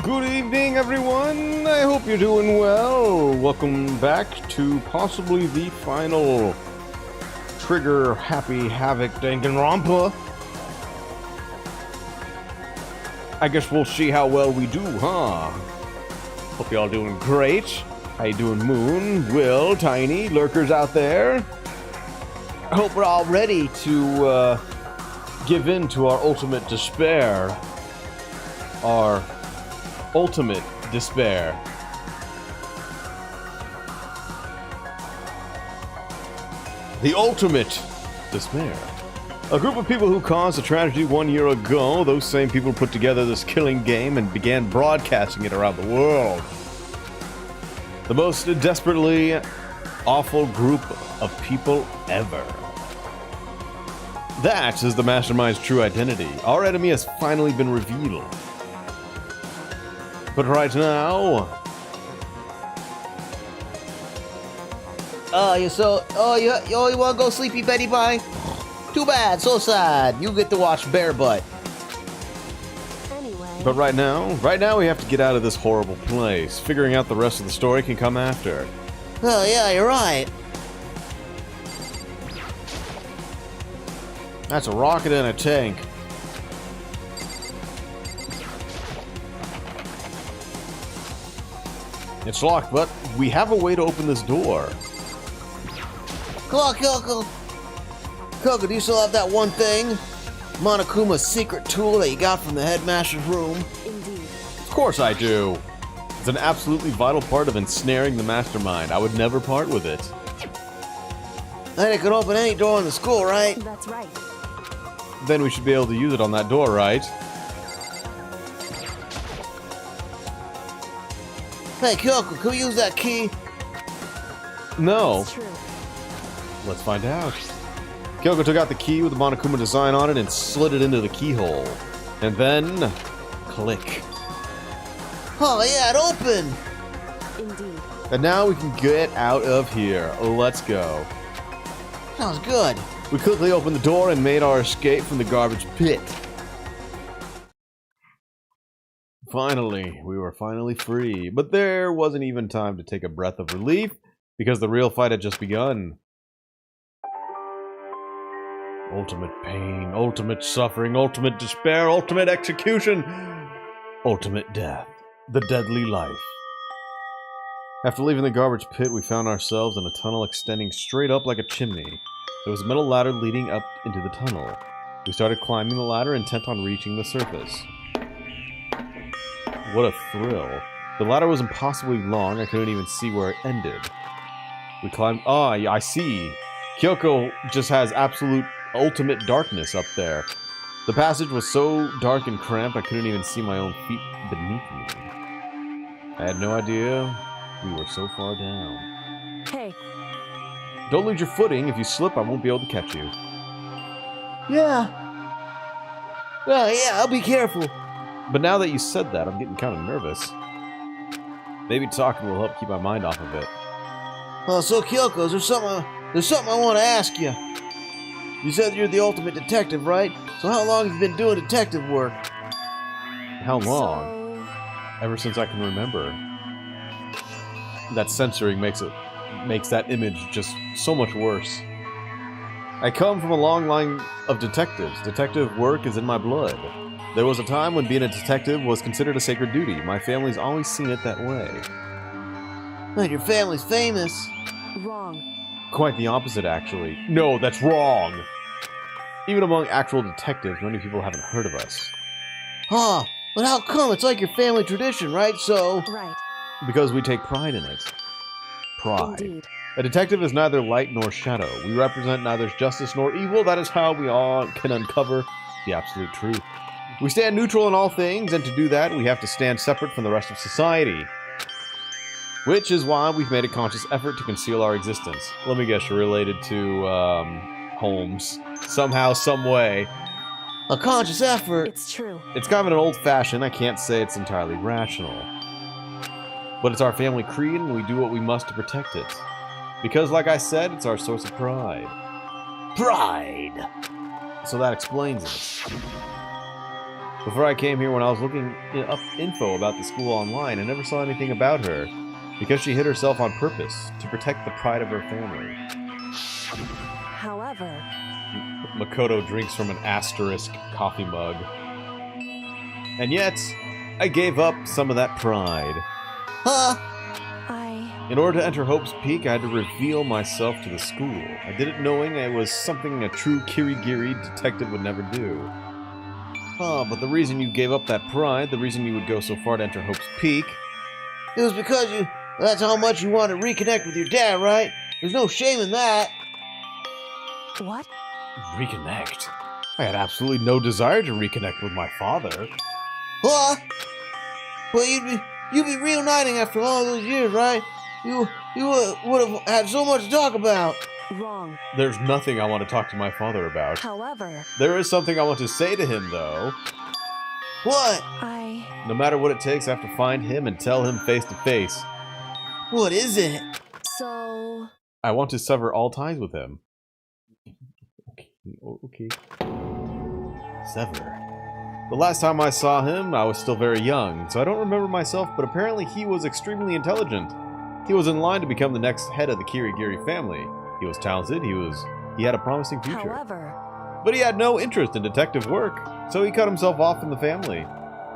Good evening, everyone. I hope you're doing well. Welcome back to possibly the final Trigger Happy Havoc DanganRonpa. I guess we'll see how well we do, huh? Hope y'all doing great. How you doing, Moon, Will, Tiny, lurkers out there? I hope we're all ready to give in to our ultimate despair. Our ultimate despair. The ultimate despair. A group of people who caused a tragedy 1 year ago, those same people put together this killing game and began broadcasting it around the world. The most desperately awful group of people ever. That is the Mastermind's true identity. Our enemy has finally been revealed. But right now... you wanna go sleepy Betty Bye? Too bad, so sad. You get to watch Bear Butt. Anyway. But right now we have to get out of this horrible place. Figuring out the rest of the story can come after. Oh yeah, you're right. That's a rocket and a tank. It's locked, but we have a way to open this door. Come on, Kyoko. Kyoko, do you still have that one thing? Monokuma's secret tool that you got from the headmaster's room? Indeed. Of course I do. It's an absolutely vital part of ensnaring the mastermind. I would never part with it. Then it could open any door in the school, right? That's right. Then we should be able to use it on that door, right? Hey, Kyoko, can we use that key? No. It's true. Let's find out. Kyoko took out the key with the Monokuma design on it and slid it into the keyhole. And then... click. Oh yeah, it opened! Indeed. And now we can get out of here. Let's go. Sounds good. We quickly opened the door and made our escape from the garbage pit. Finally, we were finally free. But there wasn't even time to take a breath of relief, because the real fight had just begun. Ultimate pain, ultimate suffering, ultimate despair, ultimate execution, ultimate death. The deadly life. After leaving the garbage pit, we found ourselves in a tunnel extending straight up like a chimney. There was a metal ladder leading up into the tunnel. We started climbing the ladder, intent on reaching the surface. What a thrill. The ladder was impossibly long, I couldn't even see where it ended. We climbed... Ah, yeah, I see. Kyoko just has absolute ultimate darkness up there. The passage was so dark and cramped, I couldn't even see my own feet beneath me. I had no idea we were so far down. Hey. Don't lose your footing. If you slip, I won't be able to catch you. Yeah. Oh yeah, I'll be careful. But now that you said that, I'm getting kind of nervous. Maybe talking will help keep my mind off of it. Oh, so Kyoko, there's something I want to ask you. You said you're the ultimate detective, right? So how long have you been doing detective work? How long? So... Ever since I can remember. That censoring makes that image just so much worse. I come from a long line of detectives. Detective work is in my blood. There was a time when being a detective was considered a sacred duty. My family's always seen it that way. But your family's famous. Wrong. Quite the opposite, actually. No, that's wrong! Even among actual detectives, many people haven't heard of us. Huh, but how come? It's like your family tradition, right? So... Right. Because we take pride in it. Pride. Indeed. A detective is neither light nor shadow. We represent neither justice nor evil. That is how we all can uncover the absolute truth. We stand neutral in all things, and to do that, we have to stand separate from the rest of society. Which is why we've made a conscious effort to conceal our existence. Let me guess, you're related to, Holmes. Somehow, some way. A conscious effort. It's true. It's kind of an old-fashioned, I can't say it's entirely rational. But it's our family creed, and we do what we must to protect it. Because, like I said, it's our source of pride. Pride! So that explains it. Before I came here, when I was looking up info about the school online, I never saw anything about her, because she hid herself on purpose, to protect the pride of her family. However, Makoto drinks from an asterisk coffee mug. And yet, I gave up some of that pride. Huh? In order to enter Hope's Peak, I had to reveal myself to the school. I did it knowing it was something a true Kirigiri detective would never do. But the reason you gave up that pride, the reason you would go so far to enter Hope's Peak... It was because that's how much you wanted to reconnect with your dad, right? There's no shame in that. what? Reconnect? I had absolutely no desire to reconnect with my father. Huh? Well, you'd be reuniting after all those years, right? You would have had so much to talk about. Wrong. There's nothing I want to talk to my father about. However, There is something I want to say to him, though. What? No matter what it takes, I have to find him and tell him face to face. What is it? So... I want to sever all ties with him. Okay. Sever. The last time I saw him, I was still very young, so I don't remember myself, but apparently he was extremely intelligent. He was in line to become the next head of the Kirigiri family. He was talented, he had a promising future. However, But he had no interest in detective work, so he cut himself off from the family.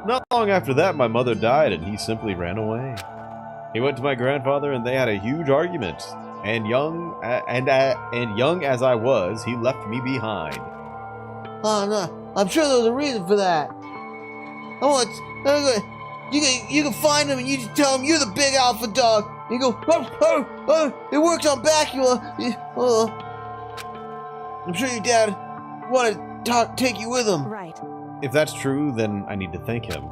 Not long after that, my mother died, and he simply ran away. He went to my grandfather, and they had a huge argument. And young as I was, he left me behind. Oh, no. I'm sure there was a reason for that. You can find him and you just tell him you're the big alpha dog. You go, it works on Bacula. I'm sure your dad wanted to take you with him. right. If that's true, then I need to thank him.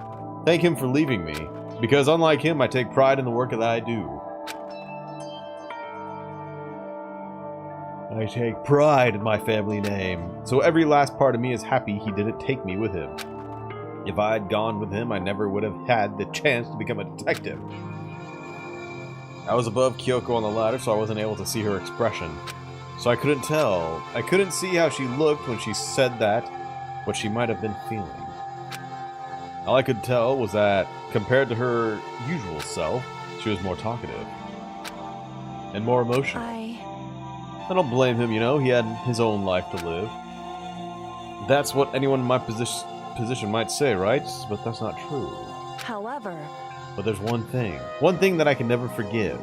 Thank him for leaving me. Because unlike him, I take pride in the work that I do. I take pride in my family name. So every last part of me is happy he didn't take me with him. If I had gone with him, I never would have had the chance to become a detective. I was above Kyoko on the ladder, so I wasn't able to see her expression. So I couldn't tell. I couldn't see how she looked when she said that, what she might have been feeling. All I could tell was that, compared to her usual self, she was more talkative. And more emotional. I don't blame him, you know, he had his own life to live. That's what anyone in my position might say, right? But that's not true. However, But there's one thing that I can never forgive.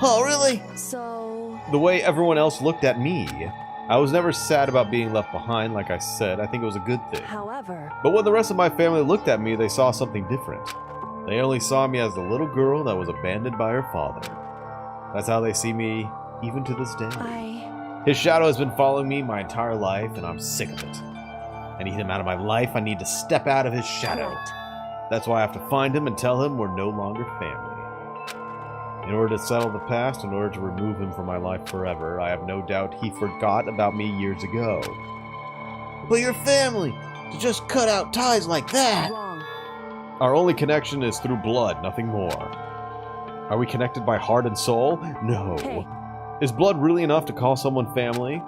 Oh, really? so... The way everyone else looked at me. I was never sad about being left behind, like I said. I think it was a good thing. However, But when the rest of my family looked at me, they saw something different. They only saw me as the little girl that was abandoned by her father. That's how they see me, even to this day. His shadow has been following me my entire life, and I'm sick of it. I need him out of my life. I need to step out of his shadow. Correct. That's why I have to find him and tell him we're no longer family. In order to settle the past, in order to remove him from my life forever, I have no doubt he forgot about me years ago. But your family, to just cut out ties like that. Wrong. Our only connection is through blood, nothing more. Are we connected by heart and soul? No. Hey. Is blood really enough to call someone family?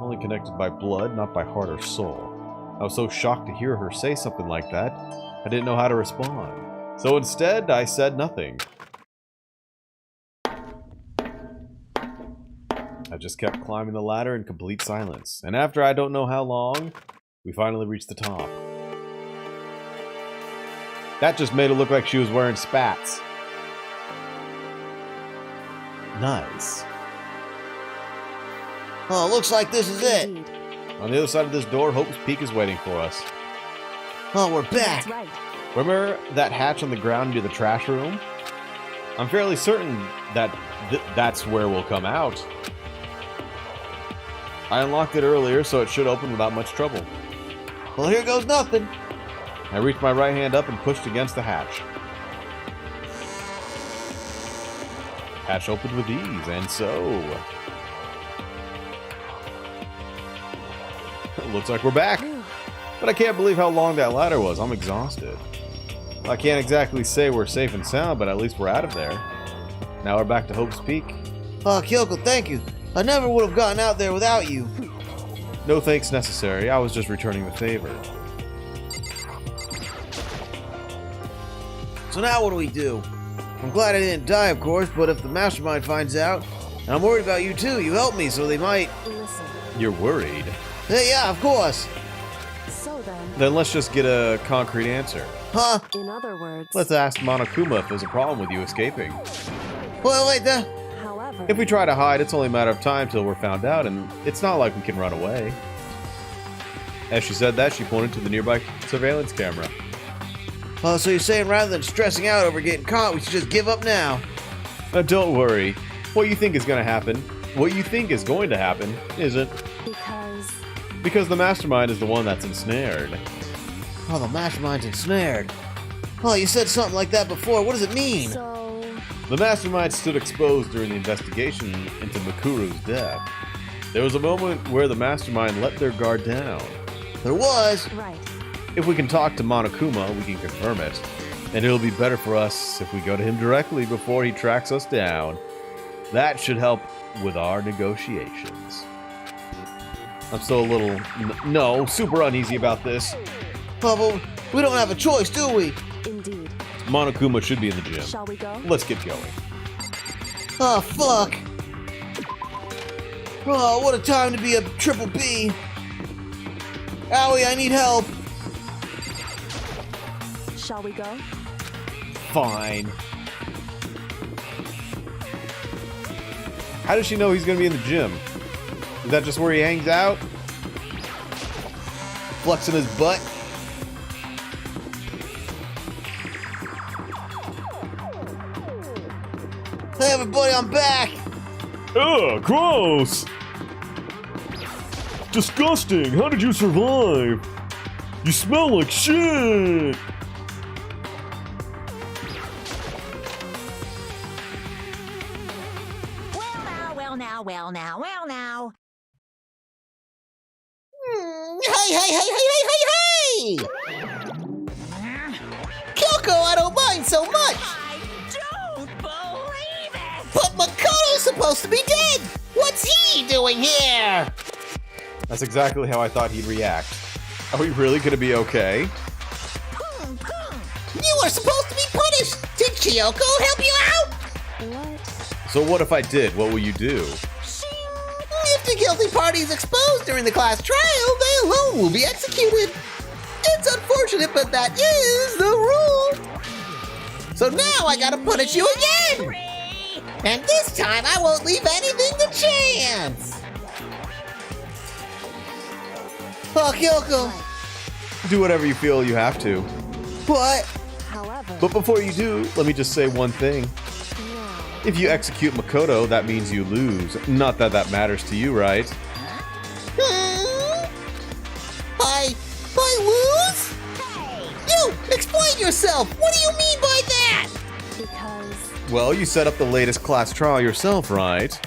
Only connected by blood, not by heart or soul. I was so shocked to hear her say something like that, I didn't know how to respond. So instead, I said nothing. I just kept climbing the ladder in complete silence. And after I don't know how long, we finally reached the top. That just made it look like she was wearing spats. Nice. Oh, looks like this is it. Indeed. On the other side of this door, Hope's Peak is waiting for us. Oh, we're back. That's right. Remember that hatch on the ground near the trash room? I'm fairly certain that that's where we'll come out. I unlocked it earlier, so it should open without much trouble. Well, here goes nothing. I reached my right hand up and pushed against the hatch. Hatch opened with ease, and so... It looks like we're back. Phew. But I can't believe how long that ladder was. I'm exhausted. I can't exactly say we're safe and sound, but at least we're out of there. Now we're back to Hope's Peak. Oh, Kyoko, thank you. I never would have gotten out there without you. No thanks necessary. I was just returning the favor. So now what do we do? I'm glad I didn't die, of course, but if the mastermind finds out, and I'm worried about you too, you helped me, so they might... Listen. You're worried? Hey, yeah, of course. So Then let's just get a concrete answer. Huh? in other words, Let's ask Monokuma if there's a problem with you escaping. Wait, however, If we try to hide, it's only a matter of time till we're found out, and it's not like we can run away. As she said that, she pointed to the nearby surveillance camera. Oh, so you're saying rather than stressing out over getting caught, we should just give up now? Don't worry. What you think is going to happen isn't. Because the mastermind is the one that's ensnared. Oh, the mastermind's ensnared. Oh, you said something like that before. What does it mean? so The mastermind stood exposed during the investigation into Makuru's death. There was a moment where the mastermind let their guard down. There was. right. If we can talk to Monokuma, we can confirm it. And it'll be better for us if we go to him directly before he tracks us down. That should help with our negotiations. I'm still a little, super uneasy about this. Oh, but we don't have a choice, do we? Indeed. Monokuma should be in the gym. Shall we go? Let's get going. Oh, fuck. Oh, what a time to be a triple B. Owie, I need help. Shall we go? Fine. How does she know he's gonna be in the gym? Is that just where he hangs out? Flexing his butt? Hey, everybody, I'm back. Ugh, gross! Disgusting! How did you survive? You smell like shit! Well now. Hey! Kyoko, I don't mind so much. I don't believe it! But Makoto's supposed to be dead. What's he doing here? That's exactly how I thought he'd react. Are we really gonna be okay? You were supposed to be punished. Did Kyoko help you out? What? So what if I did? What will you do? If the guilty party is exposed during the class trial, they alone will be executed. It's unfortunate, but that is the rule. So now I gotta punish you again. And this time I won't leave anything to chance. Oh, Kyoko. Do whatever you feel you have to. What? However, But before you do, let me just say one thing. now, If you execute Makoto, that means you lose. Not that that matters to you, right? I lose? You, explain yourself. What do you mean by that? because Well, you set up the latest class trial yourself, right?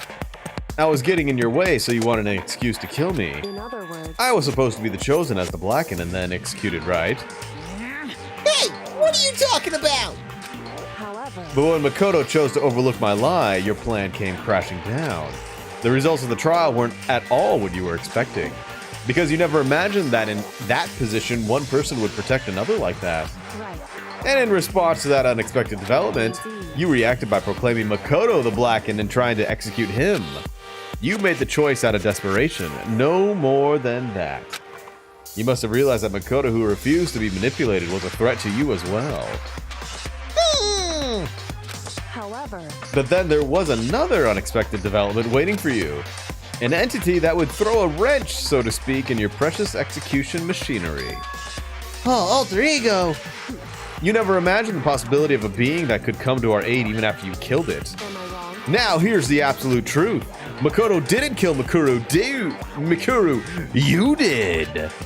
I was getting in your way, so you wanted an excuse to kill me. in other words, I was supposed to be the chosen as the Blacken and then executed, right? Hey, what are you talking about? however, But when Makoto chose to overlook my lie, your plan came crashing down. The results of the trial weren't at all what you were expecting. Because you never imagined that in that position, one person would protect another like that. right. And in response to that unexpected development, you reacted by proclaiming Makoto the Blacken and trying to execute him. You made the choice out of desperation, no more than that. You must have realized that Makoto, who refused to be manipulated, was a threat to you as well. However, But then there was another unexpected development waiting for you. An entity that would throw a wrench, so to speak, in your precious execution machinery. Oh, alter ego. You never imagined the possibility of a being that could come to our aid even after you killed it. am I wrong? Now here's the absolute truth. Makoto didn't kill Mikuru, you did. Listen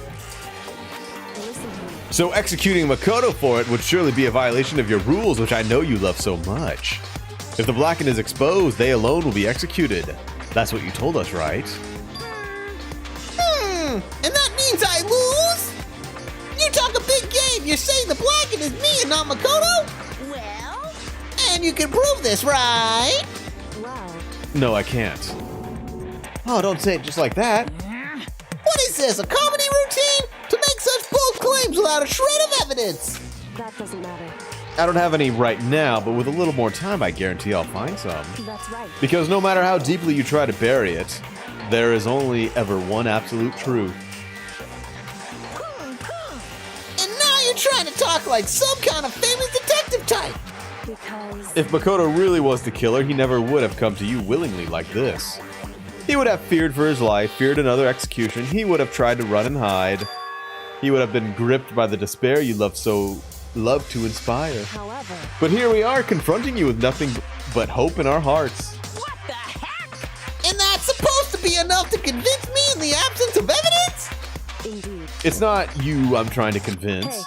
to me. So executing Makoto for it would surely be a violation of your rules, which I know you love so much. If the Blacken is exposed, they alone will be executed. That's what you told us, right? And that means I lose? You talk a big game. You're saying the Blacken is me and not Makoto? Well, And you can prove this, right? Well, No, I can't. Oh, don't say it just like that. What is this, a comedy routine? To make such bold claims without a shred of evidence? that doesn't matter. I don't have any right now, but with a little more time, I guarantee I'll find some. That's right. Because no matter how deeply you try to bury it, there is only ever one absolute truth. And now you're trying to talk like some kind of famous detective type. Because If Makoto really was the killer, he never would have come to you willingly like this. He would have feared for his life, feared another execution. He would have tried to run and hide. He would have been gripped by the despair you love to inspire. however, But here we are, confronting you with nothing but hope in our hearts. What the heck? And that's supposed to be enough to convince me in the absence of evidence? indeed. It's not you I'm trying to convince. Hey.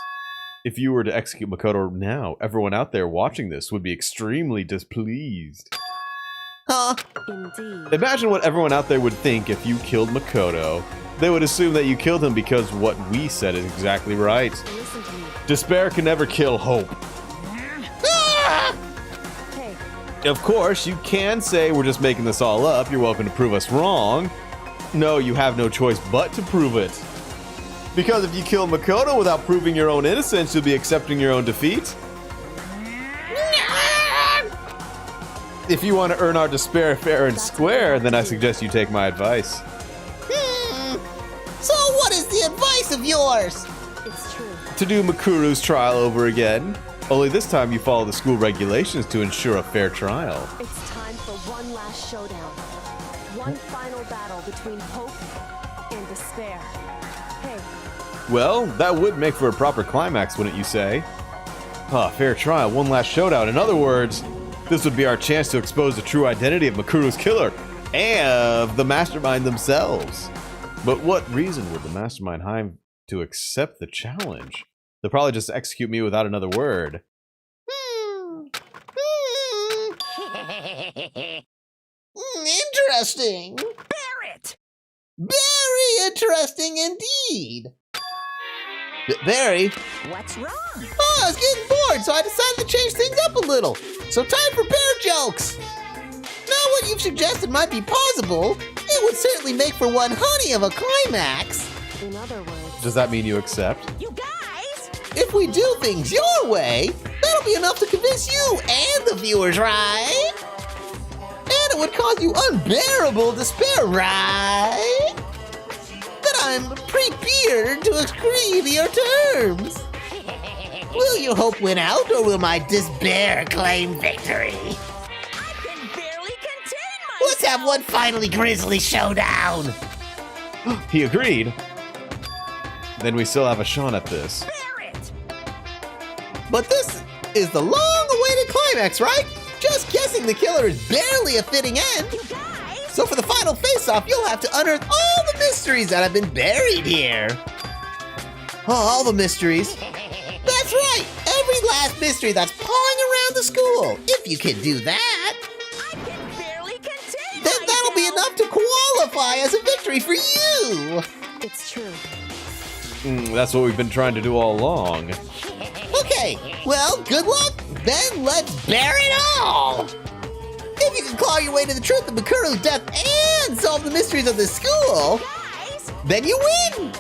If you were to execute Makoto now, everyone out there watching this would be extremely displeased. Huh? Indeed. Imagine what everyone out there would think if you killed Makoto. They would assume that you killed him because what we said is exactly right. Listen to me. Despair can never kill hope. Ah! Hey, Of course, you can say we're just making this all up. You're welcome to prove us wrong. No, you have no choice but to prove it. Because if you kill Makoto without proving your own innocence, you'll be accepting your own defeat. If you want to earn our despair fair and square, then I suggest you take my advice. So what is the advice of yours? it's true. To do Makuru's trial over again. Only this time you follow the school regulations to ensure a fair trial. It's time for one last showdown. One final battle between hope and despair. Hey, Well, that would make for a proper climax, wouldn't you say? Ah, fair trial, one last showdown. In other words, this would be our chance to expose the true identity of Makuru's killer and of the mastermind themselves. But what reason would the mastermind have to accept the challenge? They'll probably just execute me without another word. Interesting. Barrett! Very interesting indeed. Barry? What's wrong? Oh, I was getting bored, so I decided to change things up a little. So time for bear jokes. Now what you've suggested might be possible. It would certainly make for one honey of a climax. in other words, Does that mean you accept? You guys! If we do things your way, that'll be enough to convince you and the viewers, right? And it would cause you unbearable despair, right? That I'm prepared to agree to your terms. Will your hope win out, or will my despair claim victory? I can barely contain myself! Let's have one finally grisly showdown. He agreed. Then we still have a shot at this. Barrett! But this is the long-awaited climax, right? Just guessing the killer is barely a fitting end. You guys! So for the final face-off, you'll have to unearth all the mysteries that have been buried here. Oh, all the mysteries. That's right, every last mystery that's pawing around the school. If you can do that, I can barely contain then that'll be enough to qualify as a victory for you. it's true. That's what we've been trying to do all along. Okay, well, good luck. Then let's bear it all. If you can claw your way to the truth of Makuru's death and solve the mysteries of the school, Guys! then you win.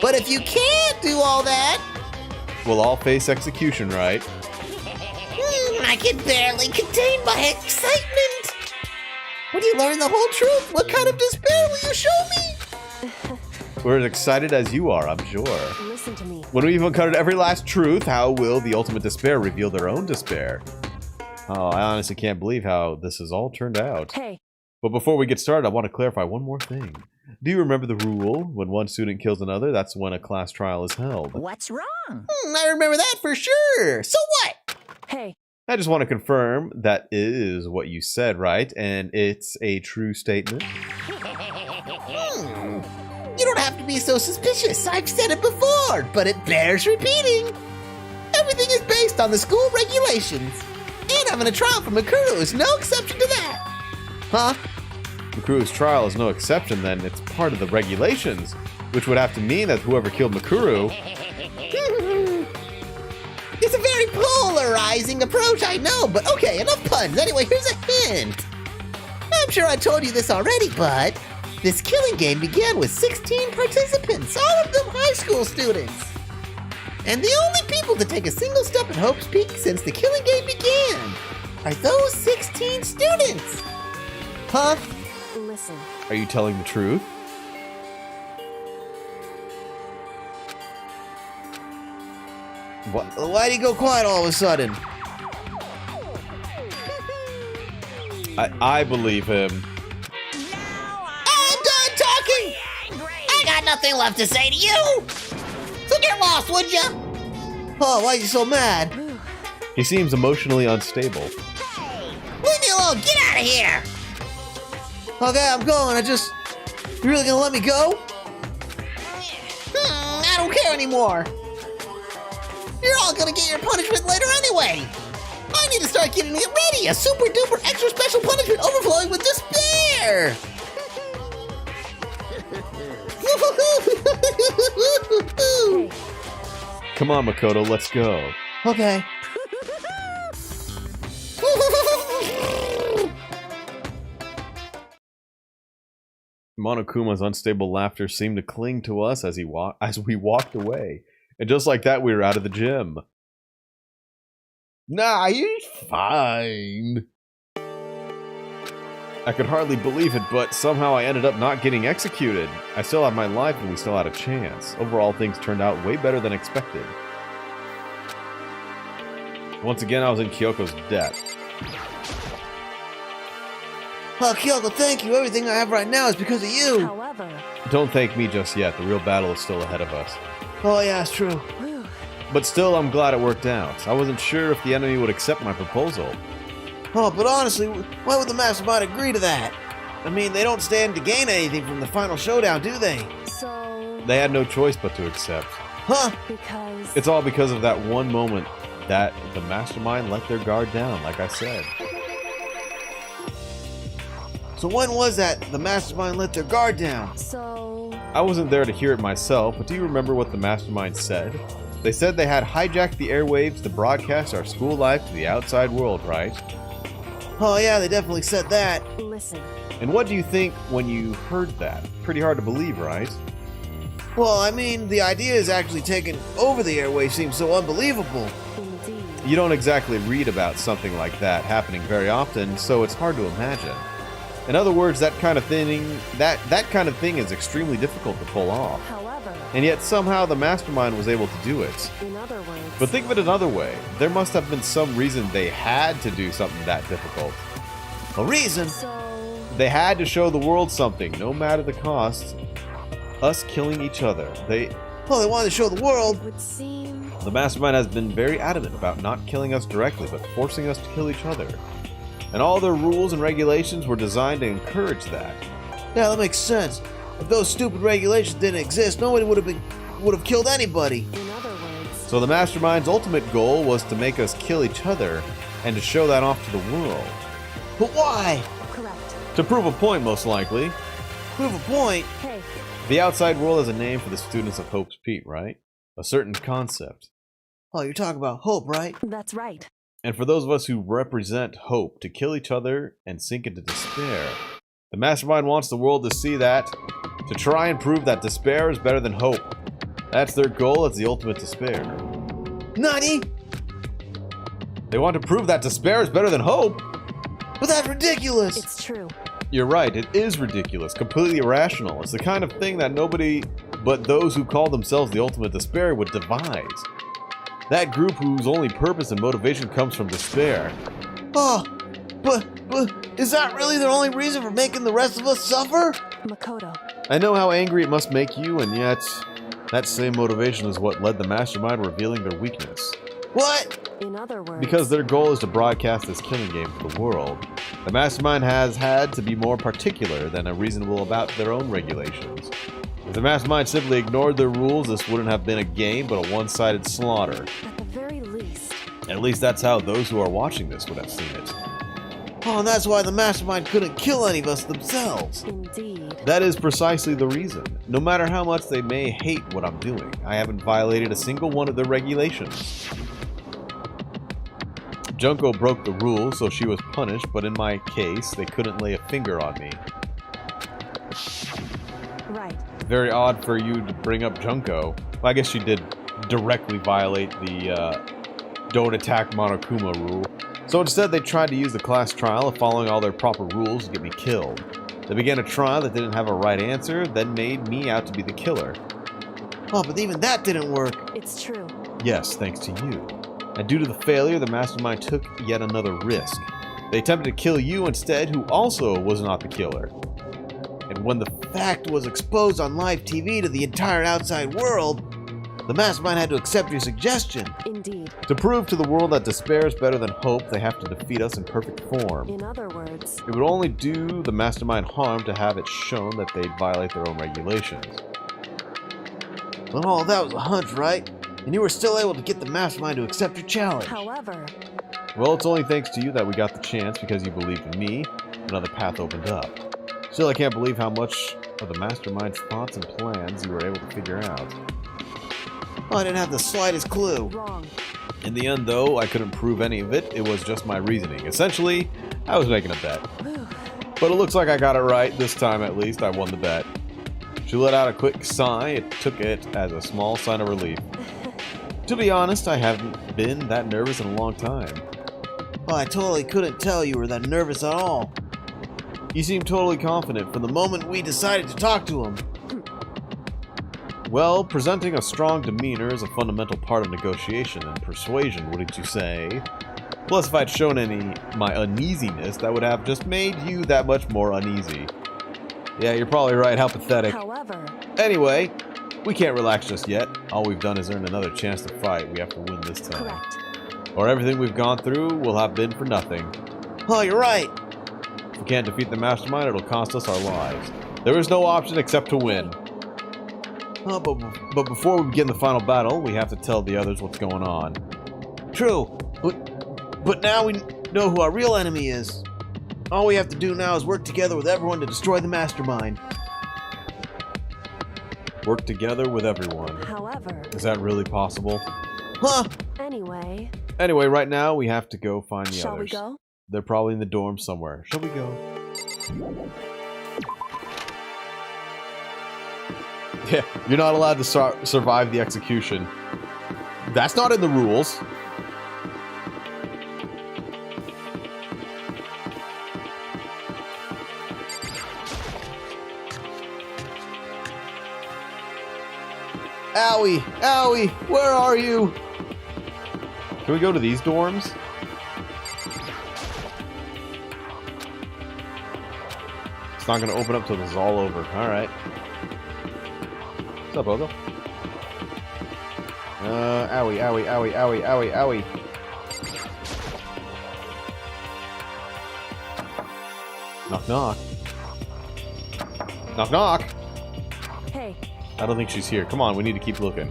But if you can't do all that, We'll all face execution, right? I can barely contain my excitement. When you learn the whole truth, what kind of despair will you show me? We're as excited as you are, I'm sure. Listen to me. When we've uncovered every last truth, how will the ultimate despair reveal their own despair? Oh, I honestly can't believe how this has all turned out. Hey, But before we get started, I want to clarify one more thing. Do you remember the rule? When one student kills another, that's when a class trial is held. What's wrong? I remember that for sure. So what? hey, I just want to confirm that is what you said, right? And it's a true statement? You don't have to be so suspicious. I've said it before, but it bears repeating. Everything is based on the school regulations. And having a trial for Makuru is no exception to that. Huh? Makuru's trial is no exception, then it's part of the regulations, which would have to mean that whoever killed Makuru... It's a very polarizing approach, I know, but okay, enough puns. Anyway, here's a hint. I'm sure I told you this already, but this killing game began with 16 participants, all of them high school students. And the only people to take a single step at Hope's Peak since the killing game began are those 16 students. Huh? Listen. Are you telling the truth? Why'd he go quiet all of a sudden? I believe him. I'm done talking! I got nothing left to say to you! So get lost, would ya? Oh, why are you so mad? He seems emotionally unstable. Leave me alone! Get out of here! Okay, I'm going. You really gonna let me go? I don't care anymore. You're all gonna get your punishment later anyway. I need to start getting it ready. A super duper extra special punishment overflowing with despair. Come on, Makoto, let's go. Okay. Monokuma's unstable laughter seemed to cling to us as we walked away. And just like that, we were out of the gym. Nah, he's fine. I could hardly believe it, but somehow I ended up not getting executed. I still had my life and we still had a chance. Overall, things turned out way better than expected. Once again, I was in Kyoko's debt. Oh, Kyoko, thank you. Everything I have right now is because of you. However, Don't thank me just yet. The real battle is still ahead of us. Oh, yeah, it's true. But still, I'm glad it worked out. I wasn't sure if the enemy would accept my proposal. Oh, but honestly, why would the Mastermind agree to that? I mean, they don't stand to gain anything from the final showdown, do they? so They had no choice but to accept. Huh? because It's all because of that one moment that the Mastermind let their guard down, like I said. So when was that the Mastermind let their guard down? so I wasn't there to hear it myself, but do you remember what the Mastermind said? They said they had hijacked the airwaves to broadcast our school life to the outside world, right? Oh, yeah, they definitely said that. listen. And what do you think when you heard that? Pretty hard to believe, right? Well, I mean, the idea is actually taking over the airwaves seems so unbelievable. Indeed. You don't exactly read about something like that happening very often, so it's hard to imagine. In other words, that kind of thing is extremely difficult to pull off. However, And yet somehow the Mastermind was able to do it. in other words, But think of it another way. There must have been some reason they had to do something that difficult. A reason? so They had to show the world something, no matter the cost. Us killing each other. Well, they wanted to show the world. it would seem The Mastermind has been very adamant about not killing us directly, but forcing us to kill each other. And all their rules and regulations were designed to encourage that. Yeah, that makes sense. If those stupid regulations didn't exist, nobody would have killed anybody. in other words, So the Mastermind's ultimate goal was to make us kill each other and to show that off to the world. But why? correct. To prove a point, most likely. Prove a point. Hey, The outside world is a name for the students of Hope's Peak, right? A certain concept. Oh, you're talking about hope, right? that's right. And for those of us who represent hope, to kill each other and sink into despair. The Mastermind wants the world to see that, to try and prove that despair is better than hope. That's their goal, it's the ultimate despair. Nani? They want to prove that despair is better than hope? But that's ridiculous. It's true. You're right, it is ridiculous, completely irrational. It's the kind of thing that nobody but those who call themselves the ultimate despair would devise. That group whose only purpose and motivation comes from despair. Oh, but is that really their only reason for making the rest of us suffer? Makoto. I know how angry it must make you, and yet that same motivation is what led the Mastermind revealing their weakness. What? In other words, Because their goal is to broadcast this killing game to the world, the Mastermind has had to be more particular than reasonable about their own regulations. If the Mastermind simply ignored their rules, this wouldn't have been a game, but a one-sided slaughter. at the very least, At least that's how those who are watching this would have seen it. Oh, and that's why the Mastermind couldn't kill any of us themselves. indeed. That is precisely the reason. No matter how much they may hate what I'm doing, I haven't violated a single one of their regulations. Junko broke the rules, so she was punished, but in my case, they couldn't lay a finger on me. Right. Very odd for you to bring up Junko. Well, I guess she did directly violate the don't attack Monokuma rule. So instead, they tried to use the class trial of following all their proper rules to get me killed. They began a trial that didn't have a right answer, then made me out to be the killer. Oh, but even that didn't work. It's true. Yes, thanks to you. And due to the failure, the mastermind took yet another risk. They attempted to kill you instead, who also was not the killer. And when the fact was exposed on live TV to the entire outside world, the mastermind had to accept your suggestion. Indeed. To prove to the world that despair is better than hope, they have to defeat us in perfect form. In other words, It would only do the mastermind harm to have it shown that they'd violate their own regulations. Oh, that was a hunch, right? And you were still able to get the mastermind to accept your challenge. however, Well, it's only thanks to you that we got the chance because you believed in me. Another path opened up. Still, I can't believe how much of the mastermind's thoughts and plans you were able to figure out. Oh, I didn't have the slightest clue. wrong. In the end, though, I couldn't prove any of it. It was just my reasoning. Essentially, I was making a bet. But it looks like I got it right. This time, at least, I won the bet. She let out a quick sigh. It took it as a small sign of relief. To be honest, I haven't been that nervous in a long time. Oh, I totally couldn't tell you were that nervous at all. You seem totally confident From the moment we decided to talk to him. Well, presenting a strong demeanor is a fundamental part of negotiation and persuasion, wouldn't you say? Plus, if I'd shown my uneasiness, that would have just made you that much more uneasy. Yeah, you're probably right. How pathetic. However, Anyway, we can't relax just yet. All we've done is earn another chance to fight. We have to win this time. correct. Or everything we've gone through will have been for nothing. Oh, you're right. If we can't defeat the mastermind, it'll cost us our lives. There is no option except to win. Oh, But before we begin the final battle, we have to tell the others what's going on. true. But now we know who our real enemy is. All we have to do now is work together with everyone to destroy the mastermind. Work together with everyone. However, Is that really possible? Huh? anyway, Anyway, right now we have to go find the shall we others. go? They're probably in the dorm somewhere. Shall we go? Yeah, you're not allowed to survive the execution. That's not in the rules. Owie! Owie! Where are you? Can we go to these dorms? It's not going to open up till this is all over. Alright. What's up, Ogo? Owie, owie, owie, owie, owie, owie. Knock, knock. Knock, knock! Hey, I don't think she's here. Come on, we need to keep looking.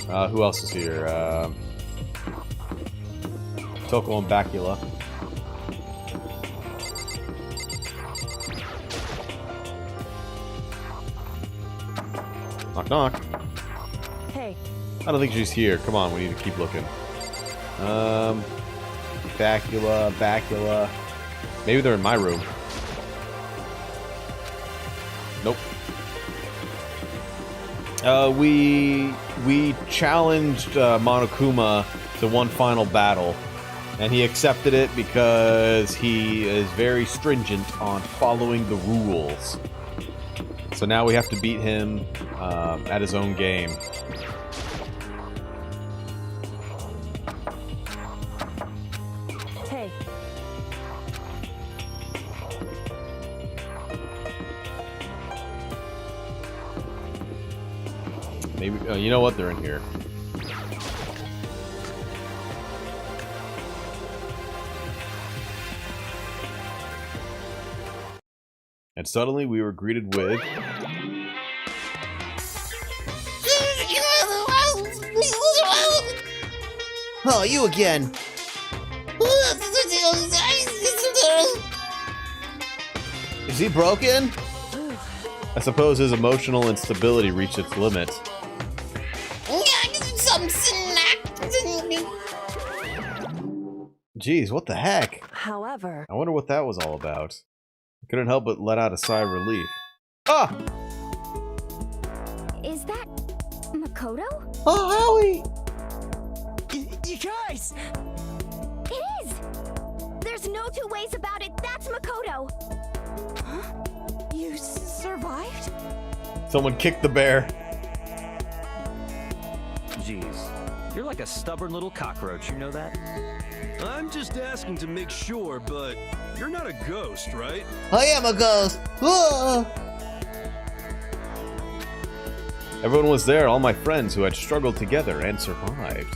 Who else is here? Toko and Bacula. Knock, knock. hey, I don't think she's here. Come on, we need to keep looking. Bacula. Maybe they're in my room. Nope. We challenged Monokuma to one final battle, and he accepted it because he is very stringent on following the rules. So now we have to beat him at his own game. hey, Maybe you know what? They're in here. And suddenly we were greeted with Oh, you again. Is he broken? I suppose his emotional instability reached its limit. Jeez, what the heck? however, I wonder what that was all about. I couldn't help but let out a sigh of relief. Ah! Is that Makoto? Oh, Howie! You guys! It is! There's no two ways about it. That's Makoto. Huh? You survived? Someone kicked the bear. Jeez, you're like a stubborn little cockroach, you know that? I'm just asking to make sure, but you're not a ghost, right? I am a ghost. Whoa. Everyone was there, all my friends who had struggled together and survived.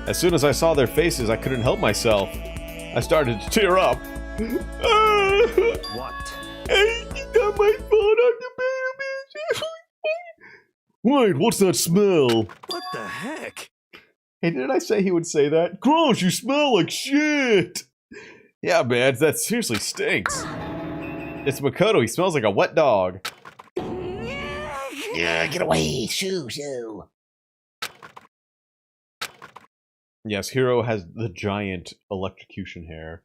As soon as I saw their faces, I couldn't help myself. I started to tear up. What? Hey, you got my phone on the bed. Wait, what's that smell? What the heck? Hey, didn't I say he would say that? Gross, you smell like shit! Yeah, man, that seriously stinks. It's Makoto, he smells like a wet dog. Yeah, get away. Shoo. Yes, Hiro has the giant electrocution hair.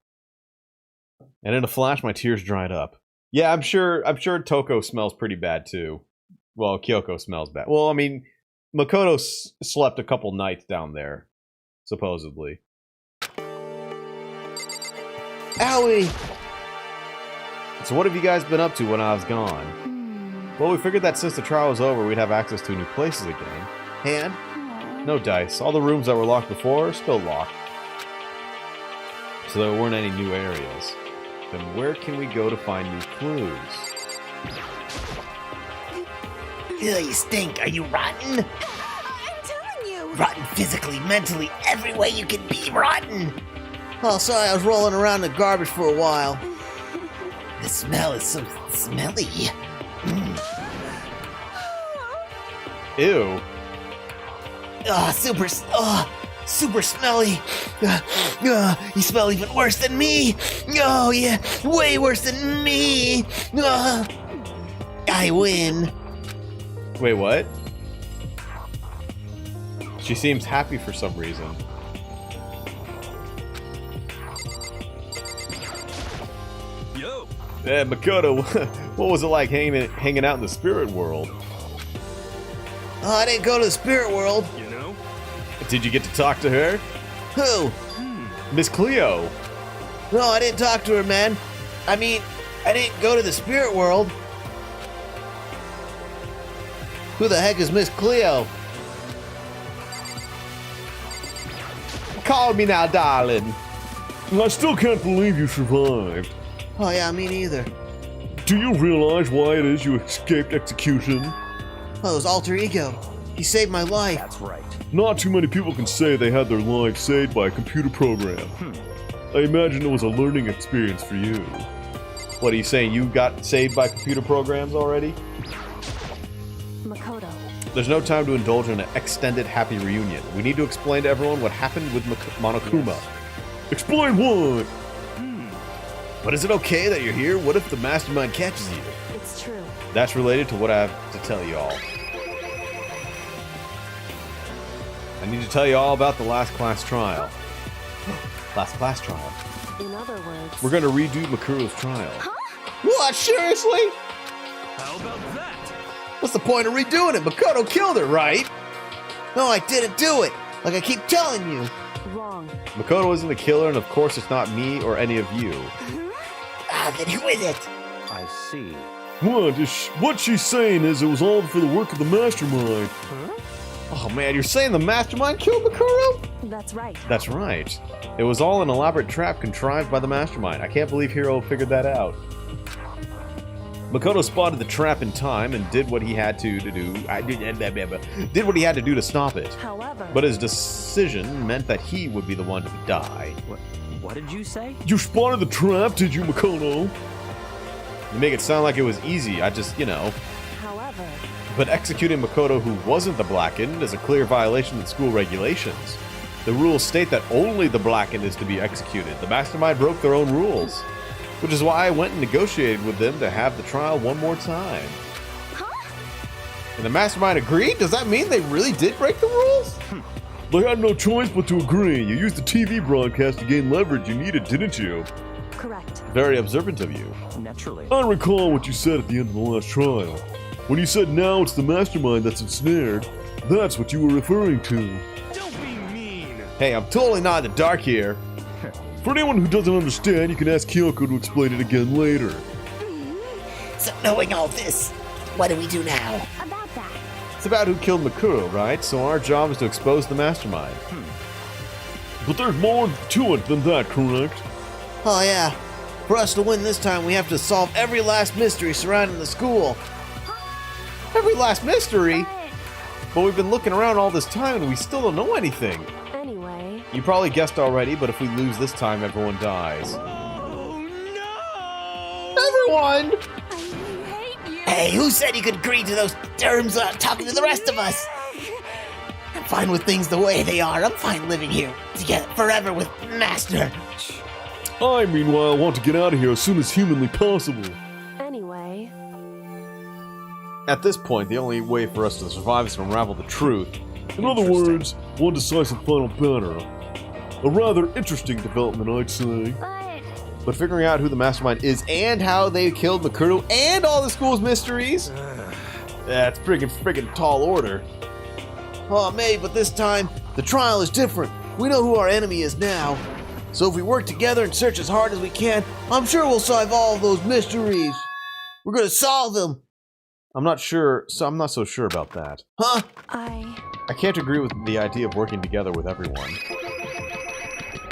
And in a flash, my tears dried up. Yeah, I'm sure Toko smells pretty bad, too. Well, Kyoko smells bad. Well, I mean, Makoto slept a couple nights down there, supposedly. Owie! So what have you guys been up to when I was gone? Well, we figured that since the trial was over, we'd have access to new places again. And? No dice. All the rooms that were locked before are still locked. So there weren't any new areas. Then where can we go to find new clues? Ew, you stink. Are you rotten? I'm telling you! Rotten physically, mentally, every way you can be rotten. Oh, sorry, I was rolling around in the garbage for a while. The smell is so smelly. Ew. Super smelly. You smell even worse than me. Oh, yeah, way worse than me. I win. Wait, what? She seems happy for some reason. Yo! Yeah, Makoto, what was it like hanging out in the spirit world? Oh, I didn't go to the spirit world. You know? Did you get to talk to her? Who? Miss Cleo. No, I didn't talk to her, man. I mean, I didn't go to the spirit world. Who the heck is Miss Cleo? Call me now, darling. I still can't believe you survived. Oh, yeah, me neither. Do you realize why it is you escaped execution? Oh, it was alter ego. He saved my life. That's right. Not too many people can say they had their lives saved by a computer program. I imagine it was a learning experience for you. What are you saying, you got saved by computer programs already? Makoto. There's no time to indulge in an extended happy reunion. We need to explain to everyone what happened with Monokuma. Yes. Explain what? But is it okay that you're here? What if the mastermind catches you? It's true. That's related to what I have to tell you all. I need to tell you all about the last class trial. Last class trial. In other words, We're gonna redo Makuro's trial. What? Seriously? How about that? What's the point of redoing it? Makoto killed her, right? No, I didn't do it. Like I keep telling you. wrong. Makoto isn't the killer, and of course it's not me or any of you. Then who is it? I see. What she's saying is it was all for the work of the mastermind. Oh man, you're saying the mastermind killed Makuro? That's right. That's right. It was all an elaborate trap contrived by the mastermind. I can't believe Hiro figured that out. Makoto spotted the trap in time and did what he had to do. Did what he had to do to stop it. However, But his decision meant that he would be the one to die. What did you say? You spotted the trap, did you, Makoto? You make it sound like it was easy. I just, however, But executing Makoto, who wasn't the Blackened, is a clear violation of school regulations. The rules state that only the Blackened is to be executed. The mastermind broke their own rules. Which is why I went and negotiated with them to have the trial one more time. And the mastermind agreed? Does that mean they really did break the rules? They had no choice but to agree. You used the TV broadcast to gain leverage you needed, didn't you? correct. Very observant of you. Naturally. I recall what you said at the end of the last trial. When you said now it's the mastermind that's ensnared, That's what you were referring to. Don't be mean. Hey, I'm totally not in the dark here. For anyone who doesn't understand, you can ask Kyoko to explain it again later. So knowing all this, what do we do now? About that. It's about who killed Makuro, right? So our job is to expose the mastermind. But there's more to it than that, correct? Oh yeah. For us to win this time, we have to solve every last mystery surrounding the school. Every last mystery? But But we've been looking around all this time and we still don't know anything. Anyway, You probably guessed already, but if we lose this time, everyone dies. Oh no! Everyone! I hate you. Hey, who said you could agree to those terms talking to the rest of us? I'm fine with things the way they are. I'm fine living here together forever with Master. I, meanwhile, want to get out of here as soon as humanly possible. anyway, At this point, the only way for us to survive is to unravel the truth. In other words, one decisive final battle. A rather interesting development, I'd say. But figuring out who the mastermind is and how they killed Makuro and all the school's mysteries? That's friggin' tall order. Oh, maybe, but this time, the trial is different. We know who our enemy is now. So if we work together and search as hard as we can, I'm sure we'll solve all of those mysteries. We're gonna solve them. I'm not so sure about that. Huh? I can't agree with the idea of working together with everyone.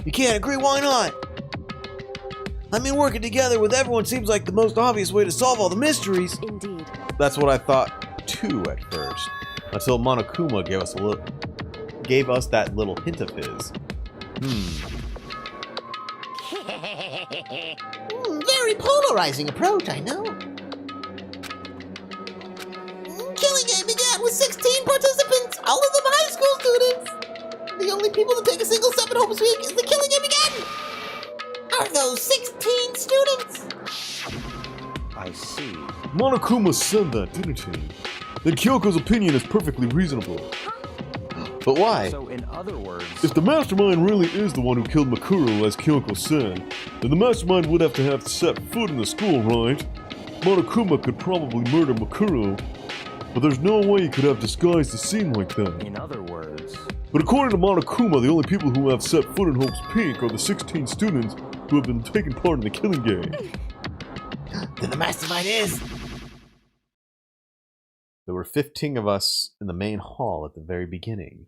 You can't agree? Why not? I mean, working together with everyone seems like the most obvious way to solve all the mysteries. indeed. That's what I thought too at first. Until Monokuma gave us that little hint of his. Very polarizing approach, I know. Killing Game began with 16 participants, all of them high school students. The only people to take a single step at Hope's Week is the Killing Game again. Are those 16 students? I see. Monokuma said that, didn't he? Then Kyoko's opinion is perfectly reasonable. But why? So, in other words, If the mastermind really is the one who killed Makuro, as Kyoko said, then the mastermind would have to set foot in the school, right? Monokuma could probably murder Makuro, but there's no way he could have disguised the scene like that. in other words, But according to Monokuma, the only people who have set foot in Hope's Peak are the 16 students who have been taking part in the killing game. Then the mastermind is. There were 15 of us in the main hall at the very beginning.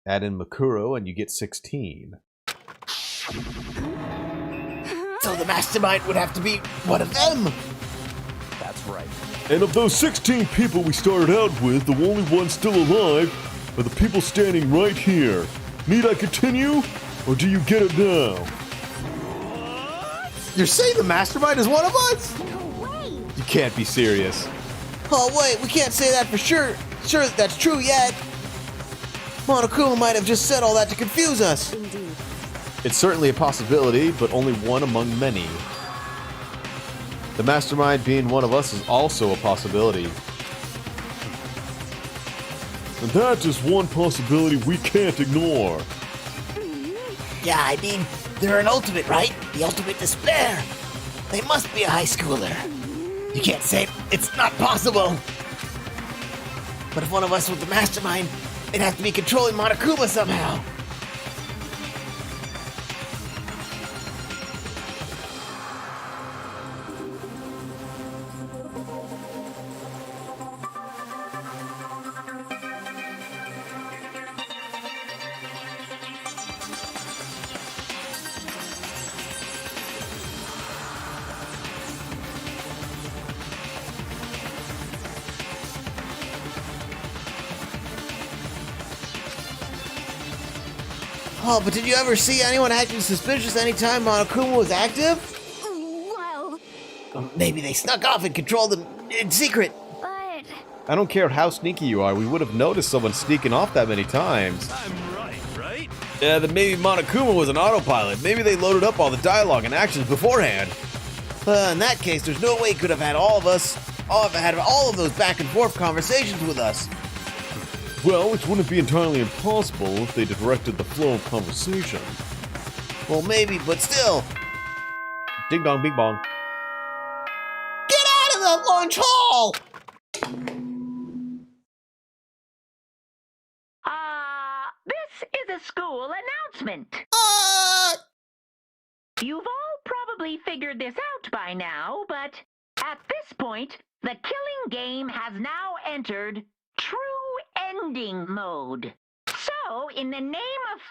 Add in Makuro and you get 16. So the mastermind would have to be one of them. that's right. And of those 16 people we started out with, the only ones still alive are the people standing right here. Need I continue? Or do you get it now? You're saying the mastermind is one of us? no way. You can't be serious. Oh wait, we can't say that for sure. Sure that that's true yet. Monokuma might have just said all that to confuse us. Indeed. It's certainly a possibility, but only one among many. The mastermind being one of us is also a possibility. And that's just one possibility we can't ignore. Yeah, I mean, they're an ultimate, right? The ultimate despair. They must be a high schooler. You can't say it's not possible. But if one of us was the mastermind, it'd have to be controlling Monokuma somehow. Oh, but did you ever see anyone acting suspicious anytime Monokuma was active? Well, Maybe they snuck off and controlled him in secret. but I don't care how sneaky you are, we would have noticed someone sneaking off that many times. I'm right? Yeah, then maybe Monokuma was an autopilot. Maybe they loaded up all the dialogue and actions beforehand. In that case, there's no way he could have had all of those back and forth conversations with us. Well, which wouldn't be entirely impossible if they directed the flow of conversation. Well, maybe, but still. Ding dong, bing bong. Get out of the lunch hall! the school announcement. You've all probably figured this out by now, but at this point, the killing game has now entered true ending mode. So, in the name of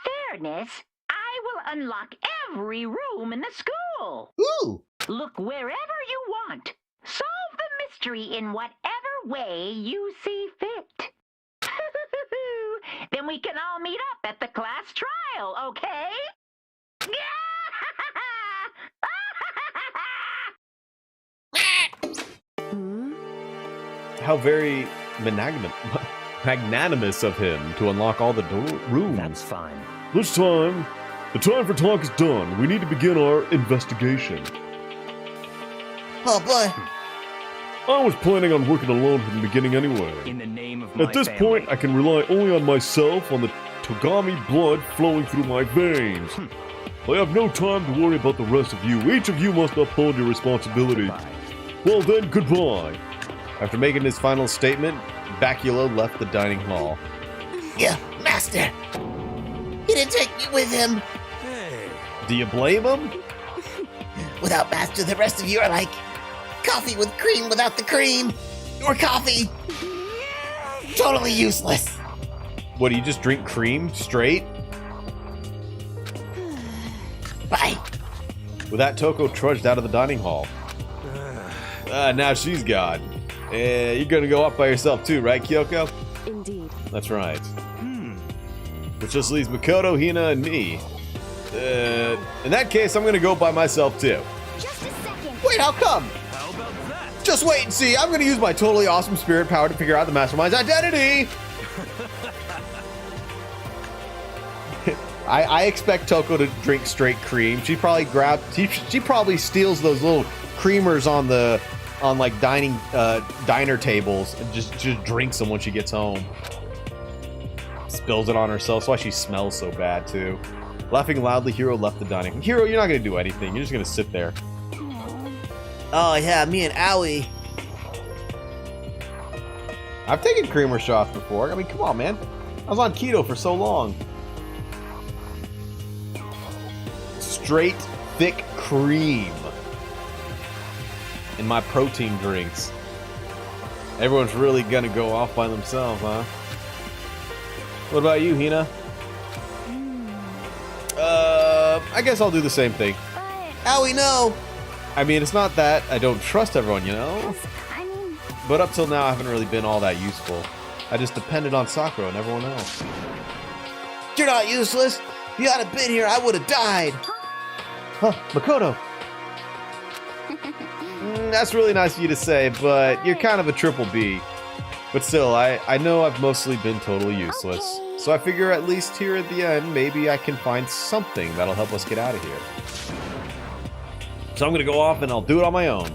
fairness, I will unlock every room in the school. Ooh! Look wherever you want. Solve the mystery in whatever way you see fit. Then we can all meet up at the class trial, okay? How very magnanimous of him to unlock all the rooms. That's fine. This time, the time for talk is done. We need to begin our investigation. Oh boy. I was planning on working alone from the beginning anyway. In the name of my At this family. point, I can rely only on myself, on the Togami blood flowing through my veins. I have no time to worry about the rest of you. Each of you must uphold your responsibility. Goodbye. Well then, goodbye. After making his final statement, Baculo left the dining hall. Yeah, Master. He didn't take me with him. Hey. Do you blame him? Without Master, the rest of you are like coffee with cream without the cream. Or coffee. Totally useless. What, do you just drink cream straight? Bye. With that, Toko trudged out of the dining hall. Now she's gone. You're gonna go up by yourself too, right, Kyoko? Indeed. That's right. Which just leaves Makoto, Hina, and me. In that case, I'm gonna go by myself too. Just a second. Wait, how come? How about that? Just wait and see. I'm gonna use my totally awesome spirit power to figure out the mastermind's identity. I expect Toko to drink straight cream. She probably she probably steals those little creamers on like diner tables and just drinks them when she gets home. Spills it on herself. That's why she smells so bad too. Laughing loudly, Hiro left the dining. Hiro, you're not gonna do anything. You're just gonna sit there. Oh yeah, me and Owie. I've taken creamer shots before. I mean, come on, man. I was on keto for so long. Straight, thick cream in my protein drinks. Everyone's really gonna go off by themselves, huh? What about you, Hina? I guess I'll do the same thing. Owie, no. I mean, it's not that I don't trust everyone, you know? I mean, But up till now, I haven't really been all that useful. I just depended on Sakura and everyone else. You're not useless. If you hadn't been here, I would have died. Huh, Makoto! That's really nice of you to say, but you're kind of a triple B. But still, I know I've mostly been totally useless. Okay. So I figure at least here at the end, maybe I can find something that'll help us get out of here. So I'm gonna go off and I'll do it on my own.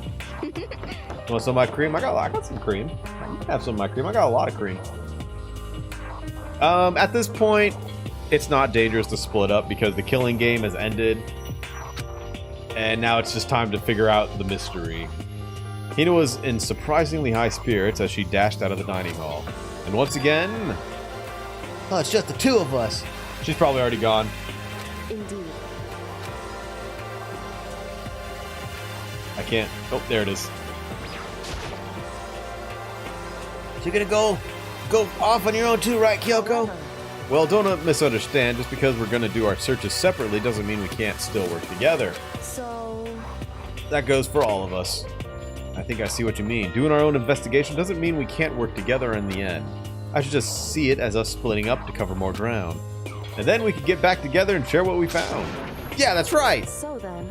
Want some of my cream? I got some cream. I can have some of my cream. I got a lot of cream. At this point, it's not dangerous to split up because the killing game has ended. And now it's just time to figure out the mystery. Hina was in surprisingly high spirits as she dashed out of the dining hall. And once again, Oh, it's just the two of us. she's probably already gone. Indeed. I can't. Oh, there it is. So you're gonna go off on your own too, right, Kyoko? Well, don't misunderstand. Just because we're going to do our searches separately doesn't mean we can't still work together. So, That goes for all of us. I think I see what you mean. Doing our own investigation doesn't mean we can't work together in the end. I should just see it as us splitting up to cover more ground. And then we could get back together and share what we found. Yeah, that's right! so then,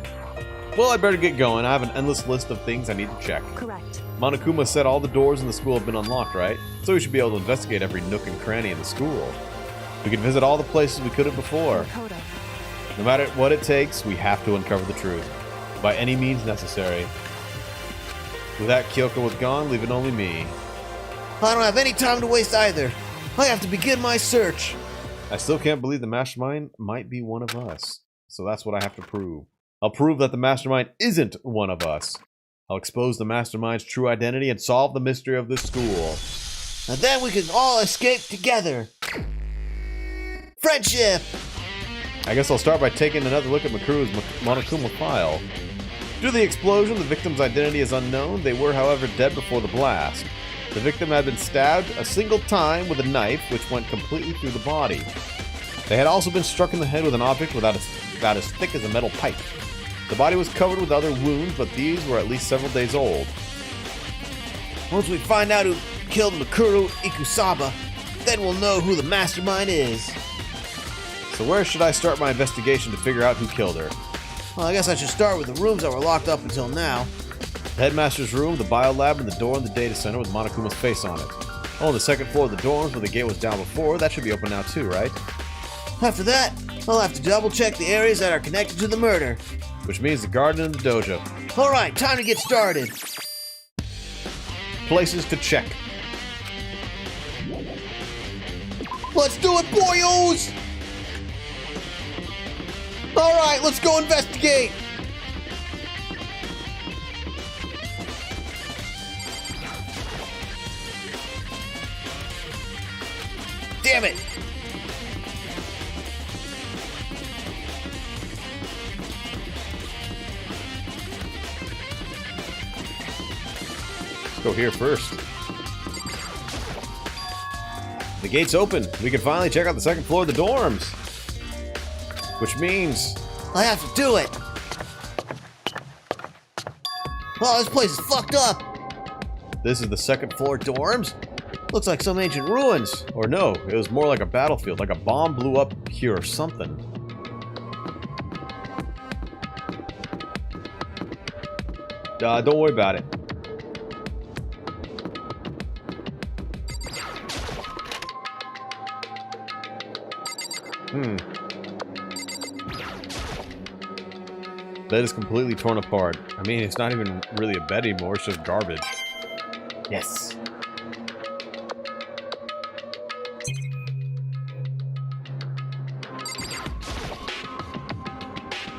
Well, I'd better get going. I have an endless list of things I need to check. correct. Monokuma said all the doors in the school have been unlocked, right? So we should be able to investigate every nook and cranny in the school. We can visit all the places we couldn't before. Makoto. No matter what it takes, we have to uncover the truth. By any means necessary. With that, Kyoko was gone, leaving only me. I don't have any time to waste either. I have to begin my search. I still can't believe the mastermind might be one of us. So that's what I have to prove. I'll prove that the mastermind isn't one of us. I'll expose the mastermind's true identity and solve the mystery of this school. And then we can all escape together. Friendship! I guess I'll start by taking another look at Makuru's Monokuma file. Due to the explosion, the victim's identity is unknown. They were, however, dead before the blast. The victim had been stabbed a single time with a knife, which went completely through the body. They had also been struck in the head with an object about as thick as a metal pipe. The body was covered with other wounds, but these were at least several days old. Once we find out who killed Makuru Ikusaba, then we'll know who the mastermind is. So where should I start my investigation to figure out who killed her? Well, I guess I should start with the rooms that were locked up until now. The headmaster's room, the biolab, and the door in the data center with Monokuma's face on it. Oh, the second floor of the dorms where the gate was down before, that should be open now too, right? After that, I'll have to double check the areas that are connected to the murder. Which means the garden and the dojo. Alright, time to get started. Places to check. Let's do it, boyos! Alright, let's go investigate! Damn it! Let's go here first. The gate's open. We can finally check out the second floor of the dorms. Which means... I have to do it! Oh, this place is fucked up! This is the second floor dorms? Looks like some ancient ruins. Or no, it was more like a battlefield, like a bomb blew up here or something. Don't worry about it. Bed is completely torn apart. I mean, it's not even really a bed anymore, it's just garbage. Yes.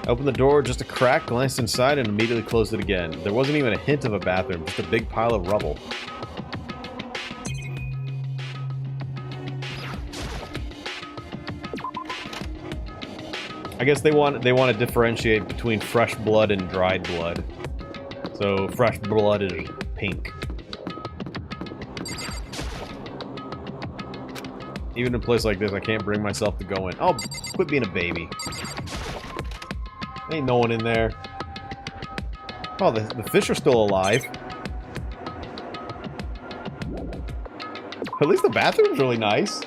I opened the door just a crack, glanced inside, and immediately closed it again. There wasn't even a hint of a bathroom, just a big pile of rubble. I guess they want to differentiate between fresh blood and dried blood. So fresh blood is pink. Even in a place like this, I can't bring myself to go in. Oh, quit being a baby. Ain't no one in there. Oh, the fish are still alive. At least the bathroom's really nice.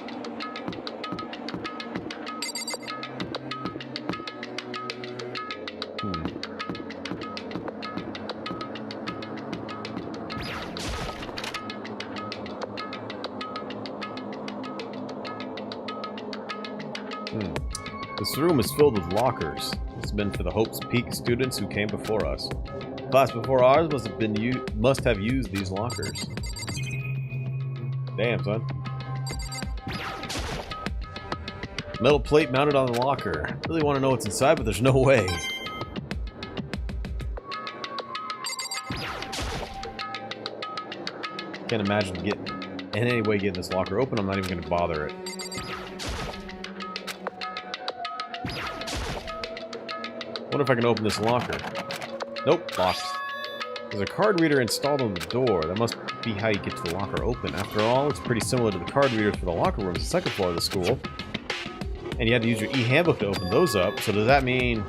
This room is filled with lockers. This has been for the Hope's Peak students who came before us. The class before ours must have used these lockers. Damn, son. Metal plate mounted on the locker. Really want to know what's inside, but there's no way. Can't imagine in any way getting this locker open. I'm not even going to bother it. Wonder if I can open this locker. Nope, locked. There's a card reader installed on the door. That must be how you get to the locker open. After all, it's pretty similar to the card readers for the locker rooms, the second floor of the school. And you had to use your e-handbook to open those up, so does that mean...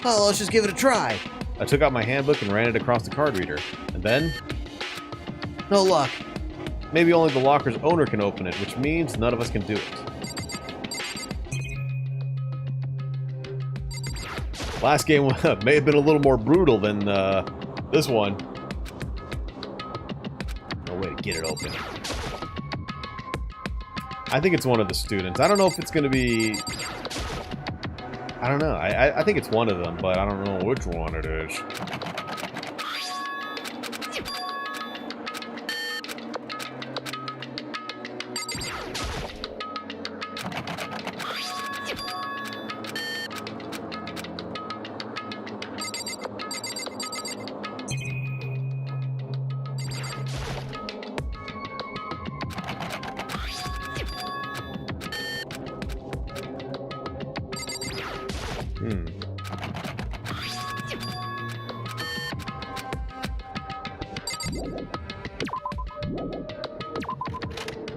Oh, let's just give it a try. I took out my handbook and ran it across the card reader. And then... No luck. Maybe only the locker's owner can open it, which means none of us can do it. Last game may have been a little more brutal than this one. No way to get it open. I think it's one of the students. I don't know if it's going to be... I don't know. I think it's one of them, but I don't know which one it is.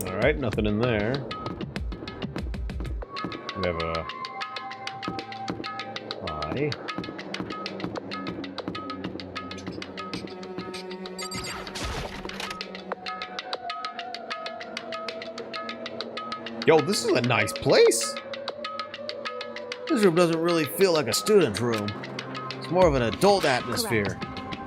Alright, nothing in there. We have a body. Yo, this is a nice place. This room doesn't really feel like a student's room. It's more of an adult atmosphere.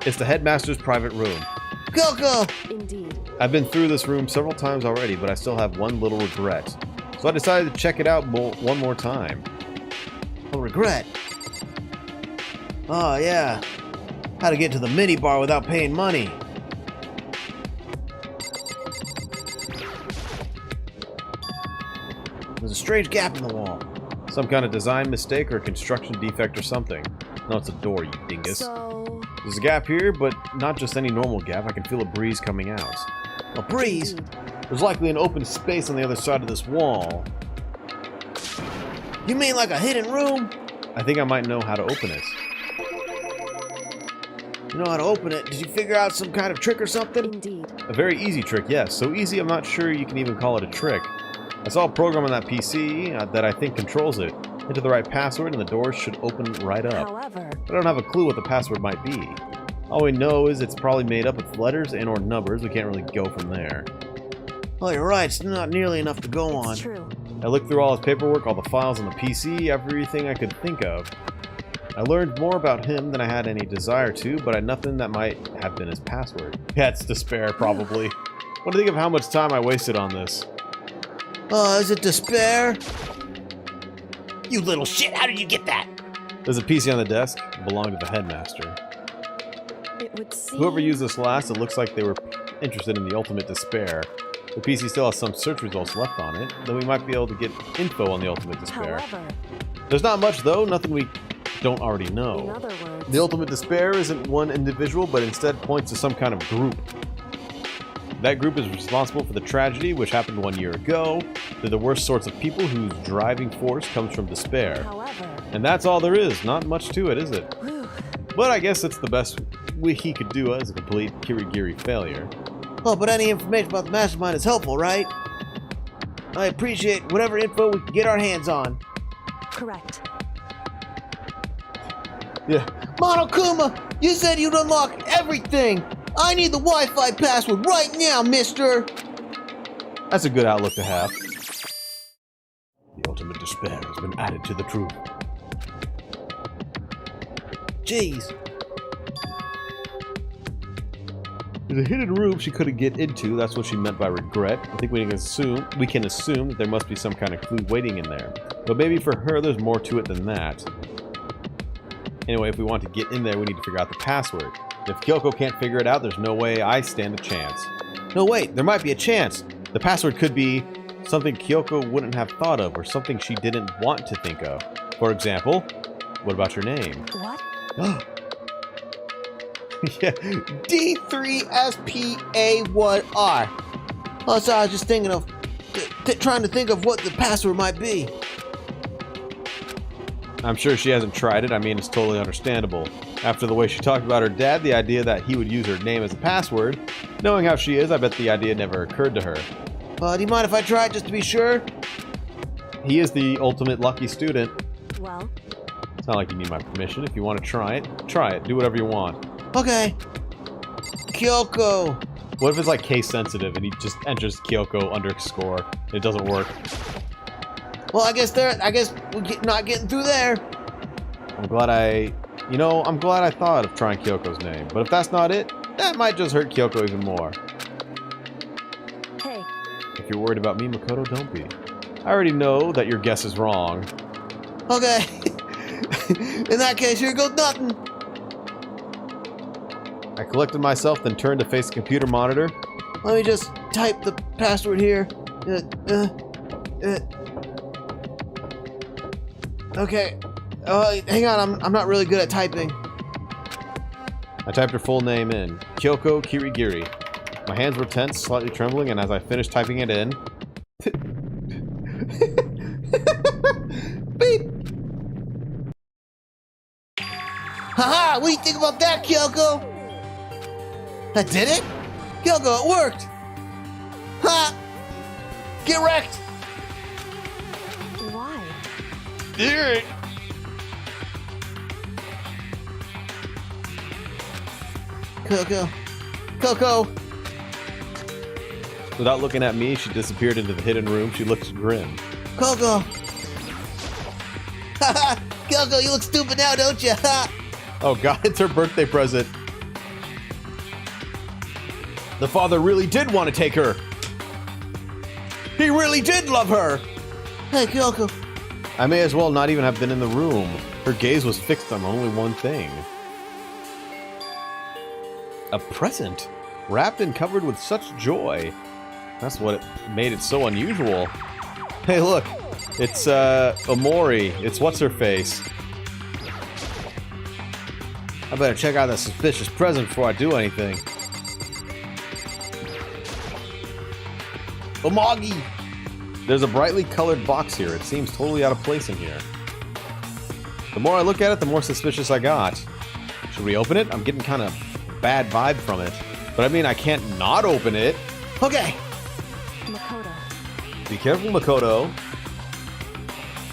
It's the headmaster's private room. Kyoko! Indeed. I've been through this room several times already, but I still have one little regret. So I decided to check it out one more time. A regret? Oh, yeah. How to get to the mini bar without paying money. There's a strange gap in the wall. Some kind of design mistake or construction defect or something. No, it's a door, you dingus. So, There's a gap here, but not just any normal gap. I can feel a breeze coming out. A breeze? There's likely an open space on the other side of this wall. You mean like a hidden room? I think I might know how to open it. You know how to open it? Did you figure out some kind of trick or something? indeed. A very easy trick, yes. So easy I'm not sure you can even call it a trick. I saw a program on that PC that I think controls it. Enter the right password and the doors should open right up. However, I don't have a clue what the password might be. All we know is it's probably made up of letters and or numbers. We can't really go from there. Oh, you're right. It's not nearly enough to go on. it's true. I looked through all his paperwork, all the files on the PC, everything I could think of. I learned more about him than I had any desire to, but I had nothing that might have been his password. Yeah, it's despair, probably. What do you think of how much time I wasted on this? Oh, is it despair? You little shit, how did you get that? There's a PC on the desk. It belonged to the headmaster. It would seem. Whoever used this last, it looks like they were interested in the ultimate despair. The PC still has some search results left on it, then we might be able to get info on the ultimate despair. However, There's not much though, nothing we don't already in know. other words, The ultimate despair isn't one individual, but instead points to some kind of group. That group is responsible for the tragedy which happened 1 year ago. They're the worst sorts of people whose driving force comes from despair. however, And that's all there is, not much to it, is it? whew, But I guess it's the best he could do as a complete Kirigiri failure. Oh, but any information about the mastermind is helpful, right? I appreciate whatever info we can get our hands on. correct. Yeah. Monokuma, you said you'd unlock everything. I need the Wi-Fi password right now, mister. That's a good outlook to have. The ultimate despair has been added to the truth. Jeez. There's a hidden room she couldn't get into. That's what she meant by regret. I think we can assume that there must be some kind of clue waiting in there. But maybe for her, there's more to it than that. Anyway, if we want to get in there, we need to figure out the password. If Kyoko can't figure it out, there's no way I stand a chance. No, wait, there might be a chance. The password could be something Kyoko wouldn't have thought of, or something she didn't want to think of. For example, what about your name? What? Yeah. D3SPA1R. Oh, so I was just thinking of, trying to think of what the password might be. I'm sure she hasn't tried it. I mean, it's totally understandable. After the way she talked about her dad, the idea that he would use her name as a password, knowing how she is, I bet the idea never occurred to her. Do you mind if I try it just to be sure? He is the ultimate lucky student. Well, It's not like you need my permission. If you want to try it, try it. Do whatever you want. Okay. Kyoko. What if it's like case sensitive and he just enters Kyoko underscore? It doesn't work. Well, I guess we're not getting through there. I'm glad I thought of trying Kyoko's name. But if that's not it, that might just hurt Kyoko even more. hey, If you're worried about me, Makoto, don't be. I already know that your guess is wrong. Okay. In that case, here goes nothing. I collected myself, then turned to face the computer monitor. Let me just type the password here. Okay. Hang on, I'm not really good at typing. I typed her full name in. Kyoko Kirigiri. My hands were tense, slightly trembling, and as I finished typing it in... Beep. Haha, what do you think about that, Kyoko? That did it? Kyoko, it worked! Ha! Get wrecked! Why? Here. Coco! Without looking at me, she disappeared into the hidden room. She looks grim. Coco! Haha! Coco, you look stupid now, don't you? Ha! Oh god, it's her birthday present. The father really did want to take her. He really did love her. Hey, Coco. I may as well not even have been in the room. Her gaze was fixed on only one thing. A present, wrapped and covered with such joy. That's what made it so unusual. Hey, look, it's Omori. It's what's-her-face. I better check out that suspicious present before I do anything. Omagi! There's a brightly colored box here. It seems totally out of place in here. The more I look at it, the more suspicious I got. Should we open it? I'm getting kind of bad vibe from it. But I mean, I can't not open it. Okay. Makoto. Be careful, Makoto.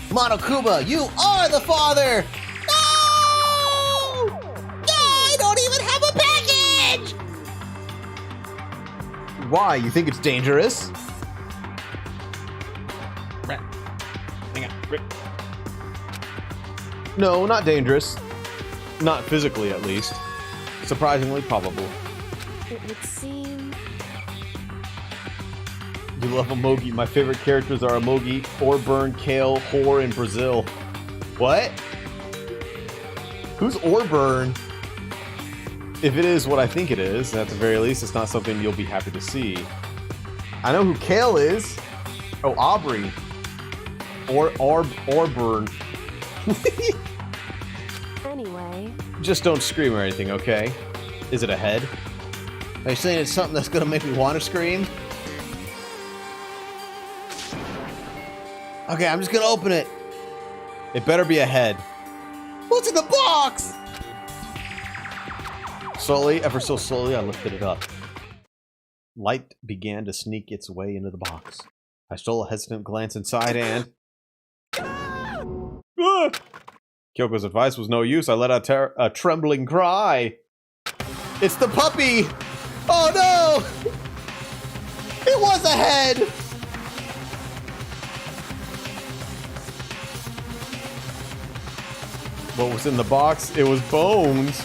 Monokuma, you are the father! No! I don't even have a package! Why? You think it's dangerous? Hang on. No, not dangerous. Not physically, at least. Surprisingly probable. It would seem... You love Emogi. My favorite characters are Emogi, Orburn, Kale, Whore, and Brazil. What? Who's Orburn? If it is what I think it is, at the very least, it's not something you'll be happy to see. I know who Kale is. Oh, Aubrey. Orburn. Anyway... Just don't scream or anything, okay? Is it a head? Are you saying it's something that's gonna make me want to scream? Okay, I'm just gonna open it. It better be a head. What's in the box? Slowly, ever so slowly, I lifted it up. Light began to sneak its way into the box. I stole a hesitant glance inside and... Ah! Kyoko's advice was no use. I let out a trembling cry. It's the puppy! Oh no! It was a head! What was in the box? It was bones.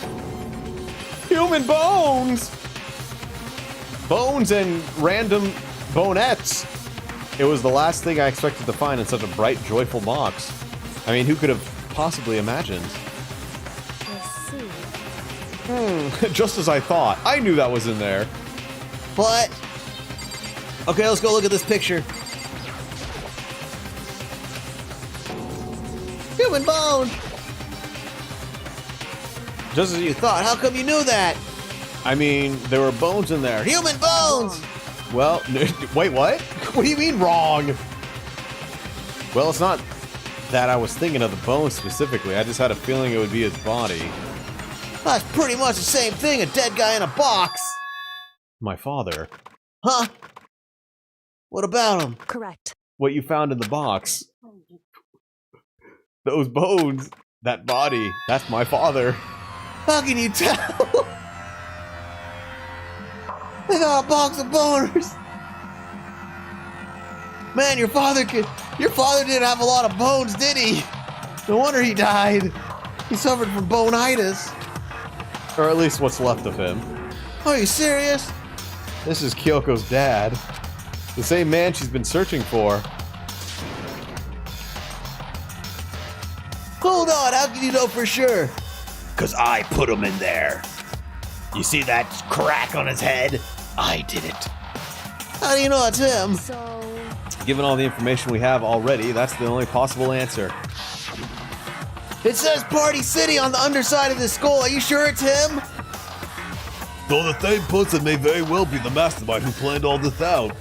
Human bones! Bones and random bonettes. It was the last thing I expected to find in such a bright, joyful box. I mean, who could have possibly imagined? I see. Just as I thought. I knew that was in there. What? Okay, let's go look at this picture. Human bone! Just as you thought. How come you knew that? I mean, there were bones in there. Human bones! Well, wait, what? What do you mean wrong? Well, it's not that I was thinking of the bones specifically. I just had a feeling it would be his body. That's pretty much the same thing, a dead guy in a box. My father. Huh? What about him? Correct. What you found in the box. Those bones. That body. That's my father. How can you tell? They got a box of boners. Man, your father didn't have a lot of bones, did he? No wonder he died. He suffered from bone-itis. Or at least what's left of him. Are you serious? This is Kyoko's dad. The same man she's been searching for. Hold on, how can you know for sure? 'Cause I put him in there. You see that crack on his head? I did it. How do you know it's him? So... Given all the information we have already, that's the only possible answer. It says Party City on the underside of the skull. Are you sure it's him? Though the same person may very well be the mastermind who planned all this out.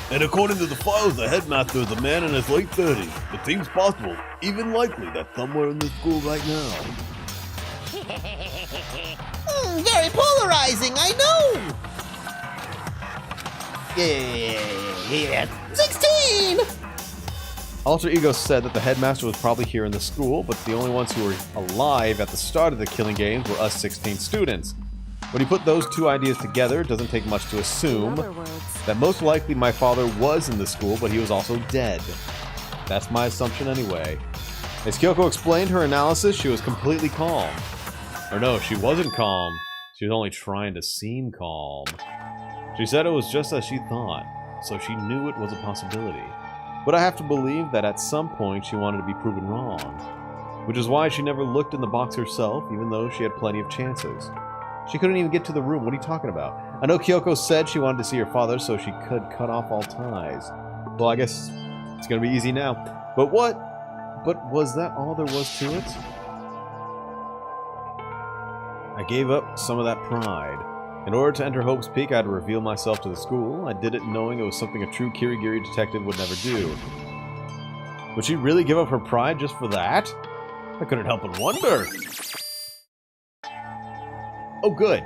And according to the files, the headmaster is a man in his late 30s. It seems possible, even likely, that somewhere in this school right now. Hey, Very polarizing, I know! Yeah. 16! Alter Ego said that the headmaster was probably here in the school, but the only ones who were alive at the start of the killing games were us 16 students. When you put those two ideas together, it doesn't take much to assume that most likely my father was in the school, but he was also dead. That's my assumption anyway. As Kyoko explained her analysis, she was completely calm. Or no, she wasn't calm. She was only trying to seem calm. She said it was just as she thought, so she knew it was a possibility. But I have to believe that at some point she wanted to be proven wrong. Which is why she never looked in the box herself, even though she had plenty of chances. She couldn't even get to the room. What are you talking about? I know Kyoko said she wanted to see her father so she could cut off all ties. Well, I guess it's gonna be easy now. But what? But was that all there was to it? I gave up some of that pride. In order to enter Hope's Peak, I had to reveal myself to the school. I did it knowing it was something a true Kirigiri detective would never do. Would she really give up her pride just for that? I couldn't help but wonder. Oh, good.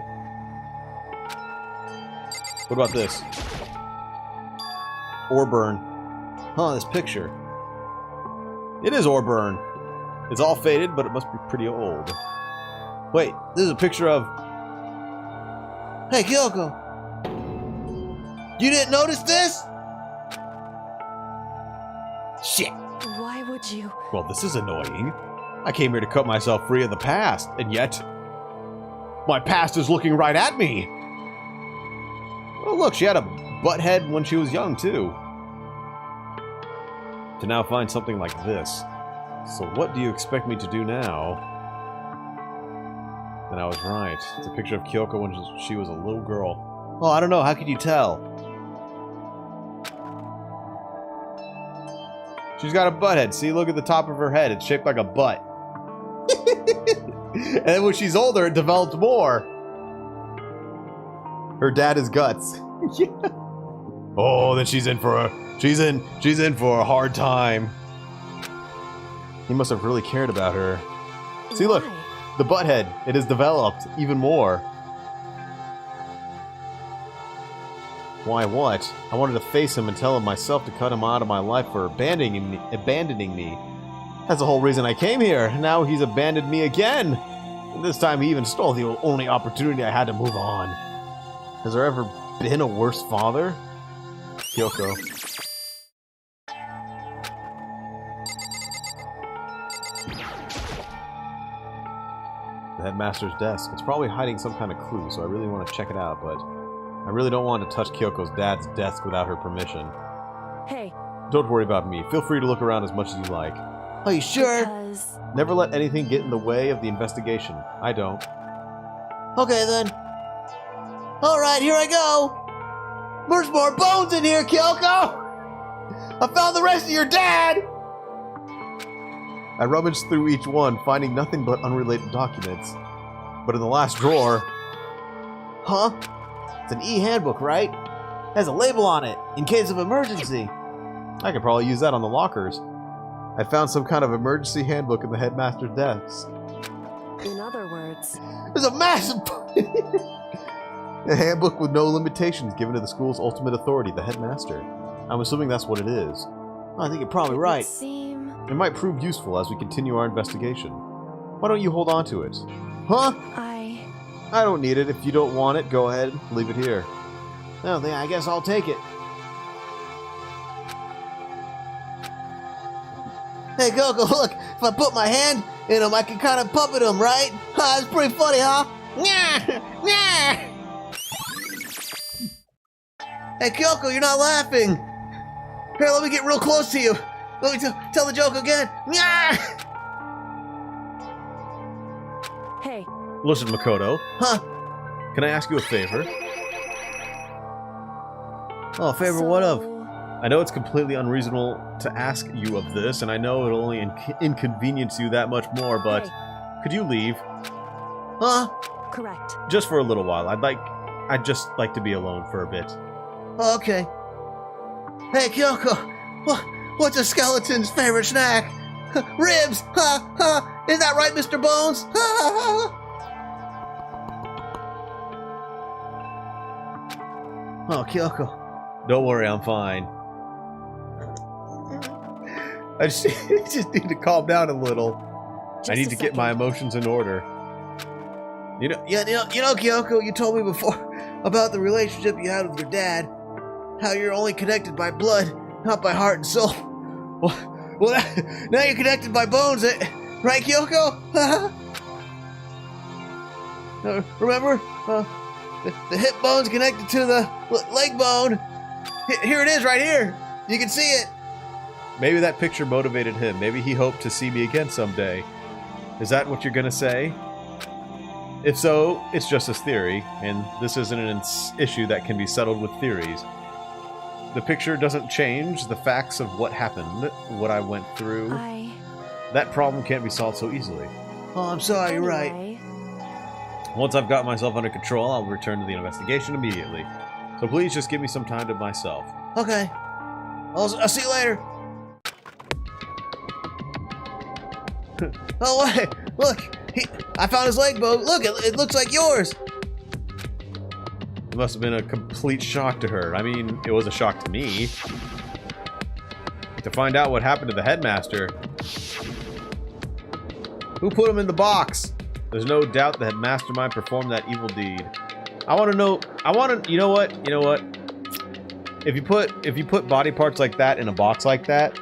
What about this? Orburn. Huh, this picture. It is Orburn. It's all faded, but it must be pretty old. Wait, this is a picture of... Hey, Kyoko! You didn't notice this? Shit! Why would you? Well, this is annoying. I came here to cut myself free of the past, and yet... my past is looking right at me! Oh look, she had a butt head when she was young, too. To now find something like this. So what do you expect me to do now? And I was right. It's a picture of Kyoko when she was a little girl. Oh, I don't know, how could you tell? She's got a butt head. See, look at the top of her head. It's shaped like a butt. And then when she's older, it develops more. Her dad is guts. Yeah. Oh, then she's in for a hard time. He must have really cared about her. See, look, the butt head. It has developed even more. Why what? I wanted to face him and tell him myself to cut him out of my life for abandoning me. That's the whole reason I came here. Now he's abandoned me again. And this time he even stole the only opportunity I had to move on. Has there ever been a worse father? Kyoko. The headmaster's desk. It's probably hiding some kind of clue, so I really want to check it out, but I really don't want to touch Kyoko's dad's desk without her permission. Hey. Don't worry about me. Feel free to look around as much as you like. Are you sure? Because... never let anything get in the way of the investigation. I don't. Okay, then. Alright, here I go! There's more bones in here, Kyoko! I found the rest of your dad! I rummaged through each one, finding nothing but unrelated documents. But in the last drawer... Huh? It's an e-handbook, right? Has a label on it, in case of emergency. I could probably use that on the lockers. I found some kind of emergency handbook in the headmaster's desk. in other words... There's a massive... A handbook with no limitations given to the school's ultimate authority, the headmaster. I'm assuming that's what it is. I think you're probably right. It might prove useful as we continue our investigation. Why don't you hold on to it? Huh? I don't need it. If you don't want it, go ahead. Leave it here. Oh, then I guess I'll take it. Hey, Coco, look. If I put my hand in them, I can kind of puppet them, right? It's pretty funny, huh? Hey, Kyoko, you're not laughing. Here, let me get real close to you. Let me tell the joke again. Hey. Listen, Makoto. Huh? Can I ask you a favor? Oh, a favor what of? I know it's completely unreasonable to ask you of this, and I know it'll only inconvenience you that much more, but could you leave? Huh? Correct. Just for a little while. I'd just like to be alone for a bit. Oh, okay. Hey, Kyoko, what's a skeleton's favorite snack? Ribs! Ha ha! Is that right, Mr. Bones? Ha ha ha! Oh, Kyoko. Don't worry, I'm fine. I just need to calm down a little. I need to get my emotions in order. You know, Kyoko, you told me before about the relationship you had with your dad. How you're only connected by blood, not by heart and soul. Well, now you're connected by bones, right, Kyoko? Remember? The hip bone's connected to the leg bone. Here it is, right here. You can see it. Maybe that picture motivated him. Maybe he hoped to see me again someday. Is that what you're gonna say? If so, it's just his theory, and this isn't an issue that can be settled with theories. The picture doesn't change the facts of what happened, what I went through. That problem can't be solved so easily. Oh, I'm sorry, you're right. Once I've got myself under control, I'll return to the investigation immediately. So please just give me some time to myself. Okay. I'll see you later. Oh, wait. Look. I found his leg bone. Look, it looks like yours. It must have been a complete shock to her. I mean, it was a shock to me. To find out what happened to the headmaster. Who put him in the box? There's no doubt the mastermind performed that evil deed. I want to know. You know what? You know what? If you put body parts like that in a box like that,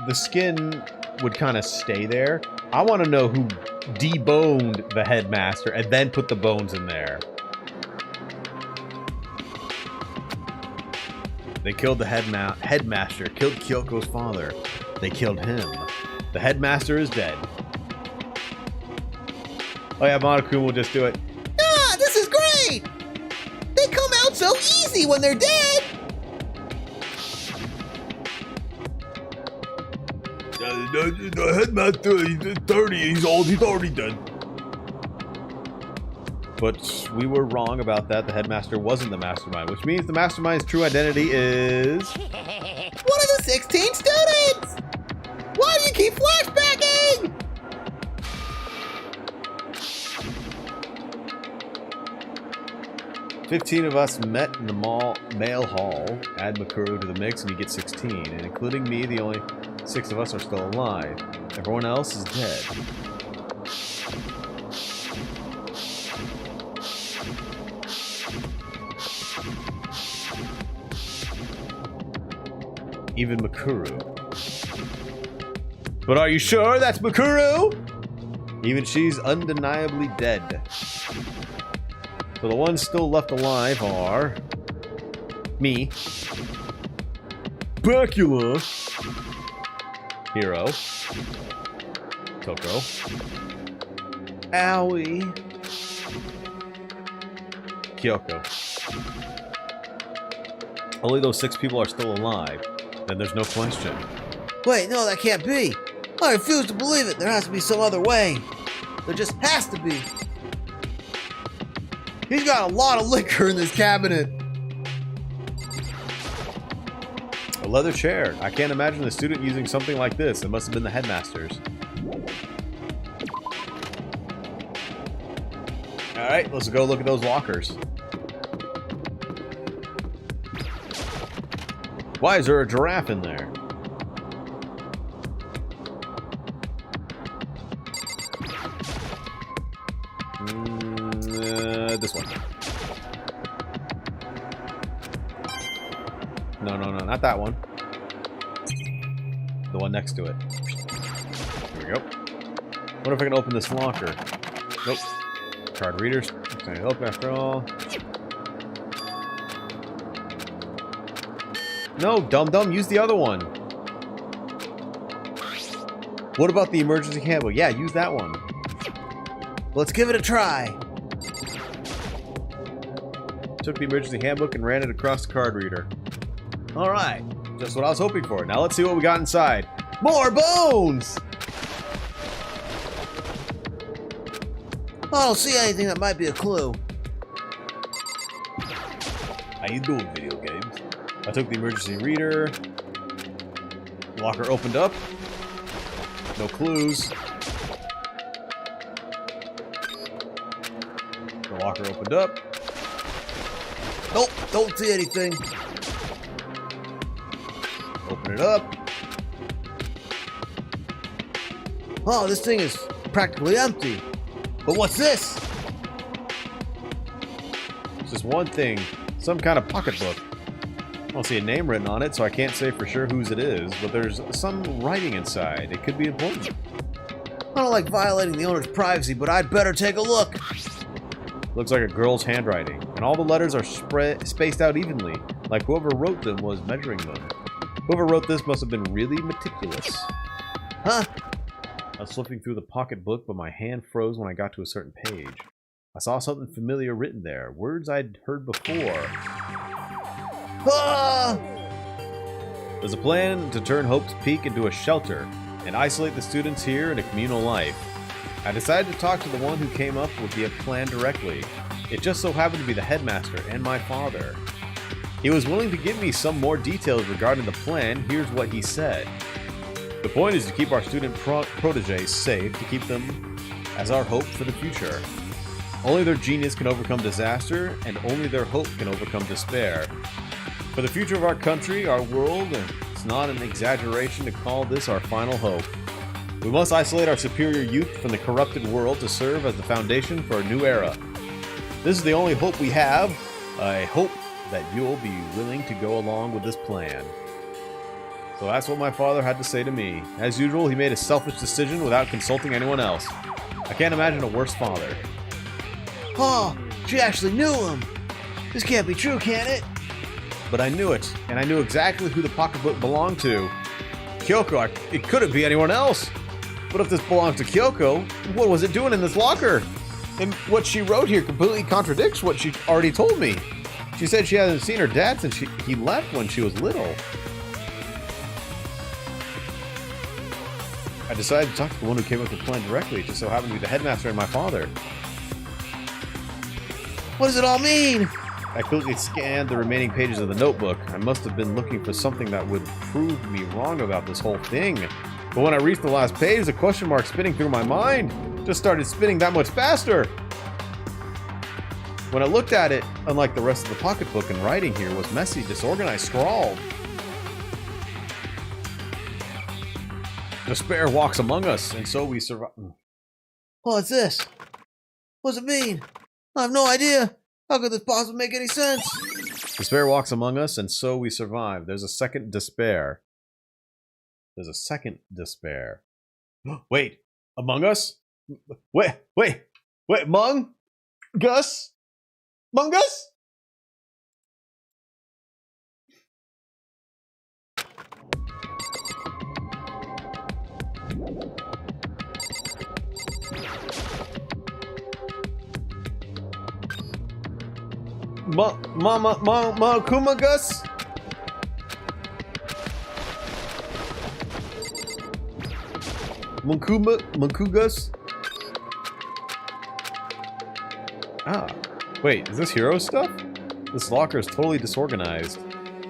the skin would kind of stay there. I want to know who deboned the headmaster and then put the bones in there. They killed the headmaster, killed Kyoko's father. They killed him. The headmaster is dead. Oh yeah, Monokuma will just do it. Ah, this is great! They come out so easy when they're dead! The headmaster, he's 30, he's already dead. But we were wrong about that. The headmaster wasn't the mastermind, which means the mastermind's true identity is... One of the 16 students! Why do you keep flashbacking? "15 of us met in the male hall. Add Makuru to the mix and you get 16. And including me, the only 6 of us are still alive. Everyone else is dead. Even Makuru. But are you sure that's Makuru? Even she's undeniably dead. So the ones still left alive are... me. Bacula. Hiro. Toko. Owie. Kyoko. Only those 6 people are still alive. Then there's no question. Wait, no, that can't be. I refuse to believe it. There has to be some other way. There just has to be. He's got a lot of liquor in this cabinet. A leather chair. I can't imagine the student using something like this. It must have been the headmaster's. Alright, let's go look at those lockers. Why is there a giraffe in there? This one. No, not that one. The one next to it. Here we go. What if I can open this locker? Nope. Card readers. Okay, open after all. No, dum-dum, use the other one. What about the emergency handbook? Yeah, use that one. Let's give it a try. Took the emergency handbook and ran it across the card reader. Alright, just what I was hoping for. Now let's see what we got inside. More bones! I don't see anything that might be a clue. How you doing, video games? I took the emergency reader. Locker opened up. No clues. The locker opened up. Nope, don't see anything. Open it up. Oh, this thing is practically empty. But what's this? It's just one thing. Some kind of pocketbook. I don't see a name written on it, so I can't say for sure whose it is, but there's some writing inside. It could be important. I don't like violating the owner's privacy, but I'd better take a look. Looks like a girl's handwriting, and all the letters are spaced out evenly, like whoever wrote them was measuring them. Whoever wrote this must have been really meticulous. Huh? I was flipping through the pocketbook, but my hand froze when I got to a certain page. I saw something familiar written there, words I'd heard before. Ah! There's a plan to turn Hope's Peak into a shelter and isolate the students here in a communal life. I decided to talk to the one who came up with the plan directly. It just so happened to be the headmaster and my father. He was willing to give me some more details regarding the plan. Here's what he said. The point is to keep our student proteges safe, to keep them as our hope for the future. Only their genius can overcome disaster, and only their hope can overcome despair. For the future of our country, our world, it's not an exaggeration to call this our final hope. We must isolate our superior youth from the corrupted world to serve as the foundation for a new era. This is the only hope we have. I hope that you'll be willing to go along with this plan. So that's what my father had to say to me. As usual, he made a selfish decision without consulting anyone else. I can't imagine a worse father. Oh, she actually knew him. This can't be true, can it? But I knew it, and I knew exactly who the pocketbook belonged to. Kyoko, it couldn't be anyone else. But if this belongs to Kyoko, what was it doing in this locker? And what she wrote here completely contradicts what she already told me. She said she hasn't seen her dad since he left when she was little. I decided to talk to the one who came up with the plan directly. It just so happened to be the headmaster and my father. What does it all mean? I quickly scanned the remaining pages of the notebook. I must have been looking for something that would prove me wrong about this whole thing. But when I reached the last page, the question mark spinning through my mind just started spinning that much faster. When I looked at it, unlike the rest of the pocketbook and writing here, was messy, disorganized, scrawled. Despair walks among us, and so we survive. What's this? What does it mean? I have no idea. How could this possibly make any sense? Despair walks among us, and so we survive. There's a second despair. There's a second despair. Wait, among us? Wait, among Gus? Among us? Kumagus? Mankugas? Ah, wait, is this hero stuff? This locker is totally disorganized.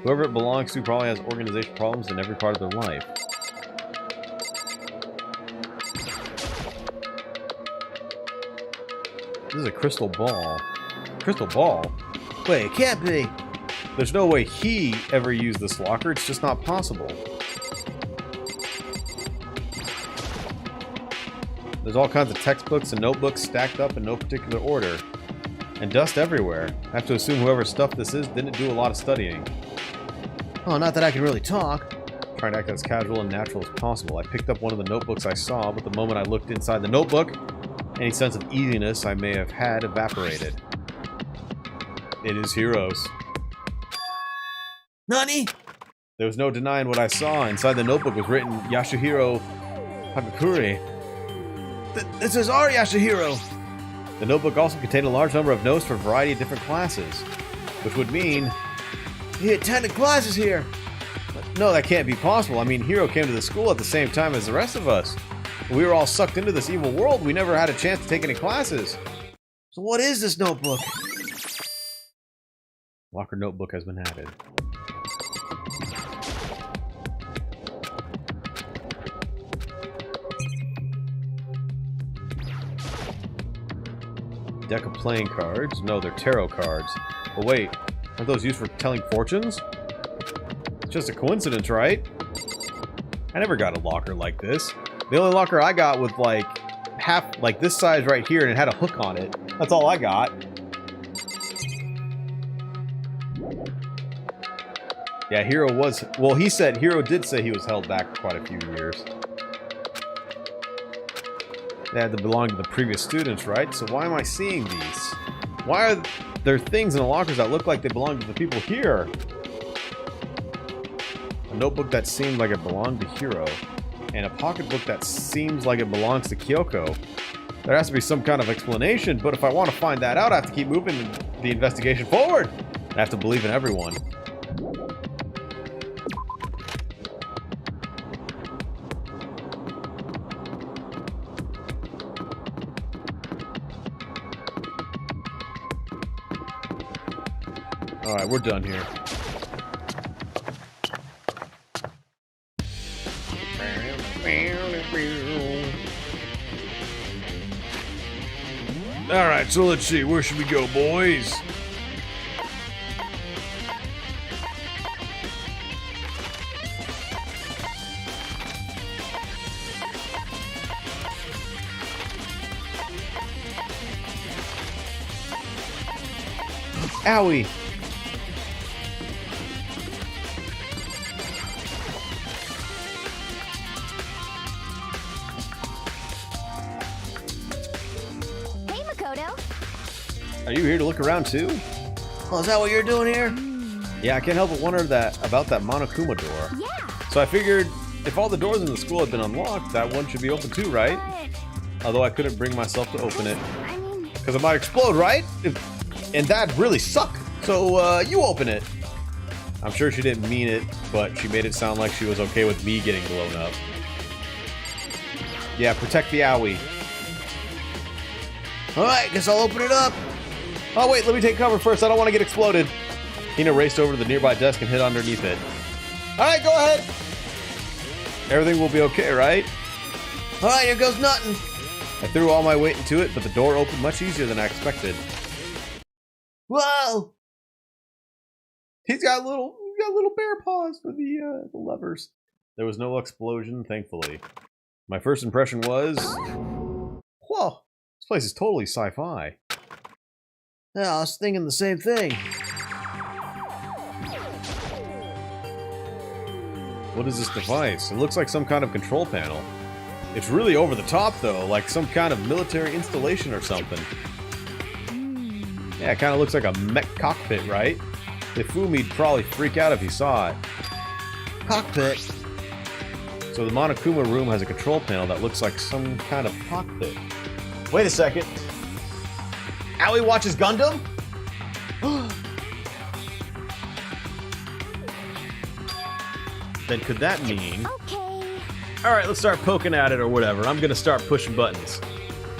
Whoever it belongs to probably has organization problems in every part of their life. This is a crystal ball. Crystal ball? Wait, it can't be. There's no way he ever used this locker. It's just not possible. There's all kinds of textbooks and notebooks stacked up in no particular order. And dust everywhere. I have to assume whoever stuffed this is didn't do a lot of studying. Oh, not that I can really talk. Trying to act as casual and natural as possible. I picked up one of the notebooks I saw, but the moment I looked inside the notebook, any sense of easiness I may have had evaporated. It is Heroes. Nani? There was no denying what I saw. Inside the notebook was written Yasuhiro Hagakure. This is our Yasuhiro. The notebook also contained a large number of notes for a variety of different classes, which would mean he attended classes here. No, that can't be possible. I mean, Hiro came to the school at the same time as the rest of us. We were all sucked into this evil world. We never had a chance to take any classes. So what is this notebook? Locker notebook has been added. Deck of playing cards. No, they're tarot cards. But wait, Aren't those used for telling fortunes? It's just a coincidence, right? I never got a locker like this. The only locker I got was like half, like this size right here, and it had a hook on it. That's all I got. Yeah, Hero was, well, Hero did say he was held back for quite a few years. They had to belong to the previous students, right? So why am I seeing these? Why are there things in the lockers that look like they belong to the people here? A notebook that seemed like it belonged to Hiro, and a pocketbook that seems like it belongs to Kyoko. There has to be some kind of explanation, but if I want to find that out, I have to keep moving the investigation forward. I have to believe in everyone. Alright, we're done here. Alright, so let's see. Where should we go, boys? Owie! Are you here to look around too? Oh, is that what you're doing here? Yeah, I can't help but wonder about that Monokuma door. Yeah. So I figured if all the doors in the school had been unlocked, that one should be open too, right? Although I couldn't bring myself to open it. Because it might explode, right? And that'd really suck. So, you open it. I'm sure she didn't mean it, but she made it sound like she was okay with me getting blown up. Yeah, protect the owie. Alright, guess I'll open it up. Oh wait, let me take cover first. I don't want to get exploded. Hina raced over to the nearby desk and hid underneath it. Alright, go ahead. Everything will be okay, right? Alright, here goes nothing. I threw all my weight into it, but the door opened much easier than I expected. Whoa! He's got little bear paws for the levers. There was no explosion, thankfully. My first impression was, whoa, this place is totally sci-fi. Yeah, I was thinking the same thing. What is this device? It looks like some kind of control panel. It's really over the top, though, like some kind of military installation or something. Yeah, it kind of looks like a mech cockpit, right? If Fumi'd probably freak out if he saw it. Cockpit? So the Monokuma room has a control panel that looks like some kind of cockpit. Wait a second. Owie watches Gundam? Then could that mean... Okay. Alright, let's start poking at it or whatever. I'm gonna start pushing buttons.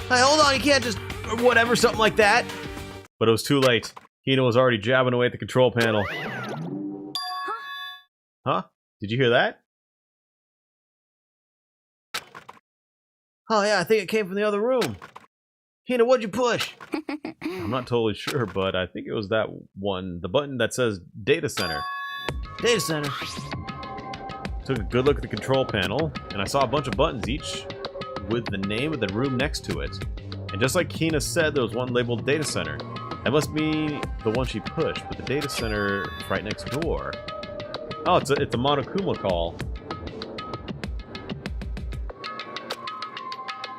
Hey, hold on, you can't just... Or whatever, something like that. But it was too late. Hina was already jabbing away at the control panel. Huh? Did you hear that? Oh yeah, I think it came from the other room. Hina, what'd you push? I'm not totally sure, but I think it was that one. The button that says Data Center. Data Center. Took a good look at the control panel, and I saw a bunch of buttons, each with the name of the room next to it. And just like Hina said, there was one labeled Data Center. That must be the one she pushed, but the Data Center is right next door. Oh, it's a Monokuma call.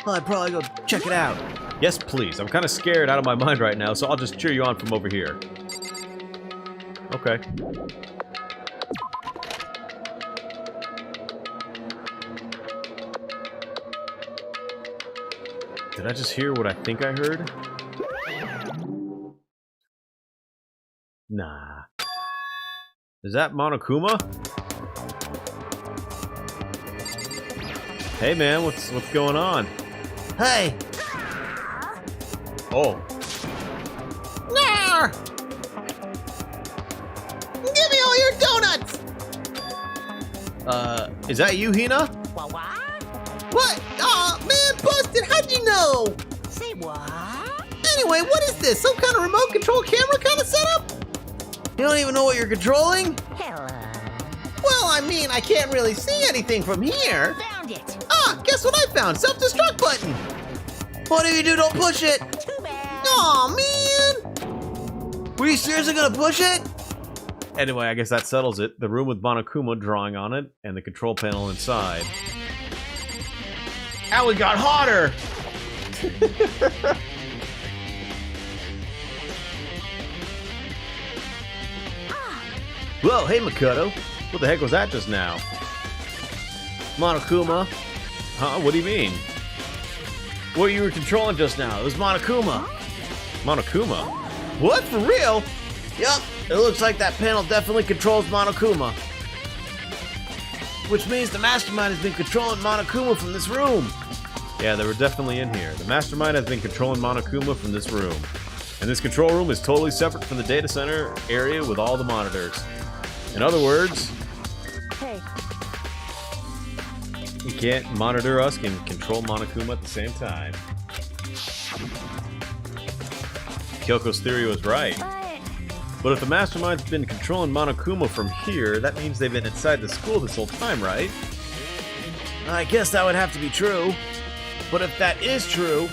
Well, I'd probably go check it out. Yes, please. I'm kind of scared out of my mind right now, so I'll just cheer you on from over here. Okay. Did I just hear what I think I heard? Nah. Is that Monokuma? Hey man, what's going on? Hey! Oh. Nah! Give me all your donuts! Is that you, Hina? What? Aw, man, busted! How'd you know? Say what? Anyway, what is this? Some kind of remote control camera kind of setup? You don't even know what you're controlling? Hello. Well, I mean, I can't really see anything from here. Found it. Ah, guess what I found? Self-destruct button. What if you do? Don't push it. Too bad. Aw, man. Were you seriously gonna push it? Anyway, I guess that settles it. The room with Monokuma drawing on it, and the control panel inside. Ow, it got hotter! Whoa, hey Makoto. What the heck was that just now? Monokuma? Huh? What do you mean? What you were controlling just now? It was Monokuma. Monokuma? What? For real? Yup, it looks like that panel definitely controls Monokuma. Which means the Mastermind has been controlling Monokuma from this room. Yeah, they were definitely in here. The Mastermind has been controlling Monokuma from this room. And this control room is totally separate from the data center area with all the monitors. In other words, Hey, you can't monitor us and control Monokuma at the same time. Kyoko's theory was right. But if the Mastermind's been controlling Monokuma from here, that means they've been inside the school this whole time, right? I guess that would have to be true. But if that is true...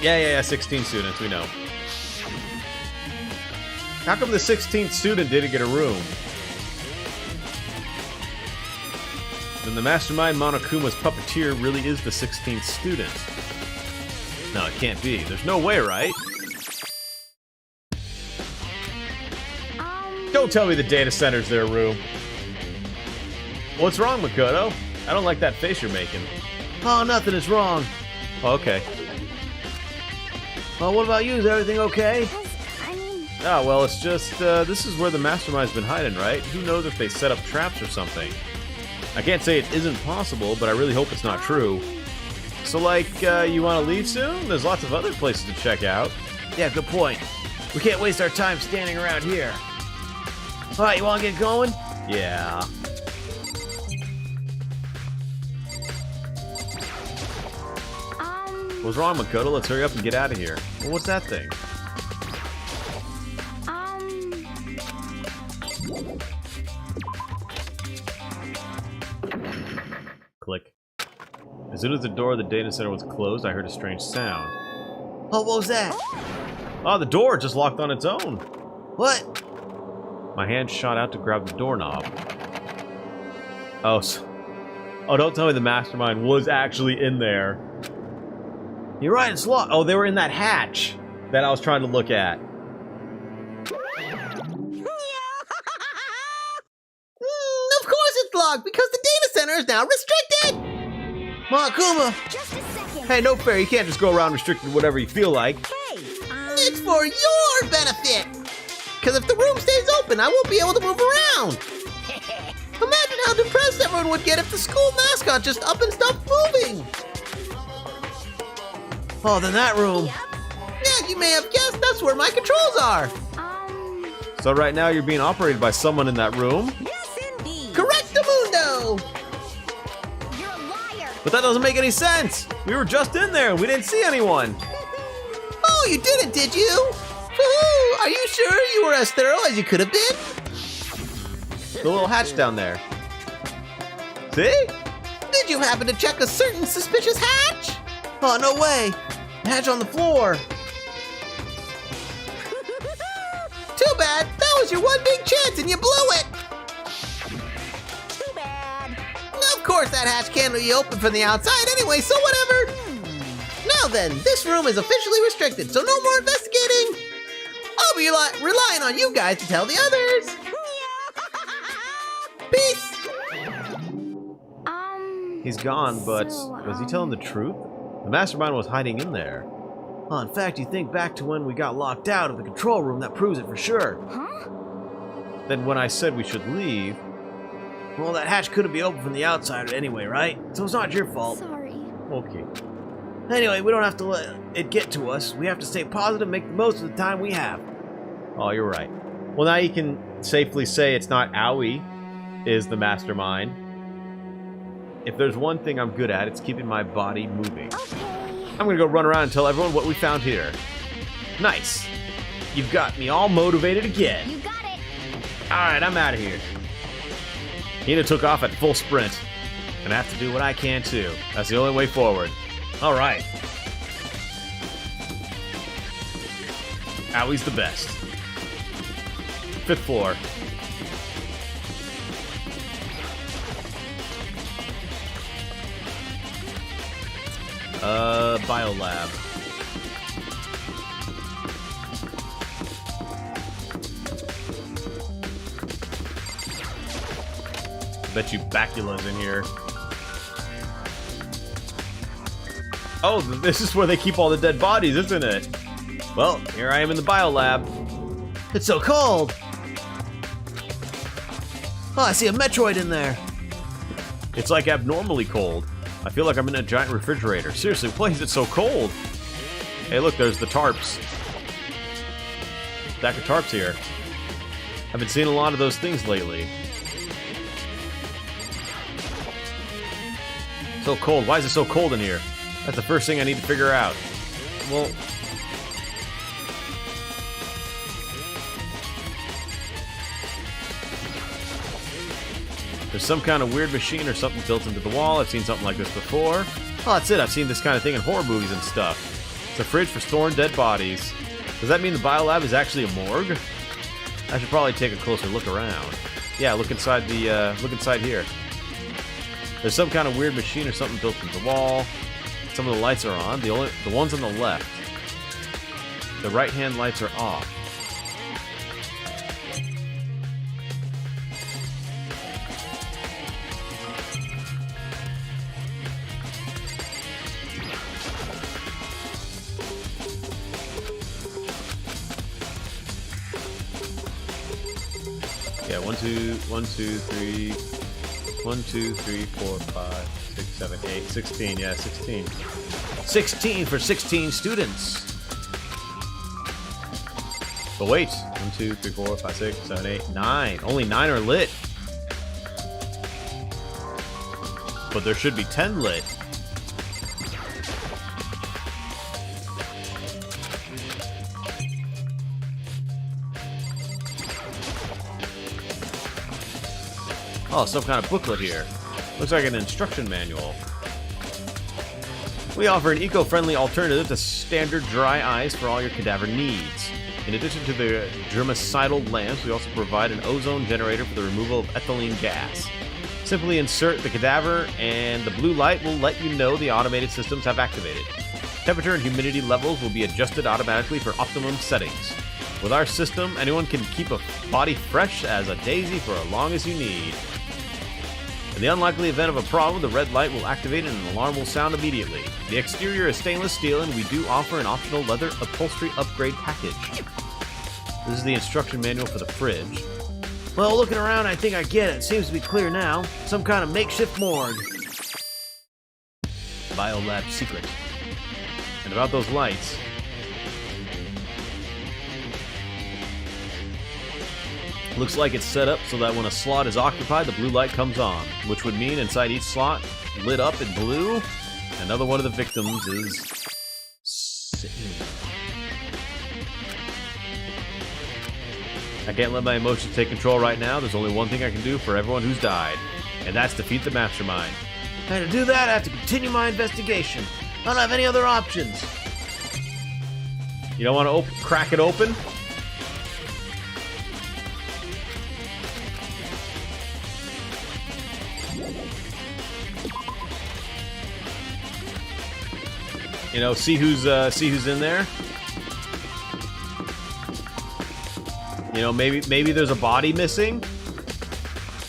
Yeah, 16 students, we know. How come the 16th student didn't get a room? Then the Mastermind Monokuma's puppeteer really is the 16th student. No, it can't be. There's no way, right? Don't tell me the data center's their room. What's wrong, Makoto? I don't like that face you're making. Oh, nothing is wrong. Oh, okay. Well, what about you? Is everything okay? Oh, well, it's just, this is where the Mastermind's been hiding, right? Who knows if they set up traps or something? I can't say it isn't possible, but I really hope it's not true. So, like, you want to leave soon? There's lots of other places to check out. Yeah, good point. We can't waste our time standing around here. Alright, you want to get going? Yeah. What's wrong, Makoto? Let's hurry up and get out of here. Well, what's that thing? Click. As soon as the door of the data center was closed, I heard a strange sound. Oh, what was that? Oh, the door just locked on its own. What? My hand shot out to grab the doorknob. Oh, oh, don't tell me the Mastermind was actually in there. You're right, it's locked. Oh, they were in that hatch that I was trying to look at. Of course it's locked, because the data center is now restricted! Monokuma! Just a second. Hey, no fair, you can't just go around restricting whatever you feel like. It's for your benefit! Because if the room stays open, I won't be able to move around! Imagine how depressed everyone would get if the school mascot just up and stopped moving! Oh, then that room. Yeah, you may have guessed that's where my controls are! So right now you're being operated by someone in that room? Yes, indeed. Correctamundo! You're a liar. But that doesn't make any sense! We were just in there, we didn't see anyone! Oh, you didn't, did you? Woohoo! Are you sure you were as thorough as you could have been? The little hatch down there. See? Did you happen to check a certain suspicious hatch? Oh, no way. The hatch on the floor. Too bad. That was your one big chance and you blew it. Too bad. Of course that hatch can't be open from the outside anyway, so whatever. Now then, this room is officially restricted, so no more investigating. I'll be relying on you guys to tell the others. Peace. He's gone, but was he telling the truth? The Mastermind was hiding in there. Oh, in fact, you think back to when we got locked out of the control room, that proves it for sure. Then when I said we should leave... Well, that hatch couldn't be open from the outside anyway, right? So it's not your fault. Sorry. Okay. Anyway, we don't have to let it get to us. We have to stay positive, make the most of the time we have. Oh, you're right. Well, now you can safely say it's not Aoi is the Mastermind. If there's one thing I'm good at, it's keeping my body moving. Okay. I'm gonna go run around and tell everyone what we found here. Nice. You've got me all motivated again. You got it. Alright, I'm out of here. Hina took off at full sprint. And I have to do what I can too. That's the only way forward. Alright. Owie's the best. 5th floor. Biolab. Bet you Bacula's in here. Oh, this is where they keep all the dead bodies, isn't it? Well, here I am in the biolab. It's so cold! Oh, I see a Metroid in there! It's like abnormally cold. I feel like I'm in a giant refrigerator. Seriously, why is it so cold? Hey, look, there's the tarps. Stack of tarps here. I've been seeing a lot of those things lately. So cold. Why is it so cold in here? That's the first thing I need to figure out. Well... There's some kind of weird machine or something built into the wall. I've seen something like this before. Oh, that's it. I've seen this kind of thing in horror movies and stuff. It's a fridge for storing dead bodies. Does that mean the biolab is actually a morgue? I should probably take a closer look around. Yeah, look inside the, look inside here. There's some kind of weird machine or something built into the wall. Some of the lights are on. The ones on the left. The right-hand lights are off. Yeah, 1, 2, 3, 1, 2, 3, 4, 5, 6, 7, 8, 16. Yeah, 16. 16 for 16 students. But wait, 1, 2, 3, 4, 5, 6, 7, 8, 9. Only 9 are lit. But there should be 10 lit. Oh, some kind of booklet here. Looks like an instruction manual. We offer an eco-friendly alternative to standard dry ice for all your cadaver needs. In addition to the germicidal lamps, we also provide an ozone generator for the removal of ethylene gas. Simply insert the cadaver and the blue light will let you know the automated systems have activated. Temperature and humidity levels will be adjusted automatically for optimum settings. With our system, anyone can keep a body fresh as a daisy for as long as you need. In the unlikely event of a problem, the red light will activate and an alarm will sound immediately. The exterior is stainless steel and we do offer an optional leather upholstery upgrade package. This is the instruction manual for the fridge. Well, looking around, I think I get it. It seems to be clear now. Some kind of makeshift morgue. Biolab secret. And about those lights... Looks like it's set up so that when a slot is occupied, the blue light comes on, which would mean inside each slot, lit up in blue, another one of the victims is sitting. I can't let my emotions take control right now. There's only one thing I can do for everyone who's died, and that's defeat the mastermind. And to do that, I have to continue my investigation. I don't have any other options. You don't want to crack it open? You know, see who's in there. You know, maybe there's a body missing,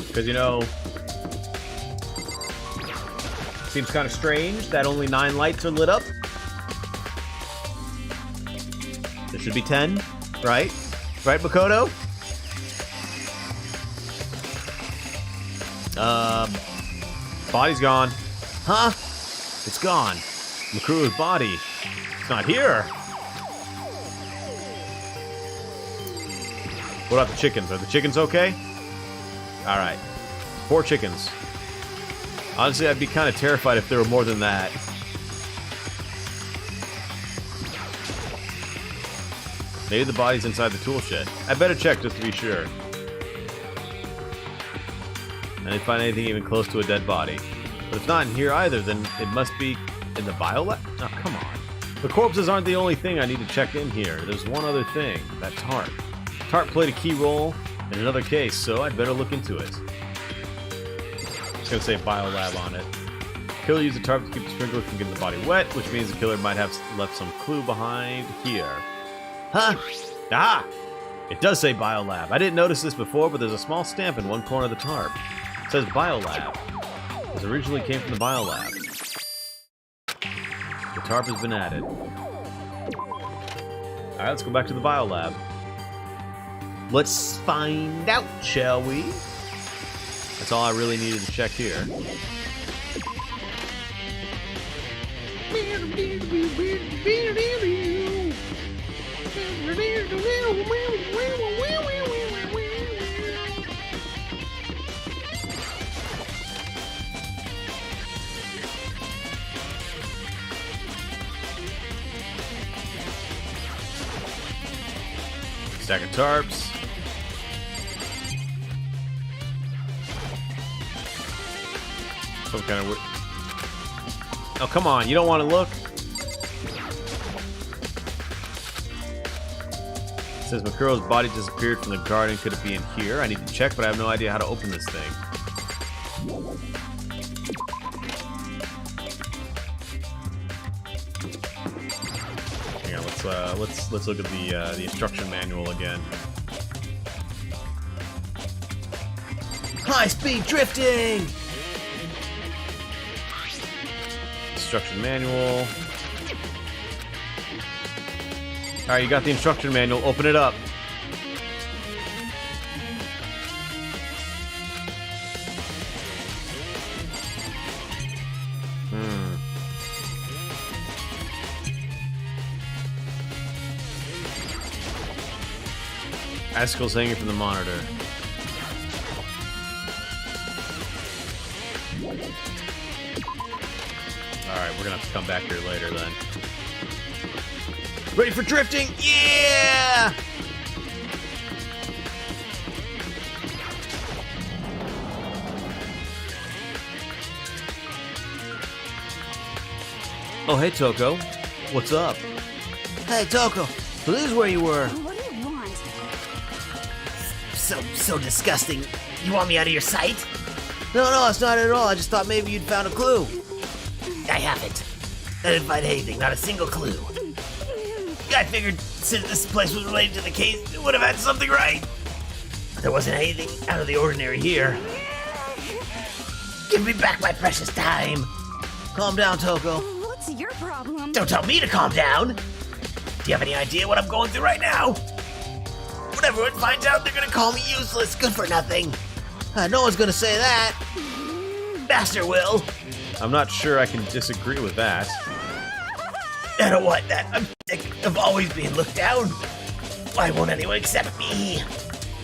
because you know, seems kind of strange that only 9 lights are lit up. There should be 10, right? Right, Makoto? Body's gone. Huh? It's gone. Makuro's body. It's not here. What about the chickens? Are the chickens okay? Alright. 4 chickens. Honestly, I'd be kind of terrified if there were more than that. Maybe the body's inside the tool shed. I better check just to be sure. I didn't find anything even close to a dead body. But if not in here either, then it must be in the biolab? Oh, come on. The corpses aren't the only thing I need to check in here. There's one other thing. That tarp. Tarp played a key role in another case, so I'd better look into it. It's gonna say biolab on it. Killer used the tarp to keep the sprinkler from getting the body wet, which means the killer might have left some clue behind here. Huh? Ah! It does say biolab. I didn't notice this before, but there's a small stamp in one corner of the tarp. It says biolab. This originally came from the biolab. The tarp has been added. Alright, let's go back to the biolab. Let's find out, shall we? That's all I really needed to check here. Stack of tarps. Some kind of... Oh, come on. You don't want to look? It says Makuro's body disappeared from the garden. Could it be in here? I need to check, but I have no idea how to open this thing. Hang on, let's look at the instruction manual again. High-speed drifting! Instruction manual. Alright, you got the instruction manual. Open it up. Icicles hanging from the monitor. Alright, we're gonna have to come back here later then. Ready for drifting? Yeah! Oh, hey, Toko. What's up? Hey, Toko. So this is where you were. What do you want? So disgusting. You want me out of your sight? No, it's not at all. I just thought maybe you'd found a clue. I haven't. I didn't find anything, not a single clue. I figured since this place was related to the case, it would have had something right. But there wasn't anything out of the ordinary here. Give me back my precious time. Calm down, Toko. What's your problem? Don't tell me to calm down. Do you have any idea what I'm going through right now? When everyone finds out, they're gonna call me useless, good for nothing. No one's gonna say that. Master will. I'm not sure I can disagree with that. I don't want that. I'm sick of always being looked down. Why won't anyone accept me?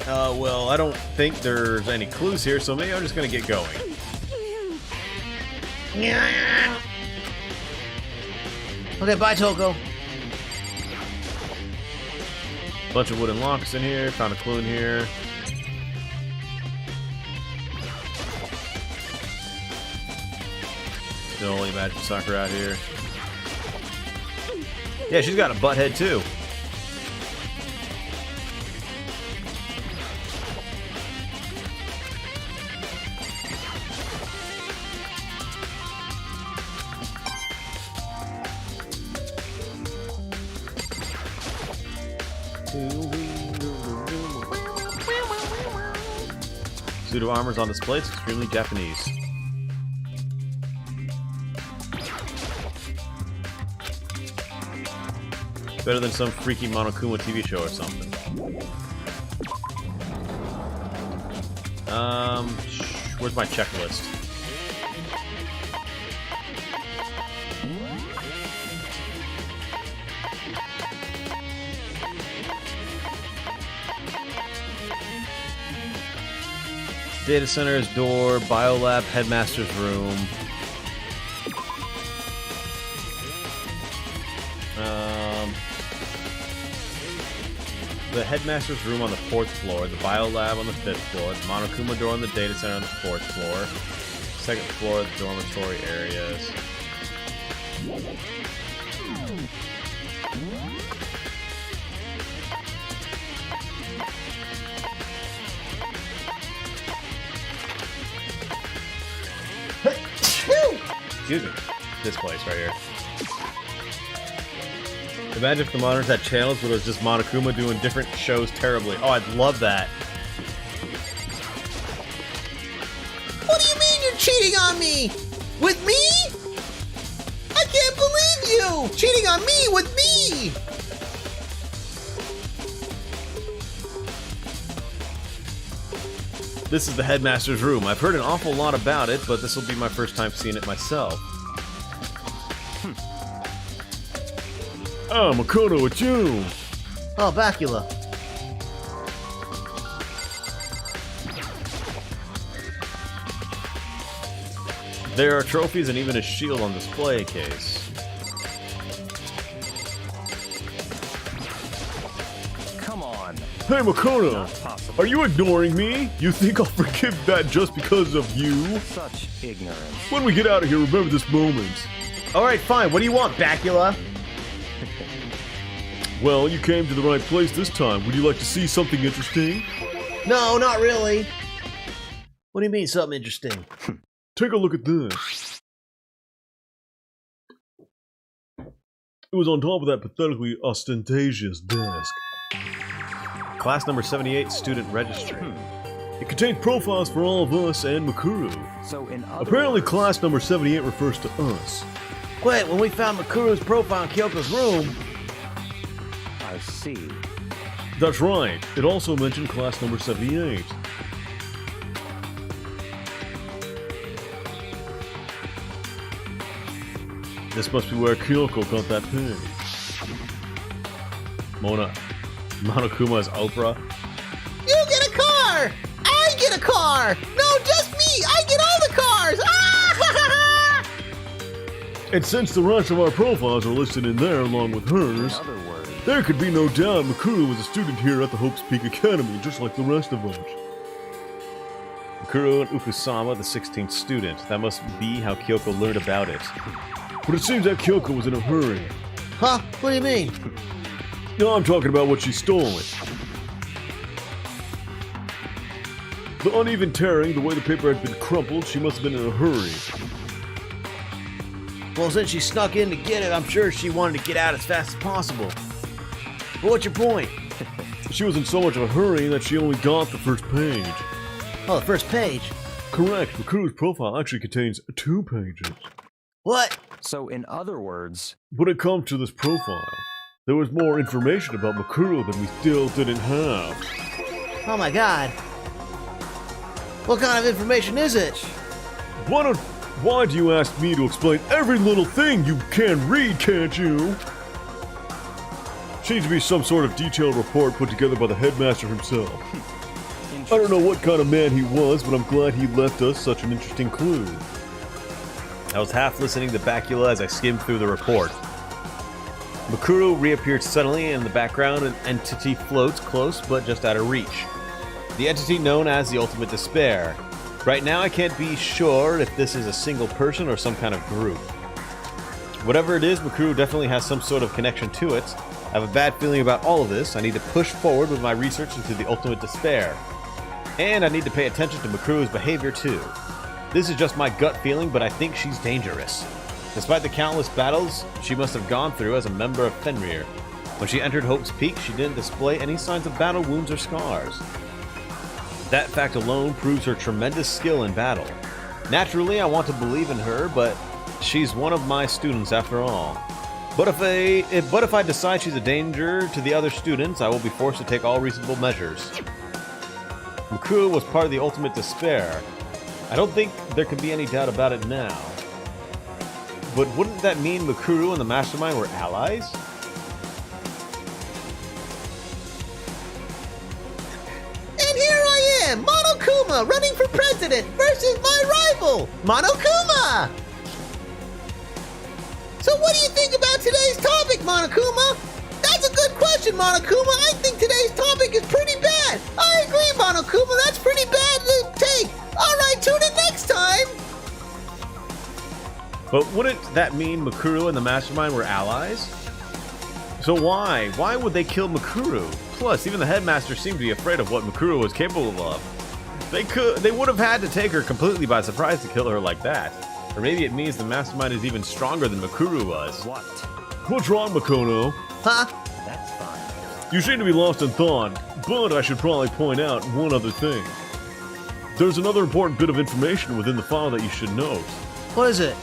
Well, I don't think there's any clues here, so maybe I'm just gonna get going. Okay, bye, Toko. Bunch of wooden locks in here, found a clue in here. Still only Magic Soccer out here. Yeah, she's got a butt head too. Suit of armor's on display. It's extremely Japanese. Better than some freaky Monokuma TV show or something. Where's my checklist? Data center's door, biolab, headmaster's room. the headmaster's room on the 4th floor, the bio lab on the 5th floor, the Monokuma door on the data center on the 4th floor, 2nd floor, the dormitory areas. Excuse me. This place right here. Imagine if the monitors had channels where it was just Monokuma doing different shows terribly. Oh, I'd love that. What do you mean you're cheating on me? With me? I can't believe you! Cheating on me with me! This is the headmaster's room. I've heard an awful lot about it, but this will be my first time seeing it myself. Ah, Makoto, it's you! Oh, Bacula. There are trophies and even a shield on display case. Come on. Hey, Makoto! Not possible. Are you ignoring me? You think I'll forgive that just because of you? Such ignorance. When we get out of here, remember this moment. Alright, fine. What do you want, Bacula? Well, you came to the right place this time. Would you like to see something interesting? No, not really. What do you mean, something interesting? Take a look at this. It was on top of that pathetically ostentatious desk. Class number 78, student registry. It contained profiles for all of us and Makuru. So in other Apparently words, class number 78 refers to us. Wait, when we found Makuru's profile in Kyoko's room... I see. That's right. It also mentioned class number 78. This must be where Kyoko got that pin. Monokuma's Oprah. You get a car! I get a car! No, just me! I get all the cars! Ah! And since the rest of our profiles are listed in there along with hers, In other words, there could be no doubt Makuru was a student here at the Hope's Peak Academy, just like the rest of us. Makuru and Ukusama, the 16th student. That must be how Kyoko learned about it. But it seems that Kyoko was in a hurry. Huh? What do you mean? No, I'm talking about what she stole. The uneven tearing, the way the paper had been crumpled, she must have been in a hurry. Well, since she snuck in to get it, I'm sure she wanted to get out as fast as possible. But what's your point? She was in so much of a hurry that she only got the first page. Oh, the first page. Correct, Makuru's profile actually contains 2 pages. What? so in other words, When it comes to this profile, there was more information about Makuru than we still didn't have. Oh my god. What kind of information is it? Why do you ask me to explain every little thing? You can read, can't you? Seems to be some sort of detailed report put together by the headmaster himself. I don't know what kind of man he was, but I'm glad he left us such an interesting clue. I was half listening to Bacula as I skimmed through the report. Makuru reappeared suddenly in the background. An entity floats close, but just out of reach. The entity known as the Ultimate Despair. Right now I can't be sure if this is a single person or some kind of group. Whatever it is, Makuru definitely has some sort of connection to it. I have a bad feeling about all of this. I need to push forward with my research into the Ultimate Despair. And I need to pay attention to Makuru's behavior too. This is just my gut feeling, but I think she's dangerous. Despite the countless battles she must have gone through as a member of Fenrir, when she entered Hope's Peak, she didn't display any signs of battle wounds or scars. That fact alone proves her tremendous skill in battle. Naturally, I want to believe in her, but she's one of my students after all. But if I decide she's a danger to the other students, I will be forced to take all reasonable measures. Makuru was part of the Ultimate Despair. I don't think there can be any doubt about it now. But wouldn't that mean Makuru and the Mastermind were allies? And here I am, Monokuma, running for president versus my rival, Monokuma! So what do you think about today's topic, Monokuma? That's a good question! question, Monokuma. I think today's topic is pretty bad. I agree, Monokuma. That's pretty bad to take. All right, tune in next time. But wouldn't that mean Makuru and the Mastermind were allies? So why? Why would they kill Makuru? Plus, even the headmaster seemed to be afraid of what Makuru was capable of. They would have had to take her completely by surprise to kill her like that. Or maybe it means the Mastermind is even stronger than Makuru was. What? What's wrong, Makono? Huh? That's fine. You seem to be lost in thought, but I should probably point out one other thing. There's another important bit of information within the file that you should note. What is it?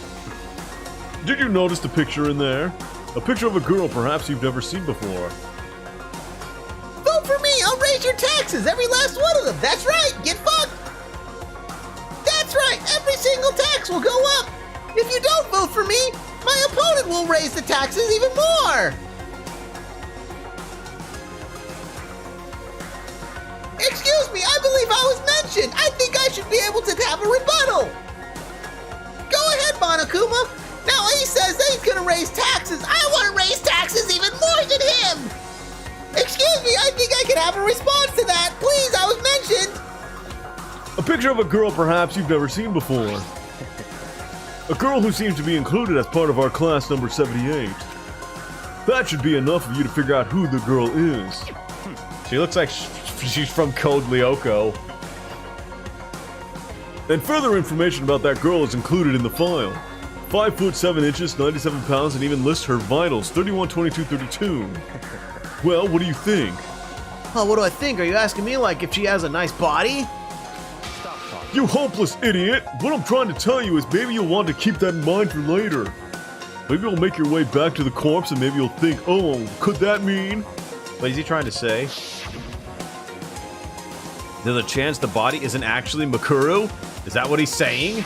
Did you notice the picture in there? A picture of a girl perhaps you've never seen before. Vote for me. I'll raise your taxes, every last one of them. That's right. Get fucked. That's right. Every single tax will go up. If you don't vote for me, my opponent will raise the taxes even more. Excuse me, I believe I was mentioned. I think I should be able to have a rebuttal. Go ahead, Monokuma. Now he says that he's gonna raise taxes. I want to raise taxes even more than him. Excuse me, I think I can have a response to that. Please, I was mentioned. A picture of a girl perhaps you've never seen before. A girl who seems to be included as part of our class number 78. That should be enough for you to figure out who the girl is. She looks like she's from Code Lyoko. And further information about that girl is included in the file. 5 foot 7 inches, 97 pounds, and even lists her vitals, 31, 22, 32. Well, what do you think? Oh, what do I think? Are you asking me like if she has a nice body? You hopeless idiot! What I'm trying to tell you is maybe you'll want to keep that in mind for later. Maybe you'll make your way back to the corpse and maybe you'll think, oh, could that mean? What is he trying to say? There's a chance the body isn't actually Makuru? Is that what he's saying?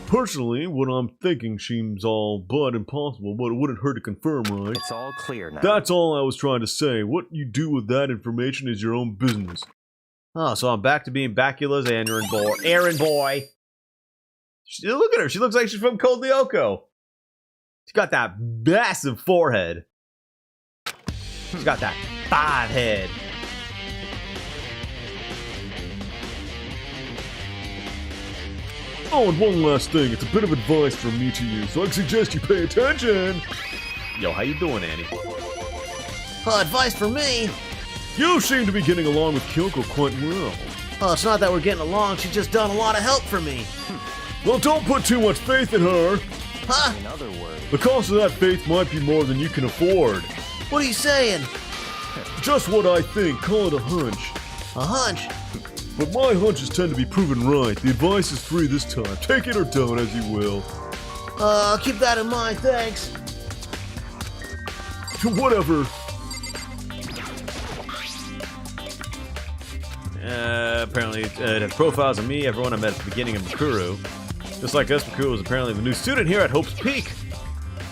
Personally, what I'm thinking seems all but impossible, but it wouldn't hurt to confirm, right? It's all clear now. That's all I was trying to say. What you do with that information is your own business. Oh, so I'm back to being Bacula's errand boy. Look at her. She looks like she's from Code Lyoko. She's got that massive forehead. She's got that 5 head. Oh, and one last thing. It's a bit of advice from me to you, so I suggest you pay attention. Yo, how you doing, Annie? Oh, advice for me? You seem to be getting along with Kyoko quite well. Oh, it's not that we're getting along. She's just done a lot of help for me. Well, don't put too much faith in her. Huh? In other words, The cost of that faith might be more than you can afford. What are you saying? Just what I think. Call it a hunch. A hunch? But my hunches tend to be proven right. The advice is free this time. Take it or don't, as you will. I'll keep that in mind, thanks. Whatever. Apparently, it has profiles of me, everyone I met at the beginning of Makuru. Just like us, Makuru was apparently the new student here at Hope's Peak.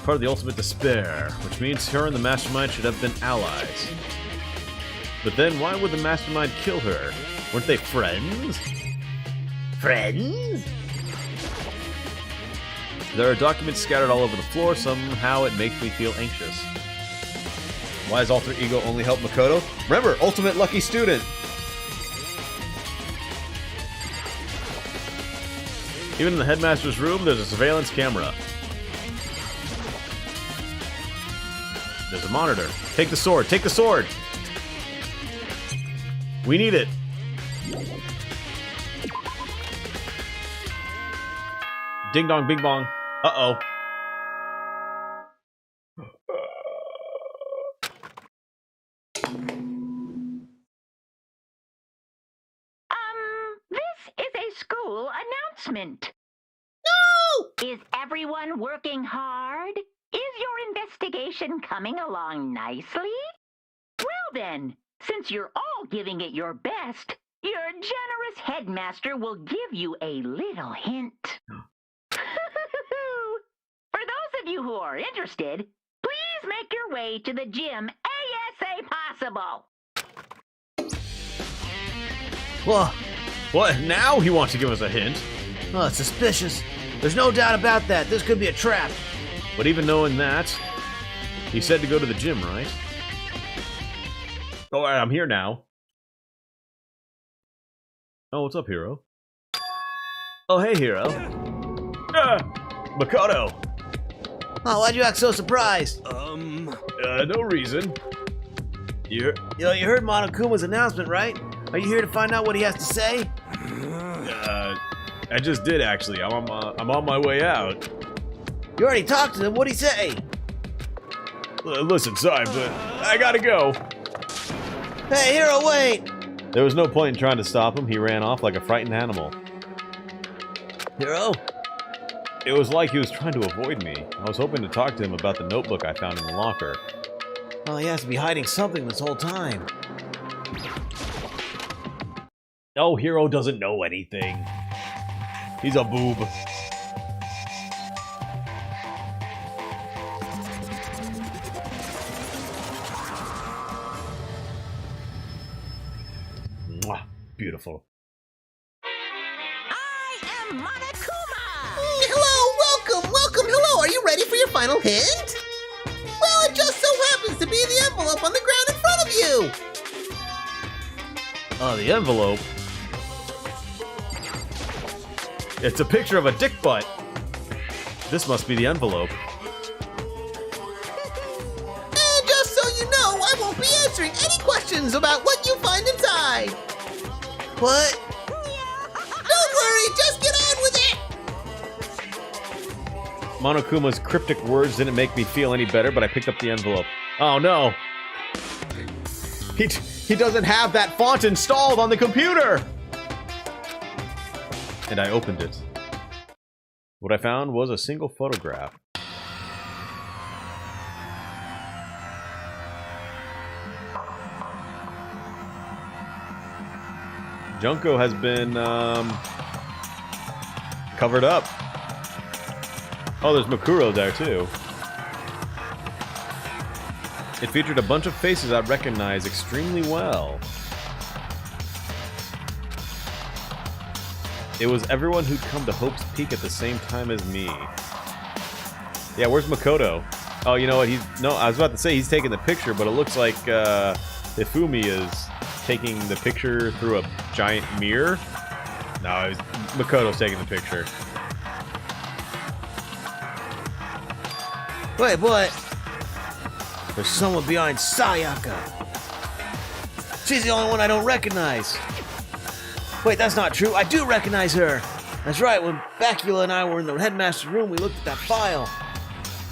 Part of the ultimate despair, which means her and the Mastermind should have been allies. But then, why would the Mastermind kill her? Weren't they friends? Friends? There are documents scattered all over the floor. Somehow it makes me feel anxious. Why does Alter Ego only help Makoto? Remember, ultimate lucky student! Even in the headmaster's room, there's a surveillance camera. There's a monitor. Take the sword! Take the sword! We need it! Ding dong, bing bong. Uh-oh. This is a school announcement. No! Is everyone working hard? Is your investigation coming along nicely? Well then, since you're all giving it your best, your generous headmaster will give you a little hint. For those of you who are interested, please make your way to the gym ASA possible. Whoa. What? Now he wants to give us a hint? Oh, it's suspicious. There's no doubt about that. This could be a trap. But even knowing that, He said to go to the gym, right? Oh, I'm here now. Oh, what's up, Hero? Oh, hey, Hero. Makoto. Oh, why'd you act so surprised? No reason. You heard Monokuma's announcement, right? Are you here to find out what he has to say? I just did, actually. I'm on my way out. You already talked to him. What'd he say? Listen, sorry, but I gotta go. Hey, Hero, wait! There was no point in trying to stop him. He ran off like a frightened animal. Hero? It was like he was trying to avoid me. I was hoping to talk to him about the notebook I found in the locker. Well, he has to be hiding something this whole time. No, Hero doesn't know anything. He's a boob. Mwah. Beautiful. I am Monokuma! Hello, welcome, hello! Are you ready for your final hint? Well, it just so happens to be the envelope on the ground in front of you! Oh, the envelope. It's a picture of a dick butt. This must be the envelope. And just so you know, I won't be answering any questions about what you find inside. What? Don't worry, just get on with it! Monokuma's cryptic words didn't make me feel any better, but I picked up the envelope. Oh no! He doesn't have that font installed on the computer! And I opened it. What I found was a single photograph. Junko has been covered up. Oh, there's Makuro there too. It featured a bunch of faces I recognize extremely well. It was everyone who'd come to Hope's Peak at the same time as me. Yeah, where's Makoto? Oh, you know what? I was about to say he's taking the picture, but it looks like Hifumi is taking the picture through a giant mirror. No, Makoto's taking the picture. Wait, what? There's someone behind Sayaka. She's the only one I don't recognize. Wait, that's not true. I do recognize her. That's right, when Bacula and I were in the headmaster's room, we looked at that file.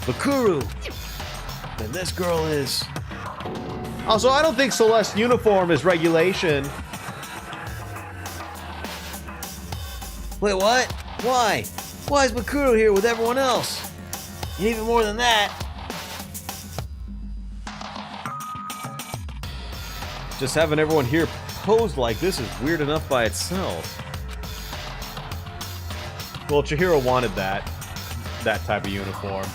Bakuru. And this girl is... Also, I don't think Celeste's uniform is regulation. Wait, what? Why? Why is Bakuru here with everyone else? And even more than that... Just having everyone here posed like this is weird enough by itself. Well, Chihiro wanted that type of uniform.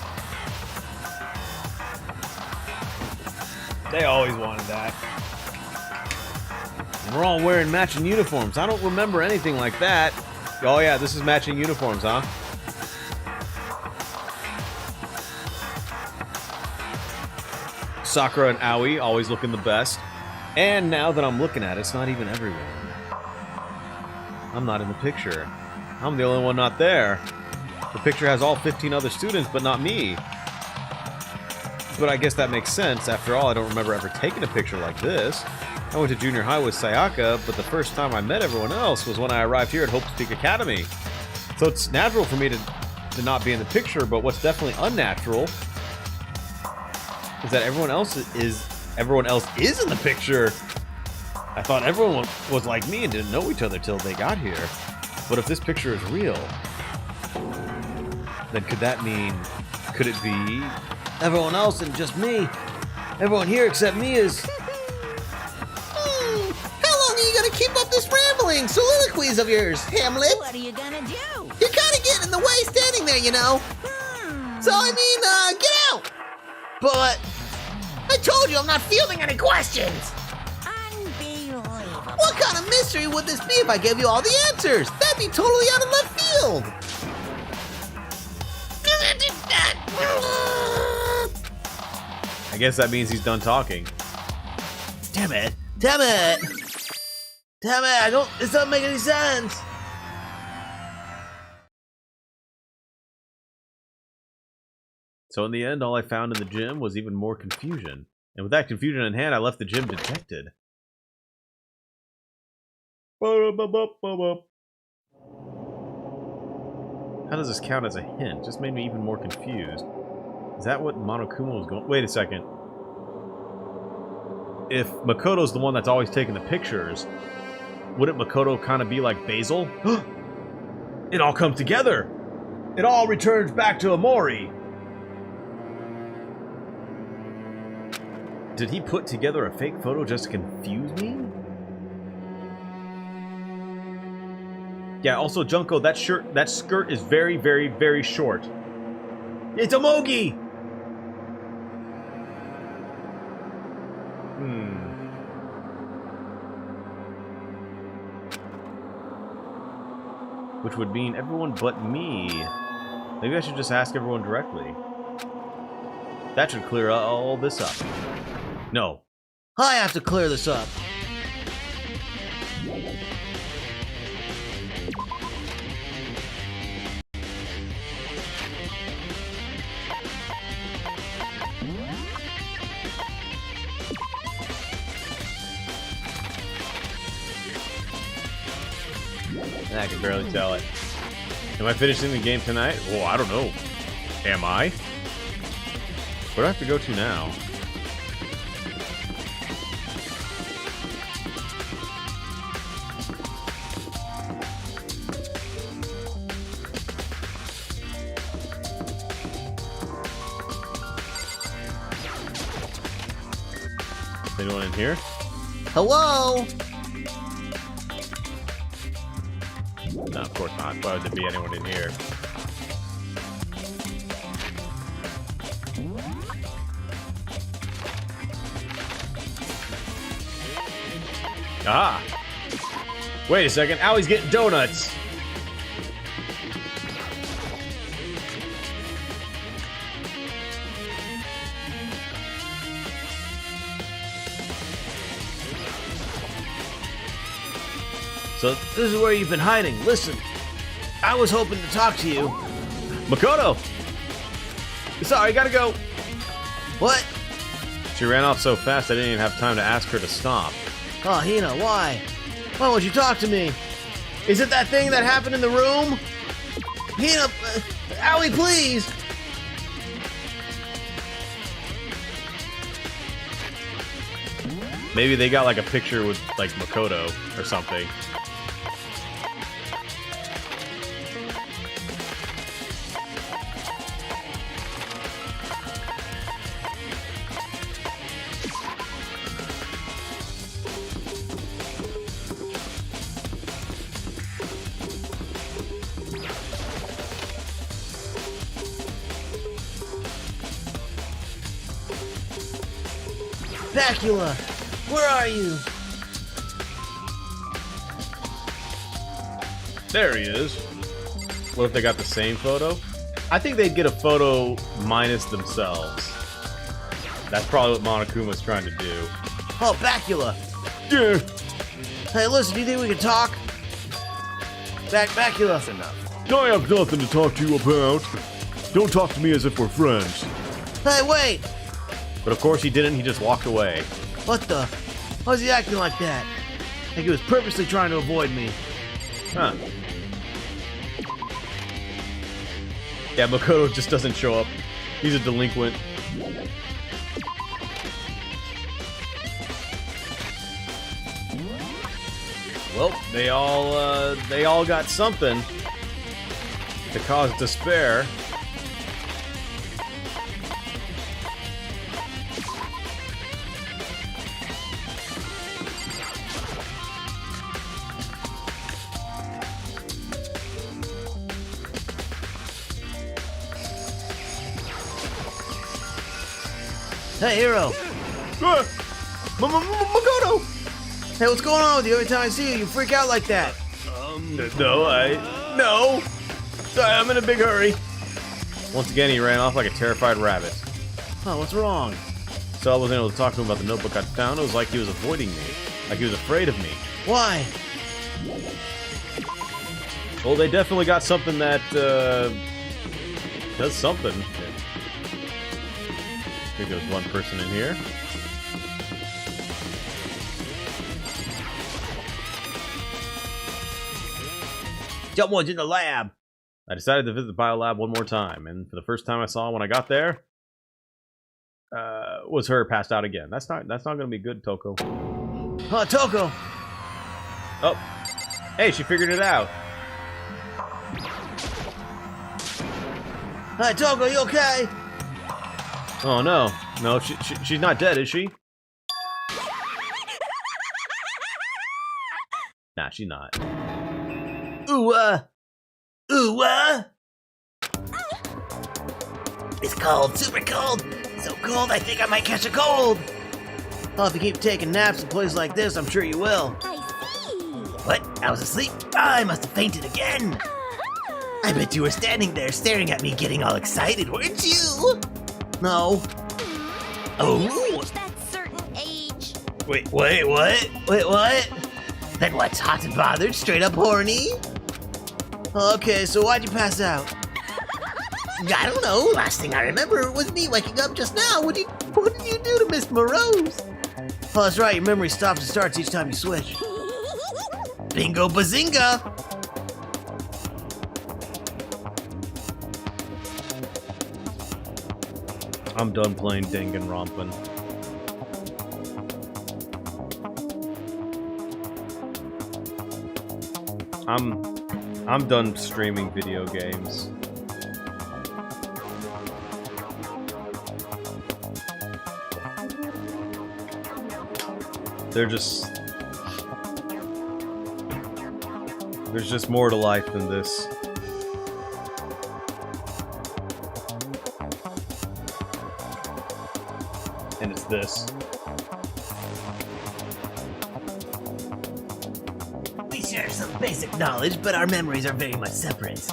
They always wanted that. And we're all wearing matching uniforms. I don't remember anything like that. Oh yeah, this is matching uniforms, huh? Sakura and Aoi always looking the best. And now that I'm looking at it, it's not even everyone. I'm not in the picture. I'm the only one not there. The picture has all 15 other students, but not me. But I guess that makes sense. After all, I don't remember ever taking a picture like this. I went to junior high with Sayaka, but the first time I met everyone else was when I arrived here at Hope's Peak Academy. So it's natural for me to not be in the picture, but what's definitely unnatural is that everyone else is in the picture. I thought everyone was like me and didn't know each other till they got here. But if this picture is real, then could it be everyone else and just me? Everyone here except me is... How long are you gonna keep up this rambling soliloquies of yours, Hamlet? What are you gonna do? You're kinda getting in the way standing there, you know? So, I mean, get out! But... I told you I'm not fielding any questions! Unbelievable. What kind of mystery would this be if I gave you all the answers? That'd be totally out of left field! I guess that means he's done talking. Damn it! Damn it! Damn it! I don't. This doesn't make any sense. So in the end, all I found in the gym was even more confusion. And with that confusion in hand, I left the gym dejected. How does this count as a hint? Just made me even more confused. Is that what Monokuma was going... Wait a second. If Makoto's the one that's always taking the pictures, wouldn't Makoto kind of be like Basil? It all comes together! It all returns back to Amori! Did he put together a fake photo just to confuse me? Yeah, also, Junko, that skirt is very, very, very short. It's a Mogi! Which would mean everyone but me. Maybe I should just ask everyone directly. That should clear all this up. No. I have to clear this up. I can barely tell it. Am I finishing the game tonight? Oh, I don't know. Am I? Where do I have to go to now? Anyone in here? Hello? No, of course not. Why would there be anyone in here? Ah! Wait a second. Owie's getting donuts! So this is where you've been hiding. Listen, I was hoping to talk to you. Makoto! Sorry, gotta go. What? She ran off so fast I didn't even have time to ask her to stop. Oh, Hina, why? Why won't you talk to me? Is it that thing that happened in the room? Hina, Owie, please! Maybe they got like a picture with like Makoto or something. Bacula, where are you? There he is. What if they got the same photo? I think they'd get a photo minus themselves. That's probably what Monokuma's trying to do. Oh, Bacula. Yeah, Hey, listen, do you think we can talk? Bacula. That's enough. I have nothing to talk to you about. Don't talk to me as if we're friends. Hey, wait! But of course he didn't, he just walked away. What the? Why is he acting like that? Like he was purposely trying to avoid me. Huh. Yeah, Makoto just doesn't show up. He's a delinquent. Well, they all got something to cause despair. Hey, Hiro! Makoto! Hey, what's going on with you? Every time I see you, you freak out like that. No! Sorry, I'm in a big hurry. Once again, he ran off like a terrified rabbit. Oh, what's wrong? So I wasn't able to talk to him about the notebook I found. It was like he was avoiding me. Like he was afraid of me. Why? Well, they definitely got something that, does something. Here goes one person in here. Someone's in the lab! I decided to visit the biolab one more time, and for the first time I saw when I got there, was her passed out again. That's not gonna be good, Toko. Oh, Toko! Oh. Hey, she figured it out. Hi, Toko, you okay? Oh no. No, she's not dead, is she? Nah, she's not. It's cold, super cold. So cold, I think I might catch a cold. Well, if you keep taking naps in places like this, I'm sure you will. I see. What? I was asleep? I must have fainted again. I bet you were standing there staring at me getting all excited, weren't you? No. Oh. Reach that certain age. Wait, what? Then what's hot and bothered? Straight up horny? Okay, so why'd you pass out? I don't know. Last thing I remember was me waking up just now. What did you do to Miss Morose? Oh, that's right. Your memory stops and starts each time you switch. Bingo bazinga! I'm done playing DanganRonpa. I'm done streaming video games. There's just more to life than this. And it's this. We share some basic knowledge, but our memories are very much separate.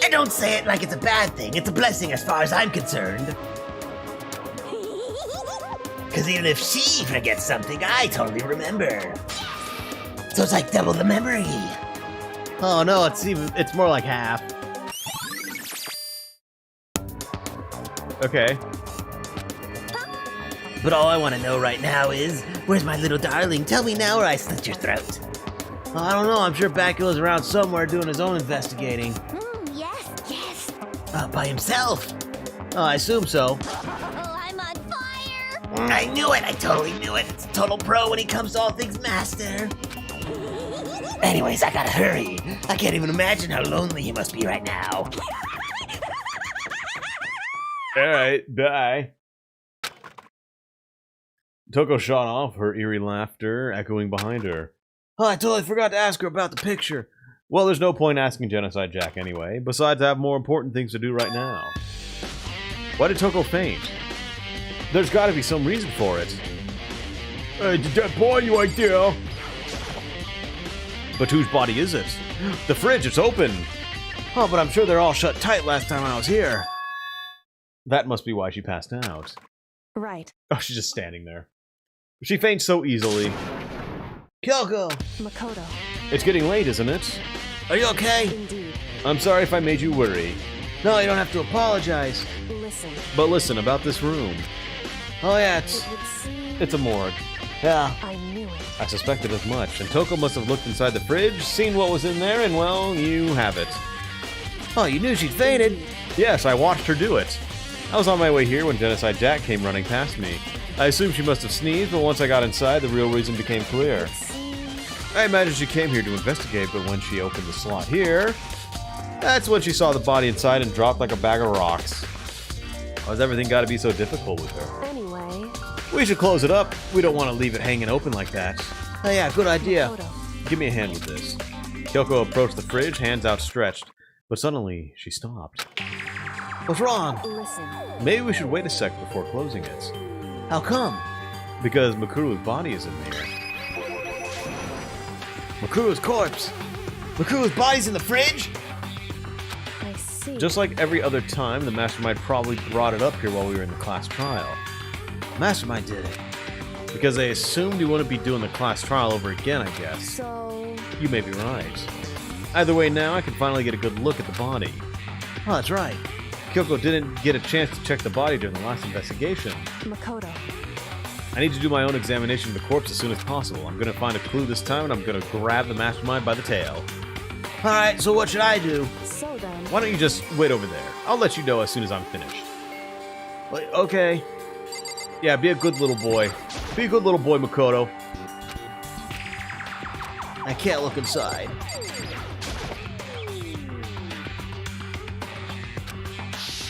And don't say it like it's a bad thing. It's a blessing as far as I'm concerned. Because even if she forgets something, I totally remember. So it's like double the memory. Oh no, it's more like half. Okay. But all I want to know right now is, where's my little darling? Tell me now or I slit your throat. Oh, I don't know, I'm sure Bacula's around somewhere doing his own investigating. Yes. By himself. Oh, I assume so. Oh, I'm on fire. I knew it, I totally knew it. It's a total pro when he comes to all things master. Anyways, I gotta hurry. I can't even imagine how lonely he must be right now. Alright, bye. Toko shot off, her eerie laughter echoing behind her. Oh, I totally forgot to ask her about the picture. Well, there's no point asking Genocide Jack anyway. Besides, I have more important things to do right now. Why did Toko faint? There's gotta be some reason for it. Hey, did that boy you right there? But whose body is it? The fridge, it's open! Oh, but I'm sure they're all shut tight last time I was here. That must be why she passed out. Right. Oh, she's just standing there. She faints so easily. Kyoko! Makoto. It's getting late, isn't it? Are you okay? Indeed. I'm sorry if I made you worry. No, you don't have to apologize. Listen. But listen, about this room. Oh yeah, It would seem it's a morgue. Yeah, I knew it. I suspected as much. And Toko must have looked inside the fridge, seen what was in there, and well, you have it. Oh, you knew she'd fainted? Yes, I watched her do it. I was on my way here when Genocide Jack came running past me. I assumed she must have sneezed, but once I got inside, the real reason became clear. I imagined she came here to investigate, but when she opened the slot here, that's when she saw the body inside and dropped like a bag of rocks. Why's everything got to be so difficult with her? Anyway. We should close it up. We don't want to leave it hanging open like that. Oh yeah, good idea. Makoto. Give me a hand with this. Kyoko approached the fridge, hands outstretched. But suddenly, she stopped. What's wrong? Listen. Maybe we should wait a sec before closing it. How come? Because Makuru's body is in there. Makuru's corpse! Makuru's body's in the fridge? I see. see. Just like every other time, the Mastermind probably brought it up here while we were in the class trial. Mastermind did it. Because they assumed you wouldn't be doing the class trial over again, I guess. So... You may be right. Either way, now I can finally get a good look at the body. Oh, that's right. Kyoko didn't get a chance to check the body during the last investigation. Makoto. I need to do my own examination of the corpse as soon as possible. I'm going to find a clue this time, and I'm going to grab the Mastermind by the tail. Alright, so what should I do? So then... Why don't you just wait over there? I'll let you know as soon as I'm finished. Wait, okay. Yeah, be a good little boy. Be a good little boy, Makoto. I can't look inside.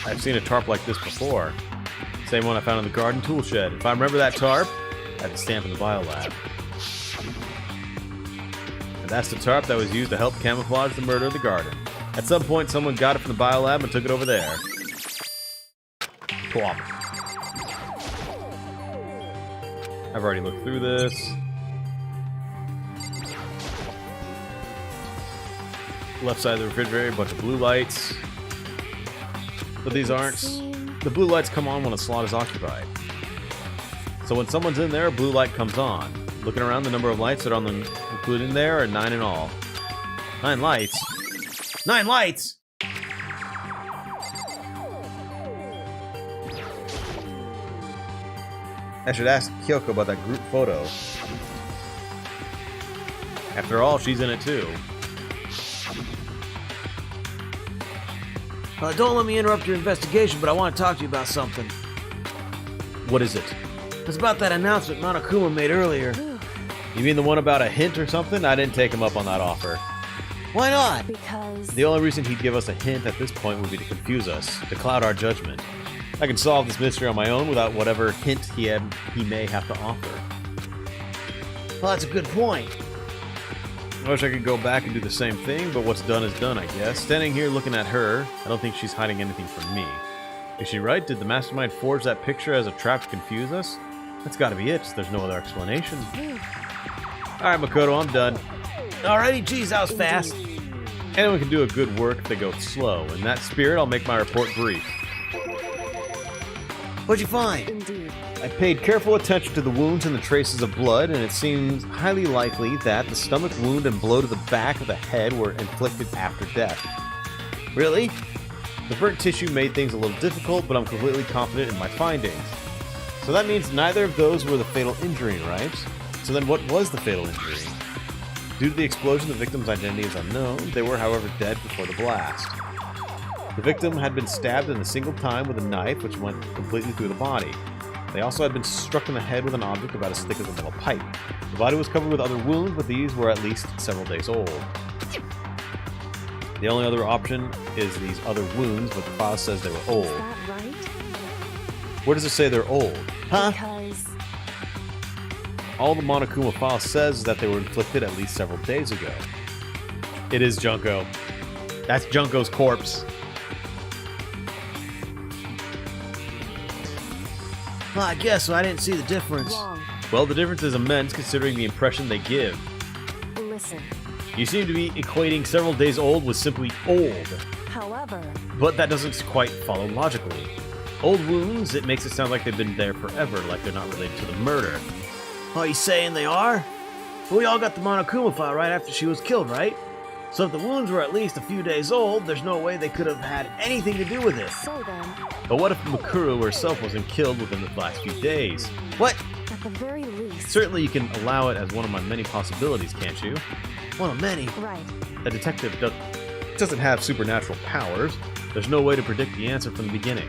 I've seen a tarp like this before. Same one I found in the garden tool shed. If I remember that tarp, I had the stamp in the biolab. And that's the tarp that was used to help camouflage the murder of the garden. At some point, someone got it from the biolab and took it over there. Plop. I've already looked through this. Left side of the refrigerator, a bunch of blue lights. But these aren't. The blue lights come on when a slot is occupied. So when someone's in there, a blue light comes on. Looking around, the number of lights that are included in there are 9 in all. 9 lights? 9 lights! I should ask Kyoko about that group photo. After all, she's in it too. Don't let me interrupt your investigation, but I want to talk to you about something. What is it? It's about that announcement Monokuma made earlier. You mean the one about a hint or something? I didn't take him up on that offer. Why not? Because... The only reason he'd give us a hint at this point would be to confuse us, to cloud our judgment. I can solve this mystery on my own without whatever hint he may have to offer. Well, that's a good point. I wish I could go back and do the same thing, but what's done is done, I guess. Standing here looking at her, I don't think she's hiding anything from me. Is she right? Did the Mastermind forge that picture as a trap to confuse us? That's gotta be it, there's no other explanation. Alright, Makoto, I'm done. Alrighty, geez, that was fast. Anyone can do a good work if they go slow. In that spirit, I'll make my report brief. What'd you find? Indeed. I paid careful attention to the wounds and the traces of blood, and it seems highly likely that the stomach wound and blow to the back of the head were inflicted after death. Really? The burnt tissue made things a little difficult, but I'm completely confident in my findings. So that means neither of those were the fatal injury, right? So then what was the fatal injury? Due to the explosion, the victim's identity is unknown. They were, however, dead before the blast. The victim had been stabbed in a single time with a knife, which went completely through the body. They also had been struck in the head with an object about as thick as a metal pipe. The body was covered with other wounds, but these were at least several days old. The only other option is these other wounds, but the file says they were old. Is that right? Where does it say they're old? Huh? Because... All the Monokuma file says is that they were inflicted at least several days ago. It is Junko. That's Junko's corpse. Well, I guess so. I didn't see the difference. Wrong. Well, the difference is immense considering the impression they give. Listen. You seem to be equating several days old with simply old. However... But that doesn't quite follow logically. Old wounds, it makes it sound like they've been there forever, like they're not related to the murder. Oh, you saying they are? Well, we all got the Monokuma file right after she was killed, right? So if the wounds were at least a few days old, there's no way they could have had anything to do with it. So then... But what if Makuru herself wasn't killed within the last few days? What? At the very least... Certainly you can allow it as one of my many possibilities, can't you? One of many? Right. A detective doesn't have supernatural powers. There's no way to predict the answer from the beginning.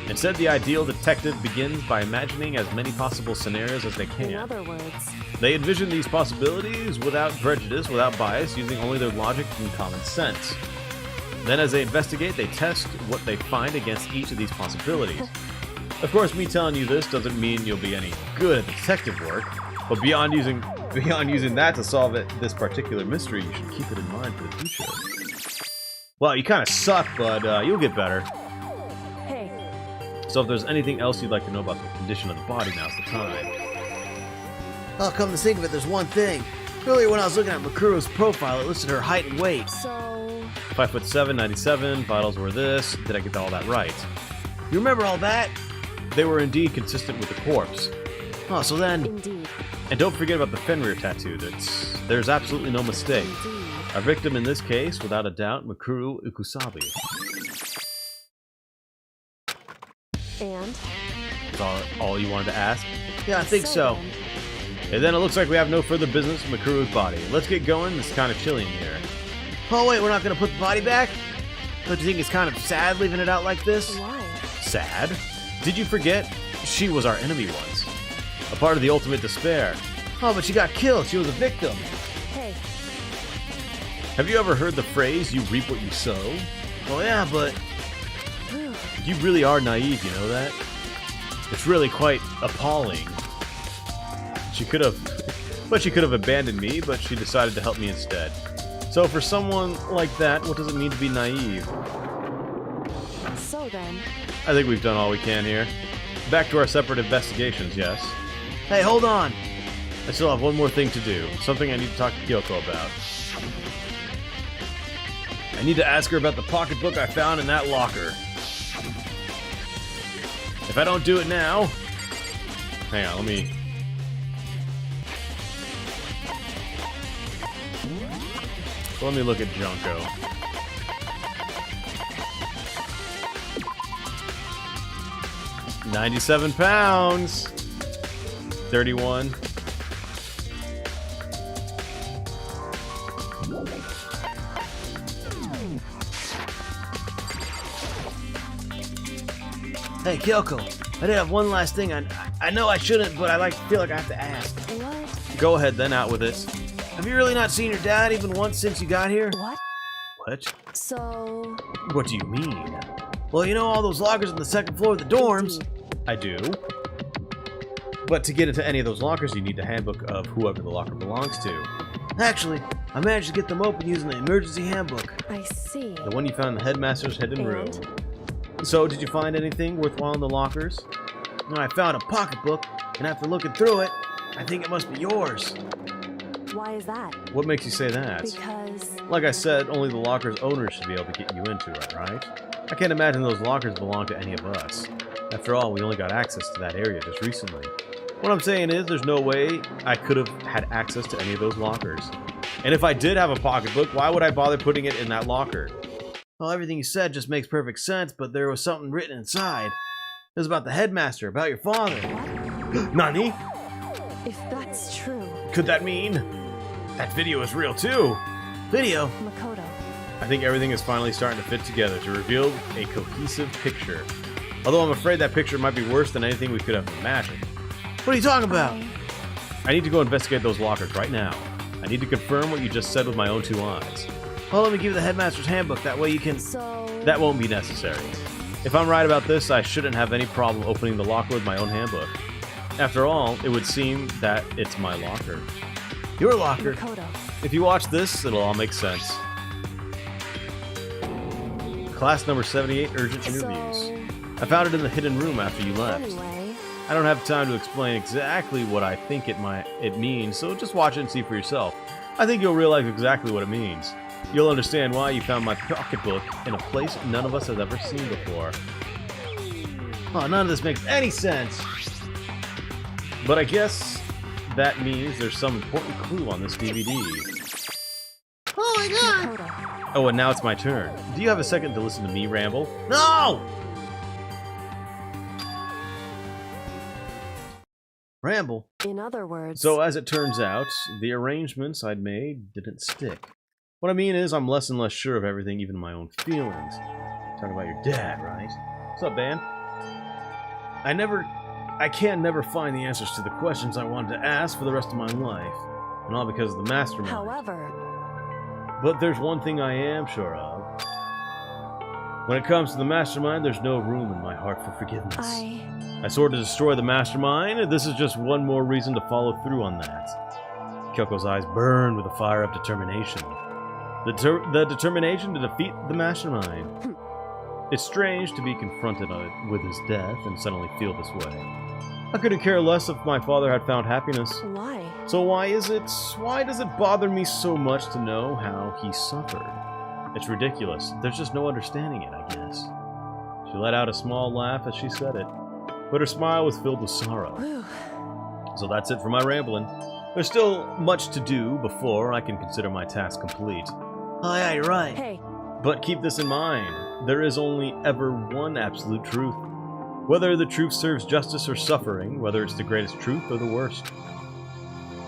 Instead, the ideal detective begins by imagining as many possible scenarios as they can. In other words... They envision these possibilities without prejudice, without bias, using only their logic and common sense. Then as they investigate, they test what they find against each of these possibilities. Of course, me telling you this doesn't mean you'll be any good at detective work, but beyond using that to solve this particular mystery, you should keep it in mind for the future. Well, you kind of suck, but you'll get better. Hey. So if there's anything else you'd like to know about the condition of the body, now's the time. Oh, come to think of it, there's one thing. Earlier when I was looking at Makuro's profile, it listed her height and weight. So... 5'7", 97. Vitals were this. Did I get all that right? You remember all that? They were indeed consistent with the corpse. Oh, so then... Indeed. And don't forget about the Fenrir tattoo. There's absolutely no mistake. Indeed. Our victim in this case, without a doubt, Mikuru Ukusabi. And? Is all you wanted to ask? Yeah, I think so. Then. And then it looks like we have no further business with Mikuru's body. Let's get going. It's kind of chilly in here. Oh wait, we're not going to put the body back? Don't you think it's kind of sad leaving it out like this? Why? Sad? Did you forget? She was our enemy once. A part of the ultimate despair. Oh, but she got killed. She was a victim. Hey. Have you ever heard the phrase, you reap what you sow? Well, yeah, but you really are naive, you know that? It's really quite appalling. She could have abandoned me, but she decided to help me instead. So for someone like that, what does it mean to be naive? So then... I think we've done all we can here. Back to our separate investigations, yes. Hey, hold on! I still have one more thing to do. Something I need to talk to Kyoko about. I need to ask her about the pocketbook I found in that locker. If I don't do it now... Hang on, let me... Let me look at Junko. £97. 31. Hey, Kyoko, I did have one last thing. I know I shouldn't, but feel like I have to ask. What? Go ahead, then, out with it. Have you really not seen your dad even once since you got here? What? What? So... What do you mean? Well, you know all those lockers on the second floor of the dorms? Indeed. I do. But to get into any of those lockers, you need the handbook of whoever the locker belongs to. Actually, I managed to get them open using the emergency handbook. I see. The one you found in the headmaster's hidden room. And? So, did you find anything worthwhile in the lockers? I found a pocketbook, and after looking through it, I think it must be yours. Why is that? What makes you say that? Because... Like I said, only the locker's owner should be able to get you into it, right? I can't imagine those lockers belong to any of us. After all, we only got access to that area just recently. What I'm saying is, there's no way I could have had access to any of those lockers. And if I did have a pocketbook, why would I bother putting it in that locker? Well, everything you said just makes perfect sense, but there was something written inside. It was about the headmaster, about your father. Nani? If that's true... Could that mean that video is real too? Video? Makoto. I think everything is finally starting to fit together to reveal a cohesive picture. Although I'm afraid that picture might be worse than anything we could have imagined. What are you talking about? I need to go investigate those lockers right now. I need to confirm what you just said with my own 2 eyes. Well, let me give you the headmaster's handbook, that way you can... So... That won't be necessary. If I'm right about this, I shouldn't have any problem opening the locker with my own handbook. After all, it would seem that it's my locker. Your locker. Makoto. If you watch this, it'll all make sense. Class number 78, urgent interviews. So... I found it in the hidden room after you left. Anyway... I don't have time to explain exactly what I think it means, so just watch it and see for yourself. I think you'll realize exactly what it means. You'll understand why you found my pocketbook in a place none of us has ever seen before. Oh, none of this makes any sense! But I guess that means there's some important clue on this DVD. Oh my god! Makoto. Oh, and now it's my turn. Do you have a second to listen to me ramble? No! Ramble. In other words... So as it turns out, the arrangements I'd made didn't stick. What I mean is, I'm less and less sure of everything, even my own feelings. Talking about your dad, right? What's up, Dan? I can never find the answers to the questions I wanted to ask for the rest of my life. And all because of the mastermind. However... But there's one thing I am sure of. When it comes to the mastermind, there's no room in my heart for forgiveness. I swore to destroy the mastermind, and this is just one more reason to follow through on that. Kyoko's eyes burned with a fire of determination. The determination to defeat the mastermind. It's strange to be confronted with his death and suddenly feel this way. I couldn't care less if my father had found happiness. Why? So why does it bother me so much to know how he suffered? It's ridiculous. There's just no understanding it, I guess. She let out a small laugh as she said it, but her smile was filled with sorrow. So that's it for my rambling. There's still much to do before I can consider my task complete. Oh, yeah, you're right. Hey, But keep this in mind, there is only ever one absolute truth. Whether the truth serves justice or suffering, whether it's the greatest truth or the worst.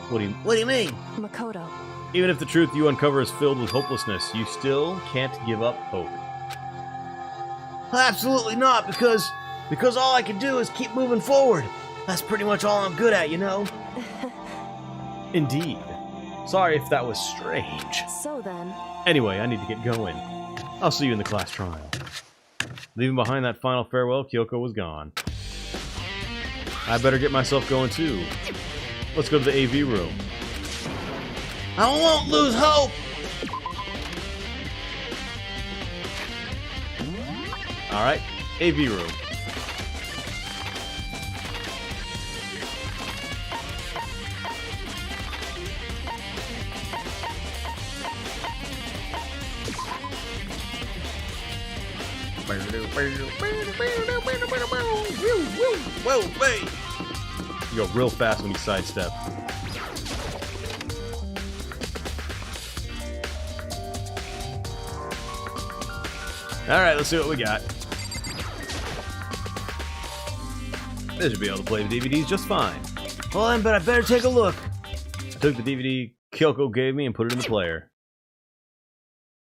What do you mean? Makoto. Even if the truth you uncover is filled with hopelessness, you still can't give up hope. Absolutely not, because all I can do is keep moving forward. That's pretty much all I'm good at, you know? Indeed. Sorry if that was strange. So then, Anyway, I need to get going. I'll see you in the class trial. Leaving behind that final farewell, Kyoko was gone. I better get myself going too. Let's go to the AV room. I won't lose hope! Alright, AV room. Whoa, wait! You go real fast when you sidestep. Alright, let's see what we got. This should be able to play the DVDs just fine. Well then, but I better take a look. I took the DVD Kyoko gave me and put it in the player.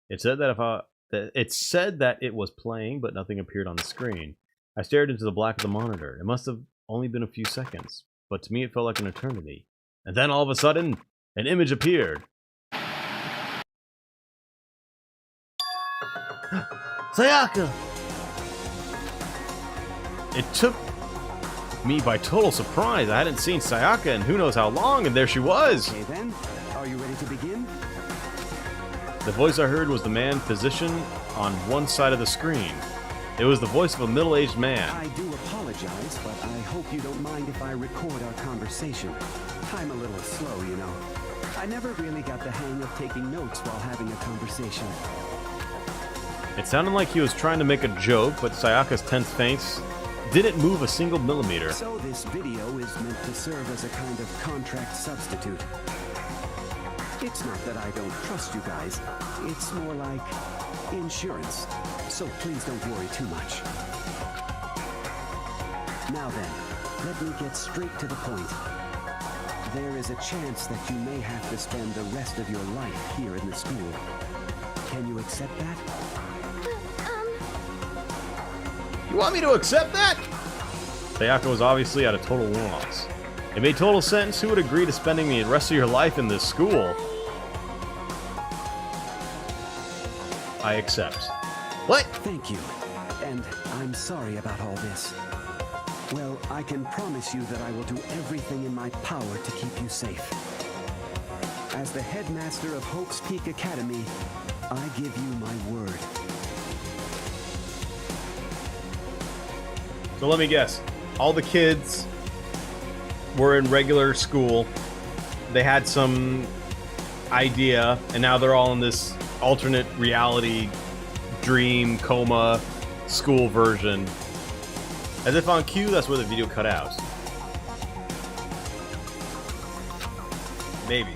It said that it was playing, but nothing appeared on the screen. I stared into the black of the monitor. It must have only been a few seconds, but to me it felt like an eternity. And then all of a sudden, an image appeared. Sayaka! It took me by total surprise. I hadn't seen Sayaka in who knows how long, and there she was! Okay then, are you ready to begin? The voice I heard was the man positioned on one side of the screen. It was the voice of a middle-aged man. I do apologize, but I hope you don't mind if I record our conversation. I'm a little slow, you know. I never really got the hang of taking notes while having a conversation. It sounded like he was trying to make a joke, but Sayaka's tense face didn't move a single millimeter. So this video is meant to serve as a kind of contract substitute. It's not that I don't trust you guys. It's more like insurance. So please don't worry too much. Now then, let me get straight to the point. There is a chance that you may have to spend the rest of your life here in the school. Can you accept that? You want me to accept that? Sayaka was obviously at a total loss. It made total sense. Who would agree to spending the rest of your life in this school? I accept. What? Thank you. And I'm sorry about all this. Well, I can promise you that I will do everything in my power to keep you safe. As the headmaster of Hope's Peak Academy, I give you my word. So let me guess. All the kids were in regular school. They had some idea, and now they're all in this alternate reality dream coma school version. As if on cue, that's where the video cut out. Maybe.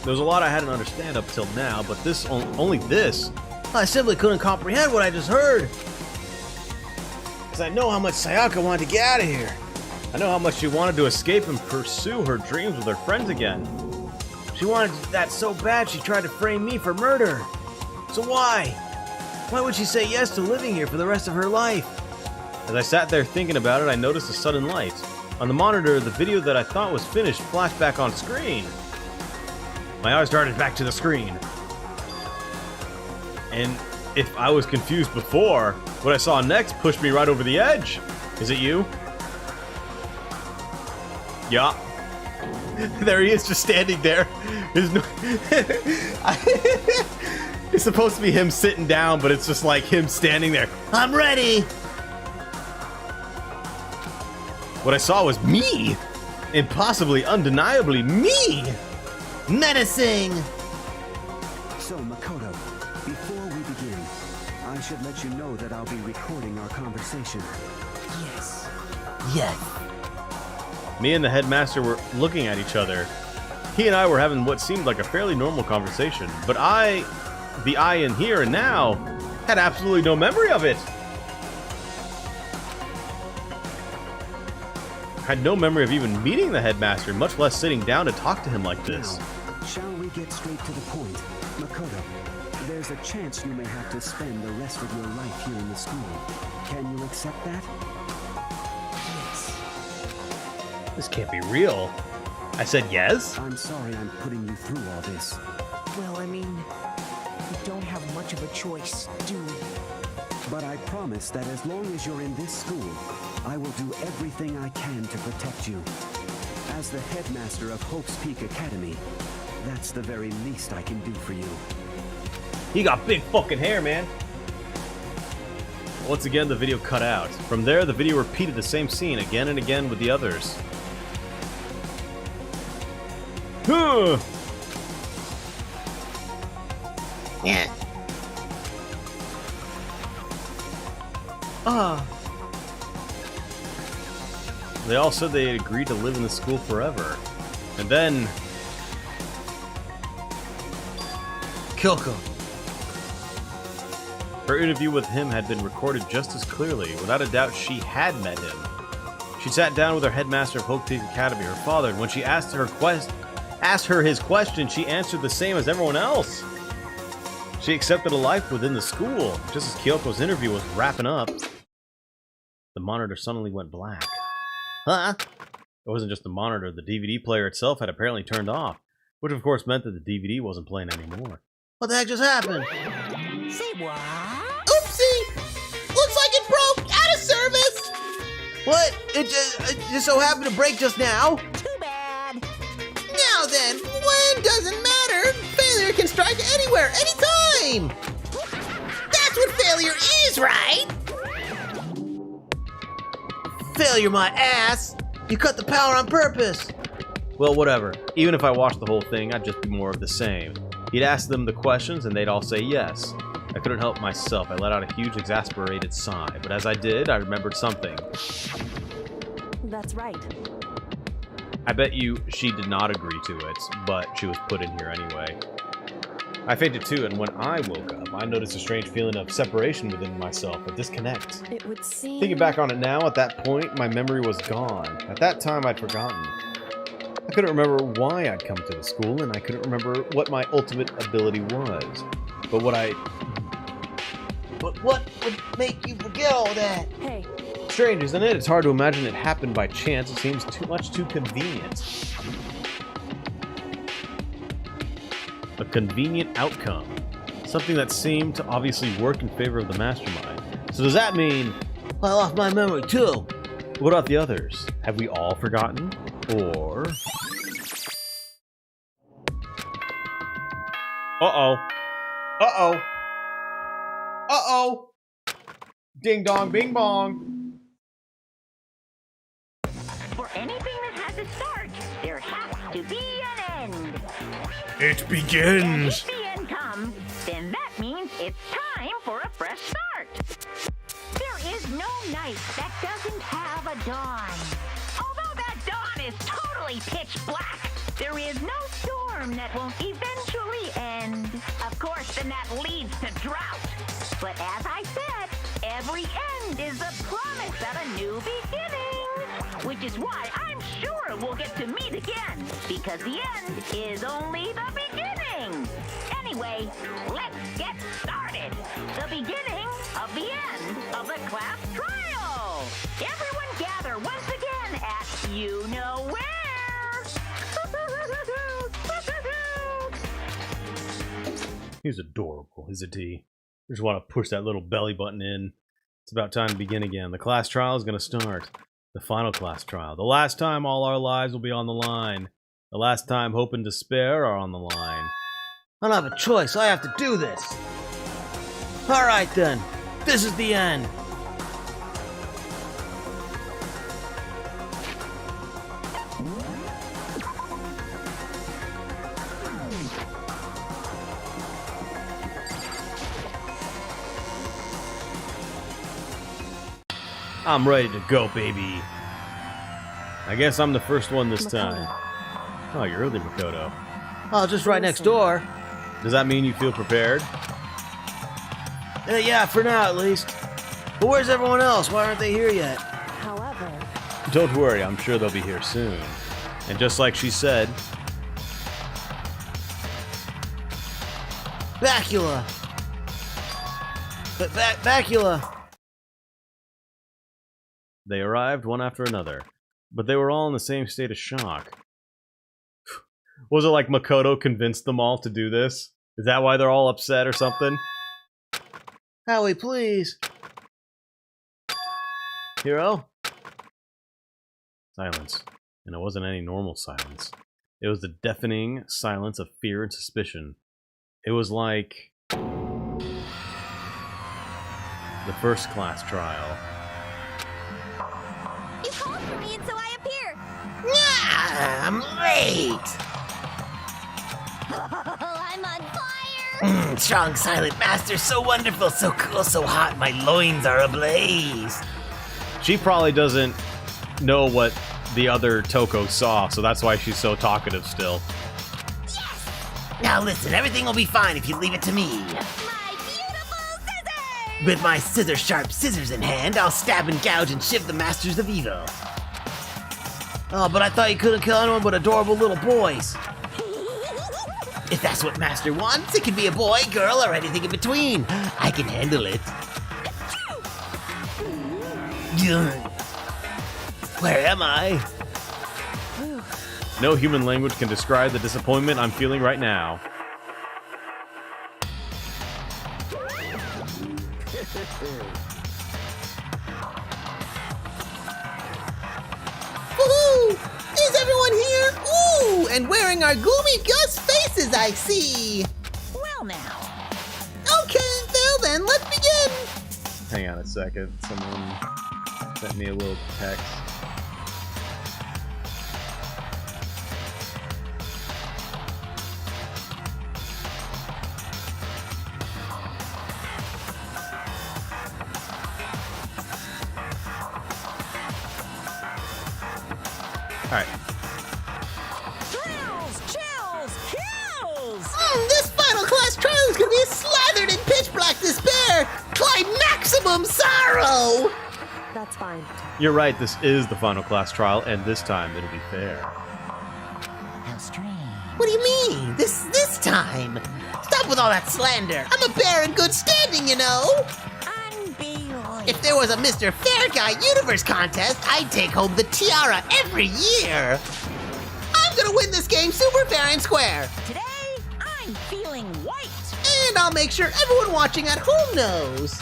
There was a lot I hadn't understand up till now, but this only this. I simply couldn't comprehend what I just heard. Because I know how much Sayaka wanted to get out of here. I know how much she wanted to escape and pursue her dreams with her friends again. She wanted that so bad she tried to frame me for murder. So why? Why would she say yes to living here for the rest of her life? As I sat there thinking about it, I noticed a sudden light. On the monitor, the video that I thought was finished flashed back on screen. My eyes darted back to the screen. And if I was confused before, what I saw next pushed me right over the edge. Is it you? Yeah. There he is, just standing there. There's no... It's supposed to be him sitting down, but it's just like him standing there. I'm ready! What I saw was me! Impossibly, undeniably me! Menacing! So, Makoto, Before we begin, I should let you know that I'll be recording our conversation. Yes. Yes. Me and the headmaster were looking at each other. He and I were having what seemed like a fairly normal conversation, but the I in here and now, had absolutely no memory of it. Had no memory of even meeting the headmaster, much less sitting down to talk to him like this. Now, shall we get straight to the point? Makoto, there's a chance you may have to spend the rest of your life here in the school. Can you accept that? Yes. This can't be real. I said yes? I'm sorry I'm putting you through all this. Well, I mean, we don't have much of a choice, do we? But I promise that as long as you're in this school, I will do everything I can to protect you. As the headmaster of Hope's Peak Academy, that's the very least I can do for you. He got big fucking hair, man. Once again, the video cut out. From there, the video repeated the same scene again and again with the others. Huh. Yeah. They all said they had agreed to live in the school forever. And then... Kyoko. Her interview with him had been recorded just as clearly. Without a doubt, she had met him. She sat down with her headmaster of Hope Peak Academy, her father, and when she asked her his question, she answered the same as everyone else. She accepted a life within the school. Just as Kyoko's interview was wrapping up, the monitor suddenly went black. Huh? It wasn't just the monitor, the DVD player itself had apparently turned off, which of course meant that the DVD wasn't playing anymore. What the heck just happened? Say what? Oopsie! Looks like it broke out of service! What? It just so happened to break just now? Too bad. Now then, when doesn't matter. Failure can strike anywhere, anytime! That's what failure is, right? Failure, my ass! You cut the power on purpose! Well, whatever. Even if I watched the whole thing, I'd just be more of the same. He'd ask them the questions and they'd all say yes. I couldn't help myself. I let out a huge exasperated sigh, but as I did, I remembered something. That's right. I bet you she did not agree to it, but she was put in here anyway. I fainted too, and when I woke up, I noticed a strange feeling of separation within myself, a disconnect. It would seem... Thinking back on it now, at that point, my memory was gone. At that time, I'd forgotten. I couldn't remember why I'd come to the school, and I couldn't remember what my ultimate ability was. But what would make you forget all that? Hey, strange, isn't it? It's hard to imagine it happened by chance. It seems too convenient. A convenient outcome. Something that seemed to obviously work in favor of the mastermind. So does that mean... I lost my memory too. What about the others? Have we all forgotten? Or... Uh-oh. Uh-oh. Uh-oh. Ding dong, bing bong. For anything that has a start, there has to be an end. It begins. If the end comes, then that means it's time for a fresh start. There is no night that doesn't have a dawn. Although that dawn is totally pitch black, there is no storm that won't eventually end. Of course, then that leads to drought. But as I said, every end is the promise of a new beginning. Which is why I'm sure we'll get to meet again. Because the end is only the beginning. Anyway, let's get started. The beginning of the end of the class trial. Everyone gather once again at you-know-where. He's adorable, isn't he? I just want to push that little belly button in. It's about time to begin again. The class trial is going to start. The final class trial. The last time all our lives will be on the line. The last time hope and despair are on the line. I don't have a choice. I have to do this. All right, then. This is the end. I'm ready to go, baby. I guess I'm the first one this time. Oh, you're early, Makoto. Oh, just right next door. Does that mean you feel prepared? Yeah, for now at least. But where's everyone else? Why aren't they here yet? However, Don't worry, I'm sure they'll be here soon. And just like she said... Bacula! Bacula! They arrived one after another, but they were all in the same state of shock. Was it like Makoto convinced them all to do this? Is that why they're all upset or something? Howie, please. Hiro? Silence. And it wasn't any normal silence. It was the deafening silence of fear and suspicion. It was like... the first class trial. You called for me and so I appear. Ah, I'm late. I'm on fire. Strong silent master, so wonderful, so cool, so hot. My loins are ablaze. She probably doesn't know what the other Toko saw, so that's why she's so talkative still. Now listen, everything will be fine if you leave it to me. My beautiful scissors. With my scissor-sharp scissors in hand, I'll stab and gouge and shiv the masters of evil. Oh, but I thought you couldn't kill anyone but adorable little boys. If that's what Master wants, it can be a boy, girl, or anything in between. I can handle it. Where am I? No human language can describe the disappointment I'm feeling right now. Woohoo! Is everyone here? Ooh, and wearing our gloomy Gus faces, I see. Well now. Okay, well then, let's begin. Hang on a second. Someone sent me a little text. Alright. This final class trial is gonna be slathered in pitch black despair! Climaximum sorrow! that's fine. You're right, this is the final class trial, and this time it'll be fair. How strange. What do you mean? This time? Stop with all that slander. I'm a bear in good standing, you know. Unbelievable. If there was a Mr. Fair Guy Universe contest, I'd take home the tiara every year. I'm gonna win this game super fair and square. Today, I'm feeling white. And I'll make sure everyone watching at home knows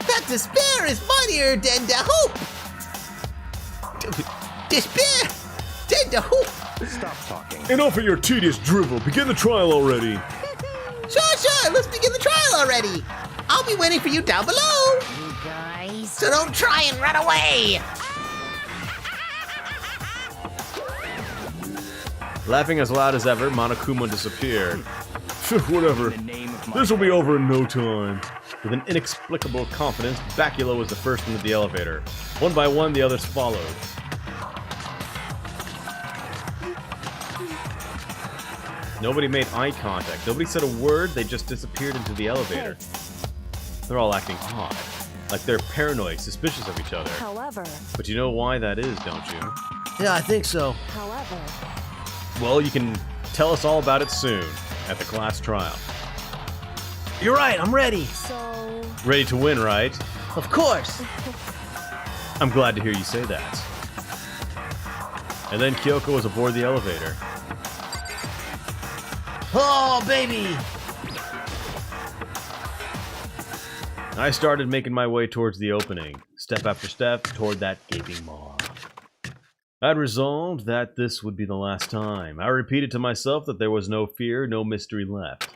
that despair is mightier than the hope. Despair than the hope. Stop talking. Enough of your tedious drivel. Begin the trial already. Sure, let's begin the trial already. I'll be waiting for you down below. You guys. So don't try and run away. Laughing as loud as ever, Monokuma disappeared. Whatever. In the name of my This will be over in no time. With an inexplicable confidence, Bacula was the first into the elevator. One by one, the others followed. Nobody made eye contact. Nobody said a word. They just disappeared into the elevator. They're all acting odd. Like they're paranoid, suspicious of each other. However, But you know why that is, don't you? Yeah, I think so. however, Well, you can tell us all about it soon, at the class trial. You're right, I'm ready. so Ready to win, right? Of course. I'm glad to hear you say that. And then Kyoko was aboard the elevator. Oh, baby. I started making my way towards the opening, step after step toward that gaping maw. I'd resolved that this would be the last time. I repeated to myself that there was no fear, no mystery left.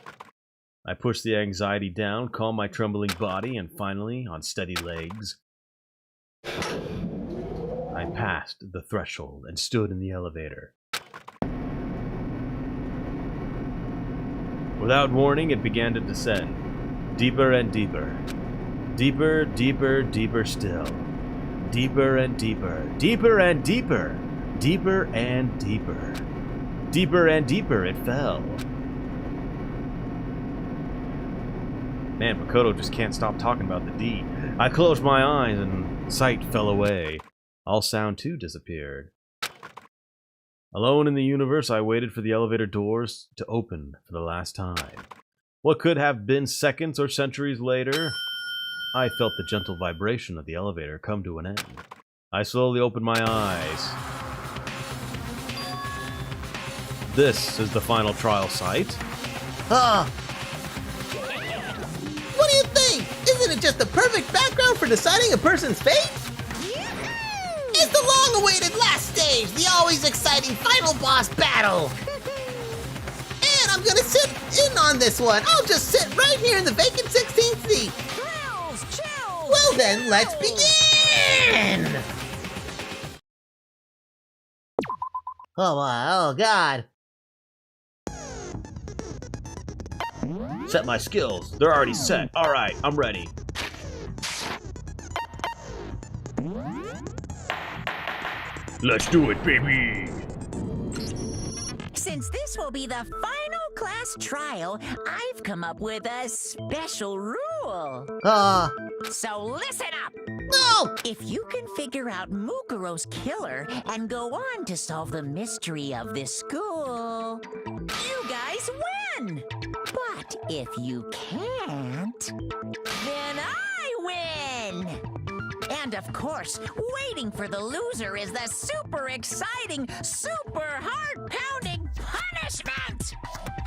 I pushed the anxiety down, calmed my trembling body, and finally, on steady legs, I passed the threshold and stood in the elevator. Without warning, it began to descend, deeper and deeper. Deeper, deeper, deeper still. Deeper and deeper. Deeper and deeper. Deeper and deeper. Deeper and deeper it fell. Man, Makoto just can't stop talking about the D. I closed my eyes and sight fell away. All sound too disappeared. Alone in the universe, I waited for the elevator doors to open for the last time. What could have been seconds or centuries later, I felt the gentle vibration of the elevator come to an end. I slowly opened my eyes. This is the final trial site. Ah! What do you think? Isn't it just the perfect background for deciding a person's fate? It's the long-awaited last stage, the always exciting final boss battle. And I'm gonna sit in on this one. I'll just sit right here in the vacant 16th seat. Well then, let's begin! Oh God. Set my skills. They're already set. Alright, I'm ready. Let's do it, baby! Since this will be the final class trial, I've come up with a special rule. So listen up! No! If you can figure out Mukuro's killer and go on to solve the mystery of this school, you guys win! But if you can't, then I win! And of course, waiting for the loser is the super exciting, super heart-pounding punishment!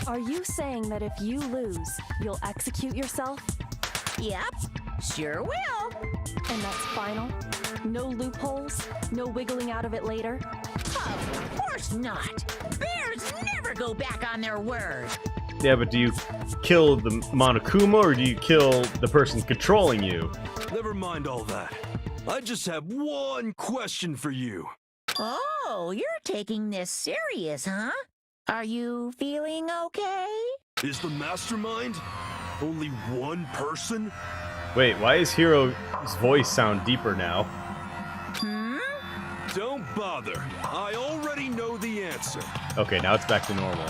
Are you saying that if you lose, you'll execute yourself? Yep, sure will. And that's final? No loopholes? No wiggling out of it later? Of course not! Bears never go back on their word! Yeah, but do you kill the Monokuma or do you kill the person controlling you? Never mind all that. I just have one question for you. Oh, you're taking this serious, huh? Are you feeling okay? Is the mastermind only one person? Wait, why is Hiro's voice sound deeper now? Hmm? Don't bother. I already know the answer. Okay, now it's back to normal.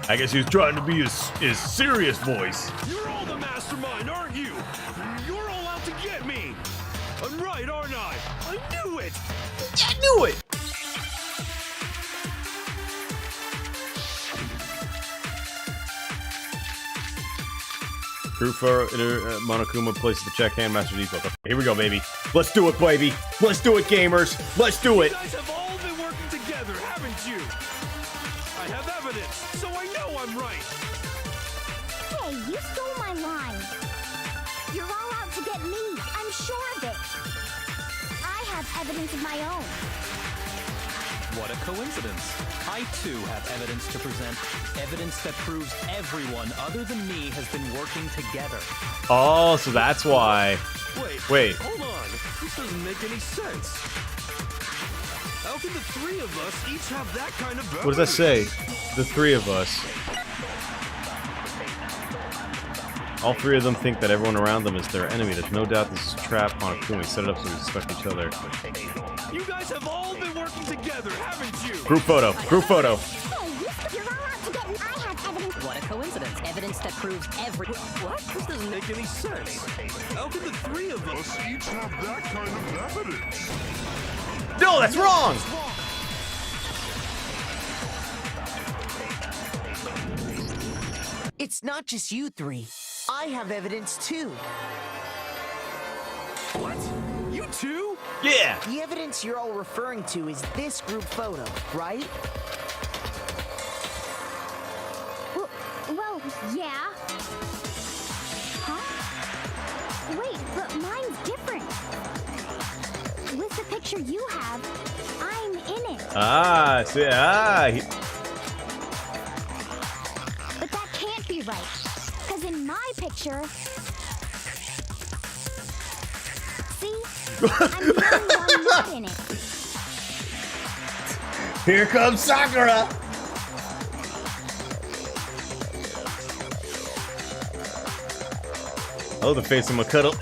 I guess he was trying to be his serious voice. You're all the mastermind, aren't you? You're all out to get me. I'm right, aren't I? I knew it! I knew it! Group for Monokuma places the check hand master default. Okay, here we go, baby. Let's do it, baby. Let's do it, gamers. Let's do it. You guys have all been working together, haven't you? I have evidence, so I know I'm right. Hey, you stole my line. You're all out to get me. I'm sure of it. I have evidence of my own. What a coincidence. I too have evidence to present. Evidence that proves everyone other than me has been working together. Oh, so that's why. Wait. Hold on. This doesn't make any sense. How can the three of us each have that kind of evidence? What does that say? The three of us. All three of them think that everyone around them is their enemy. There's no doubt this is a trap. Monokuma set it up so we respect each other. You guys have all been working together, haven't you? Group photo. Group photo. Hey, you're all out to get me. I have evidence. What a coincidence. Evidence that proves What? This doesn't make any sense. How can the three of us each have that kind of evidence? No, that's wrong! It's not just you three. I have evidence too. What? You too? Yeah! The evidence you're all referring to is this group photo, right? Well, yeah. Huh? Wait, but mine's different. With the picture you have, I'm in it. Ah, see, But that can't be right. Because in my picture... See? I'm the only one not in it. Here comes Sakura! Oh, the face of Makoto.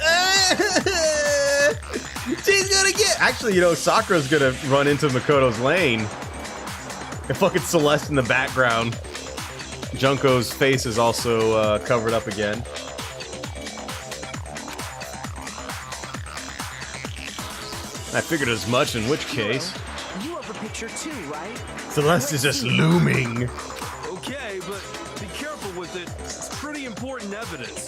She's gonna get... Actually, you know, Sakura's gonna run into Makoto's lane. And fucking Celeste in the background. Junko's face is also covered up again. I figured as much, in which case... You have a picture too, right? Celeste is just looming. Okay, but be careful with it. It's pretty important evidence.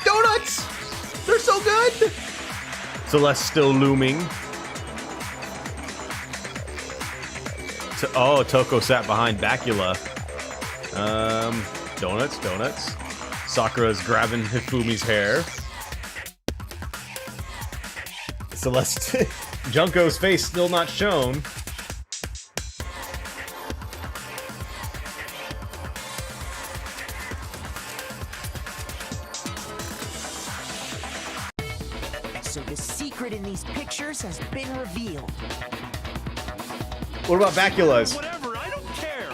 Donuts! They're so good! Celeste still looming. Oh, Toko sat behind Bacula. Donuts. Sakura's grabbing Hifumi's hair. Celeste... Junko's face still not shown. So the secret in these pictures has been revealed. What about Bacula's? Whatever, I don't care.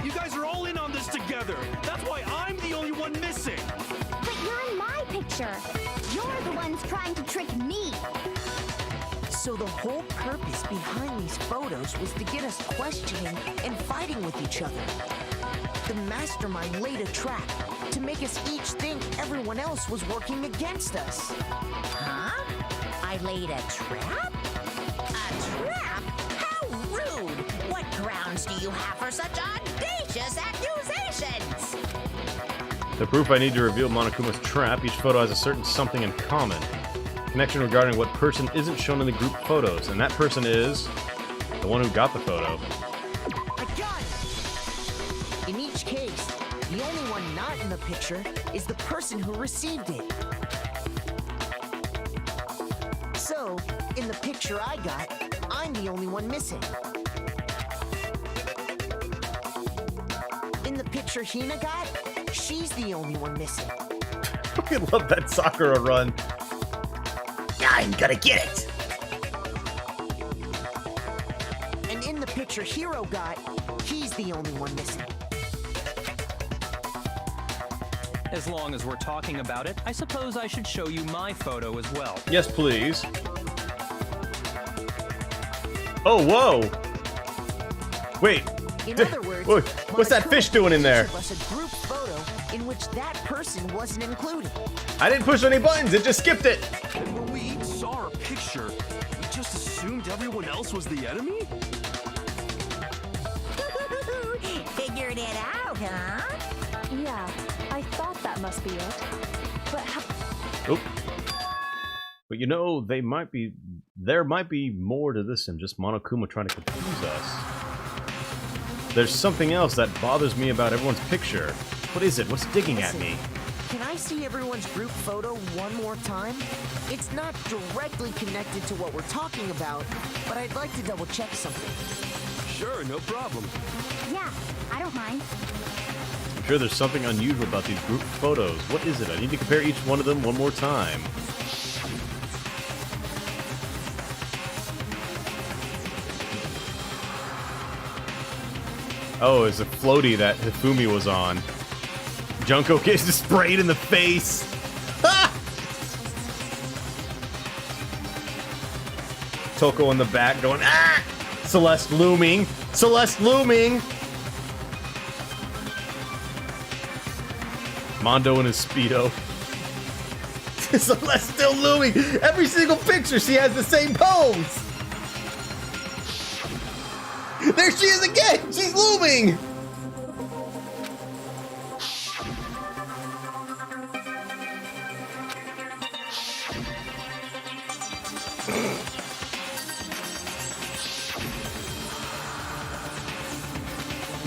You guys are all in on this together. That's why I'm the only one missing. But you're in my picture. You're the ones trying to trick me. So the whole purpose behind these photos was to get us questioning and fighting with each other. The mastermind laid a trap to make us each think everyone else was working against us. Huh? I laid a trap? A trap? How rude! What grounds do you have for such audacious accusations? The proof I need to reveal Monokuma's trap. Each photo has a certain something in common. Connection regarding what person isn't shown in the group photos, and that person is the one who got the photo. I got it! In each case, the only one not in the picture is the person who received it. So, in the picture I got, I'm the only one missing. In the picture Hina got, she's the only one missing. I love that Sakura run. I'm gonna get it! And in the picture Hiro got, he's the only one missing. As long as we're talking about it, I suppose I should show you my photo as well. Yes, please. Oh, whoa! Wait. In other words, what's that fish doing in there? Each of us a group photo in which that person wasn't included. I didn't push any buttons, it just skipped it! When we each saw our picture, we just assumed everyone else was the enemy? Figured it out, huh? Yeah, I thought that must be it. But how... Oop. But you know, there might be more to this than just Monokuma trying to confuse us. There's something else that bothers me about everyone's picture. What is it? What's digging at me? Can I see everyone's group photo one more time? It's not directly connected to what we're talking about, but I'd like to double check something. Sure, no problem. Yeah, I don't mind. I'm sure there's something unusual about these group photos. What is it? I need to compare each one of them one more time. Oh, it's a floaty that Hifumi was on. Junko gets sprayed in the face. Ah! Toko in the back going, ah! Celeste looming. Celeste looming. Mondo in his Speedo. Celeste still looming. Every single picture she has the same pose. There she is again! She's looming!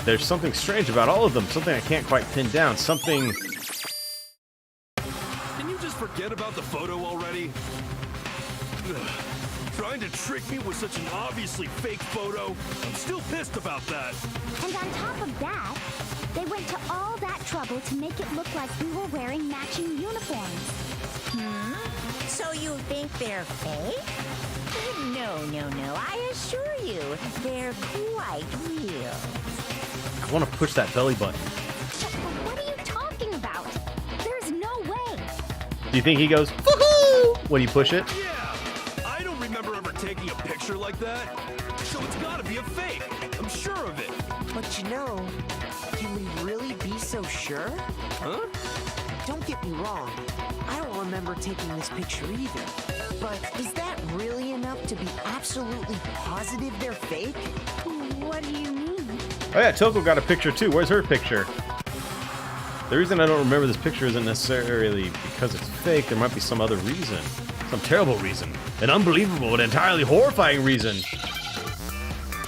There's something strange about all of them. Something I can't quite pin down. Something... Can you just forget about the photo already? Ugh. Trying to trick me with such an obviously fake photo? I'm still pissed about that. And on top of that, they went to all that trouble to make it look like we were wearing matching uniforms. So you think they're fake? No, I assure you, they're quite real. I want to push that belly button. What are you talking about? There's no way. Do you think he goes, woohoo? when you push it. Yeah, I don't remember ever taking a picture like that. So it's gotta be a fake. I'm sure of it. But you know, can we really be so sure? Huh? Don't get me wrong, I don't remember taking this picture either. But is that really enough to be absolutely positive they're fake? What do you mean? Oh yeah, Toko got a picture too. Where's her picture? The reason I don't remember this picture isn't necessarily because it's fake. There might be some other reason. Some terrible reason. An unbelievable and entirely horrifying reason.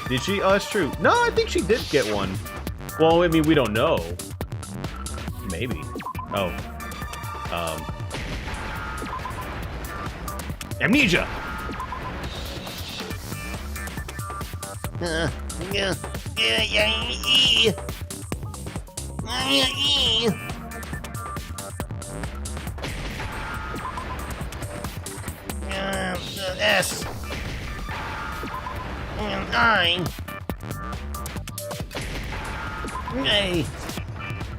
Did she? Oh, that's true. No, I think she did get one. Well, I mean, we don't know. Maybe. Oh. Amnesia! S. And I. A.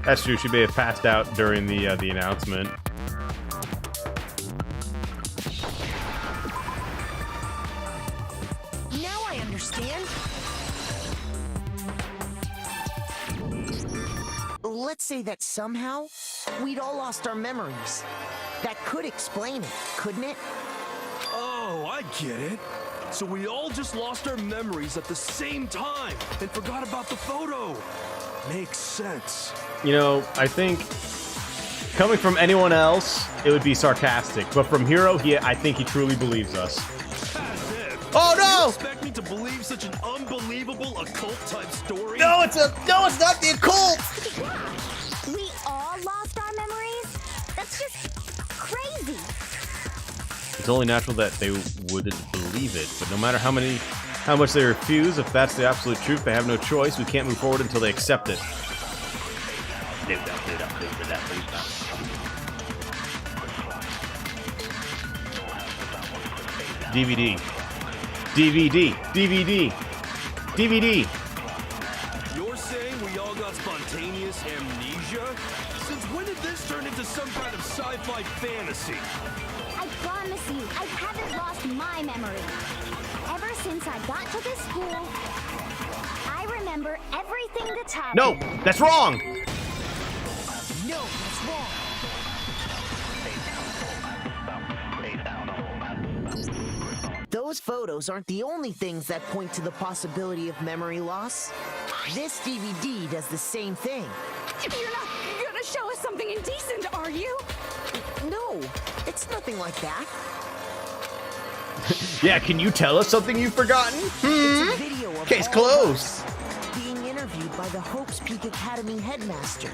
That's true. She may have passed out during the announcement. Now I understand. Let's say that somehow we'd all lost our memories. That could explain it, couldn't it? Oh, I get it. So we all just lost our memories at the same time and forgot about the photo. Makes sense. You know, I think coming from anyone else, it would be sarcastic. But from Hiro, I think he truly believes us. Oh no! You expect me to believe such an unbelievable occult type story? No, it's not the occult. We all lost our memories? That's just crazy. It's only natural that they wouldn't believe it. But no matter how much they refuse, if that's the absolute truth, they have no choice. We can't move forward until they accept it. DVD. DVD. DVD. DVD. You're saying we all got spontaneous amnesia? Since when did this turn into some kind of sci-fi fantasy? I promise you, I haven't lost my memory. Ever since I got to this school, I remember everything that's happened. No, that's wrong. No, that's wrong. Those photos aren't the only things that point to the possibility of memory loss. This DVD does the same thing. You're not gonna show us something indecent, are you? No, it's nothing like that. Yeah, can you tell us something you've forgotten? It's a video of Case all closed. of us being interviewed by the Hope's Peak Academy headmaster.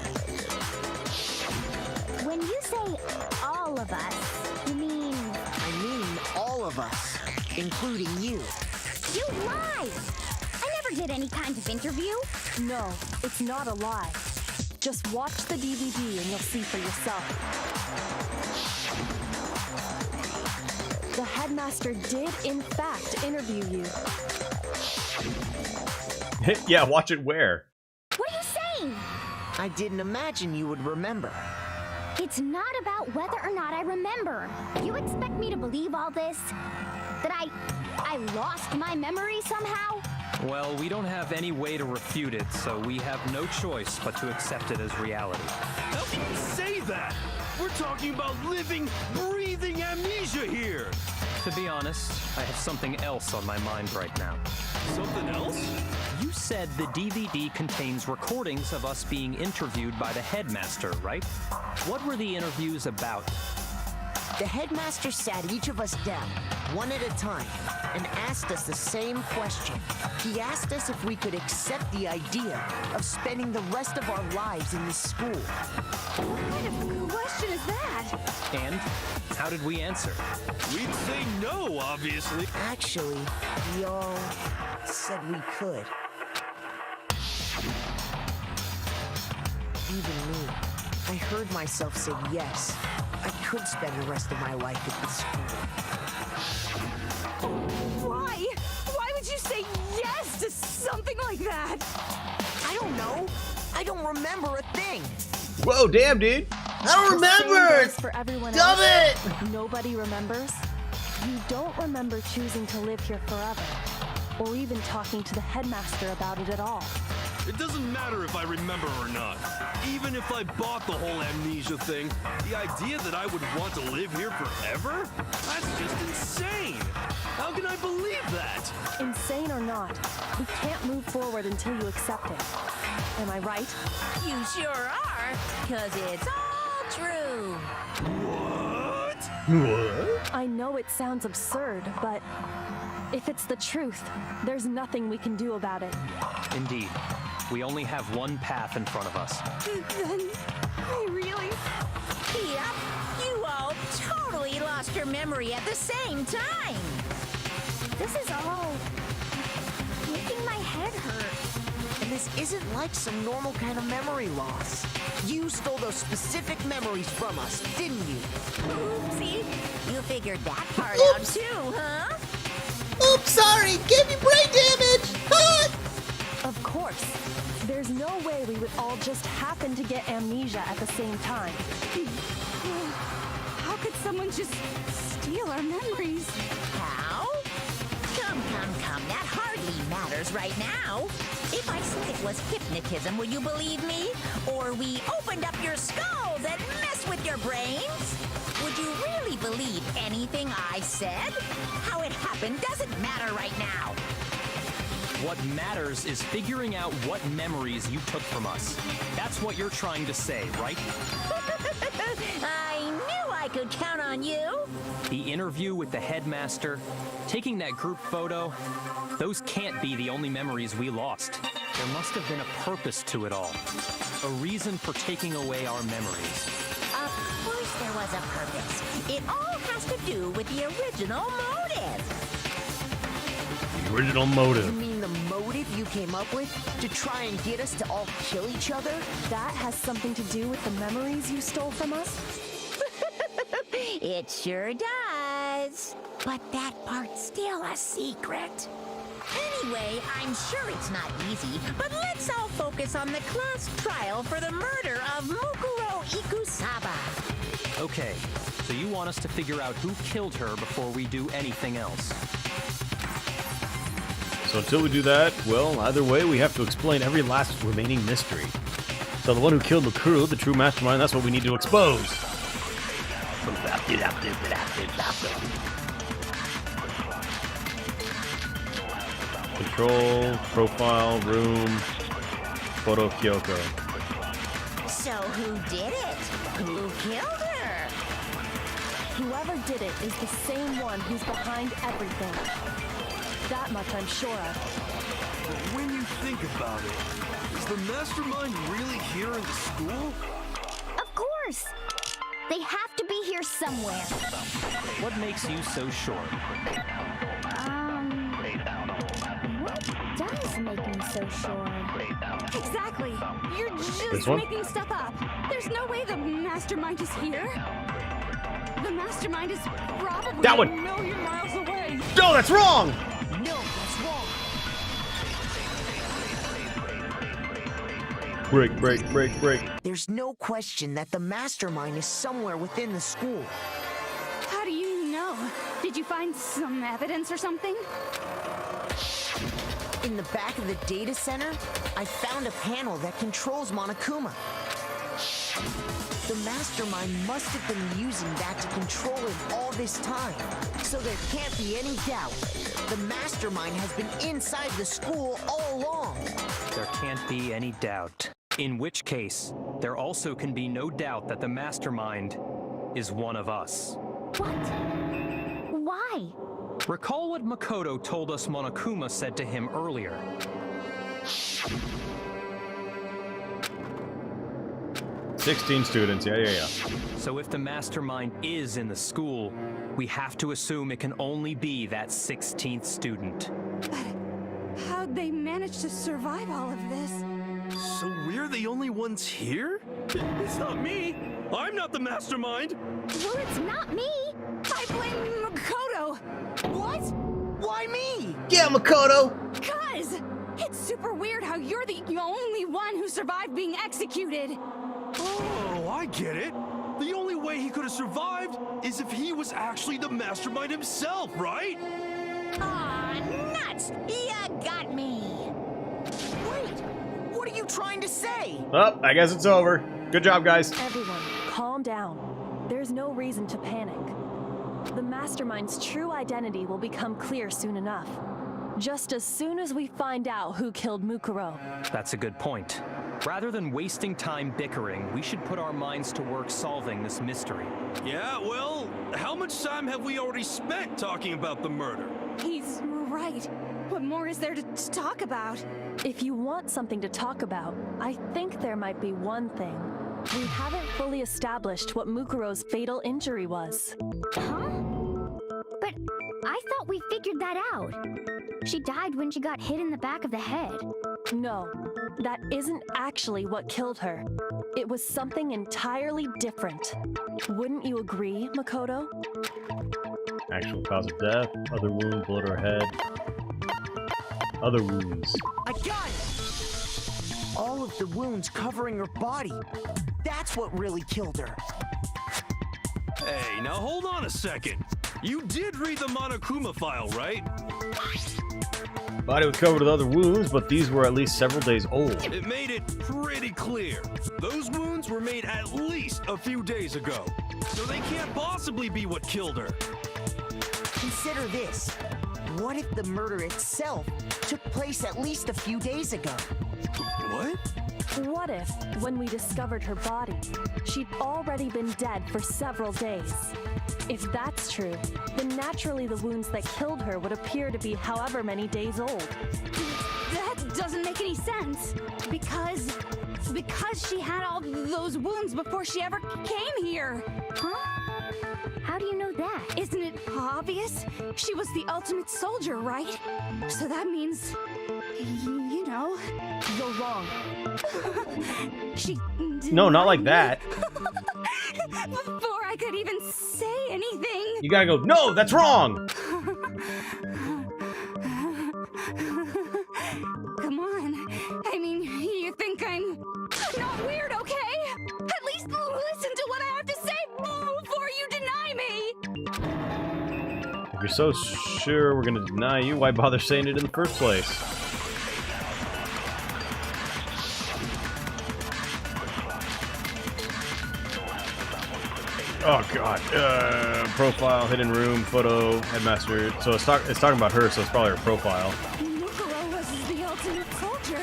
When you say all of us, you mean... I mean all of us, including you. You lied! I never did any kind of interview. No, it's not a lie. Just watch the DVD and you'll see for yourself. The headmaster did, in fact, interview you. Yeah, watch it where? What are you saying? I didn't imagine you would remember. It's not about whether or not I remember. You expect me to believe all this? That I lost my memory somehow? Well, we don't have any way to refute it, so we have no choice but to accept it as reality. How can you say that? We're talking about living, breathing amnesia here. To be honest, I have something else on my mind right now. Something else? You said the DVD contains recordings of us being interviewed by the headmaster, right? What were the interviews about? The headmaster sat each of us down, one at a time, and asked us the same question. He asked us if we could accept the idea of spending the rest of our lives in this school. What kind of question is that? And how did we answer? We'd say no, obviously. Actually, we all said we could. Even me. I heard myself say yes. I could spend the rest of my life at this school. Why? Why would you say yes to something like that? I don't know. I don't remember a thing. Whoa, damn, dude. I don't remember! For everyone Stop else, it! nobody remembers. You don't remember choosing to live here forever, or even talking to the headmaster about it at all. It doesn't matter if I remember or not. Even if I bought the whole amnesia thing, the idea that I would want to live here forever? That's just insane! How can I believe that? Insane or not, we can't move forward until you accept it. Am I right? You sure are, because it's all true. What? I know it sounds absurd, but if it's the truth, there's nothing we can do about it. Indeed. We only have one path in front of us. Then, I really... Yep, you all totally lost your memory at the same time. This is all making my head hurt. And this isn't like some normal kind of memory loss. You stole those specific memories from us, didn't you? Oopsie, you figured that part out too, huh? Oops, sorry. Gave me brain damage. Of course. There's no way we would all just happen to get amnesia at the same time. How could someone just steal our memories? How? Come, that hardly matters right now. If I said it was hypnotism, would you believe me? Or we opened up your skulls and messed with your brains? Would you really believe anything I said? How it happened doesn't matter right now. What matters is figuring out what memories you took from us. That's what you're trying to say, right? I knew I could count on you. The interview with the headmaster, taking that group photo, those can't be the only memories we lost. There must have been a purpose to it all. A reason for taking away our memories. Of course there was a purpose. It all has to do with the original motive. The original You motive. mean the motive you came up with to try and get us to all kill each other? That has something to do with the memories you stole from us? It sure does. But that part's still a secret. Anyway, I'm sure it's not easy, but let's all focus on the class trial for the murder of Mukuro Ikusaba. Okay, so you want us to figure out who killed her before we do anything else. So until we do that, well, either way, we have to explain every last remaining mystery. So the one who killed Makuru, the true mastermind, that's what we need to expose. Control, profile, room, photo of Kyoko. So who did it? Who killed her? Whoever did it is the same one who's behind everything. That much I'm sure of. But when you think about it, is the mastermind really here in the school? Of course. They have to be here somewhere. What makes you so sure? What does make me so sure? Exactly. You're This just one? making stuff up. There's no way the mastermind is here. The mastermind is probably That one. a million miles away. No, that's wrong! No, that's wrong. Break. There's no question that the mastermind is somewhere within the school. How do you know? Did you find some evidence or something? In the back of the data center, I found a panel that controls Monokuma. The mastermind must have been using that to control it all this time. So there can't be any doubt. The mastermind has been inside the school all along. There can't be any doubt. In which case, there also can be no doubt that the mastermind is one of us. What? Why? Recall what Makoto told us Monokuma said to him earlier. 16 students, yeah. So if the mastermind is in the school, we have to assume it can only be that 16th student. How'd they manage to survive all of this? So we're the only ones here? It's not me. I'm not the mastermind. Well, it's not me. I blame Makoto. What? Why me? Yeah, Makoto! Cuz! It's super weird how you're the only one who survived being executed. Oh, I get it. way he could have survived is if he was actually the mastermind himself, right? Aw, nuts! You got me! Wait, what are you trying to say? Oh, I guess it's over. Good job, guys. Everyone, calm down. There's no reason to panic. The Mastermind's true identity will become clear soon enough. Just as soon as we find out who killed Mukuro. That's a good point. Rather than wasting time bickering, we should put our minds to work solving this mystery. Yeah, well, how much time have we already spent talking about the murder? He's right. What more is there to talk about? If you want something to talk about, I think there might be one thing. We haven't fully established what Mukuro's fatal injury was. Huh? But I thought we figured that out. She died when she got hit in the back of the head. No, that isn't actually what killed her. It was something entirely different. Wouldn't you agree, Makoto? Actual cause of death, other wound, blow to her head. Other wounds. I got it! All of the wounds covering her body. That's what really killed her. Hey, now hold on a second. You did read the Monokuma file, right? Body was covered with other wounds, but these were at least several days old. It made it pretty clear. Those wounds were made at least a few days ago. So they can't possibly be what killed her. Consider this. What if the murder itself took place at least a few days ago? What? What if, when we discovered her body, she'd already been dead for several days? If that's true, then naturally the wounds that killed her would appear to be however many days old. That doesn't make any sense. Because she had all those wounds before she ever came here. Huh? How do you know that? Isn't it obvious? She was the ultimate soldier, right? So that means, you know. You're wrong. She No, not like that. Before I could even say anything. You gotta go, no, that's wrong! Come on. I mean, you think I'm not weird, okay? At least listen to what I have to say before you deny me. If you're so sure we're gonna deny you, why bother saying it in the first place? Oh god. Profile, hidden room, photo, headmaster. So it's talking about her, so it's probably her profile. Mukuro was the ultimate soldier.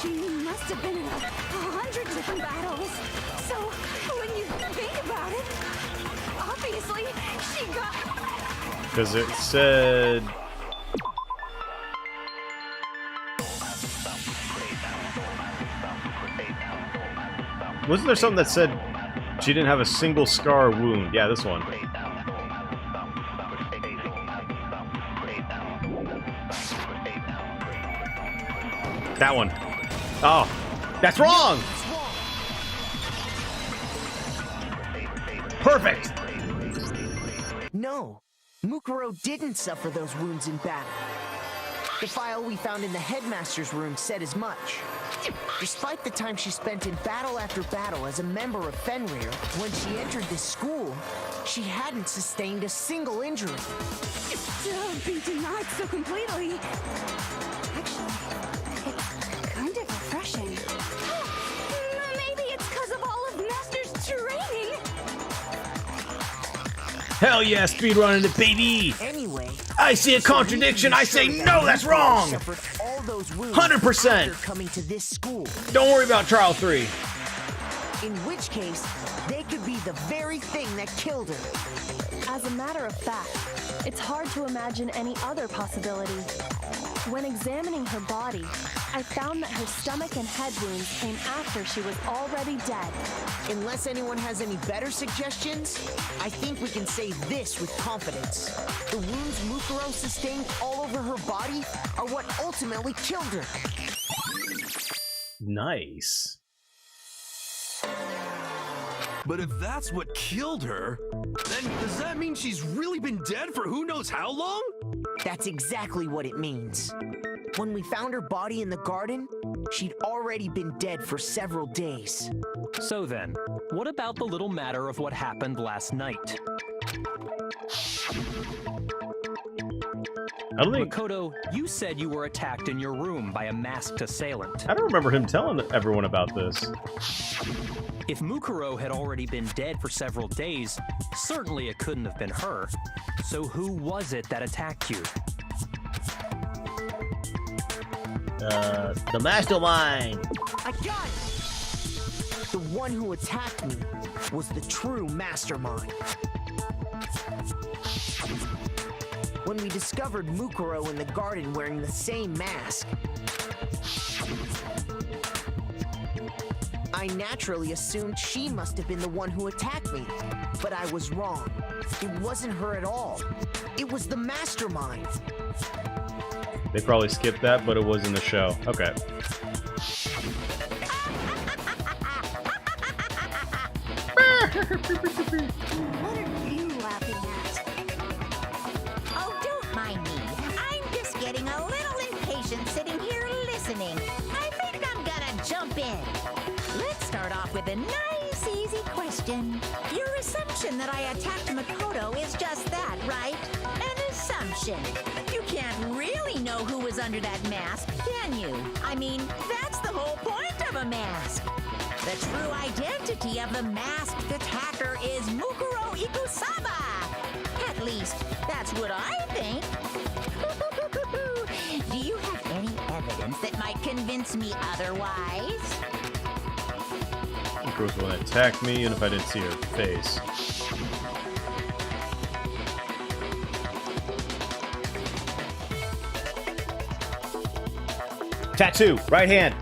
She must have been in 100 different battles. So when you think about it, obviously she got. Because it said. Wasn't there something that said she didn't have a single scar or wound? Yeah, this one. That one. Oh, that's wrong! Perfect! No, Mukuro didn't suffer those wounds in battle. The file we found in the headmaster's room said as much. Despite the time she spent in battle after battle as a member of Fenrir, when she entered this school, she hadn't sustained a single injury. To be denied so completely. Actually, it's kind of refreshing. Maybe it's because of all of Master's training. Hell yeah, speedrunning it, baby! Anyway, I see a contradiction. I say no, that's wrong. 100%. Coming to this school. Don't worry about trial 3. In which case, they could be the very thing that killed her. As a matter of fact, it's hard to imagine any other possibility. When examining her body, I found that her stomach and head wounds came after she was already dead. Unless anyone has any better suggestions, I think we can say this with confidence. The wounds Mukuro sustained all over her body are what ultimately killed her. Nice. But if that's what killed her, then does that mean she's really been dead for who knows how long? That's exactly what it means. When we found her body in the garden, She'd already been dead for several days. So then, what about the little matter of what happened last night? I don't think... Makoto, you said you were attacked in your room by a masked assailant. I don't remember him telling everyone about this. If Mukuro had already been dead for several days, certainly it couldn't have been her. So who was it that attacked you? The mastermind. I got it! The one who attacked me was the true mastermind. When we discovered Mukuro in the garden wearing the same mask, I naturally assumed she must have been the one who attacked me. But I was wrong. It wasn't her at all. It was the mastermind. They probably skipped that, but it was in the show. Okay. What are you laughing at? Oh, don't mind me. I'm just getting a little impatient sitting here listening. I think I'm gonna jump in. Let's start off with a nice, easy question. Your assumption that I attacked Makoto is just that, right? An assumption. You can't really know who was under that mask, can you? I mean, that's the whole point of a mask. The true identity of the masked attacker is Mukuro Ikusaba. At least, that's what I think. Do you have any evidence that might convince me otherwise? Mukuro's the one that attacked me, and if I didn't see her face. Tattoo, right hand.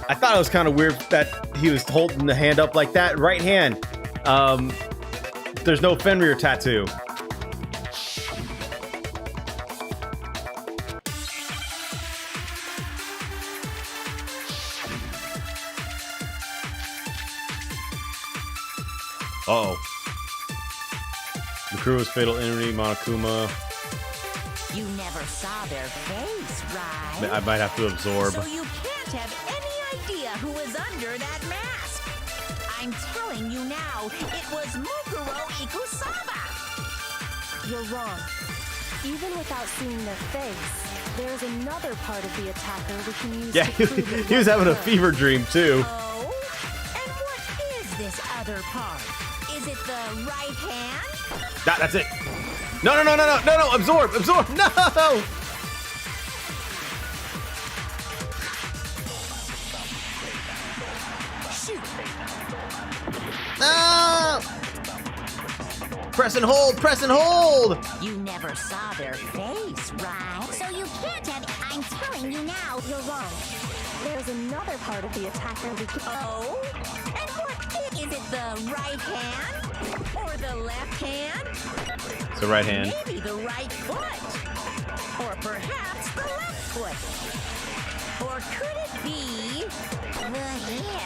I thought it was kind of weird that he was holding the hand up like that. Right hand. There's no Fenrir tattoo. Uh-oh. Makuro's fatal enemy, Monokuma. You never saw their face, right? I might have to absorb. So you can't have any idea who was under that mask. I'm telling you now, it was Mukuro Ikusaba. You're wrong. Even without seeing their face, there's another part of the attacker we can use Yeah, to prove it he was having a wasn't her. fever dream too. Oh? And what is this other part? Is it the right hand? That's it. No, absorb, no! Shoot! No! Press and hold! You never saw their face, right? So you can't have. I'm telling you now, you're wrong. There's another part of the attacker we can... Oh? And what is it, the right hand? Or the left hand? It's the right hand. Maybe the right foot. Or perhaps the left foot. Or could it be the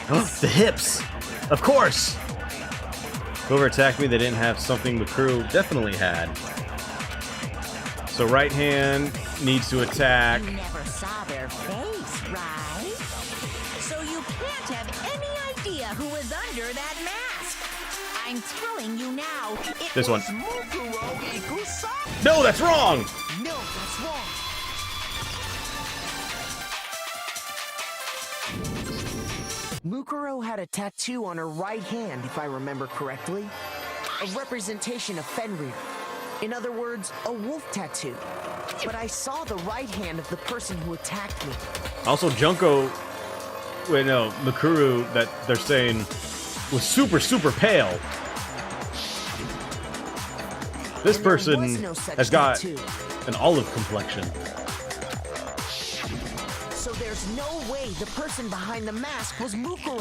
hips? The hips! Of course! Whoever attacked me, they didn't have something the crew definitely had. So right hand needs to attack. You never saw their face, right? So you can't have any idea who was under that mask. I'm telling you now, it This was one. Mukuro Ikusaba. No, that's wrong! No, that's wrong. Mukuro had a tattoo on her right hand, if I remember correctly. A representation of Fenrir. In other words, a wolf tattoo. But I saw the right hand of the person who attacked me. Also, Junko... Wait, no, Mukuro, that they're saying, was super, super pale. This And there person was no such has got tattoo. an olive complexion. So there's no way the person behind the mask was Mukuro.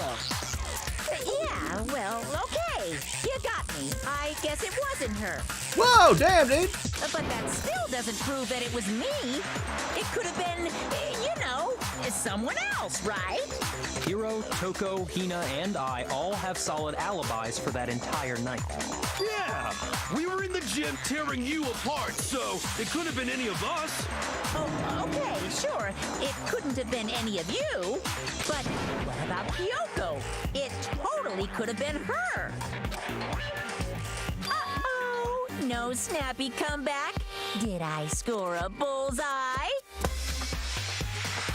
Yeah, well, okay. You got me. I guess it wasn't her. Whoa, damn, dude! But that still doesn't prove that it was me. It could have been, you know, someone else, right? Hiro, Toko, Hina, and I all have solid alibis for that entire night. Yeah! We were in the gym tearing you apart, so it couldn't have been any of us. Oh, okay, sure. It couldn't have been any of you. But what about Kyoko? It totally could have been her. Uh-oh, no snappy comeback. Did I score a bullseye?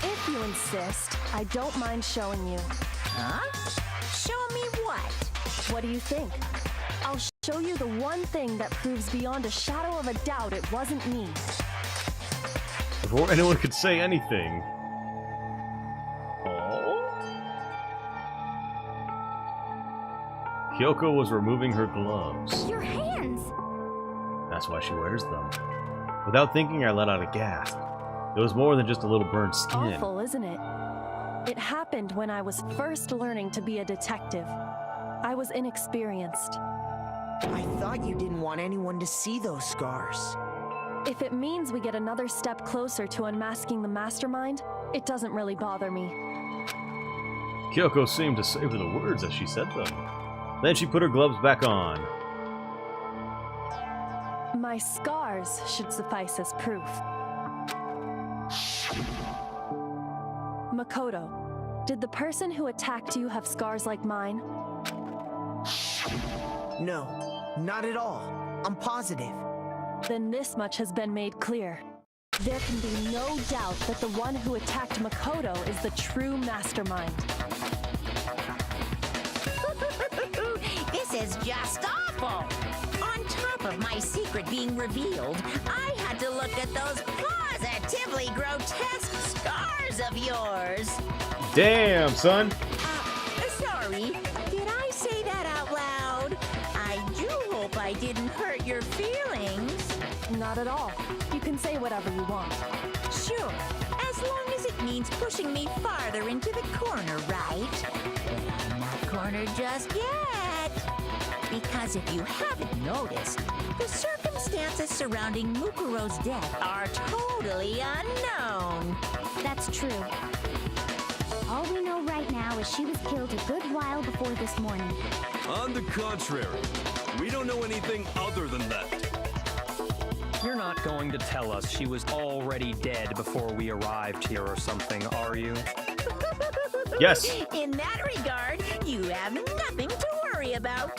If you insist, I don't mind showing you. Huh? Show me what? What do you think? I'll show you the one thing that proves beyond a shadow of a doubt it wasn't me. Before anyone could say anything. Oh? Kyoko was removing her gloves. Your hands! That's why she wears them. Without thinking, I let out a gasp. It was more than just a little burned skin. Awful, isn't it? It happened when I was first learning to be a detective. I was inexperienced. I thought you didn't want anyone to see those scars. If it means we get another step closer to unmasking the mastermind, it doesn't really bother me. Kyoko seemed to savor the words as she said them. Then she put her gloves back on. My scars should suffice as proof. Makoto, did the person who attacked you have scars like mine? No, not at all. I'm positive. Then this much has been made clear. There can be no doubt that the one who attacked Makoto is the true mastermind. This is just awful. On top of my secret being revealed, I had to look at those positively grotesque scars of yours. Damn, son! Sorry, did I say that out loud? I do hope I didn't hurt your feelings. Not at all. You can say whatever you want. Sure, as long as it means pushing me farther into the corner, right? But I'm not cornered just yet. Because if you haven't noticed, the circumstances surrounding Mukuro's death are totally unknown. That's true. All we know right now is she was killed a good while before this morning. On the contrary, we don't know anything other than that. You're not going to tell us she was already dead before we arrived here or something, are you? Yes. In that regard, you have nothing to worry about.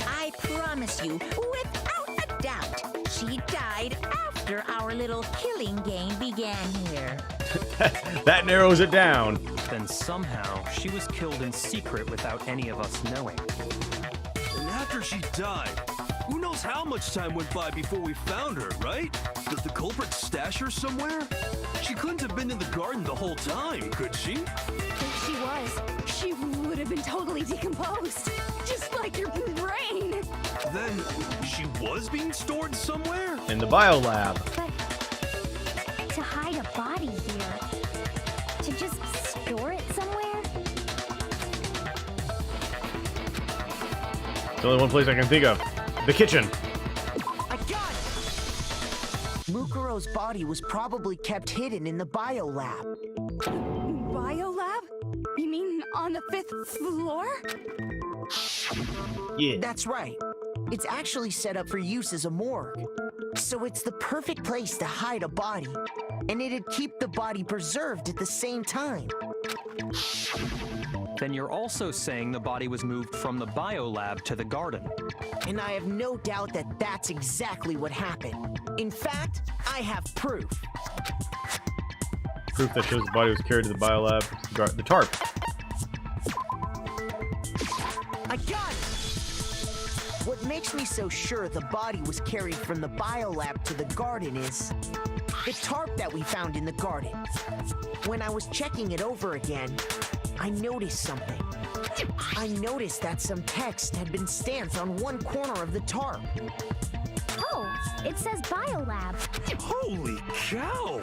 I promise you, without a doubt, she died after our little killing game began here. That narrows it down. Then somehow she was killed in secret without any of us knowing. And after she died, who knows how much time went by before we found her, right? Does the culprit stash her somewhere? She couldn't have been in the garden the whole time, could she? If she was, she would have been totally decomposed. Just like your brain. Then she was being stored somewhere? In the biolab. But to hide a body here, to just store it somewhere? The only one place I can think of. The kitchen. I got it! Mukuro's body was probably kept hidden in the biolab. Biolab? You mean on the 5th floor? Yeah. That's right. It's actually set up for use as a morgue. So it's the perfect place to hide a body. And it'd keep the body preserved at the same time. Then you're also saying the body was moved from the biolab to the garden. And I have no doubt that that's exactly what happened. In fact, I have proof. Proof that shows the body was carried to the biolab. The tarp. I got it! What makes me so sure the body was carried from the biolab to the garden is the tarp that we found in the garden. When I was checking it over again, I noticed something. I noticed that some text had been stamped on one corner of the tarp. Oh, it says biolab. Holy cow!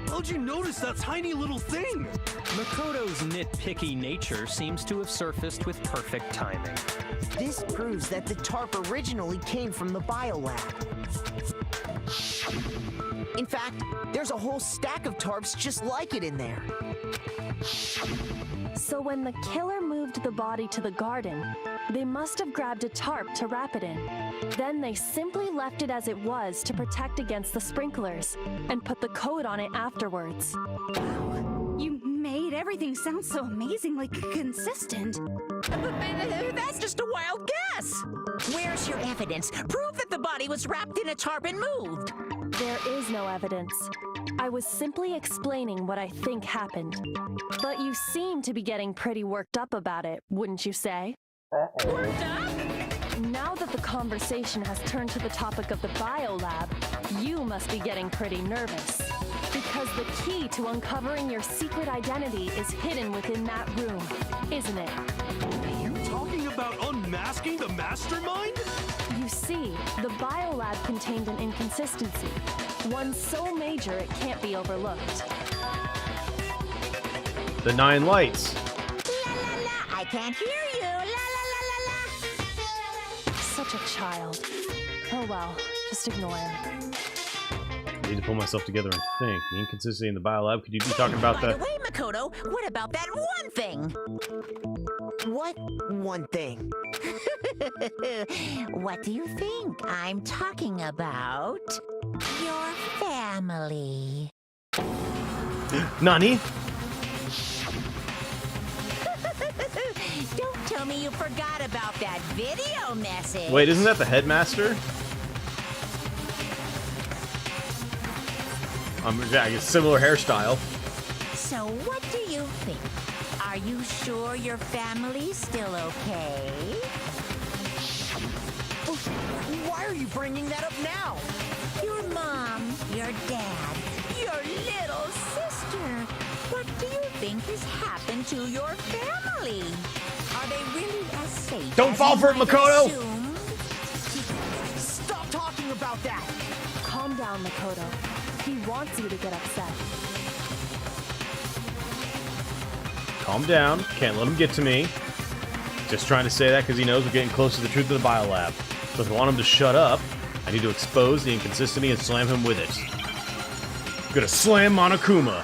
How'd you notice that tiny little thing? Makoto's nitpicky nature seems to have surfaced with perfect timing. This proves that the tarp originally came from the biolab. In fact, there's a whole stack of tarps just like it in there. So when the killer moved the body to the garden, they must have grabbed a tarp to wrap it in. Then they simply left it as it was to protect against the sprinklers, and put the coat on it afterwards. You made everything sound so amazingly consistent. That's just a wild guess. Where's your evidence? Prove that the body was wrapped in a tarp and moved. There is no evidence. I was simply explaining what I think happened. But you seem to be getting pretty worked up about it, wouldn't you say? Worked up? Now that the conversation has turned to the topic of the biolab, you must be getting pretty nervous. Because the key to uncovering your secret identity is hidden within that room, isn't it? Are you talking about unmasking the mastermind? You see, the biolab contained an inconsistency. One so major it can't be overlooked. The 9 lights. La la la, I can't hear you. La la la la la. Such a child. Oh well, just ignore him. I need to pull myself together and think. The inconsistency in the biolab. Could you be talking about By that? the way, Makoto, what about that one thing? What one thing? What do you think I'm talking about? Your family. Nani? Don't tell me you forgot about that video message. Wait, isn't that the headmaster? I guess similar hairstyle. So what do you think? Are you sure your family's still okay? Why are you bringing that up now? Your mom, your dad, your little sister. What do you think has happened to your family? Are they really as safe? Don't as fall you for it, might Makoto! assume? Stop talking about that! Calm down, Makoto. He wants you to get upset. Calm down. Can't let him get to me. Just trying to say that because he knows we're getting close to the truth of the biolab. So if I want him to shut up, I need to expose the inconsistency and slam him with it. I'm gonna slam Monokuma.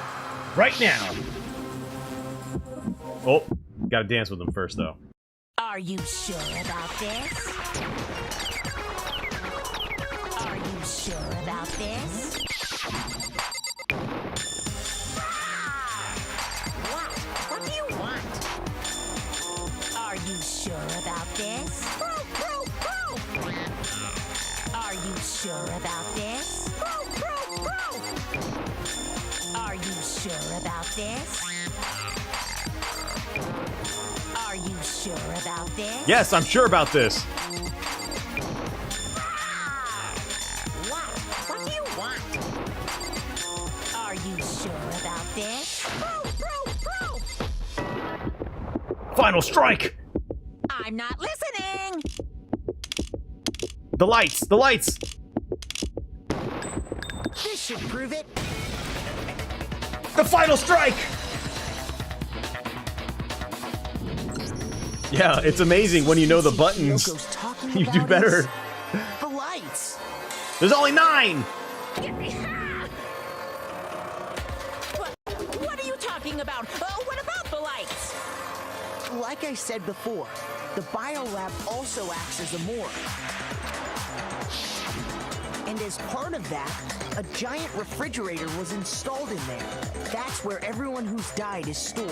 Right now! Oh, gotta dance with him first, though. Are you sure about this? Are you sure about this? What do you want? Are you sure about this? Are you sure about this? Are you sure about this? Are you sure about this? Yes, I'm sure about this. What do you want? Are you sure about this? Final strike! I'm not listening! The lights! The lights! This should prove it. The final strike! Yeah, it's amazing when you know the buttons. Yoko's talking You about do better. is the lights. There's only 9! What are you talking about? What about the lights? Like I said before, the biolab also acts as a morgue. And as part of that, a giant refrigerator was installed in there. That's where everyone who's died is stored.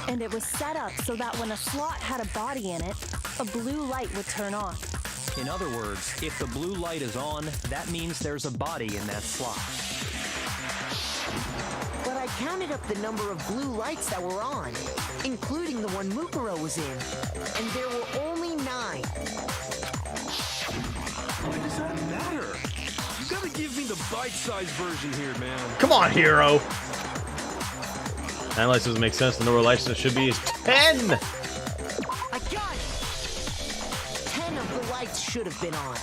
And it was set up so that when a slot had a body in it, a blue light would turn on. In other words, if the blue light is on, that means there's a body in that slot. But I counted up the number of blue lights that were on, including the one Mukuro was in, and there were only 9. Why does that matter? You gotta give me the bite-sized version here, man. Come on, hero! 9 lights doesn't make sense. The number of lights that should be is 10! I got it! 10 of the lights should have been on.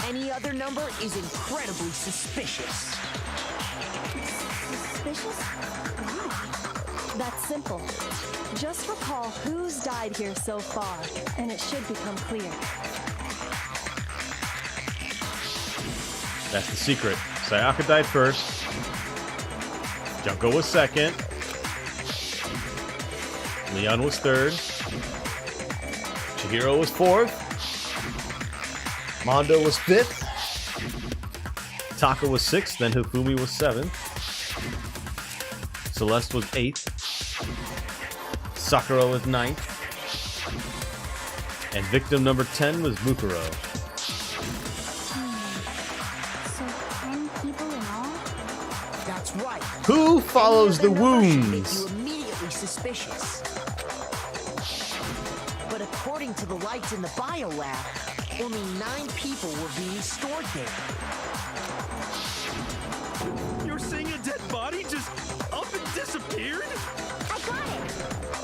Any other number is incredibly suspicious. Suspicious? Why? That's simple. Just recall who's died here so far, and it should become clear. That's the secret. Sayaka died first. Junko was second. Leon was third. Chihiro was fourth. Mondo was fifth. Taka was sixth. Then Hifumi was seventh. Celeste was eighth. Sakura was ninth. And victim number 10 was Mukuro. So 10 people in all? That's right. Who follows the Any other number should make wounds? you immediately suspicious. But according to the lights in the biolab, only 9 people were being stored there. You're saying a dead body just up and disappeared? I got it!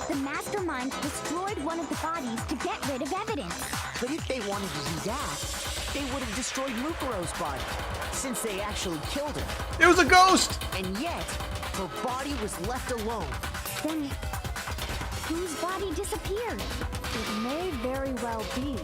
The mastermind destroyed one of the bodies to get rid of evidence. But if they wanted to do that, they would have destroyed Mukuro's body, since they actually killed her. It was a ghost! And yet, her body was left alone. Then, whose body disappeared? It may very well be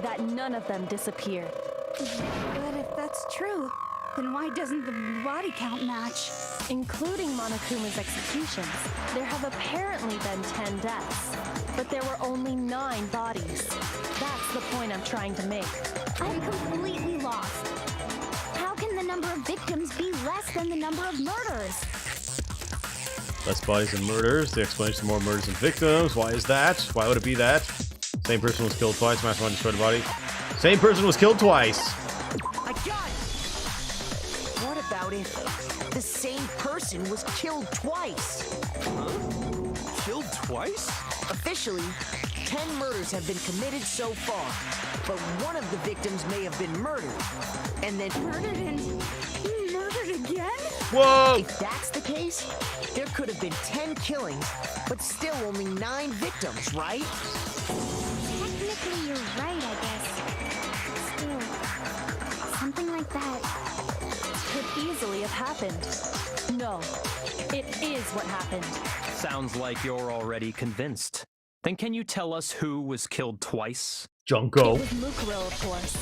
that none of them disappeared. But if that's true, then why doesn't the body count match? Including Monokuma's executions, there have apparently been 10 deaths, but there were only 9 bodies. That's the point I'm trying to make. I'm completely lost. How can the number of victims be less than the number of murders? Less bodies and murders. The explanation: more murders and victims. Why is that? Why would it be that? Same person was killed twice. Mastermind destroyed the body. Same person was killed twice. I got it! What about if the same person was killed twice? Killed twice? Officially, 10 murders have been committed so far, but one of the victims may have been murdered, and then Murdered and murdered again? Whoa! if that's the case, there could have been 10 killings, but still only 9 victims, right? Technically, you're right, I guess. Still, something like that. Could easily have happened. No, it is what happened. Sounds like you're already convinced. Then can you tell us who was killed twice? Junko. It was Mukuro, of course.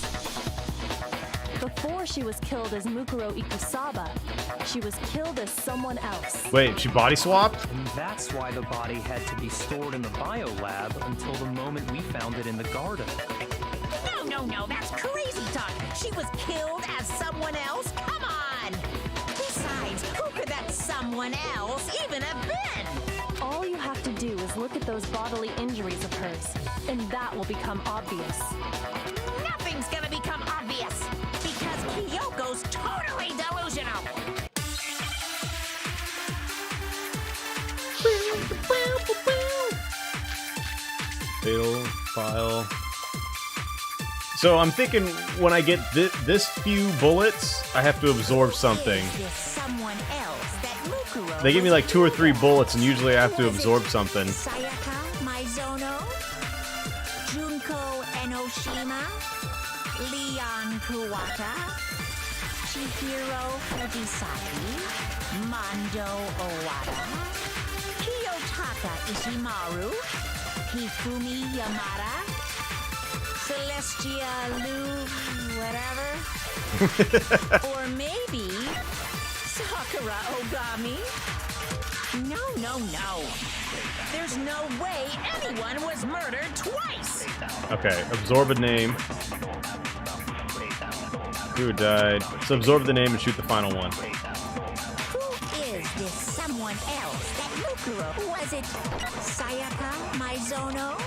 Before she was killed as Mukuro Ikusaba, she was killed as someone else. Wait, she body swapped? And that's why the body had to be stored in the biolab until the moment we found it in the garden. No, that's crazy talk. She was killed as someone else? Come on! Besides, who could that someone else even have been? All you have to do is look at those bodily injuries of hers, and that will become obvious. Nothing's gonna become obvious, because Kyoko's totally delusional. Fatal file. So I'm thinking when I get this few bullets, I have to absorb something. Is this someone else that Mukuro They give me was like 2 or 3 killed bullets, and usually I have to Was it absorb something. Sayaka Maizono, Junko Enoshima, Leon Kuwata, Chihiro Fujisaki, Mondo Owada, Kiyotaka Ishimaru, Hifumi Yamada, Celestia Lu, whatever. Or maybe Sakura Ogami. No. There's no way anyone was murdered twice. Okay, absorb a name. Who died? So absorb the name and shoot the final one. Who is this someone else that Mukuro? Was it Sayaka Maizono?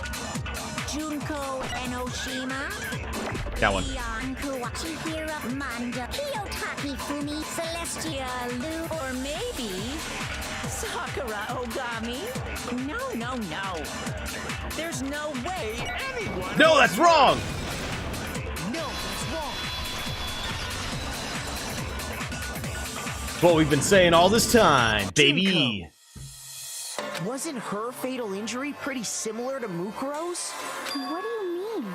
Junko Enoshima? That one. Leon Kuwachi Hira Manda? Kiyotaki Fumi? Celestia Lu? Or maybe Sakura Ogami? No. There's no way anyone... No, that's wrong! No, that's wrong. What we've been saying all this time, baby. Wasn't her fatal injury pretty similar to Mukuro's? What do you mean?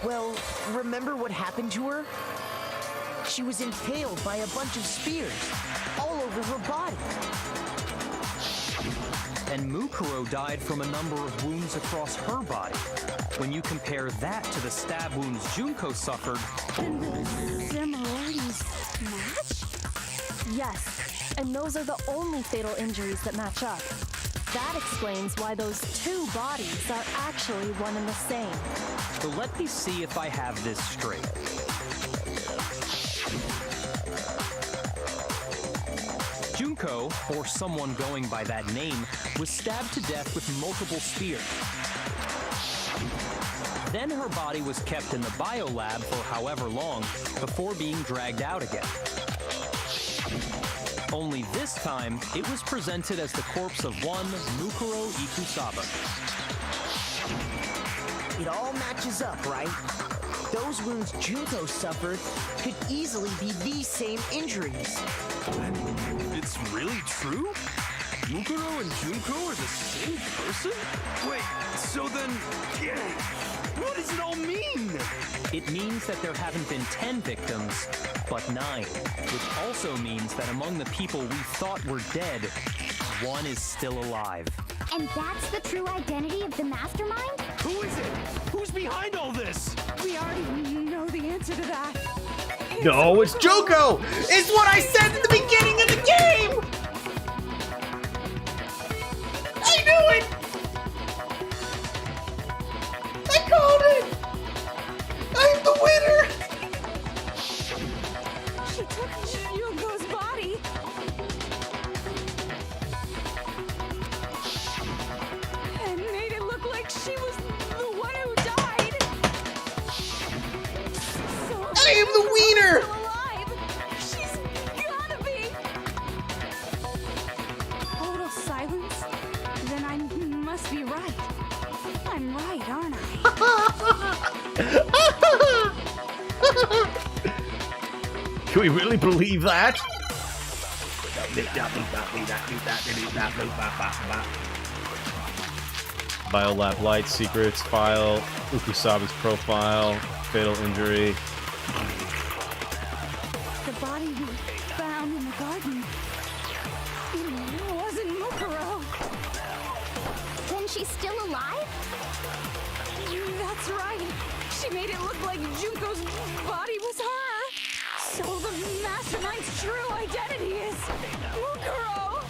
Well, remember what happened to her? She was impaled by a bunch of spears all over her body. And Mukuro died from a number of wounds across her body. when you compare that to the stab wounds Junko suffered. And the similarities match? Yes, and those are the only fatal injuries that match up. That explains why those two bodies are actually one and the same. So let me see if I have this straight. Junko, or someone going by that name, was stabbed to death with multiple spears. Then her body was kept in the biolab for however long before being dragged out again. Only this time, it was presented as the corpse of one Mukuro Ikusaba. It all matches up, right? Those wounds Junko suffered could easily be these same injuries. It's really true? Mukuro and Junko are the same person? Wait, so then... what does it all mean? It means that there haven't been 10 victims, but 9. Which also means that among the people we thought were dead, one is still alive. And that's the true identity of the mastermind? Who is it? Who's behind all this? We already know the answer to that. No, it's Junko! It's what I said at the beginning of the game! I knew it! I called it! I'm the winner! She took Junko's body. And made it look like she was the one who died. So I am the wiener! still alive. She's gotta be. Total silence. Then I must be right. I'm right, aren't I? Can we really believe that? Biolab light secrets file, Ukusaba's profile, fatal injury. The body we found in the garden. It wasn't Mukuro. Then she's still alive? That's right. She made it look like Junko's body was her. So the mastermind's true identity is Mukuro.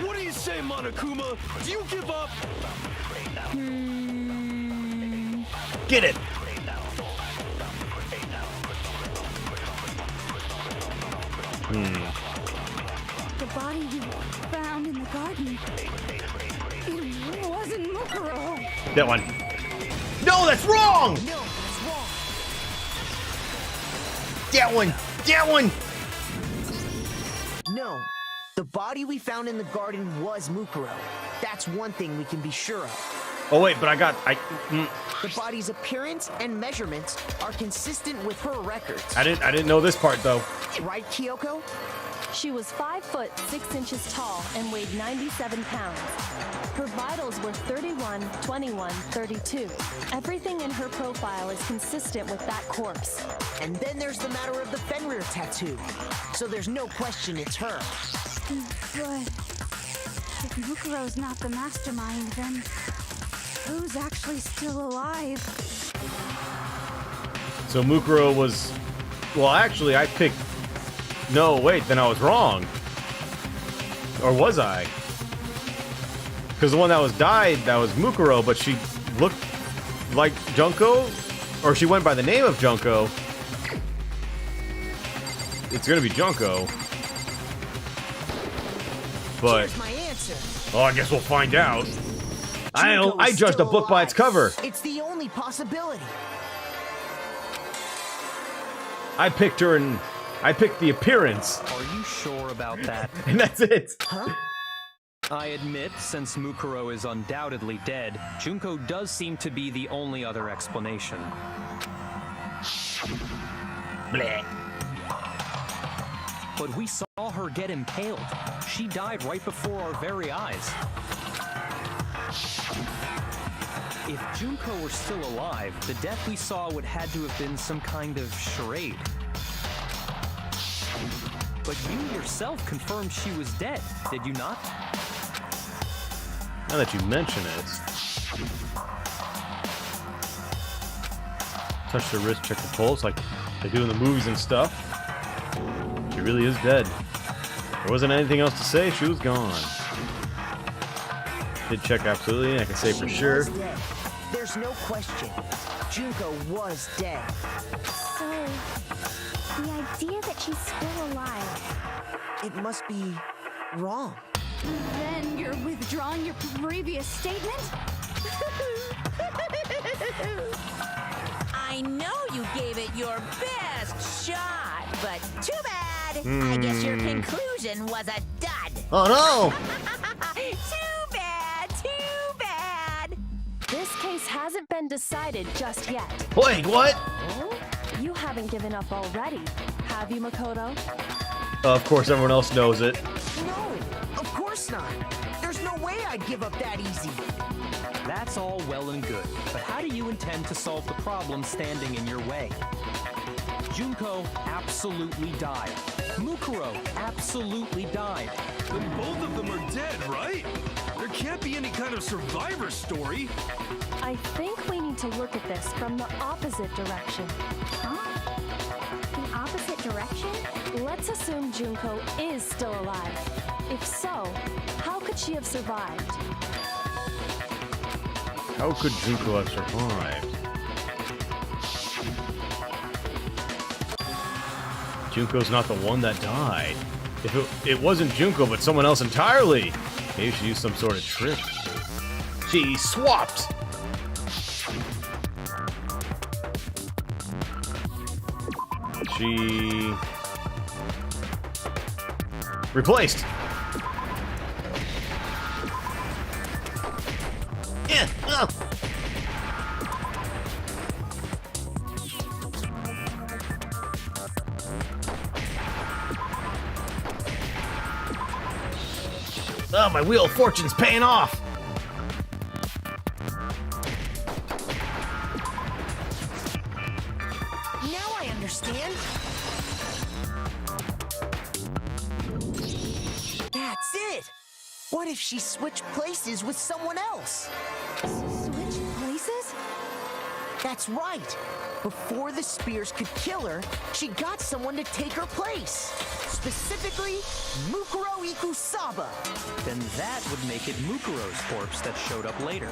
What do you say, Monokuma? Do you give up? Get it! The body we found in the garden. It wasn't Mukuro. That one. No, that's wrong! No, that's wrong. That one! That one! No, the body we found in the garden was Mukuro. That's one thing we can be sure of. Oh wait, but The body's appearance and measurements are consistent with her records. I didn't know this part though. Right, Kyoko? She was 5 foot 6 inches tall and weighed 97 pounds. Her vitals were 31, 21, 32. Everything in her profile is consistent with that corpse. And then there's the matter of the Fenrir tattoo. So there's no question it's her. But if Mukuro's not the mastermind, then who's actually still alive? So Mukuro was... Well, actually, I picked... No, wait, then I was wrong. Or was I? Because the one that was died, that was Mukuro, but she looked like Junko? Or she went by the name of Junko. It's gonna be Junko. But... Here's my answer. Oh, I guess we'll find out. Junko I is judged a still book by its alive. cover. It's the only possibility. I picked her and... I picked the appearance. Are you sure about that? And that's it. Huh? I admit, since Mukuro is undoubtedly dead, Junko does seem to be the only other explanation. Bleh. But we saw her get impaled. She died right before our very eyes. If Junko were still alive, the death we saw would had to have been some kind of charade. But you yourself confirmed she was dead, did you not? Now that you mention it. touch the wrist, check the pulse, like they do in the movies and stuff. She really is dead. There wasn't anything else to say. She was gone. Did check absolutely. I can say for sure. Was dead. There's no question. Junko was dead. So, the idea that she's still alive. It must be wrong. Then you're withdrawing your previous statement? I know you gave it your best shot, but too bad. I guess your conclusion was a dud. Oh no! Too bad, too bad. This case hasn't been decided just yet. Wait, what? You haven't given up already, have you, Makoto? Of course, everyone else knows it. No, of course not. There's no way I'd give up that easy. That's all well and good, but how do you intend to solve the problem standing in your way? Junko absolutely died. Mukuro absolutely died. Then both of them are dead, right? There can't be any kind of survivor story. I think we need to look at this from the opposite direction. Huh? The opposite direction? Let's assume Junko is still alive. If so, how could she have survived? How could Junko have survived? Junko's not the one that died. If it wasn't Junko, but someone else entirely. Maybe she used some sort of trick. She swapped! She... replaced! Yeah, oh. Oh, my Wheel of Fortune's paying off! Now I understand. That's it. What if she switched places with someone else? Switch places? That's right. Before the spears could kill her, she got someone to take her place. Specifically, Mukuro Ikusaba. Then that would make it Mukuro's corpse that showed up later.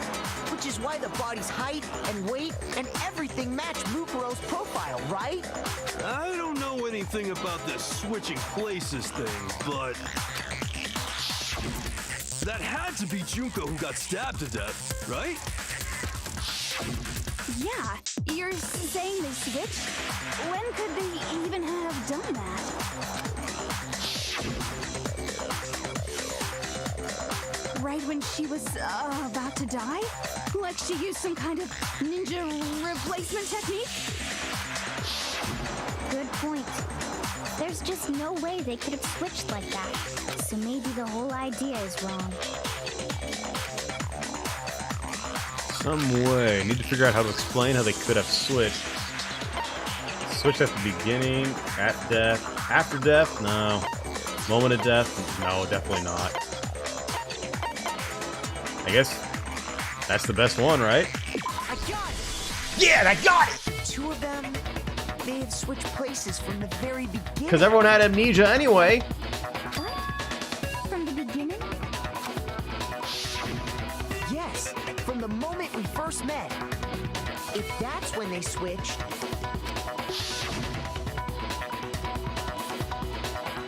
Which is why the body's height and weight and everything match Mukuro's profile, right? I don't know anything about this switching places thing, but... that had to be Junko who got stabbed to death, right? Yeah, you're saying they switched? When could they even have done that? Right when she was about to die? Like she used some kind of ninja replacement technique? Good point. There's just no way they could have switched like that. So maybe the whole idea is wrong. Some way. Need to figure out how to explain how they could have switched. Switched at the beginning, at death, after death? No. Moment of death? No, definitely not. I guess that's the best one, right? I got it! Yeah, I got it! Two of them, they had switched places from the very beginning. Because everyone had amnesia anyway. What? From the beginning? Yes, from the moment we first met. If that's when they switched,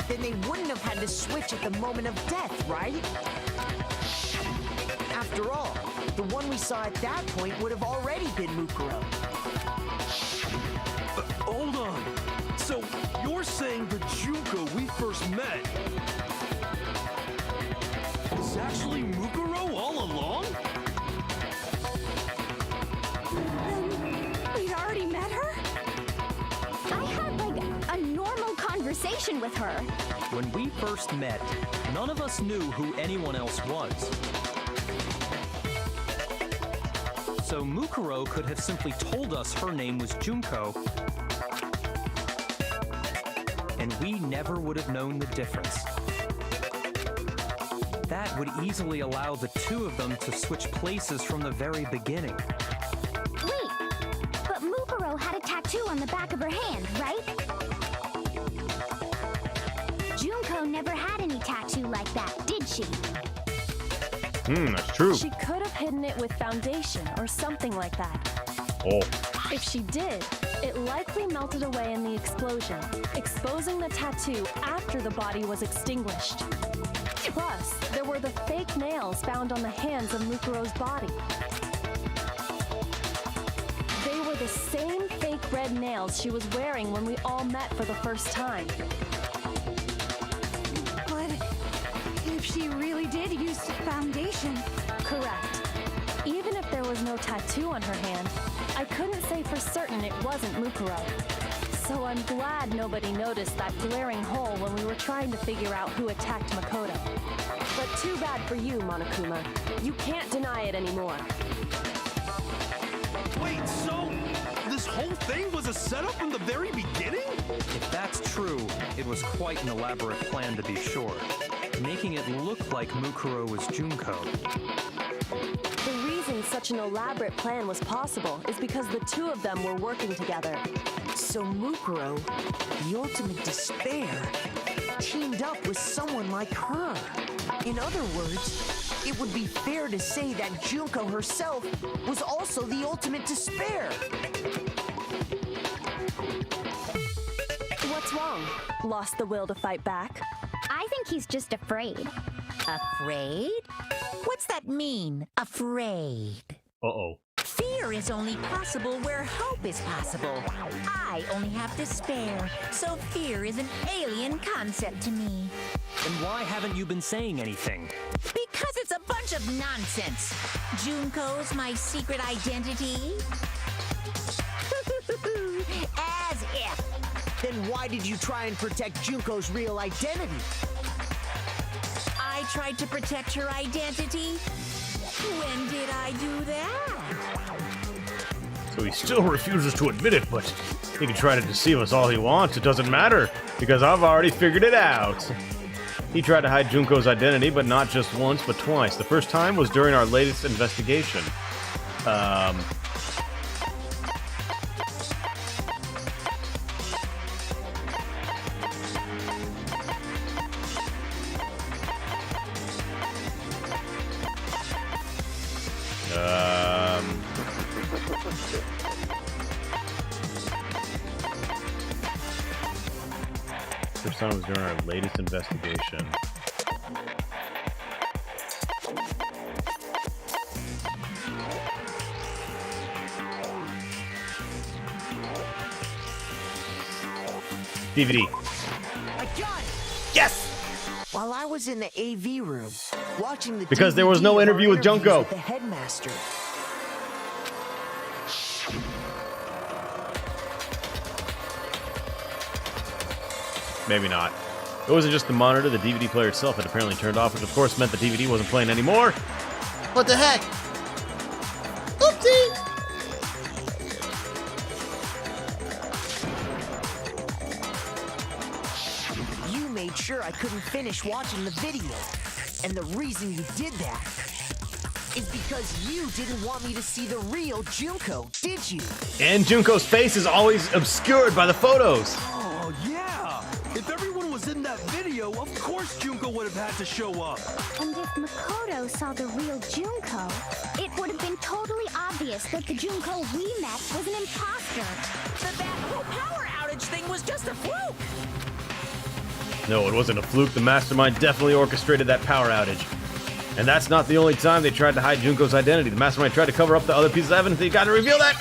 then they wouldn't have had to switch at the moment of death, right? After all, the one we saw at that point would have already been Mukuro. Hold on. So, you're saying the Junko we first met is actually Mukuro all along? Then we'd already met her? I had, like, a normal conversation with her. When we first met, none of us knew who anyone else was. So Mukuro could have simply told us her name was Junko, and we never would have known the difference. That would easily allow the two of them to switch places from the very beginning. Wait, but Mukuro had a on the back of her hand, right? Junko never had any tattoo like that, did she? That's true. She could have hidden it with foundation or something like that. Oh. If she did, it likely melted away in the explosion, exposing the tattoo after the body was extinguished. Plus, there were the fake nails found on the hands of Mukuro's body. They were the same fake red nails she was wearing when we all met for the first time. But if she really did use foundation... Correct. Even if there was no tattoo on her hand, I couldn't say for certain it wasn't Mukuro. So I'm glad nobody noticed that glaring hole when we were trying to figure out who attacked Makoto. But too bad for you, Monokuma. You can't deny it anymore. Wait, so this whole thing was a setup from the very beginning? If that's true, it was quite an elaborate plan to be sure, making it look like Mukuro was Junko. The reason such an elaborate plan was possible is because the two of them were working together. So Mukuro, the ultimate despair, teamed up with someone like her. In other words, it would be fair to say that Junko herself was also the ultimate despair. What's wrong? Lost the will to fight back? I think he's just afraid. Afraid? What's that mean, afraid? Uh-oh. Fear is only possible where hope is possible. I only have despair, so fear is an alien concept to me. Then why haven't you been saying anything? Because it's a bunch of nonsense. Junko's my secret identity? As if. Then why did you try and protect Junko's real identity? I tried to protect her identity? When did I do that? So he still refuses to admit it, but he can try to deceive us all he wants. It doesn't matter, because I've already figured it out. He tried to hide Junko's identity, but not just once, but twice. The first time was during our latest investigation. First time was during our latest investigation. DVD. I got it! Yes! While I was in the AV room, watching the Because there was DVD no of our interview with interviews Junko. with the headmaster. Maybe not. It wasn't just the monitor, the DVD player itself had apparently turned off, which of course meant the DVD wasn't playing anymore. What the heck? Oopsie! You made sure I couldn't finish watching the video. And the reason you did that is because you didn't want me to see the real Junko, did you? And Junko's face is always obscured by the photos. Oh, yeah! If everyone was in that video, of course Junko would have had to show up. And if Makoto saw the real Junko, it would have been totally obvious that the Junko we met was an imposter. That whole power outage thing was just a fluke. No, it wasn't a fluke. The mastermind definitely orchestrated that power outage. And that's not the only time they tried to hide Junko's identity. The mastermind tried to cover up the other pieces of evidence. They got to reveal that.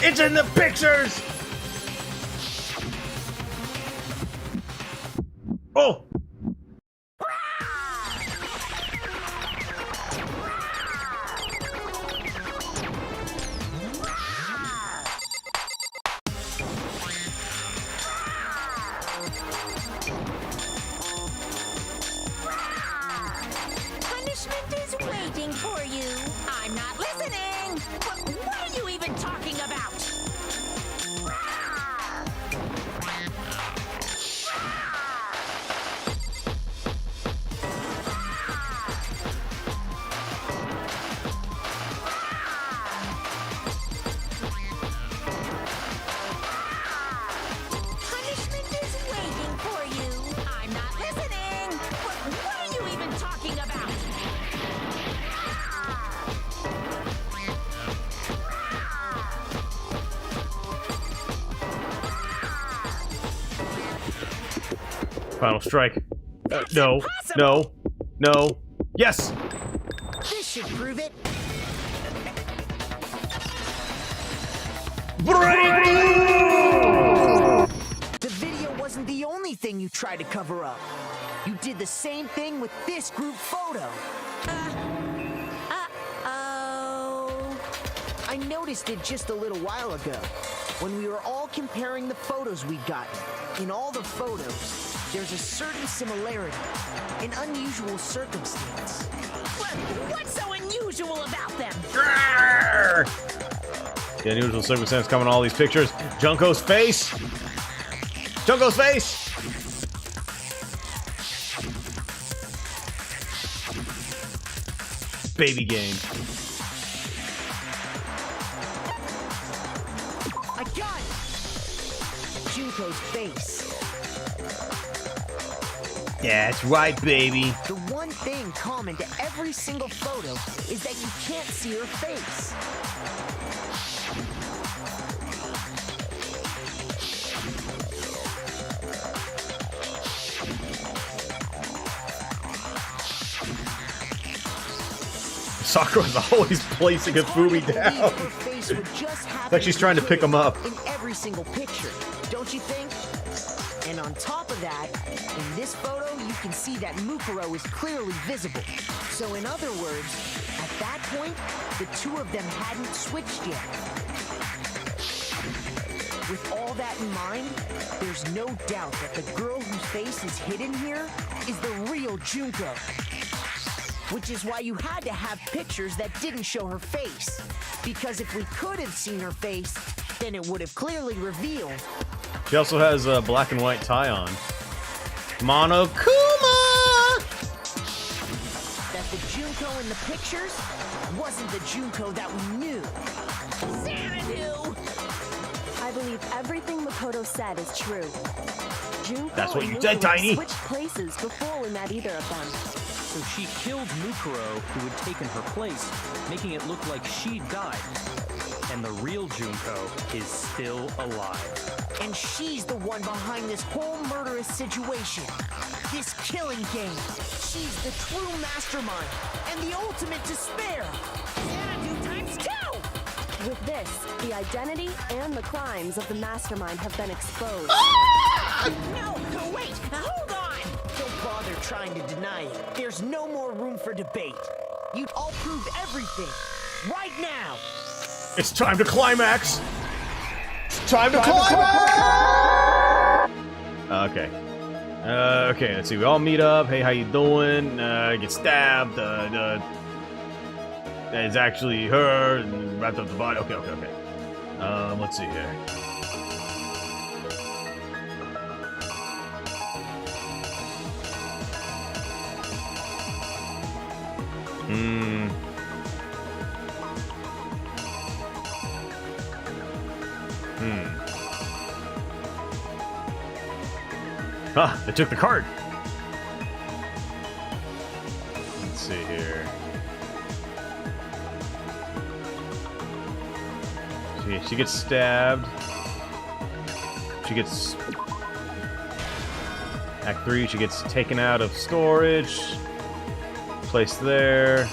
It's in the pictures! Oh! Punishment is waiting for you. I'm not listening. What are you even talking about? Final strike. No. No. No. Yes! This should prove it. The video wasn't the only thing you tried to cover up. You did the same thing with this group photo. Uh-oh. I noticed it just a little while ago, when we were all comparing the photos we'd gotten. In all the photos, there's a certain similarity, an unusual circumstance. What's so unusual about them? The unusual circumstance coming in all these pictures. Junko's face! Junko's face! Baby game. I got it! Junko's face. That's right, baby. The one thing common to every single photo is that you can't see her face. Sakura's always placing Hifumi down. It's like she's trying to pick him up. In every single picture, don't you think? And on top of that, in this photo, you can see that Mukuro is clearly visible. So in other words, at that point, the two of them hadn't switched yet. With all that in mind, there's no doubt that the girl whose face is hidden here is the real Junko. Which is why you had to have pictures that didn't show her face. Because if we could have seen her face, then it would have clearly revealed. She also has a black and white tie on. Monokuma! That the Junko in the pictures wasn't the Junko that we knew. Xanadu! I believe everything Makoto said is true. Junko That's what and you said, Mukuro Tiny. switched places before we met either of them. So she killed Mukuro, who had taken her place, making it look like she died. And the real Junko is still alive. And she's the one behind this whole murderous situation. This killing game. She's the true mastermind and the ultimate despair. Xanadu times 2! With this, the identity and the crimes of the mastermind have been exposed. No, wait, hold on! Don't bother trying to deny it. There's no more room for debate. You'd all prove everything, right now! It's time to climax! It's time to climax! Okay. Okay, let's see. We all meet up. Hey, how you doing? Get stabbed. It's actually her and wrapped up the body. Okay. Let's see here. Ah, they took the card. Let's see here. She gets stabbed. She gets... Act 3, she gets taken out of storage. Placed there.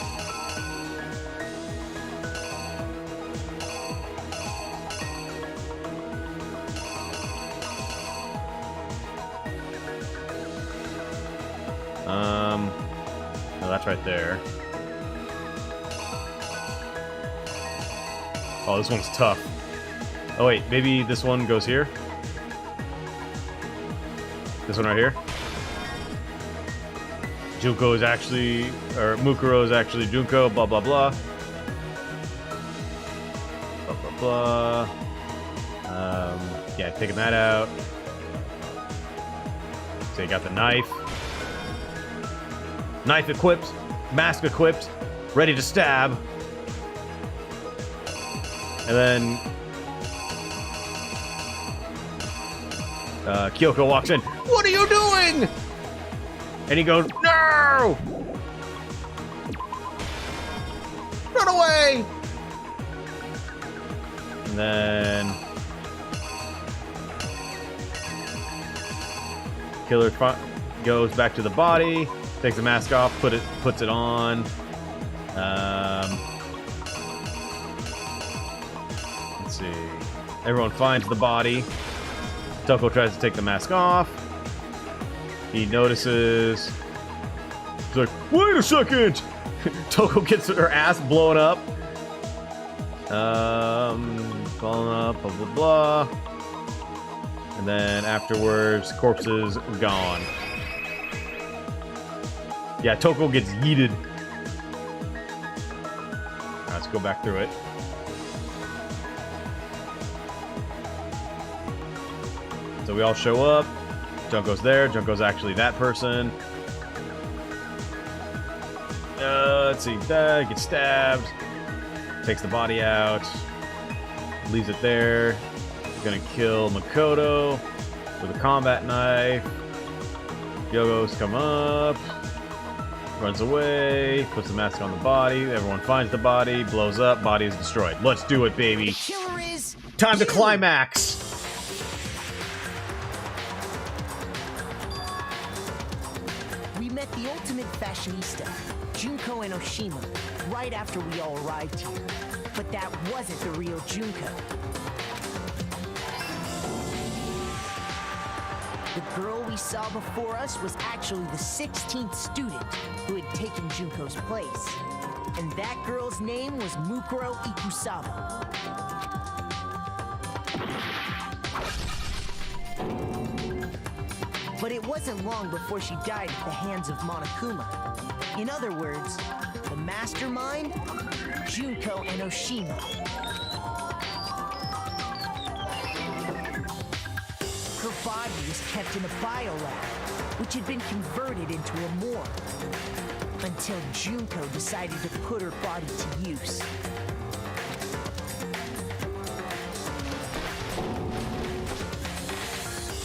No, that's right there. Oh, this one's tough. Oh wait, maybe this one goes here? This one right here? Junko is actually, or Mukuro is actually Junko, blah blah blah. Blah blah blah. Yeah, taking that out. So you got the knife. Knife equipped, mask equipped, ready to stab. And then Kyoko walks in. What are you doing? And he goes, no! Run away! And then goes back to the body, takes the mask off, puts it on. Let's see. Everyone finds the body. Toko tries to take the mask off. He notices. He's like, wait a second! Toko gets her ass blown up. Blown up, blah, blah, blah. And then afterwards, corpse is gone. Yeah, Toko gets yeeted. Right, let's go back through it. So we all show up. Junko's there. Junko's actually that person. Let's see. Gets stabbed. Takes the body out. Leaves it there. Gonna kill Makoto with a combat knife. Yogos come up. Runs away. Puts the mask on the body. Everyone finds the body. Blows up. Body is destroyed. Let's do it, baby. Killer is Time to climax. We met the ultimate fashionista, Junko and Oshima, right after we all arrived here. But that wasn't the real Junko. The girl we saw before us was actually the 16th student who had taken Junko's place. And that girl's name was Mukuro Ikusawa. But it wasn't long before she died at the hands of Monokuma. In other words, the mastermind, Junko and Oshima. Her body was kept in a biolab, which had been converted into a morgue, until Junko decided to put her body to use.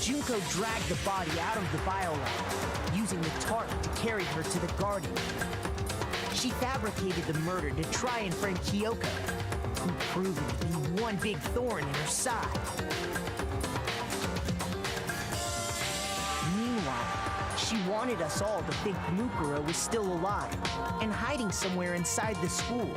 Junko dragged the body out of the biolab, using the tarp to carry her to the garden. She fabricated the murder to try and frame Kyoko, who proved to be one big thorn in her side. Meanwhile, she wanted us all to think Mukuro was still alive and hiding somewhere inside the school.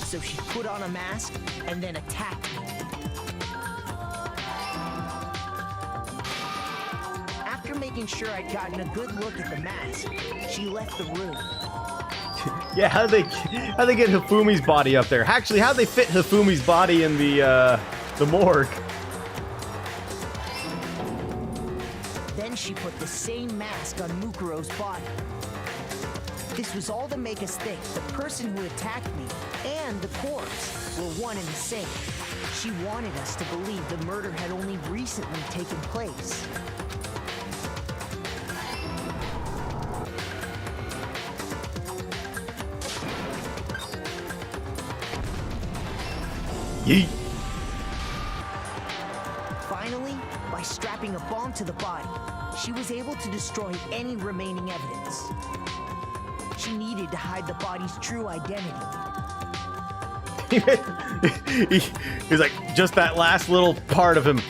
So she put on a mask and then attacked me. After making sure I'd gotten a good look at the mask, she left the room. Yeah, how'd they get Hifumi's body up there? Actually, how'd they fit Hifumi's body in the morgue? Then she put the same mask on Mukuro's body. This was all to make us think the person who attacked me and the corpse were one and the same. She wanted us to believe the murder had only recently taken place. Yeet. Finally, by strapping a bomb to the body, she was able to destroy any remaining evidence. She needed to hide the body's true identity. He's like, just that last little part of him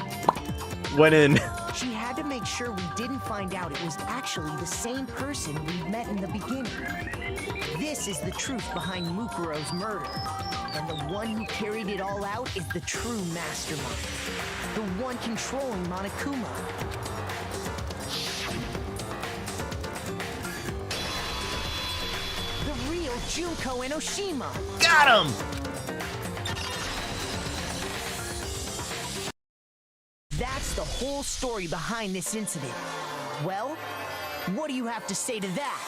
went in. She had to make sure we didn't find out it was actually the same person we met in the beginning. This is the truth behind Mukuro's murder. And the one who carried it all out is the true mastermind. The one controlling Monokuma. The real Junko and Oshima. Got him! That's the whole story behind this incident. Well, what do you have to say to that?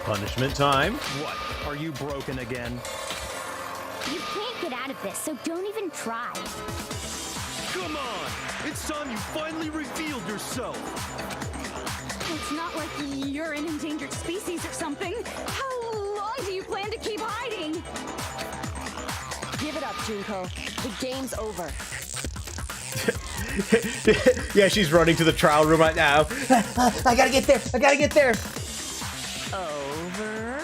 Punishment time. What? Are you broken again? You can't get out of this, so don't even try. Come on! It's time you finally revealed yourself! It's not like you're an endangered species or something. How long do you plan to keep hiding? Give it up, Junko. The game's over. Yeah, she's running to the trial room right now. I gotta get there. I gotta get there. Over.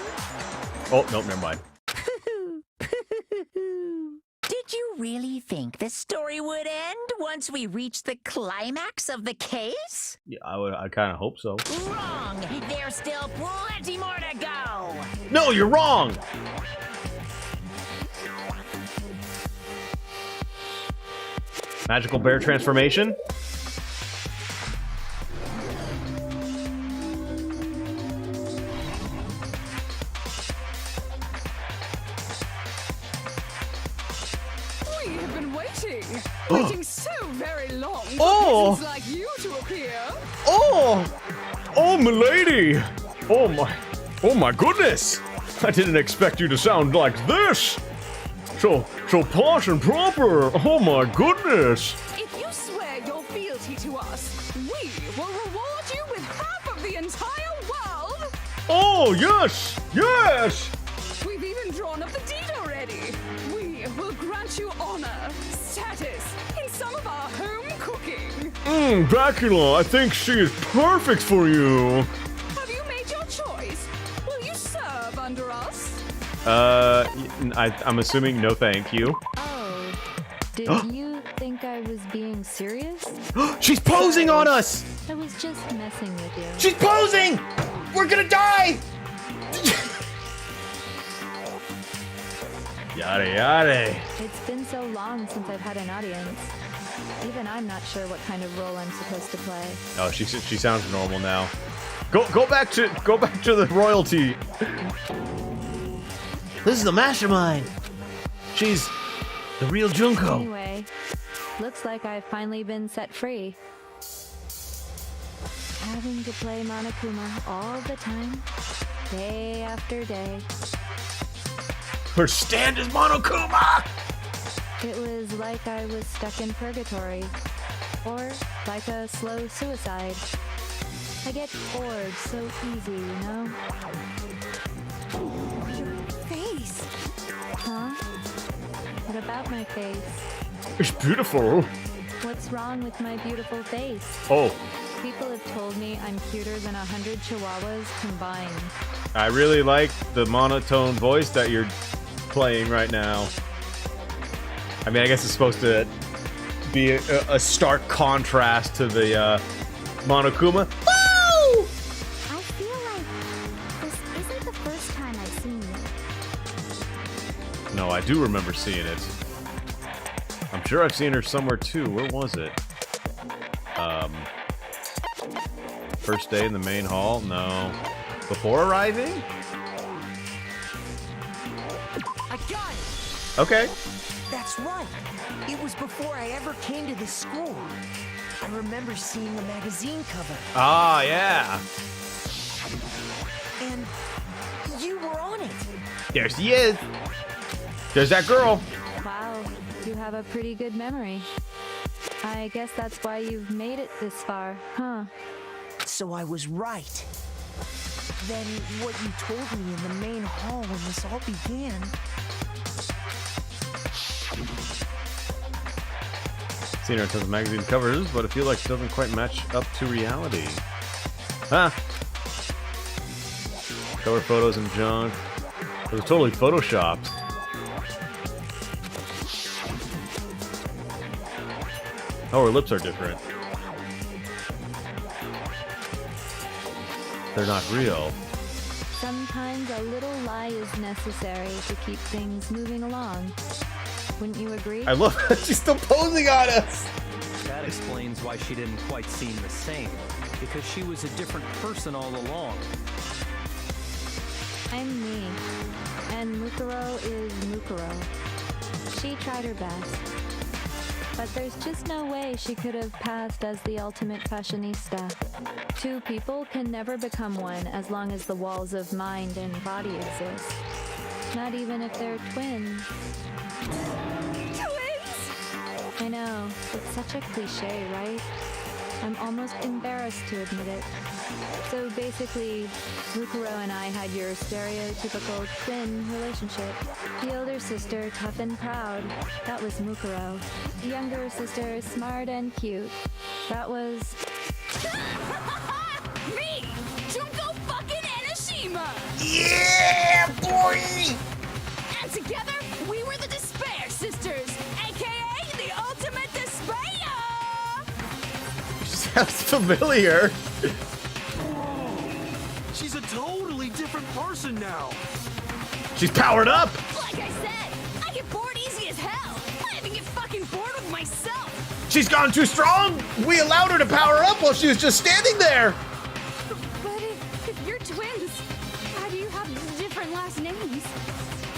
Oh, nope, never mind. really think the story would end once we reach the climax of the case? Yeah, I kind of hope so. Wrong! There's still plenty more to go! No, you're wrong! Magical bear transformation? We have been waiting so very long for Oh! peasants like you to appear. Oh! Oh, milady! Oh my goodness! I didn't expect you to sound like this! So posh and proper! Oh my goodness! If you swear your fealty to us, we will reward you with half of the entire world. Oh, yes! Yes! We've even drawn up the deed already. We will grant you honor, status, in some of our home cooking. Dracula, I think she is perfect for you. Have you made your choice? Will you serve under us? I'm assuming no thank you. Oh, did you think I was being serious? She's posing on us! I was just messing with you. She's posing! We're gonna die! Yada yada. It's been so long since I've had an audience. Even I'm not sure what kind of role I'm supposed to play. Oh, she sounds normal now. Go back to the royalty. This is the mastermind. She's the real Junko. Anyway, looks like I've finally been set free. Having to play Monokuma all the time, day after day. Her stand is Monokuma! It was like I was stuck in purgatory, or like a slow suicide. I get bored so easy, you know? Face. Huh? What about my face? It's beautiful. What's wrong with my beautiful face? Oh, People have told me I'm cuter than 100 chihuahuas combined. I really like the monotone voice that you're playing right now. I mean, I guess it's supposed to be a stark contrast to the Monokuma. Woo! I feel like this isn't the first time I've seen you. No, I do remember seeing it. I'm sure I've seen her somewhere too. Where was it? First day in the main hall? No. Before arriving? I got it! Okay. That's right. It was before I ever came to this school. I remember seeing a magazine cover. Ah, yeah. And you were on it. There she is. There's that girl. Wow, you have a pretty good memory. I guess that's why you've made it this far, huh? So I was right. Then what you told me in the main hall when this all began... Seen her on tons of magazine covers, but I feel like it doesn't quite match up to reality. Huh. Cover photos and junk. It was totally photoshopped. Oh, her lips are different. They're not real. Sometimes a little lie is necessary to keep things moving along. Wouldn't you agree? I love that she's still posing on us! That explains why she didn't quite seem the same. Because she was a different person all along. I'm me, and Mukuro is Mukuro. She tried her best. But there's just no way she could have passed as the ultimate fashionista. Two people can never become one as long as the walls of mind and body exist. Not even if they're twins. Twins! I know, it's such a cliche, right? I'm almost embarrassed to admit it. So basically, Mukuro and I had your stereotypical twin relationship. The older sister, tough and proud. That was Mukuro. The younger sister, smart and cute. That was... Me! Junko fucking Enoshima! Yeah, boy! And together, we were the Despair Sisters, aka Sounds familiar. She's a totally different person now. She's powered up. Like I said, I get bored easy as hell. I even get fucking bored with myself. She's gone too strong. We allowed her to power up while she was just standing there. But if you're twins, how do you have different last names?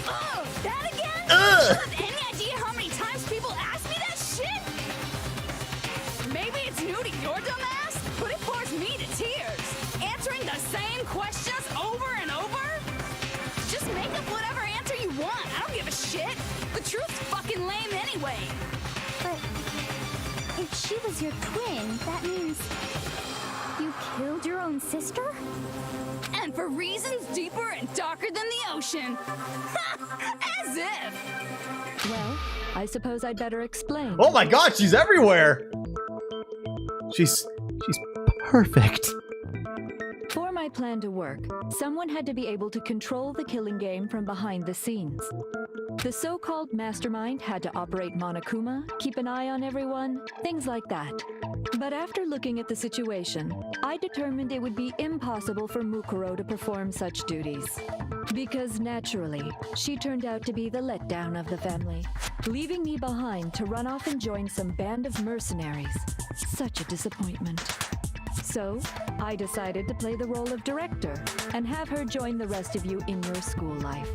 Oh, that again? Do you have any idea how many times people ask me that shit? Maybe it's new to your dumb ass, but it bores me to tears. Answering the same questions over and over? Just make up whatever answer you want. I don't give a shit. The truth's fucking lame anyway. But if she was your twin, that means you killed your own sister? And for reasons deeper and darker than the ocean. As if. Well, I suppose I'd better explain. Oh my god, she's everywhere. She's perfect. For my plan to work, someone had to be able to control the killing game from behind the scenes. The so-called mastermind had to operate Monokuma, keep an eye on everyone, things like that. But after looking at the situation, I determined it would be impossible for Mukuro to perform such duties. Because naturally, she turned out to be the letdown of the family, leaving me behind to run off and join some band of mercenaries. Such a disappointment. So, I decided to play the role of director and have her join the rest of you in your school life.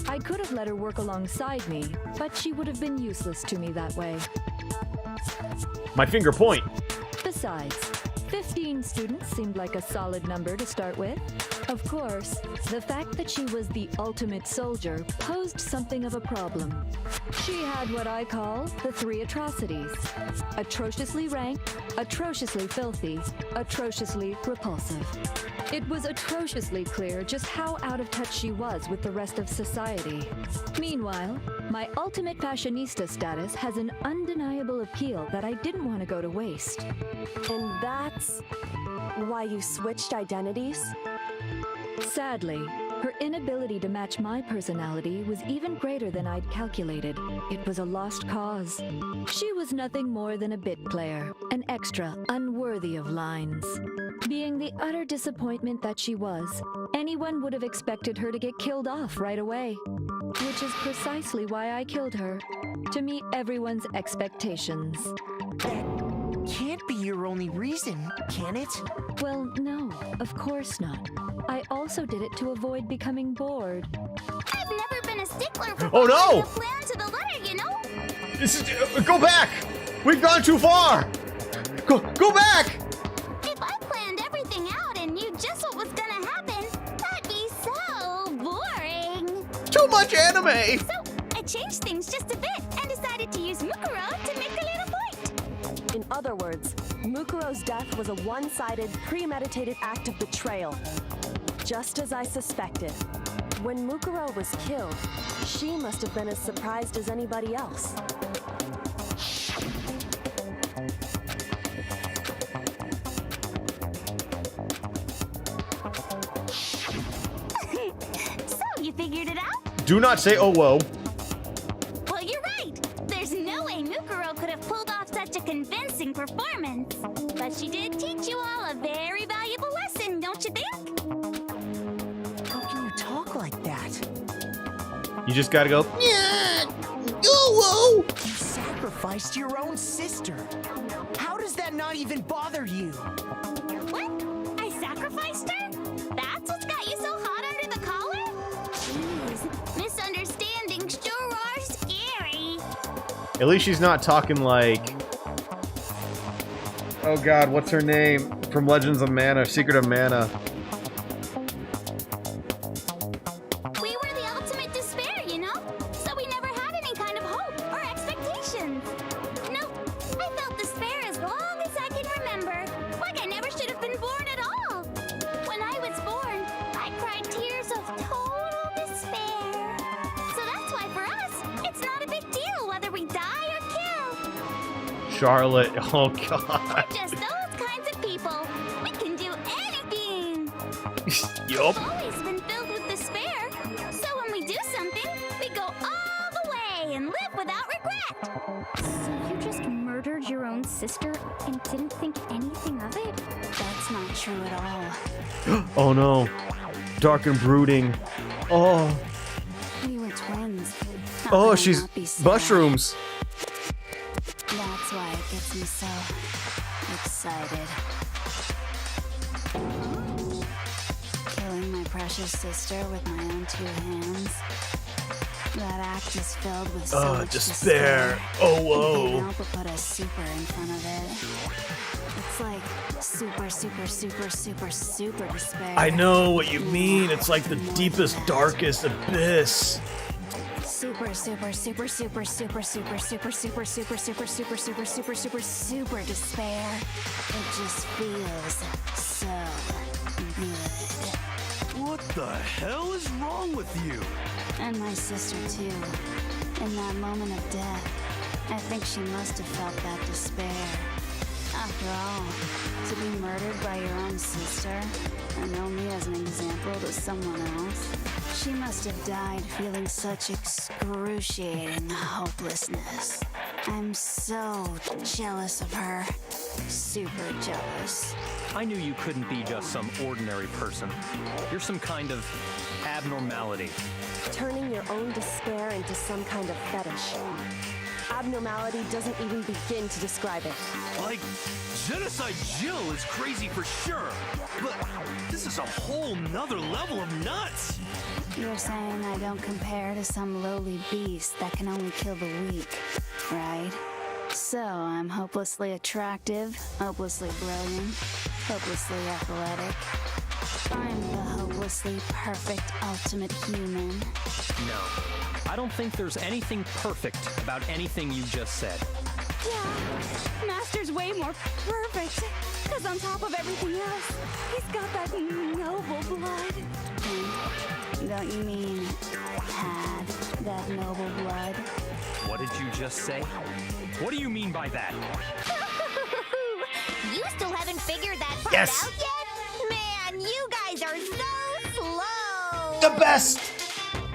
I could have let her work alongside me, but she would have been useless to me that way. My finger point. Besides, 15 students seemed like a solid number to start with. Of course, the fact that she was the ultimate soldier posed something of a problem. She had what I call the three atrocities: atrociously rank, atrociously filthy, atrociously repulsive. It was atrociously clear just how out of touch she was with the rest of society. Meanwhile, my ultimate fashionista status has an undeniable appeal that I didn't want to go to waste. And that's why you switched identities? Sadly, her inability to match my personality was even greater than I'd calculated. It was a lost cause. She was nothing more than a bit player, an extra unworthy of lines. Being the utter disappointment that she was, anyone would have expected her to get killed off right away. Which is precisely why I killed her, to meet everyone's expectations. That can't be your only reason, can it? Well, no, of course not. I also did it to avoid becoming bored. I've never been a stickler for Oh, no! following the plan to the letter, you know? This is go back. We've gone too far. Go back. If I planned everything out and knew just what was gonna happen, that'd be so boring. Too much anime. So I changed things just a bit and decided to use Mukuro to make a little point. In other words, Mukuro's death was a one-sided, premeditated act of betrayal. Just as I suspected. When Mukuro was killed, she must have been as surprised as anybody else. So you figured it out? Do not say oh whoa. Well, you're right. There's no way Mukuro could have pulled off such a convincing performance. But she did teach you all a very valuable lesson, don't you think? How can you talk like that? You just gotta go. Yeah. Oh, whoa. You sacrificed your own sister. How does that not even bother you? What? I sacrificed her? That's what's got you so hot under the collar? Jeez, misunderstandings sure are scary. At least she's not talking like, oh god, what's her name from Legends of Mana, Secret of Mana. We were the ultimate despair, you know? So we never had any kind of hope or expectations. Nope, I felt despair as long as I can remember. Like I never should have been born at all. When I was born, I cried tears of total despair. So that's why for us, it's not a big deal whether we die or kill. Charlotte, oh god. We're just those kinds of people. We can do anything. Yup. We've always been filled with despair. So when we do something, we go all the way and live without regret. So you just murdered your own own sister and didn't think anything of it? That's not true at all. Oh no. Dark and brooding. Oh. We were twins. How Oh, could I she's not be sad? mushrooms. That's why it gets me so excited. Killing my precious sister with my own 2 hands. That act is filled with so much despair. Oh, You whoa. can't help but put a super in front of it. It's like super, super, super, super, super despair. I know what you mean. It's like the deepest, darkest abyss. Super, super, super, super, super, super, super, super, super, super, super, super, super, super, super despair. It just feels so good. What the hell is wrong with you? And my sister too. In that moment of death, I think she must have felt that despair. After all, to be murdered by your own sister, and only as an example to someone else, she must have died feeling such excruciating hopelessness. I'm so jealous of her. Super jealous. I knew you couldn't be just some ordinary person. You're some kind of abnormality. Turning your own despair into some kind of fetish. Abnormality doesn't even begin to describe it. Like, Genocide Jill is crazy for sure, but this is a whole nother level of nuts. You're saying I don't compare to some lowly beast that can only kill the weak, right? So I'm hopelessly attractive, hopelessly brilliant, hopelessly athletic. I'm the hopelessly perfect ultimate human. No, I don't think there's anything perfect about anything you just said. Yeah, Master's way more perfect. Because on top of everything else, he's got that noble blood. Don't you mean had that noble blood? What did you just say? What do you mean by that? You still haven't figured that part Yes. out yet? Man, you guys are so slow. The best!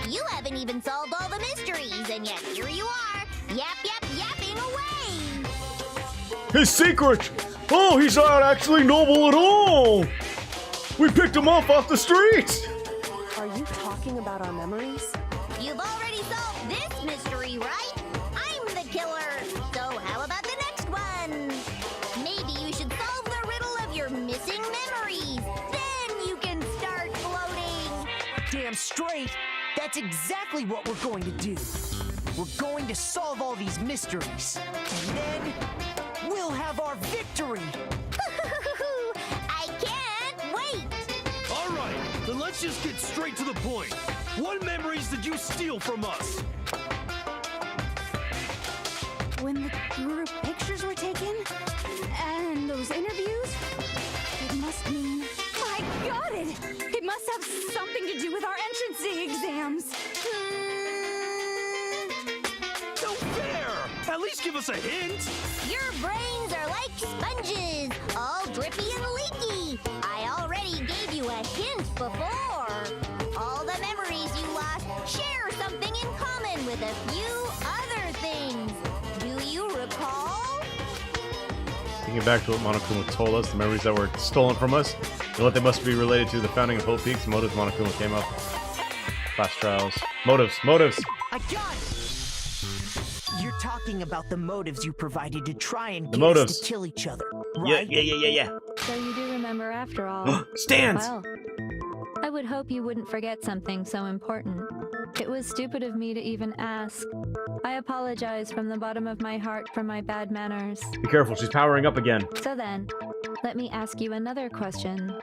You haven't even solved all the mysteries, and yet here you are, yapping away. His secret! Oh, he's not actually noble at all! We picked him up off the street! Are you talking about our memories? You've already solved this mystery, right? I'm the killer. So how about the next one? Maybe you should solve the riddle of your missing memories. Then you can start floating. Damn straight! That's exactly what we're going to do. We're going to solve all these mysteries. And then we'll have our victory! I can't wait. All right, then let's just get straight to the point. What memories did you steal from us? When the group pictures were taken, and those interviews, it must mean... I got it! It must have something to do with our entrance exams. No fair! At least give us a hint. Your brains are like sponges, all drippy and leaky. I already gave you a hint before. All the memories you lost share something in common with a few other things. Do you recall? Thinking back to what Monokuma told us, the memories that were stolen from us, and what they must be related to the founding of Hope Peaks, motives Monokuma came up. Class trials. Motives. I got it! You're talking about the motives you provided to try and The get us motives. to kill each other, Yeah, right? yeah. So you do remember after all. Stands! Well, I would hope you wouldn't forget something so important. It was stupid of me to even ask. I apologize from the bottom of my heart for my bad manners. Be careful, she's powering up again. So then, let me ask you another question.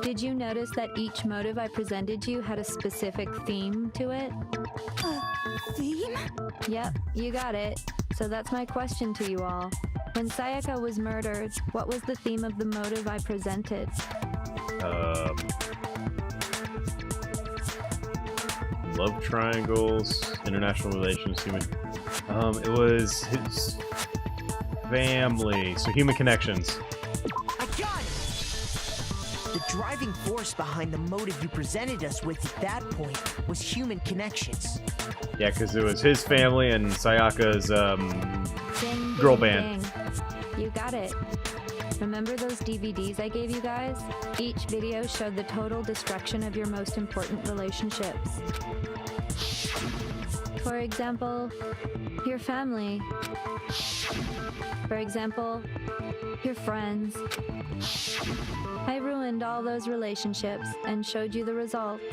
Did you notice that each motive I presented you had a specific theme to it? Theme? Yep, you got it. So that's my question to you all. When Sayaka was murdered, what was the theme of the motive I presented? Love triangles, international relations, human. It was his family, so human connections. I got it! The driving force behind the motive you presented us with at that point was human connections. Yeah, because it was his family and Sayaka's Ding, girl ding, band. ding. You got it. Remember those DVDs I gave you guys? Each video showed the total destruction of your most important relationships. For example, your family. For example, your friends. I ruined all those relationships and showed you the results.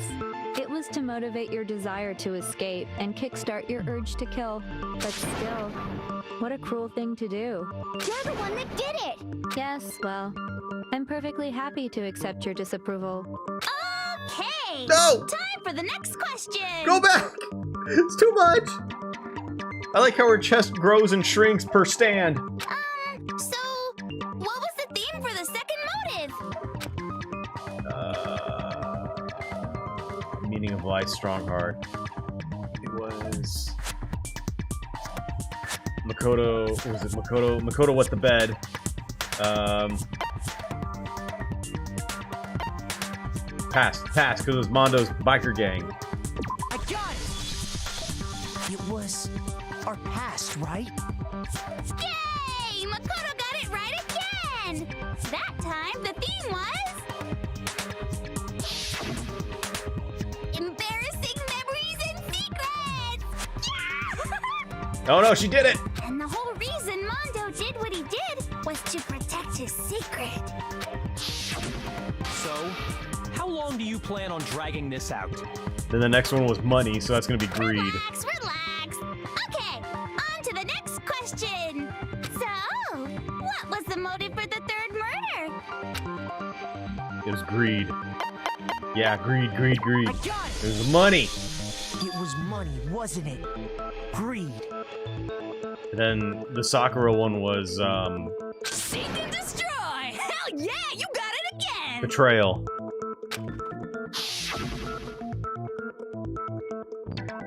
It was to motivate your desire to escape and kickstart your urge to kill. But still, what a cruel thing to do. You're the one that did it! Yes, well, I'm perfectly happy to accept your disapproval. Okay! No! Time for the next question! Go back! It's too much! I like how her chest grows and shrinks per stand. So, what was the theme for the second motive? Meaning of life, strong heart. It was... Makoto, what was it? Makoto wet the bed. Pass, because it was Mondo's biker gang. I got it! It was our past, right? Yay! Makoto got it right again! That time, the theme was... embarrassing memories and secrets! Yeah! Oh no, she did it! And the whole reason Mondo did what he did was to protect his secret. So, how long do you plan on dragging this out? Then the next one was money, so that's gonna be greed. Relax. Okay, on to the next question. So, what was the motive for the third murder? It was greed. Yeah, greed. I got it! It was money! It was money, wasn't it? Greed. And then the Sakura one was, Seek and destroy! Hell yeah, you got it again! betrayal.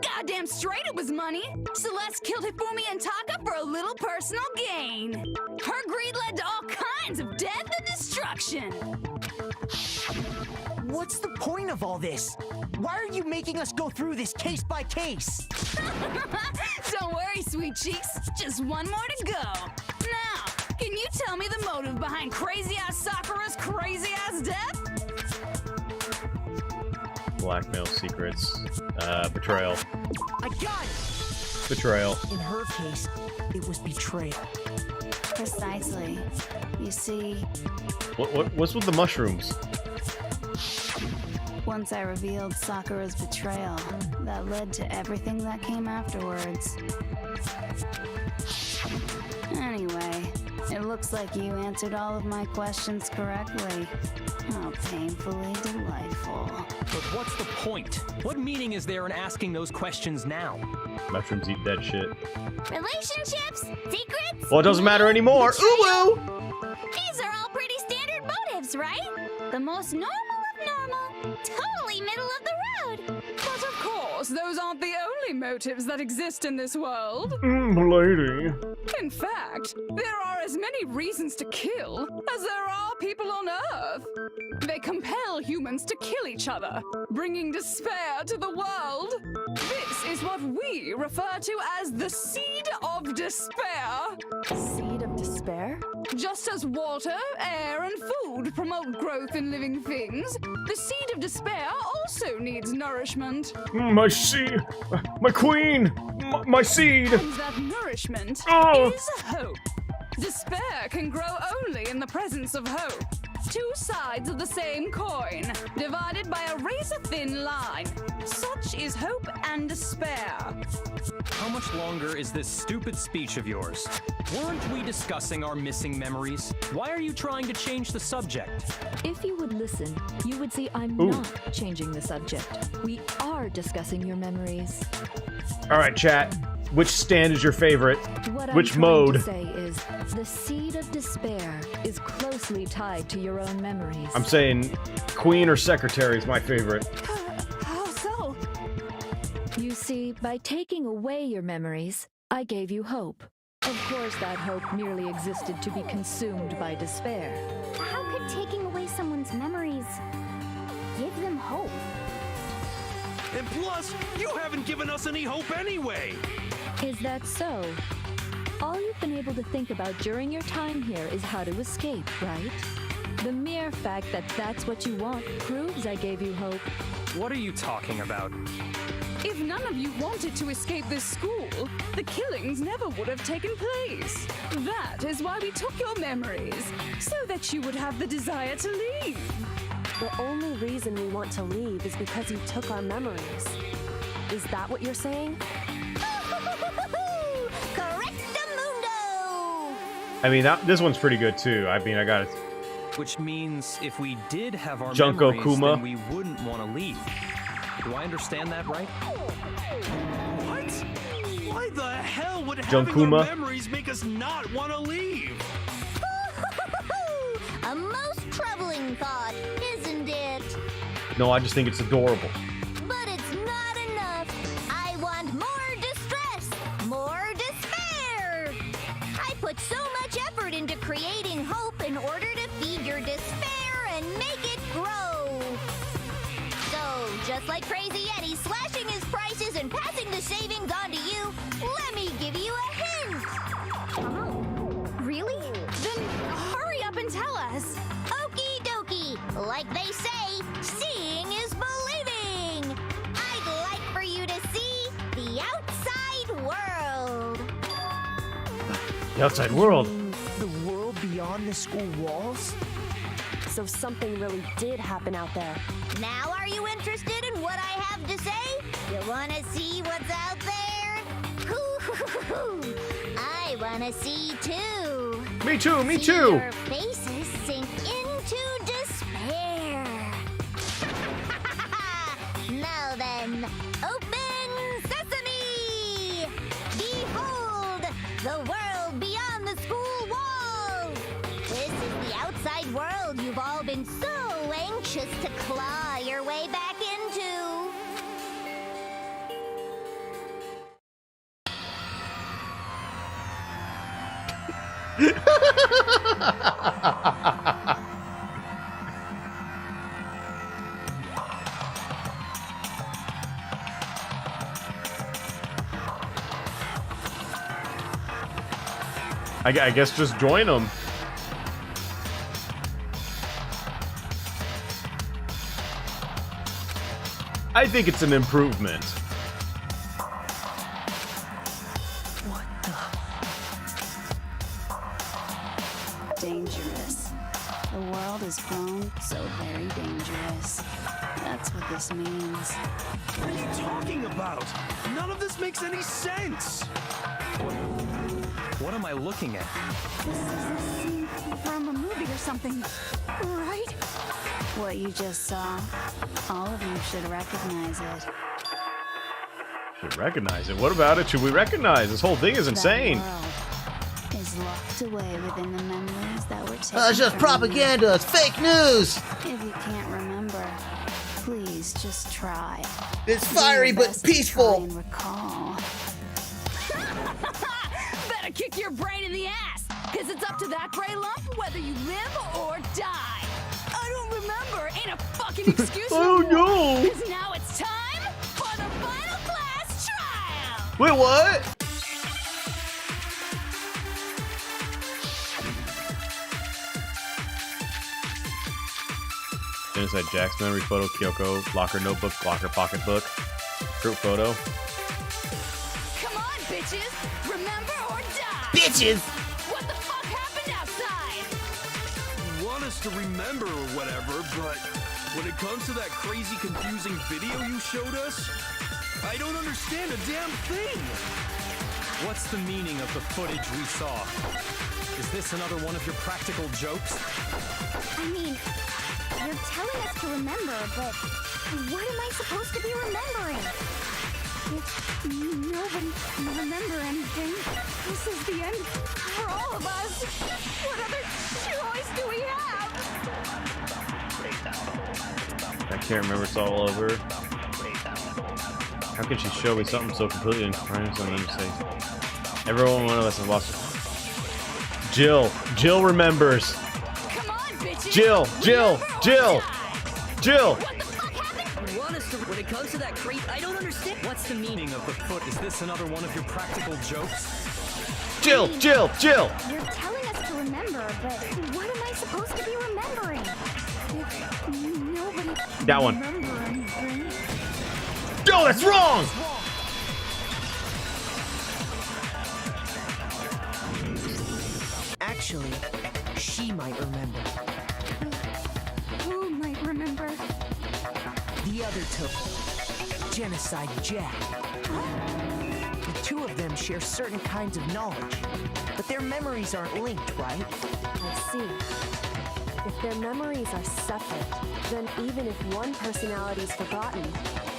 Goddamn straight it was money! Celeste killed Hifumi and Taka for a little personal gain. Her greed led to all kinds of death and destruction. What's the point of all this? Why are you making us go through this case by case? Don't worry, sweet cheeks. Just one more to go. Now, can you tell me the motive behind crazy-ass Sakura's crazy-ass death? Blackmail, secrets, betrayal. I got it! Betrayal. In her case, it was betrayal. Precisely. You see, What's with the mushrooms? once I revealed Sakura's betrayal, that led to everything that came afterwards. Anyway, it looks like you answered all of my questions correctly. How painfully delightful. But what's the point? What meaning is there in asking those questions now? Mushrooms eat dead shit. Relationships? Secrets? Well, it doesn't matter anymore. Betrayal? Ooh! These are all pretty standard motives, right? The most normal of normal. Totally middle of the road. But of course, those aren't the only motives that exist in this world. Lady. In fact, there are as many reasons to kill as there are people on Earth. They compel humans to kill each other, bringing despair to the world. This is what we refer to as the seed of despair. Seed of despair? Just as water, air, and food promote growth in living things, the seed of despair also needs nourishment. My seed. My queen. My seed. And that nourishment Oh. is hope. Despair can grow only in the presence of hope. Two sides of the same coin, divided by a razor-thin line. Such is hope and despair. How much longer is this stupid speech of yours? Weren't we discussing our missing memories? Why are you trying to change the subject? If you would listen, you would see I'm Ooh. not changing the subject. We are discussing your memories. All right, chat. Which stand is your favorite? What Which I'm trying mode? to say is the seed of despair is closely tied to your own memories. I'm saying queen or secretary is my favorite. How so? You see, by taking away your memories, I gave you hope. Of course, that hope merely existed to be consumed by despair. How could taking away someone's memories give them hope? And plus, you haven't given us any hope anyway. Is that so? All you've been able to think about during your time here is how to escape, right? The mere fact that that's what you want proves I gave you hope. What are you talking about? If none of you wanted to escape this school, the killings never would have taken place. That is why we took your memories, so that you would have the desire to leave. The only reason we want to leave is because you took our memories. Is that what you're saying? I mean, this one's pretty good too. I mean, I got it. Which means if we did have our Junko memories, Kuma. then we wouldn't want to leave. Do I understand that right? What? Why the hell would having Junkuma. our memories make us not want to leave? A most troubling thought, isn't it? No, I just think it's adorable. But it's not enough. I want more distress, more despair. I put so much effort into creating hope in order to feed your despair and make it grow. So, just like Crazy Eddie slashing his prices and passing the savings on to you, let me give you a hint. Really? Then hurry up and tell us. Okie dokie. Like they say, seeing is believing. I'd like for you to see the outside world. The outside world. The world beyond the school walls? So something really did happen out there. Now are you interested in what I have to say? You want to see what's out there? Hoo-hoo-hoo-hoo. I want to see too. Me too, me See too. Your faces sink into despair. Now then, open sesame! Behold, the world beyond the school walls! This is the outside world you've all been so anxious to claw your way back into. I guess just join them. I think it's an improvement. Dangerous. The world has grown so very dangerous. That's what this means. What are you talking about? None of this makes any sense. What am I looking at? This is a scene from a movie or something, right? What you just saw, all of you should recognize it. Should recognize it. What about it? Should we recognize? This whole thing is insane. That world is locked away within the memories that were taken. It's just from propaganda. It's fake news. you. If you can't remember, please just try. It's Do fiery your but best to try peaceful. and recall. Better kick your brain in the ass, because it's up to that gray lump whether you live or die. I don't remember. Ain't a fucking excuse. Oh, no. Because now it's time for the final class trial. Wait, what? Inside Jack's memory photo, Kyoko, locker notebook, locker pocketbook, group photo. Come on, bitches. Remember or die. Bitches. What the fuck happened outside? You want us to remember or whatever, but when it comes to that crazy, confusing video you showed us, I don't understand a damn thing. What's the meaning of the footage we saw? Is this another one of your practical jokes? I mean, you're telling us to remember, but what am I supposed to be remembering? If nobody can remember anything, this is the end for all of us. What other choice do we have? I can't remember. It's all over. How can she show me something so completely incomprehensible and then say, everyone, one of us has lost. Jill remembers. Come on, bitches. Jill. You want us to, when it comes to that crate, I don't understand. What's the meaning Of the foot, is this another one of your practical jokes? Jill! You're telling us to remember, but what am I supposed to be remembering? If nobody can That one. remember anything. No, that's wrong! Actually, she might remember. Who might remember? The other two. Genocide Jack. The two of them share certain kinds of knowledge, but their memories aren't linked, right? I see. If their memories are separate, then even if one personality is forgotten,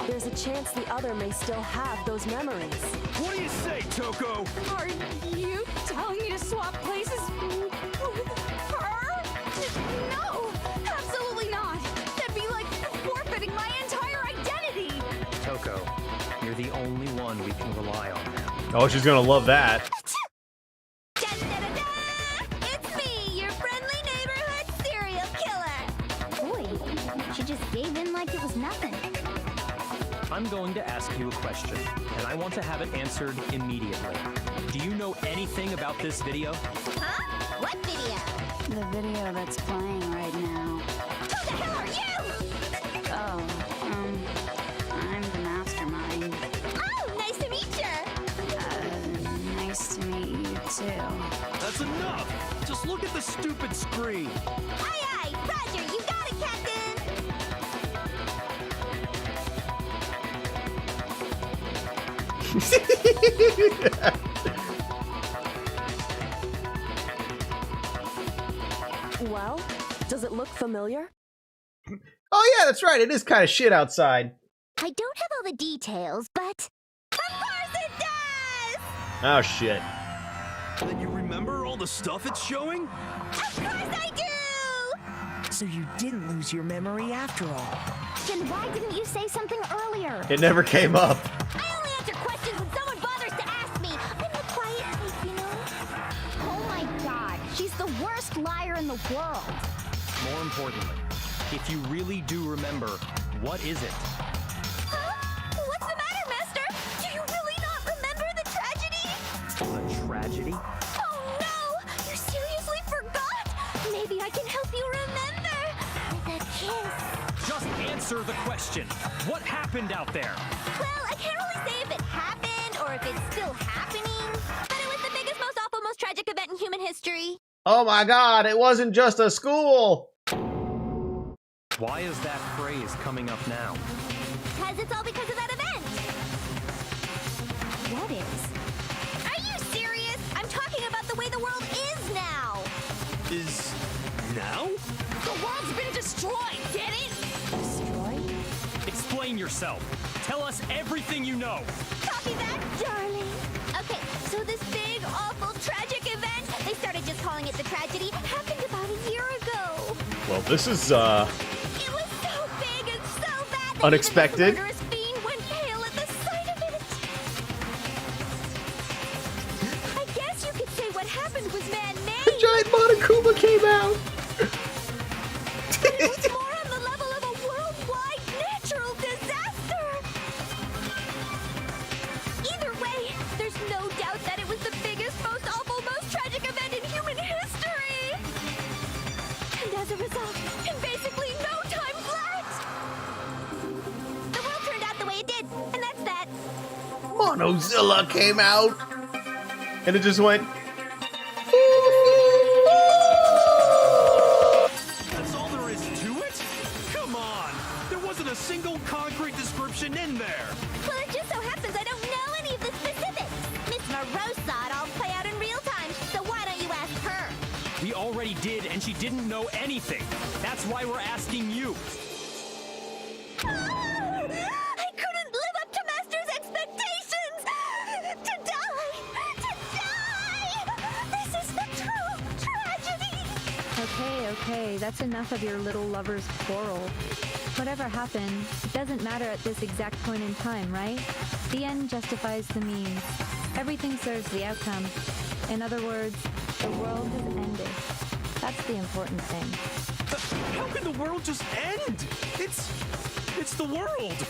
there's a chance the other may still have those memories. What do you say, Toko? Are you telling me to swap places with her? No, absolutely not. That'd be like forfeiting my entire identity. Toko, you're the only one we can rely on now. Oh, she's gonna love that. It's me, your friendly neighborhood serial killer. Boy, she just gave in like it was nothing. I'm going to ask you a question, and I want to have it answered immediately. Do you know anything about this video? Huh? What video? The video that's playing right now. Who the hell are you? Oh, I'm the mastermind. Oh, nice to meet you. Nice to meet you too. That's enough! Just look at the stupid screen. Aye, aye, Roger, you got it, Captain. Well, does it look familiar? Oh yeah, that's right. It is kind of shit outside. I don't have all the details, but of course it does! Oh shit. Then you remember all the stuff it's showing? Of course I do! So you didn't lose your memory after all. Then why didn't you say something earlier? It never came up. I only answer questions when someone bothers to ask me. I'm the quiet type, you know? Oh my god, she's the worst liar in the world. More importantly, if you really do remember, what is it? Huh? What's the matter, Master? Do you really not remember the tragedy? A tragedy? Oh no! You seriously forgot? Maybe I can help you remember with a kiss. Just answer the question. What happened out there? Well, I can't really say if it happened or if it's still happening, but it was the biggest, most awful, most tragic event in human history. Oh my god, it wasn't just a school. Why is that phrase coming up now? Because it's all because of that event. What is? Are you serious? I'm talking about the way the world is now. Is now? The world's been destroyed, get it? Destroyed? Explain yourself. Tell us everything you know. Copy that, darling. Okay, so this big, awful, tragic event, they started just calling it the tragedy, happened about a year ago. Well, this is It was so big and so bad that unexpected. even the murderous fiend went pale at the sight of it. I guess you could say what happened was man-made. The giant Monokuma came out. It was more on the level of a worldwide natural disaster. Either way, there's no doubt that it was the biggest, most awful, most tragic event in human history. And as a result, in basically no time flat, the world turned out the way it did, and that's that. Monozilla came out. And it just went. That's all there is to it? Come on! There wasn't a single concrete description in there! Well, it just so happens I don't know any of the specifics. Miss Moreau saw it all play out in real time, so why don't you ask her? We already did, and she didn't know anything. That's why we're asking you. I couldn't live up to Master's expectations! To die! To die! This is the true tragedy! Okay, that's enough of your little lover's quarrel. Whatever happened, it doesn't matter at this exact point in time, right? The end justifies the means. Everything serves the outcome. In other words, the world has ended. That's the important thing. How can the world just end? It's the world!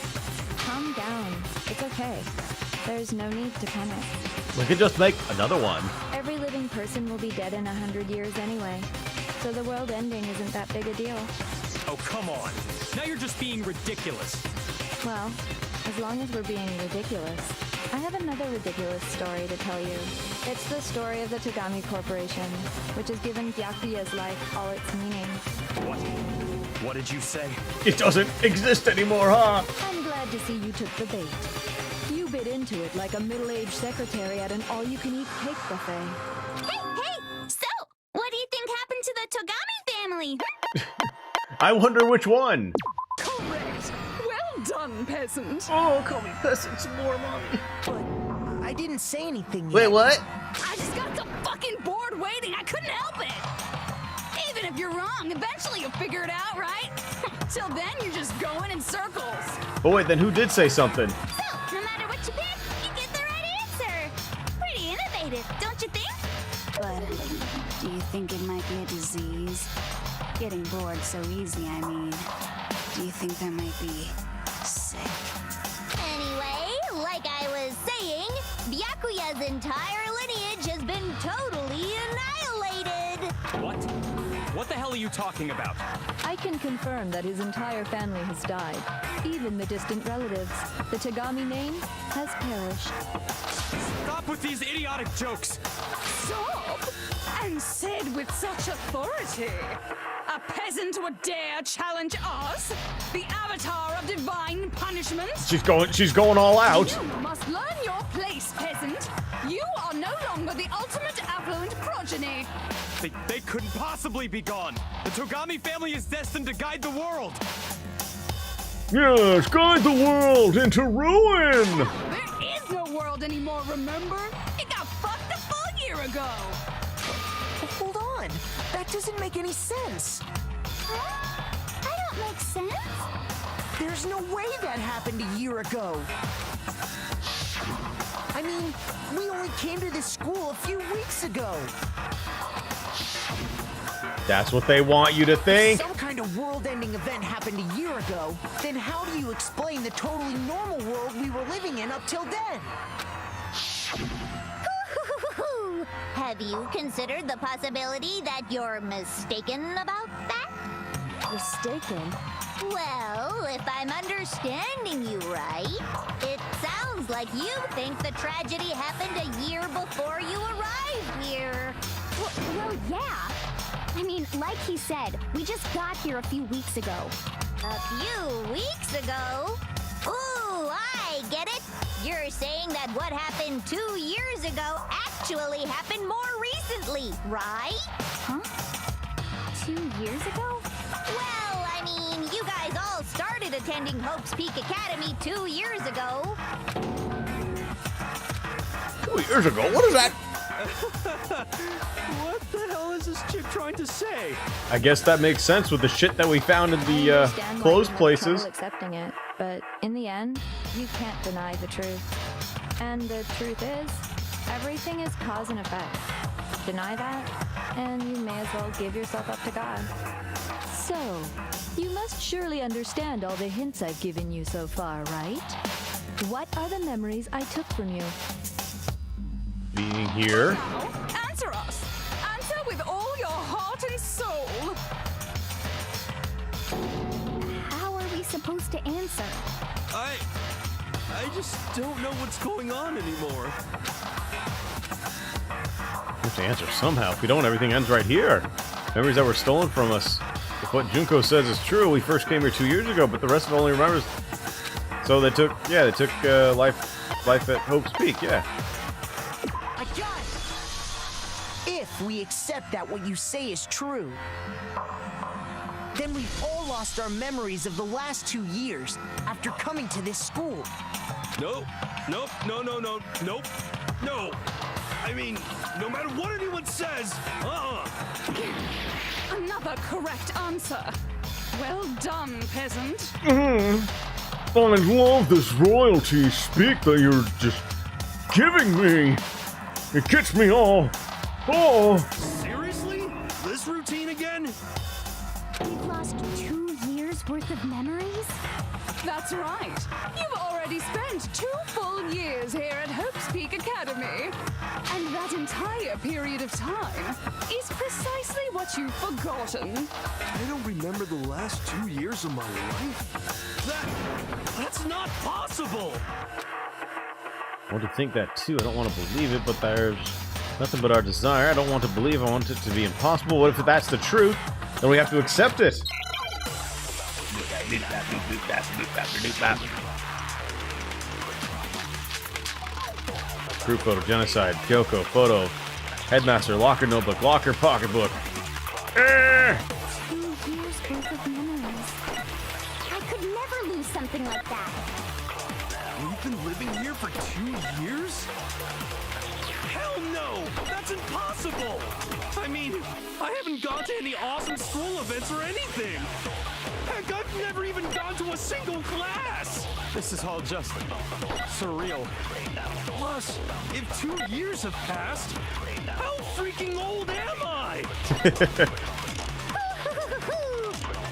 Calm down. It's okay. There's no need to panic. We could just make another one. Every living person will be dead in 100 years anyway, so the world ending isn't that big a deal. Oh, come on. Now you're just being ridiculous. Well, as long as we're being ridiculous. I have another ridiculous story to tell you. It's the story of the Tagami Corporation, which has given Byakuya's life all its meaning. What? What did you say? It doesn't exist anymore, huh? I'm glad to see you took the bait. You bit into it like a middle-aged secretary at an all-you-can-eat cake buffet. Hey! So, what do you think happened to the Togami family? I wonder which one. Correct. Well done, peasant. Oh, call me peasant some more, mommy. But I didn't say anything yet. Wait, what? I just got so fucking bored waiting, I couldn't help it. Even if you're wrong, eventually you'll figure it out, right? Till then, you're just going in circles. But wait, then who did say something? So, no matter what you pick, you get the right answer. Pretty innovative, don't you think? But do you think it might be a disease? Getting bored so easy, I mean. Do you think that might be sick? Anyway, like I was saying, Byakuya's entire lineage has been totally annihilated. What? What the hell are you talking about? I can confirm that his entire family has died. Even the distant relatives. The Tagami name has perished. Stop with these idiotic jokes! Stop! And said with such authority. A peasant would dare challenge us? The avatar of divine punishment? She's going all out. You must learn your place, peasant. You are no longer the ultimate affluent progeny. They couldn't possibly be gone. The Togami family is destined to guide the world. Yes, guide the world into ruin! There is no world anymore, remember? It got fucked a full year ago. Hold on. That doesn't make any sense. Huh? I don't make sense. There's no way that happened a year ago. I mean, we only came to this school a few weeks ago. That's what they want you to think. If some kind of world-ending event happened a year ago, then how do you explain the totally normal world we were living in up till then? Have you considered the possibility that you're mistaken about that? Mistaken? Well, if I'm understanding you right, it sounds like you think the tragedy happened a year before you arrived here. Well, yeah. I mean, like he said, we just got here a few weeks ago. A few weeks ago? Ooh, I get it. You're saying that what happened 2 years ago actually happened more recently, right? Huh? 2 years ago? Well, I mean, you guys all started attending Hope's Peak Academy 2 years ago. 2 years ago? What is that? What the hell is this chick trying to say? I guess that makes sense with the shit that we found in the Understand why closed you have places. trouble accepting it, but in the end, you can't deny the truth. And the truth is, everything is cause and effect. Deny that, and you may as well give yourself up to God. So, you must surely understand all the hints I've given you so far, right? What are the memories I took from you? Being here. Now, answer us. Answer with all your heart and soul. How are we supposed to answer? I just don't know what's going on anymore. We have to answer somehow. If we don't, everything ends right here. Memories that were stolen from us. If what Junko says is true, we first came here 2 years ago, but the rest of it only remembers. So they took life at Hope's Peak, yeah. I got it! If we accept that what you say is true, then we've all lost our memories of the last 2 years after coming to this school. Nope. No. I mean, no matter what anyone says, Another correct answer. Well done, peasant. I love this royalty speak that you're just giving me. It gets me all. Seriously? This routine again? We've lost 2 years worth of memories? That's right. You've already spent 2 full years here at Hope's Peak Academy. And that entire period of time is precisely what you've forgotten. I don't remember the last 2 years of my life. That's not possible! I want to think that too. I don't want to believe it, but there's nothing but our desire. I don't want to believe. I want it to be impossible. What if that's the truth? Then we have to accept it. Group photo, genocide, Kyoko, photo, headmaster, locker notebook, locker pocketbook. 2 years worth of memories. I could never lose something like that. We've been living here for 2 years? Hell no! That's impossible! I mean, I haven't gone to any awesome school events or anything! Heck, I've never even gone to a single class! This is all just surreal. Plus, if 2 years have passed, how freaking old am I?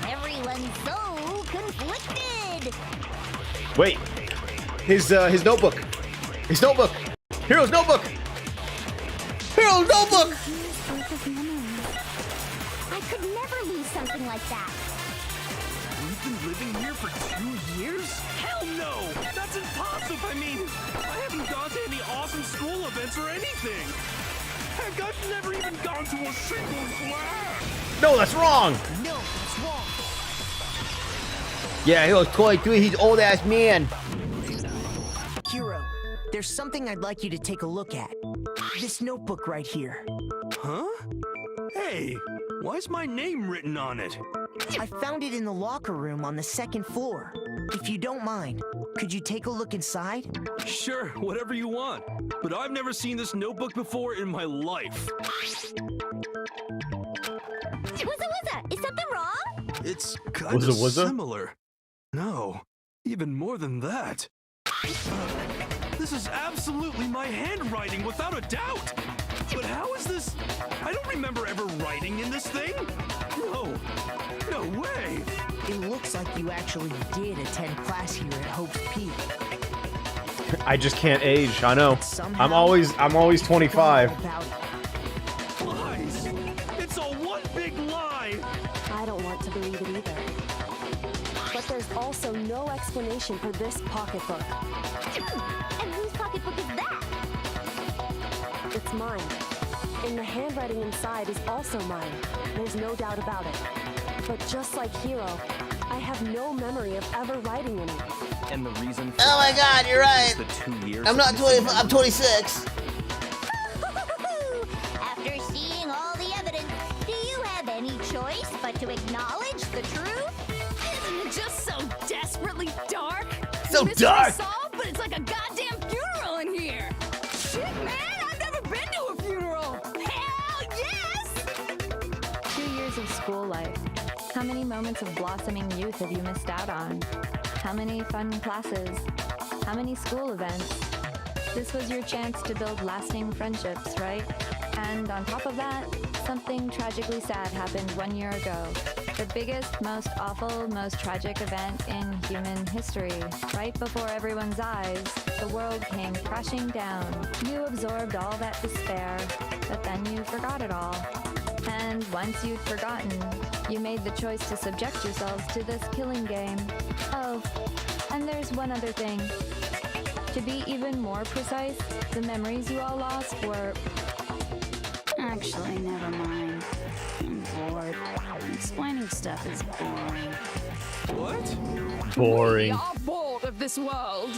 Everyone's so conflicted. Wait, his notebook. His notebook. Hero's notebook. Hero's notebook. I could never lose something like that. We've been living here for 2 years? Hell no! That's impossible! I mean, I haven't gone to any awesome school events or anything! Heck, I've never even gone to a single class! No, that's wrong. No, it's wrong. Yeah, he was 23. He's old ass man. Hero, there's something I'd like you to take a look at. This notebook right here. Huh? Hey, why is my name written on it? I found it in the locker room on the 2nd floor. If you don't mind, could you take a look inside? Sure, whatever you want. But I've never seen this notebook before in my life. Wuzza, is something wrong? It's kind of Wuzza? similar. No, even more than that. This is absolutely my handwriting, without a doubt. But how is this? I don't remember ever writing in this thing. No way. It looks like you actually did attend class here at Hope's Peak. I just can't age. I know. I'm always 25. Lies. It's all one big lie. I don't want to believe it either. But there's also no explanation for this pocketbook. And whose pocketbook is that? It's mine. And the handwriting inside is also mine. There's no doubt about it. But just like Hero, I have no memory of ever writing in it. And the reason for Oh my that God, you're right. is the 2 years I'm not of 20. missing I'm 26. After seeing all the evidence, do you have any choice but to acknowledge the truth? Isn't it just so desperately dark? So Mystery dark. solved, but it's like a goddamn funeral in here. Shit, man, I've never been to a funeral. Hell yes! 2 years of school life. How many moments of blossoming youth have you missed out on? How many fun classes? How many school events? This was your chance to build lasting friendships, right? And on top of that, something tragically sad happened 1 year ago. The biggest, most awful, most tragic event in human history. Right before everyone's eyes, the world came crashing down. You absorbed all that despair, but then you forgot it all. And once you'd forgotten, you made the choice to subject yourselves to this killing game. Oh, and there's one other thing. To be even more precise, the memories you all lost were... Actually, never mind. I'm bored. Explaining stuff is boring. What? Boring. We are bored of this world.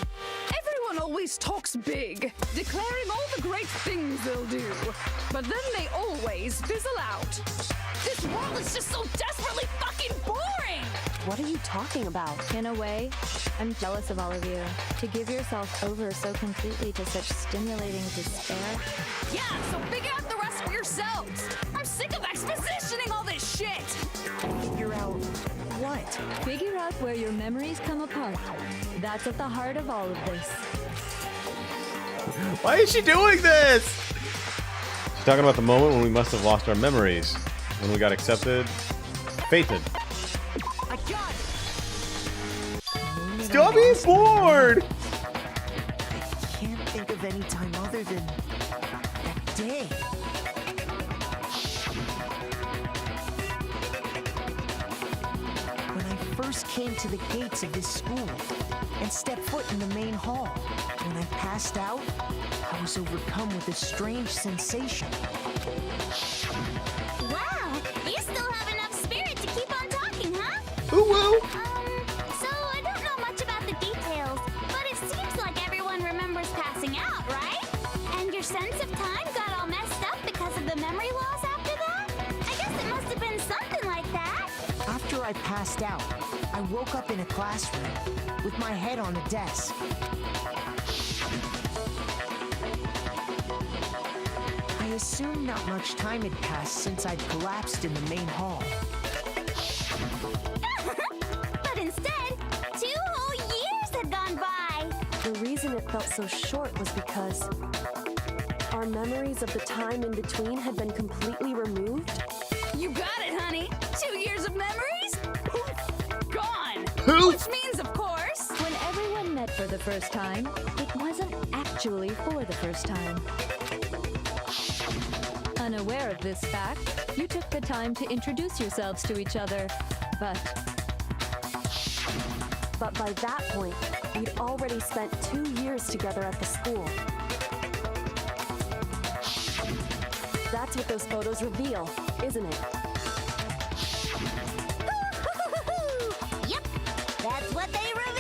Everyone always talks big, declaring all the great things they'll do. But then they always fizzle out. This world is just so desperately fucking boring! What are you talking about? In a way, I'm jealous of all of you. To give yourself over so completely to such stimulating despair. Yeah, so figure out the rest for yourselves. I'm sick of expositioning all this shit. Figure out what? Figure out where your memories come apart. That's at the heart of all of this. Why is she doing this? She's talking about the moment when we must have lost our memories. When we got accepted. Fated. I got it! still being bored. Can't think of any time other than that day. When I first came to the gates of this school and stepped foot in the main hall, when I passed out, I was overcome with a strange sensation. Wow, you still have enough spirit to keep on talking, huh? Ooh-woo. So I don't know much about the details, but it seems like everyone remembers passing out, right? And your sense of time got all messed up because of the memory loss after that? I guess it must have been something like that. After I passed out, I woke up in a classroom with my head on a desk. I assumed not much time had passed since I'd collapsed in the main hall. But instead, 2 whole years had gone by. The reason it felt so short was because our memories of the time in between had been completely removed. You got it, honey. 2 years of memories? Poof, gone. Poof. Which means, of course, When everyone met for the first time, it wasn't actually for the first time. Unaware of this fact, you took the time to introduce yourselves to each other, but by that point, we'd already spent 2 years together at the school. That's what those photos reveal, isn't it? Yep, that's what they reveal.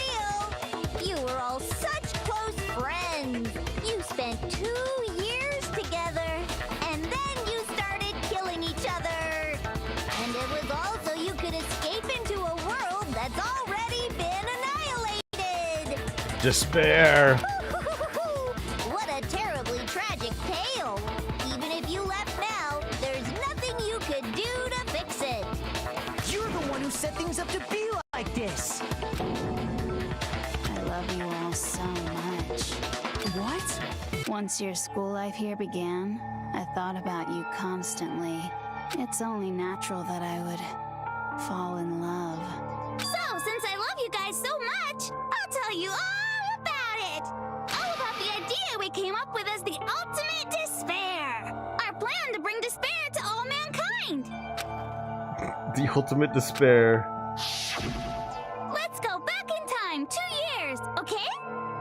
You were all such close friends. You spent 2 years together, and then you started killing each other. And it was all so you could escape into a world that's already been annihilated. Despair. What a terribly tragic tale. Even if you left now, there's nothing you could do to fix it. You're the one who set things up to be like this. I love you all so much. What? Once your school life here began, I thought about you constantly. It's only natural that I would fall in love. So, since I love you guys so much, I'll tell you all about it. All about the idea we came up with as the ultimate despair. Our plan to bring despair to all mankind. The ultimate despair. Let's go back in time 2 years, okay?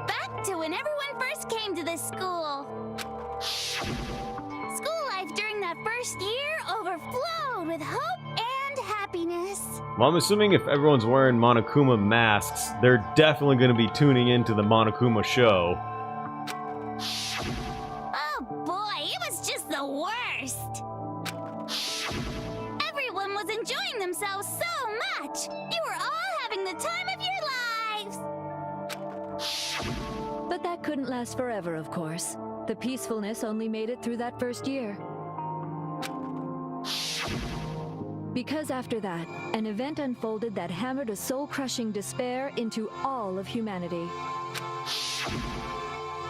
Back to when everyone first came to this school. School life during that first year overflowed with hope and happiness. Well, I'm assuming if everyone's wearing Monokuma masks, they're definitely going to be tuning into the Monokuma show. Oh boy, it was just the worst. Everyone was enjoying themselves so much. You were all having the time of your lives. But that couldn't last forever, of course. The peacefulness only made it through that first year. Because after that, an event unfolded that hammered a soul-crushing despair into all of humanity.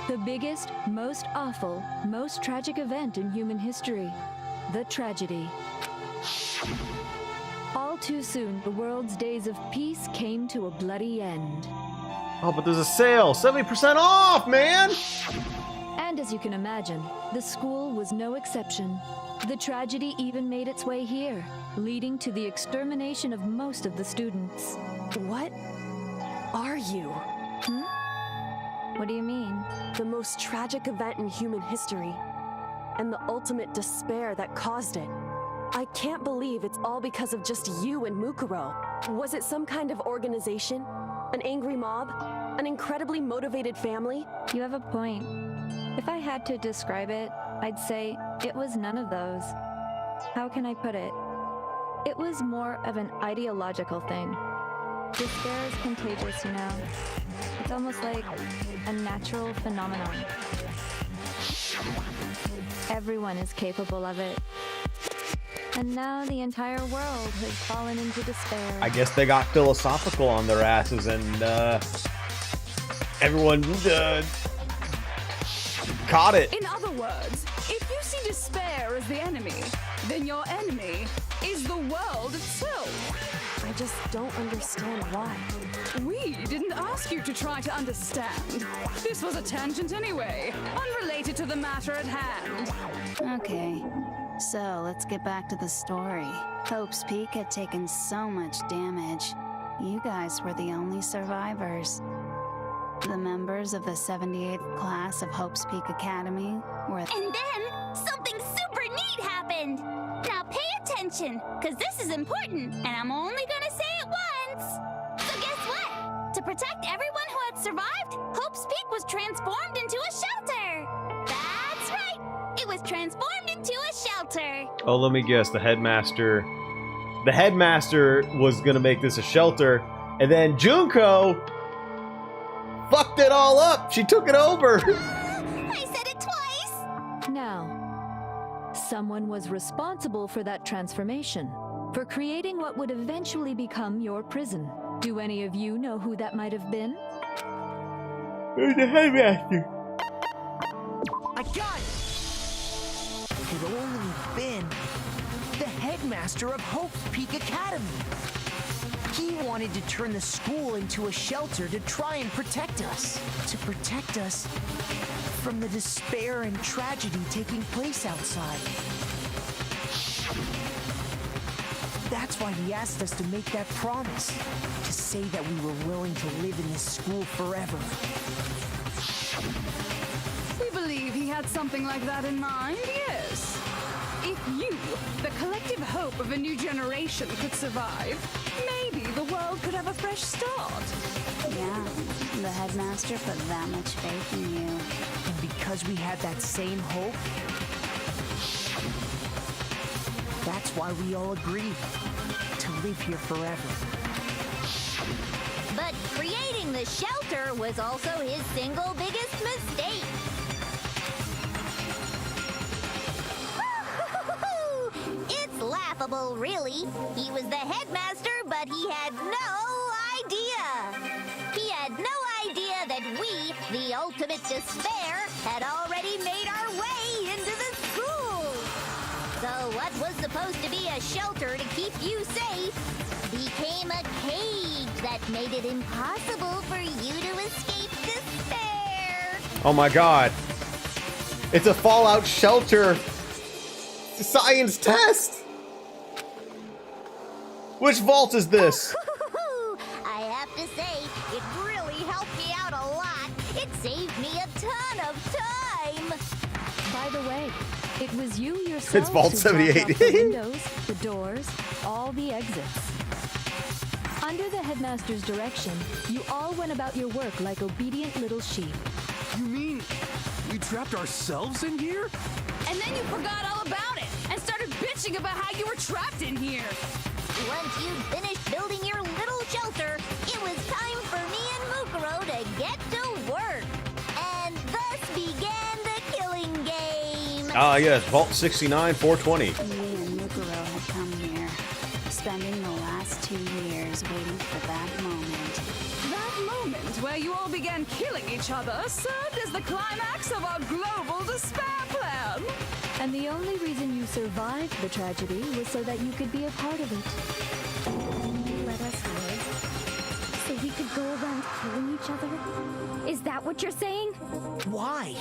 The biggest, most awful, most tragic event in human history. The tragedy. All too soon, the world's days of peace came to a bloody end. Oh, but there's a sale! 70% off, man! And as you can imagine, the school was no exception. The tragedy even made its way here, leading to the extermination of most of the students. What are you? What do you mean? The most tragic event in human history, and the ultimate despair that caused it. I can't believe it's all because of just you and Mukuro. Was it some kind of organization? An angry mob? An incredibly motivated family? You have a point. If I had to describe it, I'd say it was none of those. How can I put it? It was more of an ideological thing. Despair is contagious, you know. It's almost like a natural phenomenon. Everyone is capable of it. And now the entire world has fallen into despair. I guess they got philosophical on their asses and everyone caught it. In other words, if you see despair as the enemy, then your enemy is the world itself. I just don't understand why. We didn't ask you to try to understand. This was a tangent anyway, unrelated to the matter at hand. Okay, so let's get back to the story. Hope's Peak had taken so much damage. You guys were the only survivors. The members of the 78th class of Hope's Peak Academy were... And then, something super neat happened! Now pay attention, because this is important, and I'm only gonna say it once! So guess what? To protect everyone who had survived, Hope's Peak was transformed into a shelter! That's right! It was transformed into a shelter! Oh, let me guess. The headmaster was gonna make this a shelter, and then Junko fucked it all up. She took it over. I said it twice! Now, someone was responsible for that transformation, for creating what would eventually become your prison. Do any of you know who that might have been? The headmaster. I got it! It could only been the headmaster of Hope's Peak Academy. He wanted to turn the school into a shelter to try and protect us. To protect us from the despair and tragedy taking place outside. That's why he asked us to make that promise. To say that we were willing to live in this school forever. We believe he had something like that in mind, yes. If you, the collective hope of a new generation, could survive, maybe the world could have a fresh start. Yeah, the headmaster put that much faith in you. And because we had that same hope, that's why we all agreed to live here forever. But creating the shelter was also his single biggest mistake. It's laughable, really. He was the headmaster, but he had no idea. He had no idea that we, the ultimate despair, had already made our way into the school. So what was supposed to be a shelter to keep you safe became a cage that made it impossible for you to escape despair. Oh my god. It's a Fallout shelter science test. Which vault is this? I have to say, it really helped me out a lot. It saved me a ton of time. By the way, it was you yourself It's Vault who 78. blocked off the windows, the doors, all the exits. Under the headmaster's direction, you all went about your work like obedient little sheep. You mean we trapped ourselves in here? And then you forgot all about it and started bitching about how you were trapped in here. Once you'd finished building your little shelter, it was time for me and Mukuro to get to work. And thus began the killing game. Ah, yes, Vault 69, 420. Me and Mukuro had come here, spending the last 2 years waiting for that moment. That moment where you all began killing each other served as the climax of our global despair plan. And the only reason you survived the tragedy was so that you could be a part of it. Let us live, so we could go around killing each other? Is that what you're saying? Why?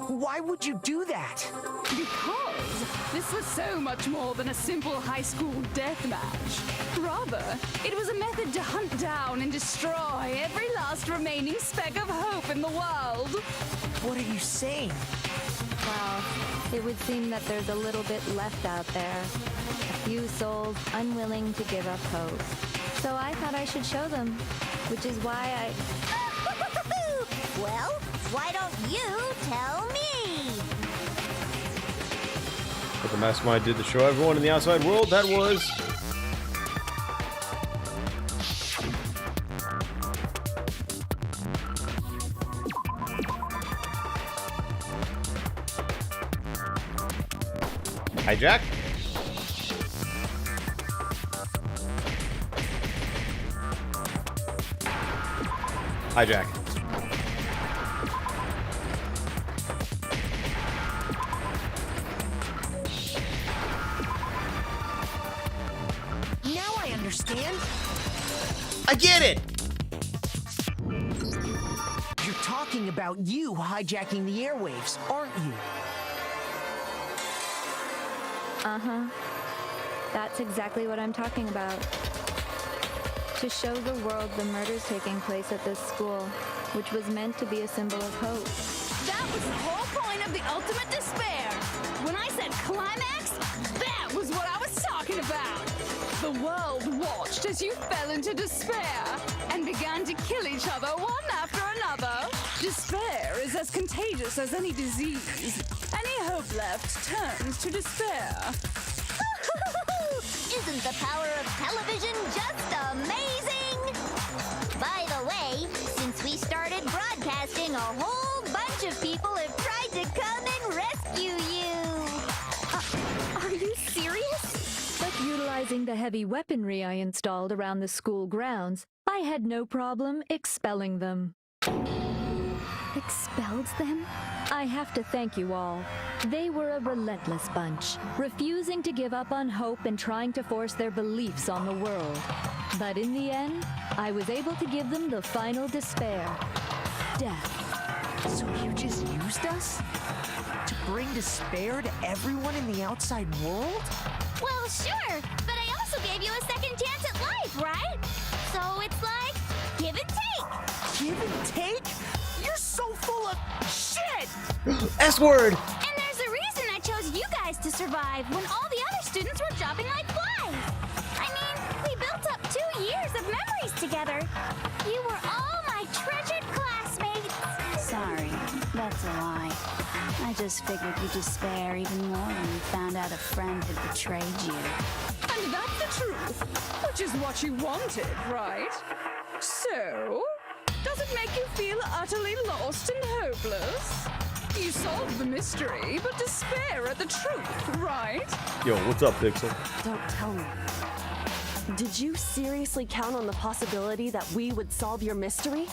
Why would you do that? Because this was so much more than a simple high school death match. Rather, it was a method to hunt down and destroy every last remaining speck of hope in the world. What are you saying? Well, it would seem that there's a little bit left out there. A few souls unwilling to give up hope. So I thought I should show them, which is why I... Well, why don't you tell me? What the Mastermind did to show everyone in the outside world, that was... Hijack? Hijack. Now I understand. I get it! You're talking about you hijacking the airwaves, aren't you? Uh-huh. That's exactly what I'm talking about. To show the world the murders taking place at this school, which was meant to be a symbol of hope. That was the whole point of the ultimate despair. When I said climax, that was what I was talking about. The world watched as you fell into despair and began to kill each other one after another. Despair is as contagious as any disease. Any hope left turns to despair. Isn't the power of television just amazing? By the way, since we started broadcasting, a whole bunch of people have tried to come and rescue you. Are you serious? But utilizing the heavy weaponry I installed around the school grounds, I had no problem expelling them. Expelled them? I have to thank you all. They were a relentless bunch, refusing to give up on hope and trying to force their beliefs on the world. But in the end, I was able to give them the final despair. Death. So you just used us? To bring despair to everyone in the outside world? Well, sure, but I also gave you a second chance at life, right? So it's like, give and take. Give and take? You're so full of shit! S-word! And there's a reason I chose you guys to survive when all the other students were dropping like flies. I mean, we built up 2 years of memories together. You were all my treasured classmates. Sorry, that's a lie. I just figured you'd despair even more when you found out a friend had betrayed you. And that's the truth, which is what you wanted, right? So, does it make you feel utterly lost and hopeless? You solved the mystery, but despair at the truth, right? Yo, what's up, Pixel? Don't tell me. Did you seriously count on the possibility that we would solve your mystery?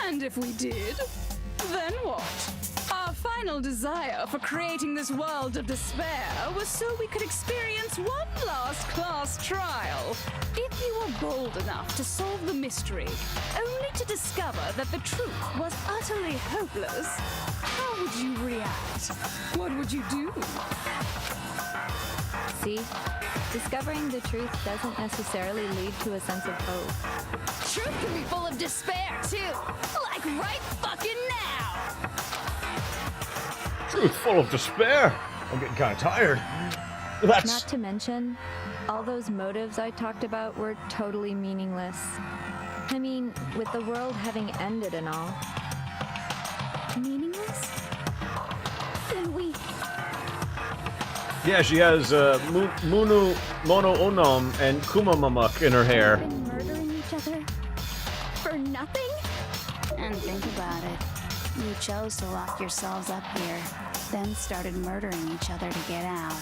And if we did, then what? Our final desire for creating this world of despair was so we could experience one last class trial. If you were bold enough to solve the mystery, only to discover that the truth was utterly hopeless, how would you react? What would you do? See? Discovering the truth doesn't necessarily lead to a sense of hope. Truth can be full of despair, too. Like right fucking now. Truth full of despair. I'm getting kind of tired. Not to mention, all those motives I talked about were totally meaningless. I mean, with the world having ended and all. Meaningless? Then we... Yeah, she has Mono Onam and Kumamamuk in her hair. Been murdering each other? For nothing? And think about it. You chose to lock yourselves up here, then started murdering each other to get out.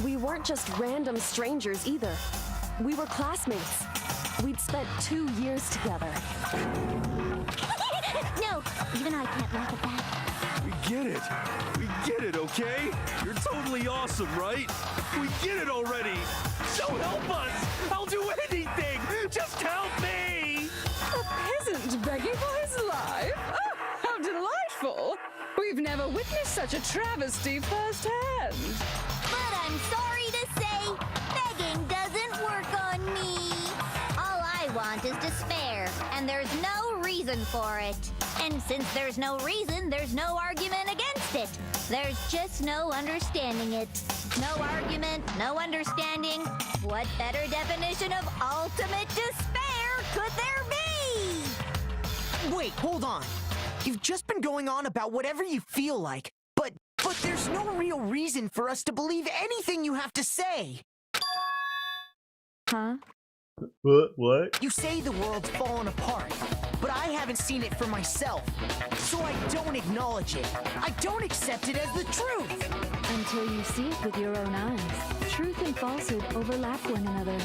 We weren't just random strangers either. We were classmates. We'd spent 2 years together. No, even I can't laugh at that. We get it. We get it, okay? You're totally awesome, right? We get it already. So help us. I'll do anything. Just help me. A peasant begging for his life? Oh, how delightful. We've never witnessed such a travesty firsthand. But I'm sorry to say, begging doesn't work on me. All I want is despair, and there's no reason for it. And since there's no reason, there's no argument against it. There's just no understanding it. No argument, no understanding. What better definition of ultimate despair could there be? Wait, hold on. You've just been going on about whatever you feel like, but there's no real reason for us to believe anything you have to say. Huh? What? You say the world's fallen apart, but I haven't seen it for myself, so I don't acknowledge it. I don't accept it as the truth. Until you see it with your own eyes. Truth and falsehood overlap one another.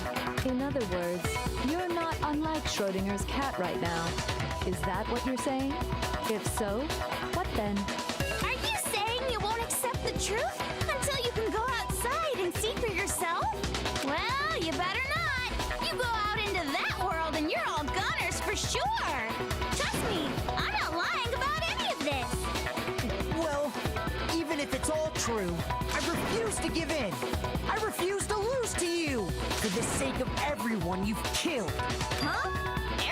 In other words, you're not unlike Schrodinger's cat right now. Is that what you're saying? If so, what then? Are you saying you won't accept the truth until you can go outside and see for yourself? Well, you better not. You go out into that world and you're all goners true. I refuse to give in. I refuse to lose to you. For the sake of everyone you've killed. Huh?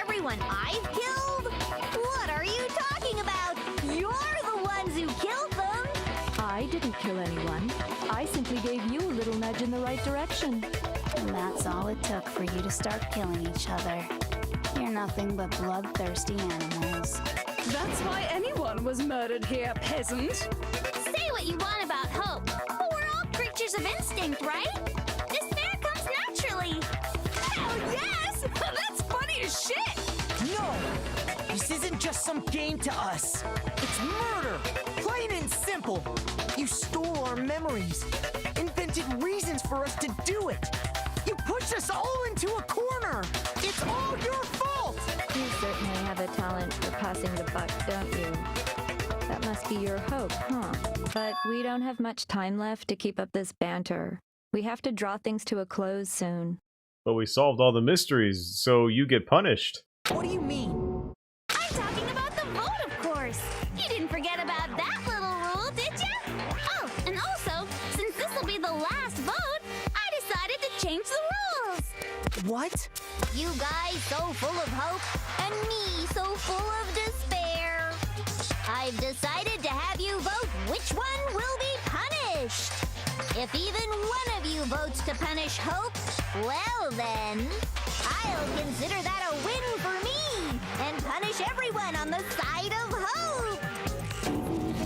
Everyone I've killed? What are you talking about? You're the ones who killed them! I didn't kill anyone. I simply gave you a little nudge in the right direction. And that's all it took for you to start killing each other. You're nothing but bloodthirsty animals. That's why anyone was murdered here, peasant. Say what you want about hope, but we're all creatures of instinct, right? Despair comes naturally. Hell yes! That's funny as shit! No! This isn't just some game to us. It's murder! Plain and simple. You stole our memories. Invented reasons for us to do it. You pushed us all into a corner. It's all your fault! You certainly have a talent for passing the buck, don't you? That must be your hope, huh? But we don't have much time left to keep up this banter. We have to draw things to a close soon. But we solved all the mysteries, so you get punished. What do you mean? I'm talking about the vote, of course. You didn't forget about that little rule, did you? Oh, and also, since this will be the last vote, I decided to change the rules. What? You guys so full of hope, and me so full of despair. I've decided to have you vote which one will be punished. If even one of you votes to punish Hope, well then, I'll consider that a win for me and punish everyone on the side of Hope.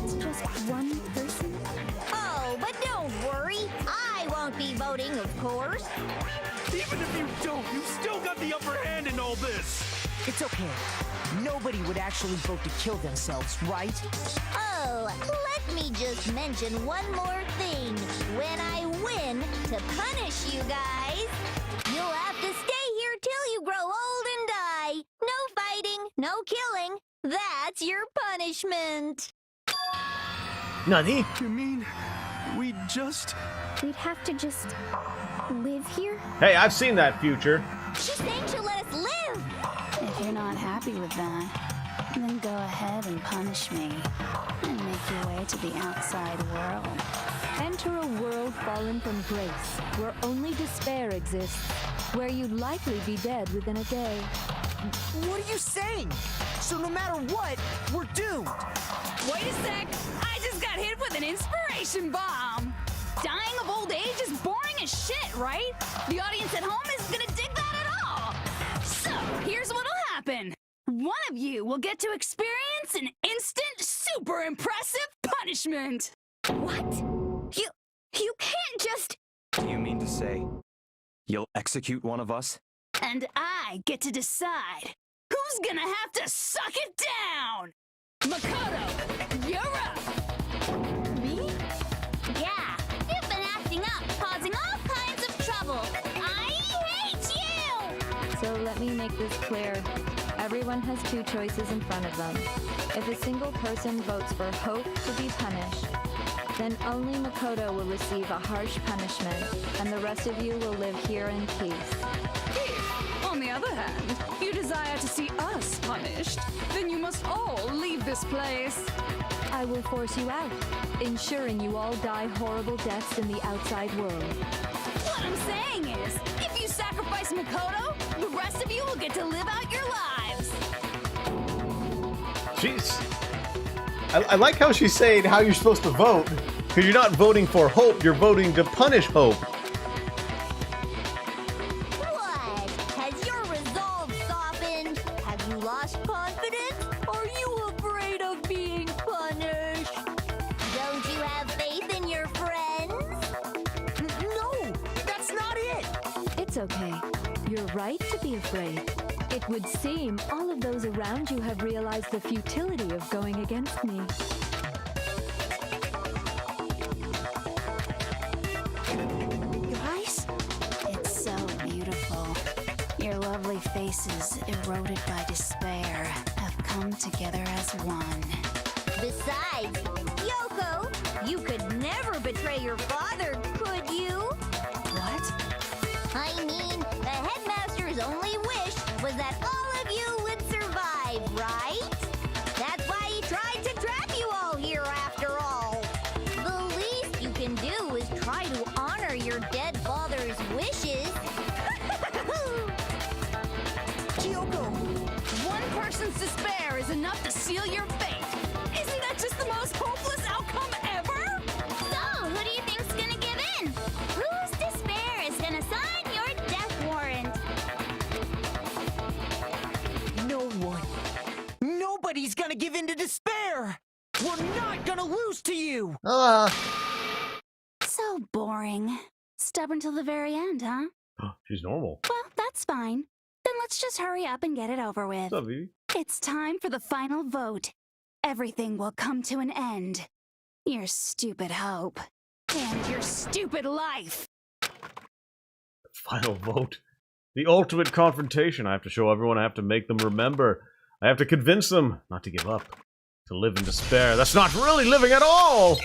It's just one person? Oh, but don't worry, I won't be voting, of course. Even if you don't, you still got the upper hand in all this. It's okay. Nobody would actually vote to kill themselves, right? Oh, let me just mention one more thing. When I win to punish you guys, you'll have to stay here till you grow old and die. No fighting, no killing. That's your punishment. Nani? You mean we'd have to just live here? Hey, I've seen that, Future. She's saying she'll let us live. If you're not happy with that, then go ahead and punish me and make your way to the outside world. Enter a world fallen from grace, where only despair exists, where you'd likely be dead within a day. What are you saying? So no matter what, we're doomed. Wait a sec! I just got hit with an inspiration bomb! Dying of old age is boring as shit, right? The audience at home isn't gonna dig that at all! So, here's what'll happen. One of you will get to experience an instant, super impressive punishment! What? You can't just... You mean to say you'll execute one of us? And I get to decide who's gonna have to suck it down! Makoto, you're up! Me? Yeah, you've been acting up, causing all kinds of trouble. I hate you! So let me make this clear. Everyone has two choices in front of them. If a single person votes for Hope to be punished, then only Makoto will receive a harsh punishment, and the rest of you will live here in peace. If, on the other hand, you desire to see us punished, then you must all leave this place. I will force you out, ensuring you all die horrible deaths in the outside world. What I'm saying is, if you sacrifice Makoto, the rest of you will get to live out your lives. Jeez. I like how she's saying how you're supposed to vote. Because you're not voting for Hope, you're voting to punish Hope. What? Has your resolve softened? Have you lost confidence? Are you afraid of being punished? Don't you have faith in your friends? No, that's not it. It's okay. You're right to be afraid. It would seem all of those around you have realized the futility of going against me. Guys? It's so beautiful. Your lovely faces, eroded by despair, have come together as one. Besides, Yoko, you could never betray your father, could you? What? I mean, the headmaster's only wish was that all of you would survive, right? That's why he tried to trap you all here after all. The least person's despair is enough to seal your fate. Isn't that just the most hopeless outcome ever? So, who do you think's gonna give in? Whose despair is gonna sign your death warrant? No one. Nobody's gonna give in to despair! We're not gonna lose to you! So boring. Stubborn till the very end, huh? She's normal. Well, that's fine. Then let's just hurry up and get it over with. What's up, Vivi? It's time for the final vote. Everything will come to an end. Your stupid hope. And your stupid life. Final vote. The ultimate confrontation. I have to show everyone. I have to make them remember. I have to convince them not to give up. To live in despair. That's not really living at all!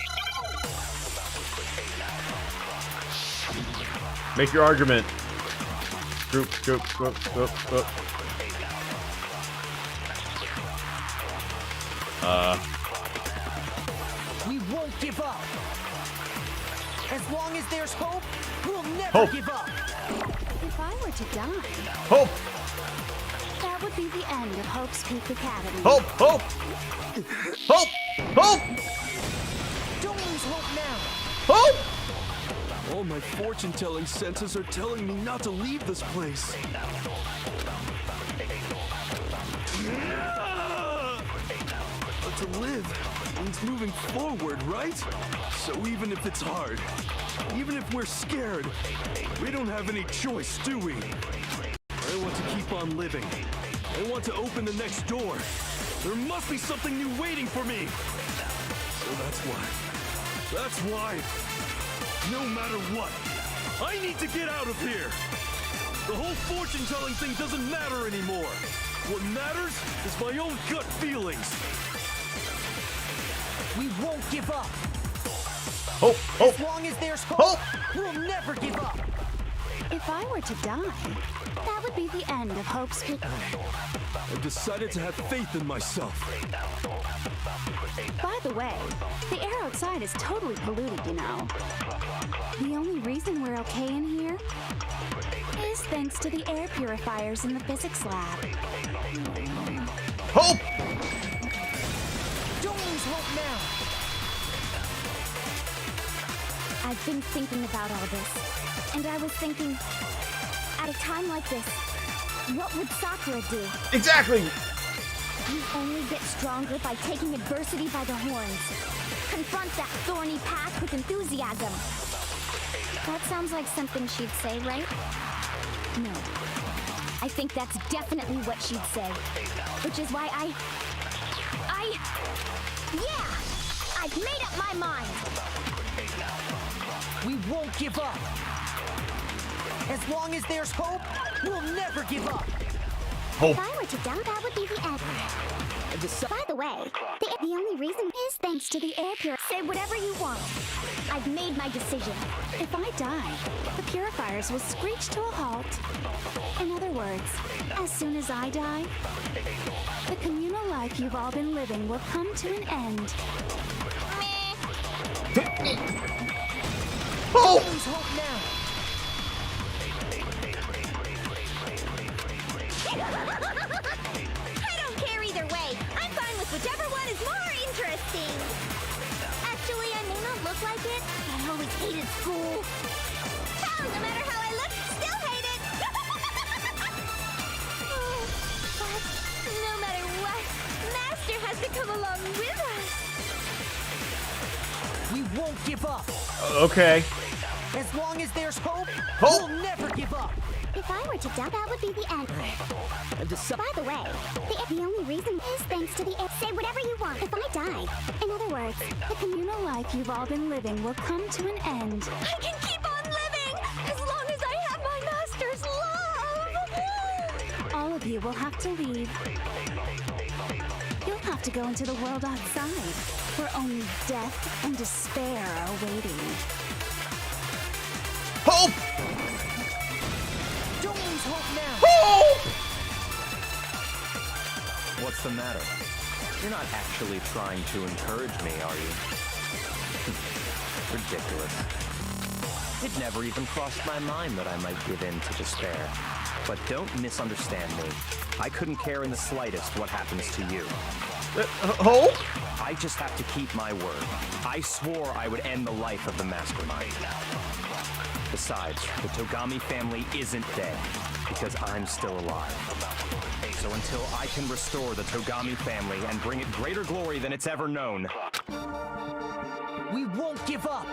Make your argument. Group. We won't give up. As long as there's hope, we'll never give up. If I were to die, Hope! that would be the end of Hope's Peak Academy. Hope! Hope! Hope! Hope! Don't lose hope now. Hope! All my fortune-telling senses are telling me not to leave this place. But to live means moving forward, right? So even if it's hard, even if we're scared, we don't have any choice, do we? I want to keep on living. I want to open the next door. There must be something new waiting for me. So that's why, no matter what, I need to get out of here. The whole fortune-telling thing doesn't matter anymore. What matters is my own gut feelings. We won't give up. Hope! Hope! As long as there's hope, we'll never give up. If I were to die, that would be the end of Hope's Peak. I've decided to have faith in myself. By the way, the air outside is totally polluted, you know. The only reason we're okay in here is thanks to the air purifiers in the physics lab. Hope! Don't lose hope now. I've been thinking about all this, and I was thinking, at a time like this, what would Sakura do? Exactly! You only get stronger by taking adversity by the horns. Confront that thorny path with enthusiasm. That sounds like something she'd say, right? No. I think that's definitely what she'd say. Which is why yeah! I've made up my mind! We won't give up. As long as there's hope, we'll never give up. Hope. If I were to die, that would be the end. By the way, the only reason is thanks to the air purifier. Say whatever you want. I've made my decision. If I die, the purifiers will screech to a halt. In other words, as soon as I die, the communal life you've all been living will come to an end. Hope! Lose hope now. I don't care either way. I'm fine with whichever one is more interesting. Actually, I may not look like it, but I always hated school. Hell, no matter how I look, still hate it. But no matter what, Master has to come along with us. We won't give up. Okay. As long as there's hope, Hope! we'll never give up. If I were to die, that would be the end. By the way, the only reason is thanks to the air. Say whatever you want. If I die, in other words, The communal life you've all been living will come to an end. I can keep on living as long as I have my master's love. All of you will have to leave. You'll have to go into the world outside, where only death and despair are waiting. Hope! Don't lose hope now. Hope! What's the matter? You're not actually trying to encourage me, are you? Ridiculous. It never even crossed my mind that I might give in to despair. But don't misunderstand me. I couldn't care in the slightest what happens to you. Hope? I just have to keep my word. I swore I would end the life of the mastermind. Besides, the Togami family isn't dead, because I'm still alive. So until I can restore the Togami family and bring it greater glory than it's ever known, we won't give up.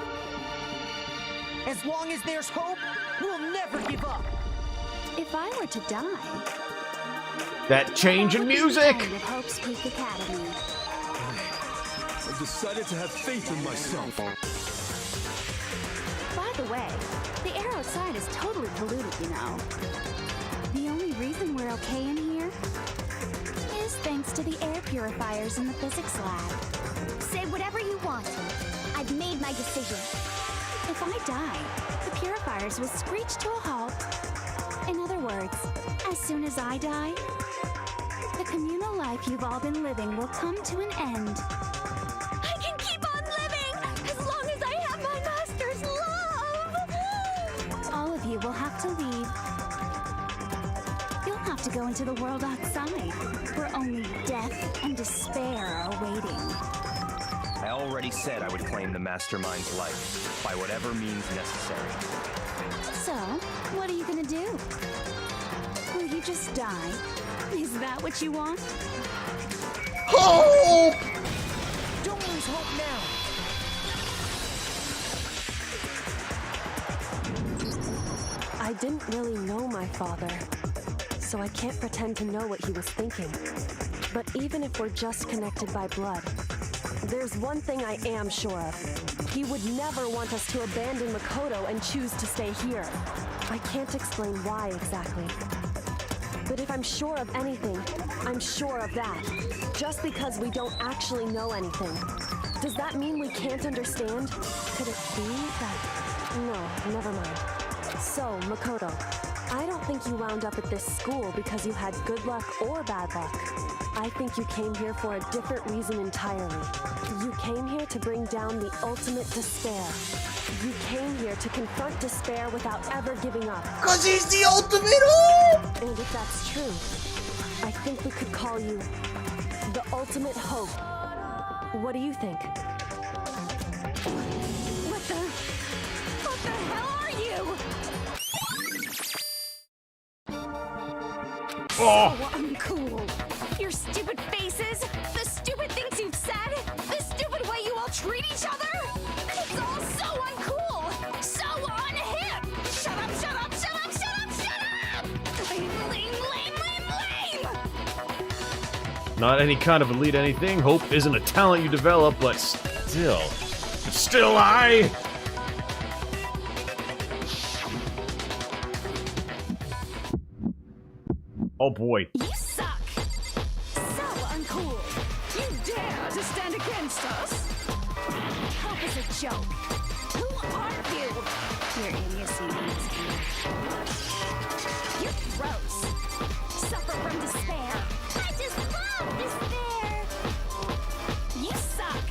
As long as there's hope, we'll never give up. If I were to die, That change in music! with Hope's Peak Academy. I've decided to have faith in myself. By the way, the air outside is totally polluted, you know. The only reason we're okay in here is thanks to the air purifiers in the physics lab. Say whatever you want. I've made my decision. If I die, the purifiers will screech to a halt. In other words, as soon as I die, the communal life you've all been living will come to an end. I can keep on living as long as I have my master's love! All of you will have to leave. You'll have to go into the world outside, where only death and despair are waiting. I already said I would claim the mastermind's life, by whatever means necessary. So, what are you gonna do? Will you just die? Is that what you want? Hope! Don't lose hope now. I didn't really know my father, so I can't pretend to know what he was thinking. But even if we're just connected by blood, there's one thing I am sure of. He would never want us to abandon Makoto and choose to stay here. I can't explain why exactly. But if I'm sure of anything, I'm sure of that. Just because we don't actually know anything. Does that mean we can't understand? Could it be that... No, never mind. So, Makoto, I don't think you wound up at this school because you had good luck or bad luck. I think you came here for a different reason entirely. You came here to bring down the ultimate despair. You came here to confront despair without ever giving up. 'Cause he's the ultimate hope! And if that's true, I think we could call you the ultimate hope. What do you think? What the hell are you? Oh. So uncool. Your stupid faces, the stupid things you've said, the stupid way you all treat each other. It's all so uncool, so unhip. Shut up, shut up, shut up, shut up, shut up! Lame, lame, lame, lame, lame! Not any kind of elite anything. Hope isn't a talent you develop, but still I... Oh boy. You suck! So uncool! You dare to stand against us? Hope is a joke. Who are you? Your idiocy is You're gross. Suffer from despair. I just love despair! You suck!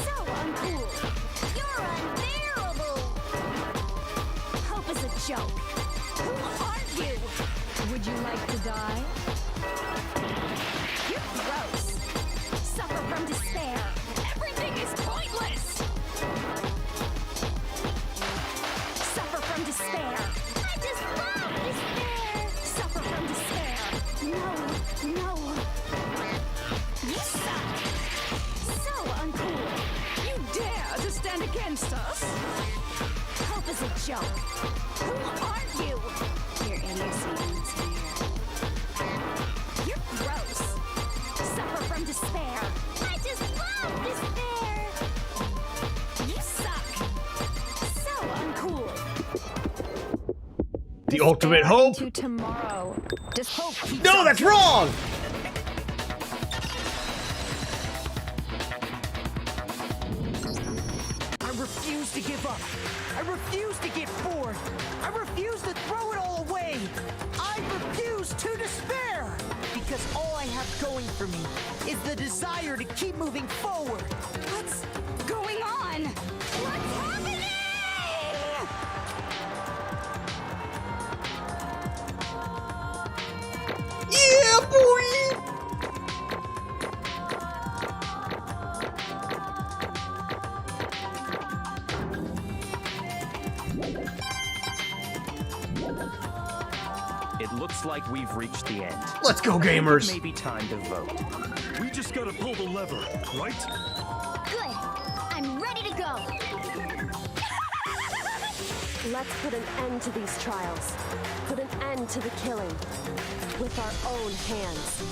So uncool! You're unbearable! Hope is a joke. Who are you? Would you like to die? You're gross. Suffer from despair. Everything is pointless. Suffer from despair. I just love despair! Suffer from despair. No, no. You suck. So uncool. You dare to stand against us? Hope is a joke. Who are you? your idiocy is You're gross. Suffer from despair. I just love despair! You suck. So uncool. The ultimate hope? To tomorrow. Does hope keep No, that's wrong! I refuse to give up. I refuse to get bored. I refuse to throw it all away. I refuse to despair. Because all I have going for me is the desire to keep moving forward. What's going on? What's happening? Looks like we've reached the end. Let's go, gamers! Maybe time to vote. We just gotta pull the lever, right? Good. I'm ready to go. Let's put an end to these trials. Put an end to the killing. With our own hands.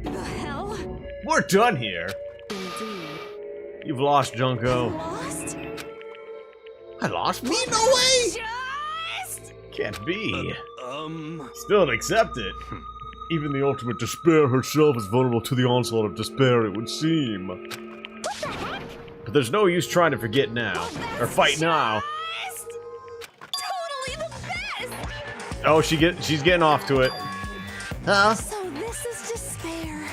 The hell? We're done here. You've lost, Junko. Lost? I lost? Me? No way! Can't be. Still don't accept it. Even the ultimate despair herself is vulnerable to the onslaught of despair, it would seem. But there's no use trying to forget now. Or fight now. Totally the best! Oh, she's getting off to it. Huh? So this is despair.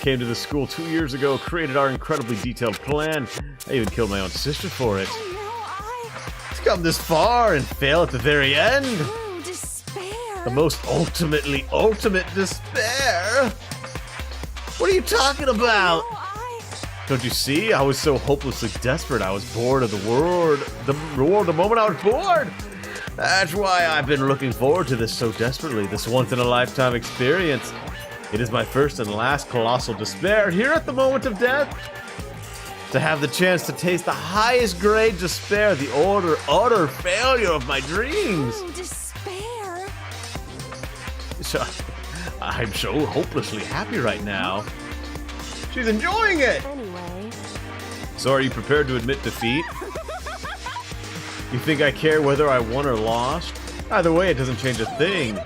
Came to the school 2 years ago, created our incredibly detailed plan. I even killed my own sister for it. To come this far and fail at the very end. True despair. The most ultimate despair. What are you talking about? Don't you see? I was so hopelessly desperate. I was bored of the world. The moment I was bored. That's why I've been looking forward to this so desperately. This once-in-a-lifetime experience. It is my first and last colossal despair here at the moment of death. To have the chance to taste the highest grade despair, the utter failure of my dreams. True despair. So, I'm so hopelessly happy right now. She's enjoying it! Anyway. So are you prepared to admit defeat? You think I care whether I won or lost? Either way, it doesn't change a thing.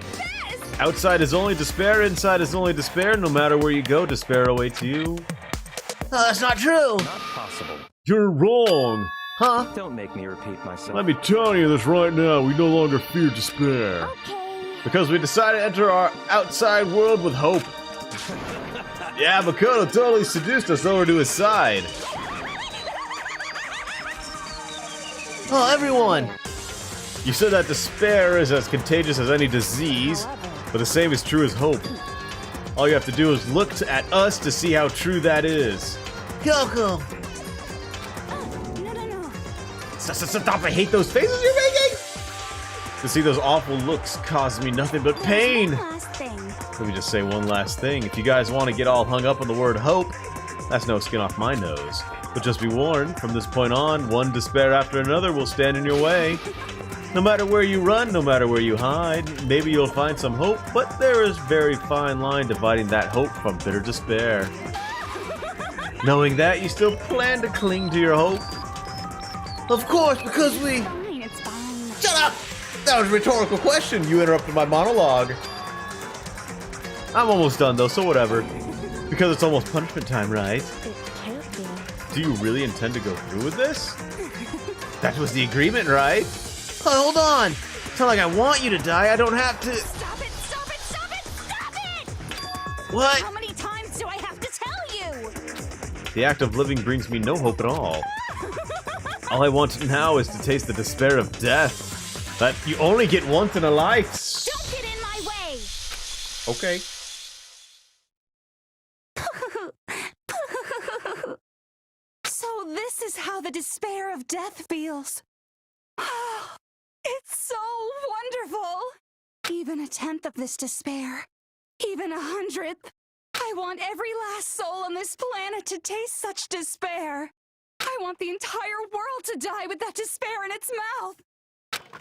Outside is only despair, inside is only despair. No matter where you go, despair awaits you. Oh, that's not true! Not possible. You're wrong! Huh? Don't make me repeat myself. Let me tell you this right now, we no longer fear despair. Because we decided to enter our outside world with hope. Yeah, Makoto totally seduced us over to his side. Oh, everyone! You said that despair is as contagious as any disease, but the same is true as hope. All you have to do is look at us to see how true that is. Kyoko! Stop, I hate those faces you're making! To see those awful looks causes me nothing but pain. Let me just say one last thing. If you guys want to get all hung up on the word hope, that's no skin off my nose. But just be warned, from this point on, one despair after another will stand in your way. No matter where you run, no matter where you hide, maybe you'll find some hope, but there is a very fine line dividing that hope from bitter despair. Knowing that, you still plan to cling to your hope? Of course, because we... Fine, it's fine. Shut up! That was a rhetorical question. You interrupted my monologue. I'm almost done, though, so whatever. Because it's almost punishment time, right? It can't be. Do you really intend to go through with this? That was the agreement, right? Oh, hold on! It's not like I want you to die, I don't have to... Stop it, stop it, stop it, stop it! What? How many times do I have to tell you? The act of living brings me no hope at all. All I want now is to taste the despair of death. That you only get once in a life. Don't get in my way! Okay. So this is how the despair of death feels. It's so wonderful! Even a tenth of this despair, even 100th. I want every last soul on this planet to taste such despair. I want the entire world to die with that despair in its mouth.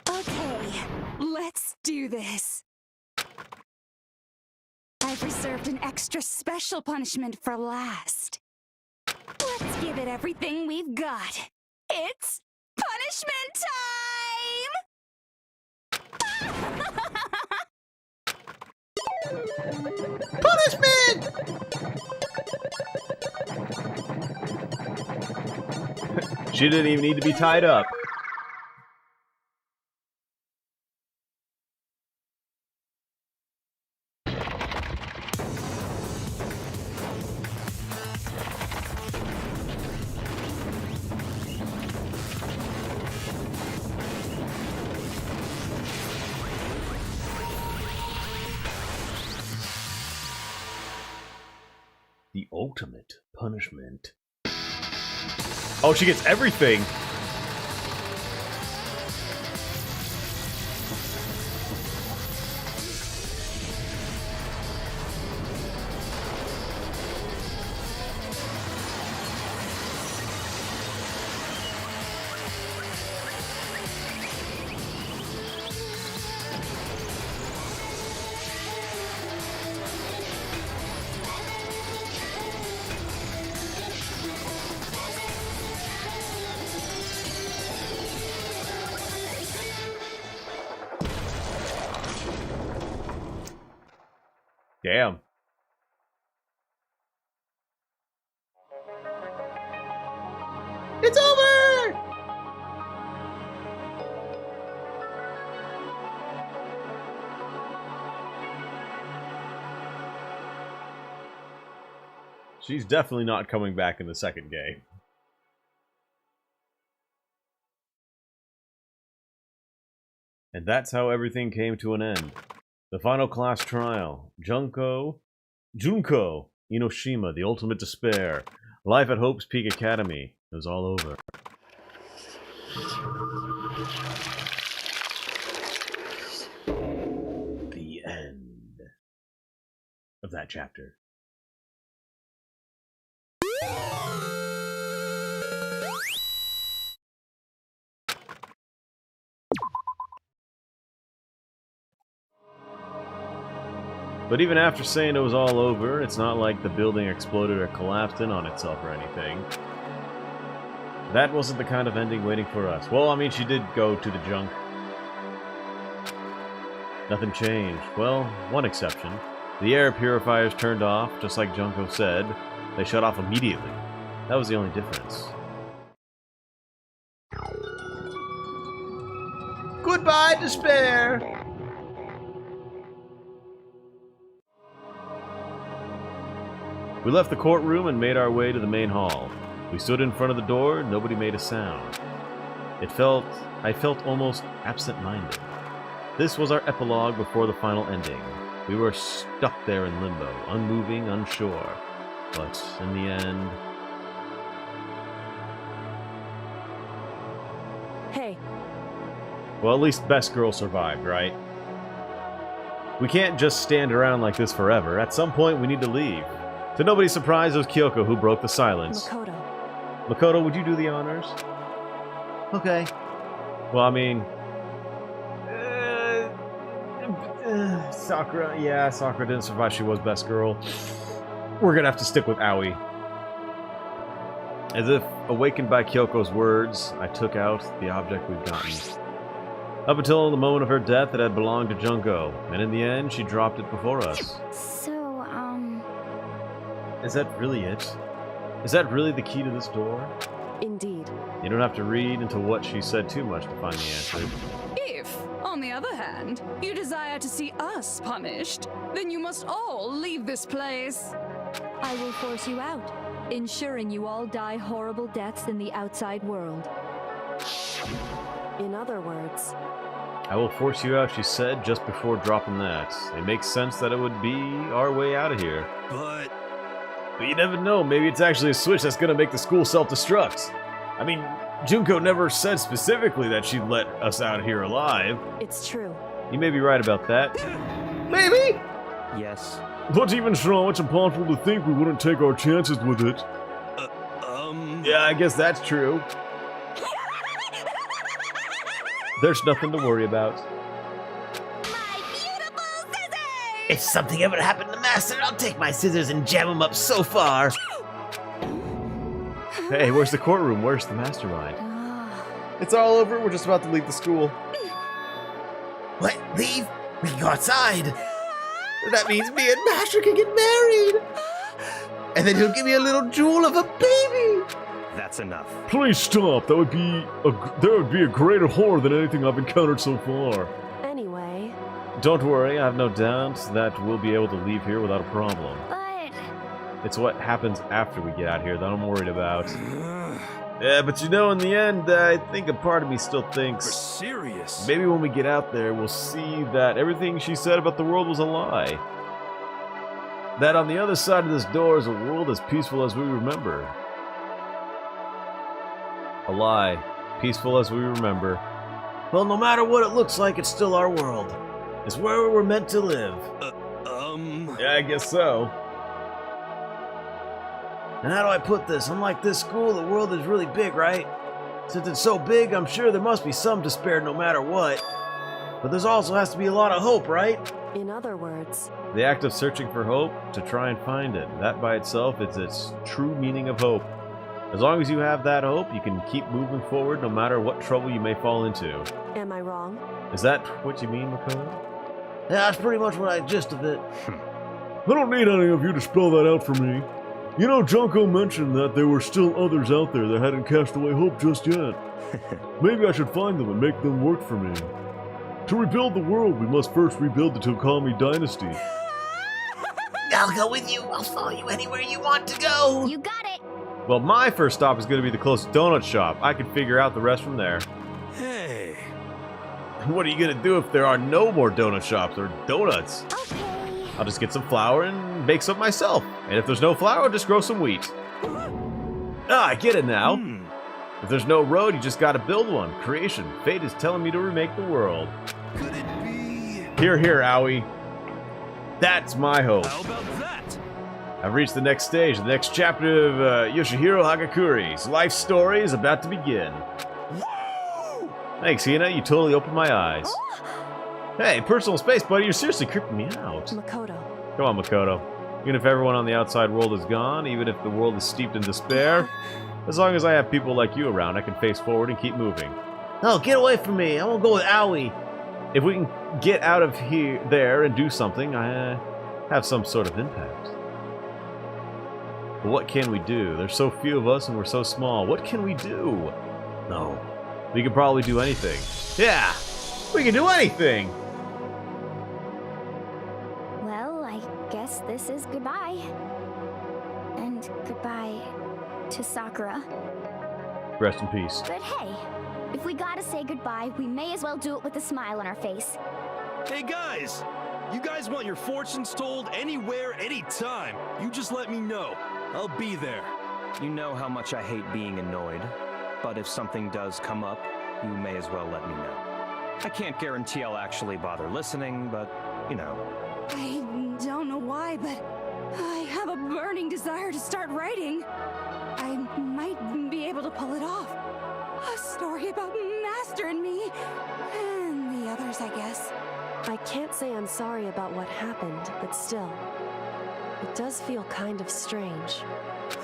Okay, let's do this. I've reserved an extra special punishment for last. Let's give it everything we've got. It's punishment time! Punishment! She didn't even need to be tied up. ultimate punishment. Oh, she gets everything! Damn. It's over! She's definitely not coming back in the second game. And that's how everything came to an end. The final class trial. Junko Inoshima, the ultimate despair. Life at Hope's Peak Academy. It was all over. The end of that chapter. But even after saying it was all over, it's not like the building exploded or collapsed in on itself or anything. That wasn't the kind of ending waiting for us. Well, I mean, she did go to the junk. Nothing changed. Well, one exception. The air purifiers turned off, just like Junko said. They shut off immediately. That was the only difference. Goodbye, despair! We left the courtroom and made our way to the main hall. We stood in front of the door, nobody made a sound. I felt almost absent-minded. This was our epilogue before the final ending. We were stuck there in limbo, unmoving, unsure. But in the end... Hey. Well, at least Best Girl survived, right? We can't just stand around like this forever. At some point, we need to leave. To nobody's surprise, it was Kyoko who broke the silence. Makoto, would you do the honors? Okay. Well, I mean... Sakura, yeah, Sakura didn't survive. She was Best Girl. We're gonna have to stick with Aoi. As if awakened by Kyoko's words, I took out the object we've gotten. Up until the moment of her death, it had belonged to Junko, and in the end, she dropped it before us. So, Is that really it? Is that really the key to this door? Indeed. You don't have to read into what she said too much to find the answer. If, on the other hand, you desire to see us punished, then you must all leave this place. I will force you out, ensuring you all die horrible deaths in the outside world. In other words... I will force you out, she said, just before dropping that. It makes sense that it would be our way out of here. But you never know, maybe it's actually a switch that's gonna make the school self-destruct. I mean, Junko never said specifically that she'd let us out of here alive. It's true. You may be right about that. Maybe? Yes. But even so, it's impossible to think we wouldn't take our chances with it. Yeah, I guess that's true. There's nothing to worry about. If something ever happened to Master, I'll take my scissors and jam him up so far. Hey, where's the courtroom? Where's the mastermind? It's all over. We're just about to leave the school. What? Leave? We can go outside. That means me and Master can get married. And then he'll give me a little jewel of a baby. That's enough. Please stop. That would be a greater horror than anything I've encountered so far. Anyway... Don't worry, I have no doubt that we'll be able to leave here without a problem. But... It's what happens after we get out here that I'm worried about. Yeah, but you know, in the end, I think a part of me still thinks... For serious? Maybe when we get out there, we'll see that everything she said about the world was a lie. That on the other side of this door is a world as peaceful as we remember. A lie. Peaceful as we remember. Well, no matter what it looks like, it's still our world. It's where we're meant to live. Yeah, I guess so. And how do I put this? Unlike this school, the world is really big, right? Since it's so big, I'm sure there must be some despair no matter what. But there's also has to be a lot of hope, right? In other words, The act of searching for hope, to try and find it. That by itself is its true meaning of hope. As long as you have that hope, you can keep moving forward no matter what trouble you may fall into. am I wrong? Is that what you mean, Makoto? Yeah, that's pretty much what I gist of it. I don't need any of you to spell that out for me. You know, Junko mentioned that there were still others out there that hadn't cast away hope just yet. Maybe I should find them and make them work for me. To rebuild the world, we must first rebuild the Tokami dynasty. I'll go with you. I'll follow you anywhere you want to go. You got it. Well, my first stop is going to be the closest donut shop. I can figure out the rest from there. Hey. What are you going to do if there are no more donut shops or donuts? Okay. I'll just get some flour and bake some myself. And if there's no flour, I'll just grow some wheat. Ah, I get it now. If there's no road, you just gotta build one. Creation. Fate is telling me to remake the world. Could it be? Here, here, Owie. That's my hope. How about that? I've reached the next stage. The next chapter of Yoshihiro Hagakuri's life story is about to begin. Woo! Thanks, Hina. You totally opened my eyes. Hey, personal space, buddy. You're seriously creeping me out. Makoto. Come on, Makoto. Even if everyone on the outside world is gone, even if the world is steeped in despair, as long as I have people like you around, I can face forward and keep moving. No, get away from me. I won't go with Owie. If we can get out of here, there, and do something, I have some sort of impact. But what can we do? There's so few of us and we're so small. What can we do? No. We could probably do anything. Yeah! We can do anything! Well, I guess this is goodbye. And goodbye to Sakura. Rest in peace. But hey, if we gotta say goodbye, we may as well do it with a smile on our face. Hey guys! You guys want your fortunes told anywhere, anytime. You just let me know. I'll be there. You know how much I hate being annoyed, but if something does come up, you may as well let me know. I can't guarantee I'll actually bother listening, but, you know. I don't know why, but I have a burning desire to start writing. I might be able to pull it off. A story about Master and me, and the others, I guess. I can't say I'm sorry about what happened, but still, it does feel kind of strange.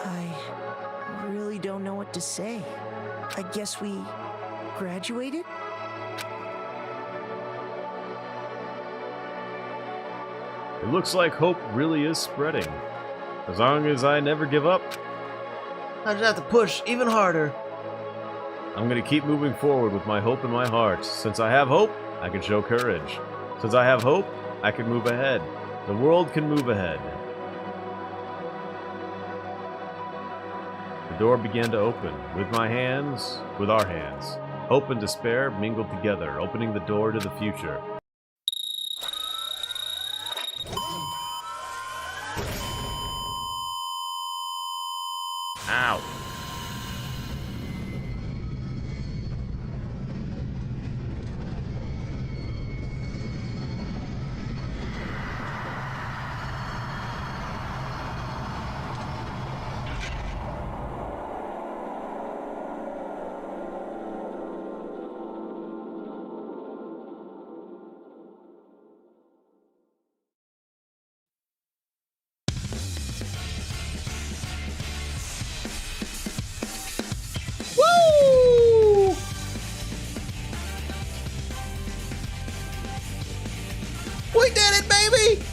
I really don't know what to say. I guess we graduated? It looks like hope really is spreading. As long as I never give up, I just have to push even harder. I'm gonna keep moving forward with my hope in my heart. Since I have hope, I can show courage. Since I have hope, I can move ahead. The world can move ahead. The door began to open. With my hands, with our hands. Hope and despair mingled together, opening the door to the future. Ow. Woo! We did it, baby!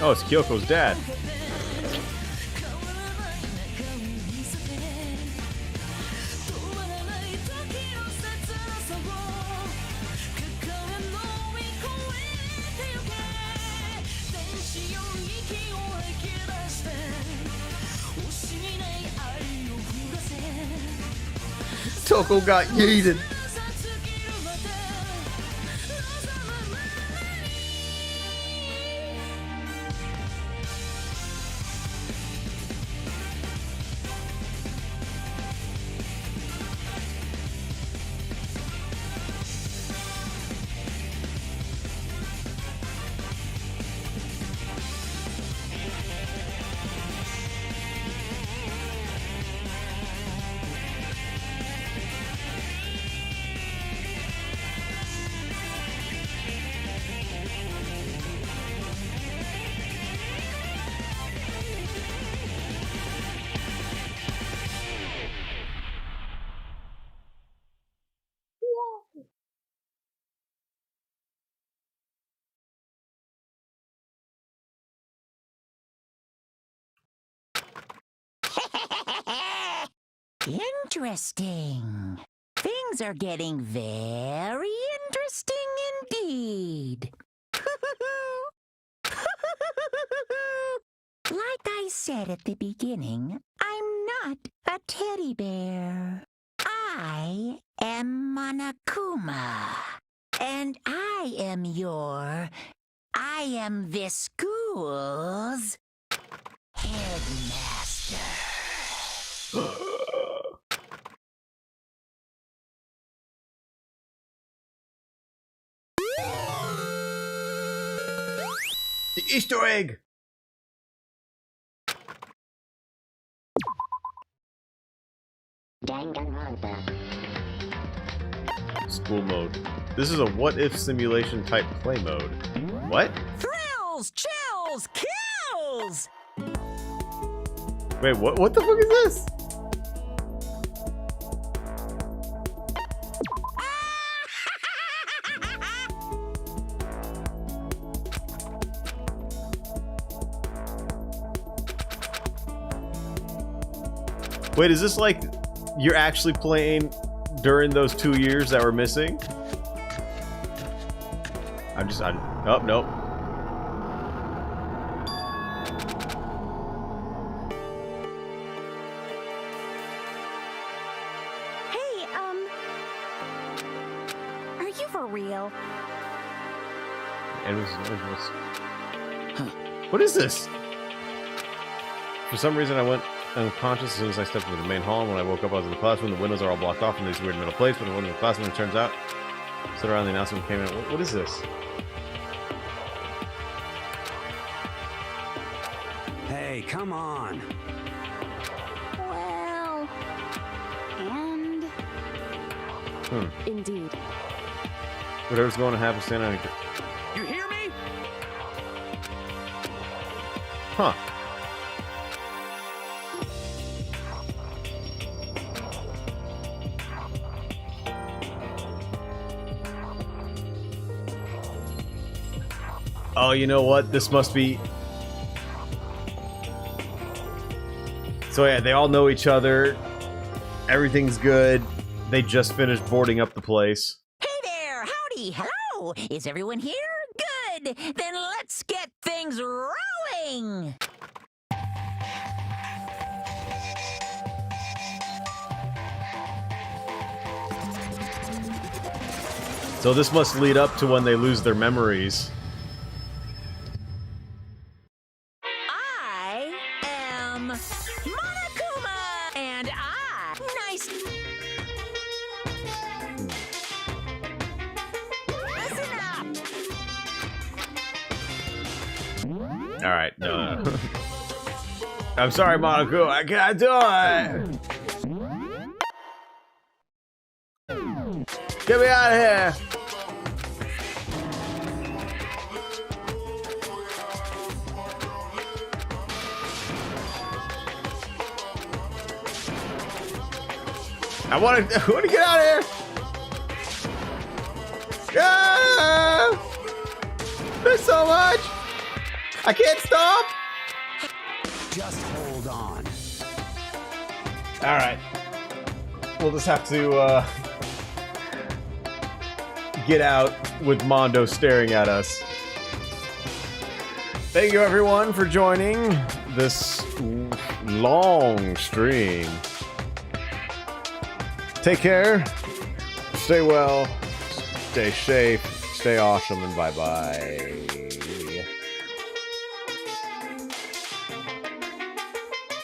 Oh, it's Kyoko's dad. Toko got yeeted. Interesting. Things are getting very interesting indeed. Like I said at the beginning, I'm not a teddy bear. I am Monokuma. And I am this school's headmaster. The Easter egg! DanganRonpa. School mode. This is a what-if simulation type play mode. What? Thrills, chills, kills! Wait, what the fuck is this? Wait, is this like you're actually playing during those 2 years that were missing? Oh, nope. Hey, are you for real? And what is this? For some reason I went unconscious as soon as I stepped into the main hall. When I woke up, I was in the classroom. The windows are all blocked off in this weird middle place, but it wasn't in the classroom. It turns out, stood around the announcement came in. What is this? Hey, come on. Well, and Indeed. Whatever's going to happen, stand on. You hear me? Huh. Oh, you know what? This must be... So yeah, they all know each other. Everything's good. They just finished boarding up the place. Hey there! Howdy! Hello! Is everyone here? Good! Then let's get things rolling! So this must lead up to when they lose their memories. I am Monokuma! And I... Nice... Listen up! Alright, no. I'm sorry, Monaco. I can't do it! Get me out of here! I want to get out of here! Ah! There's so much! I can't stop! Just hold on. Alright. We'll just have to, get out with Mondo staring at us. Thank you everyone for joining this long stream. Take care, stay well, stay safe, stay awesome, and bye-bye.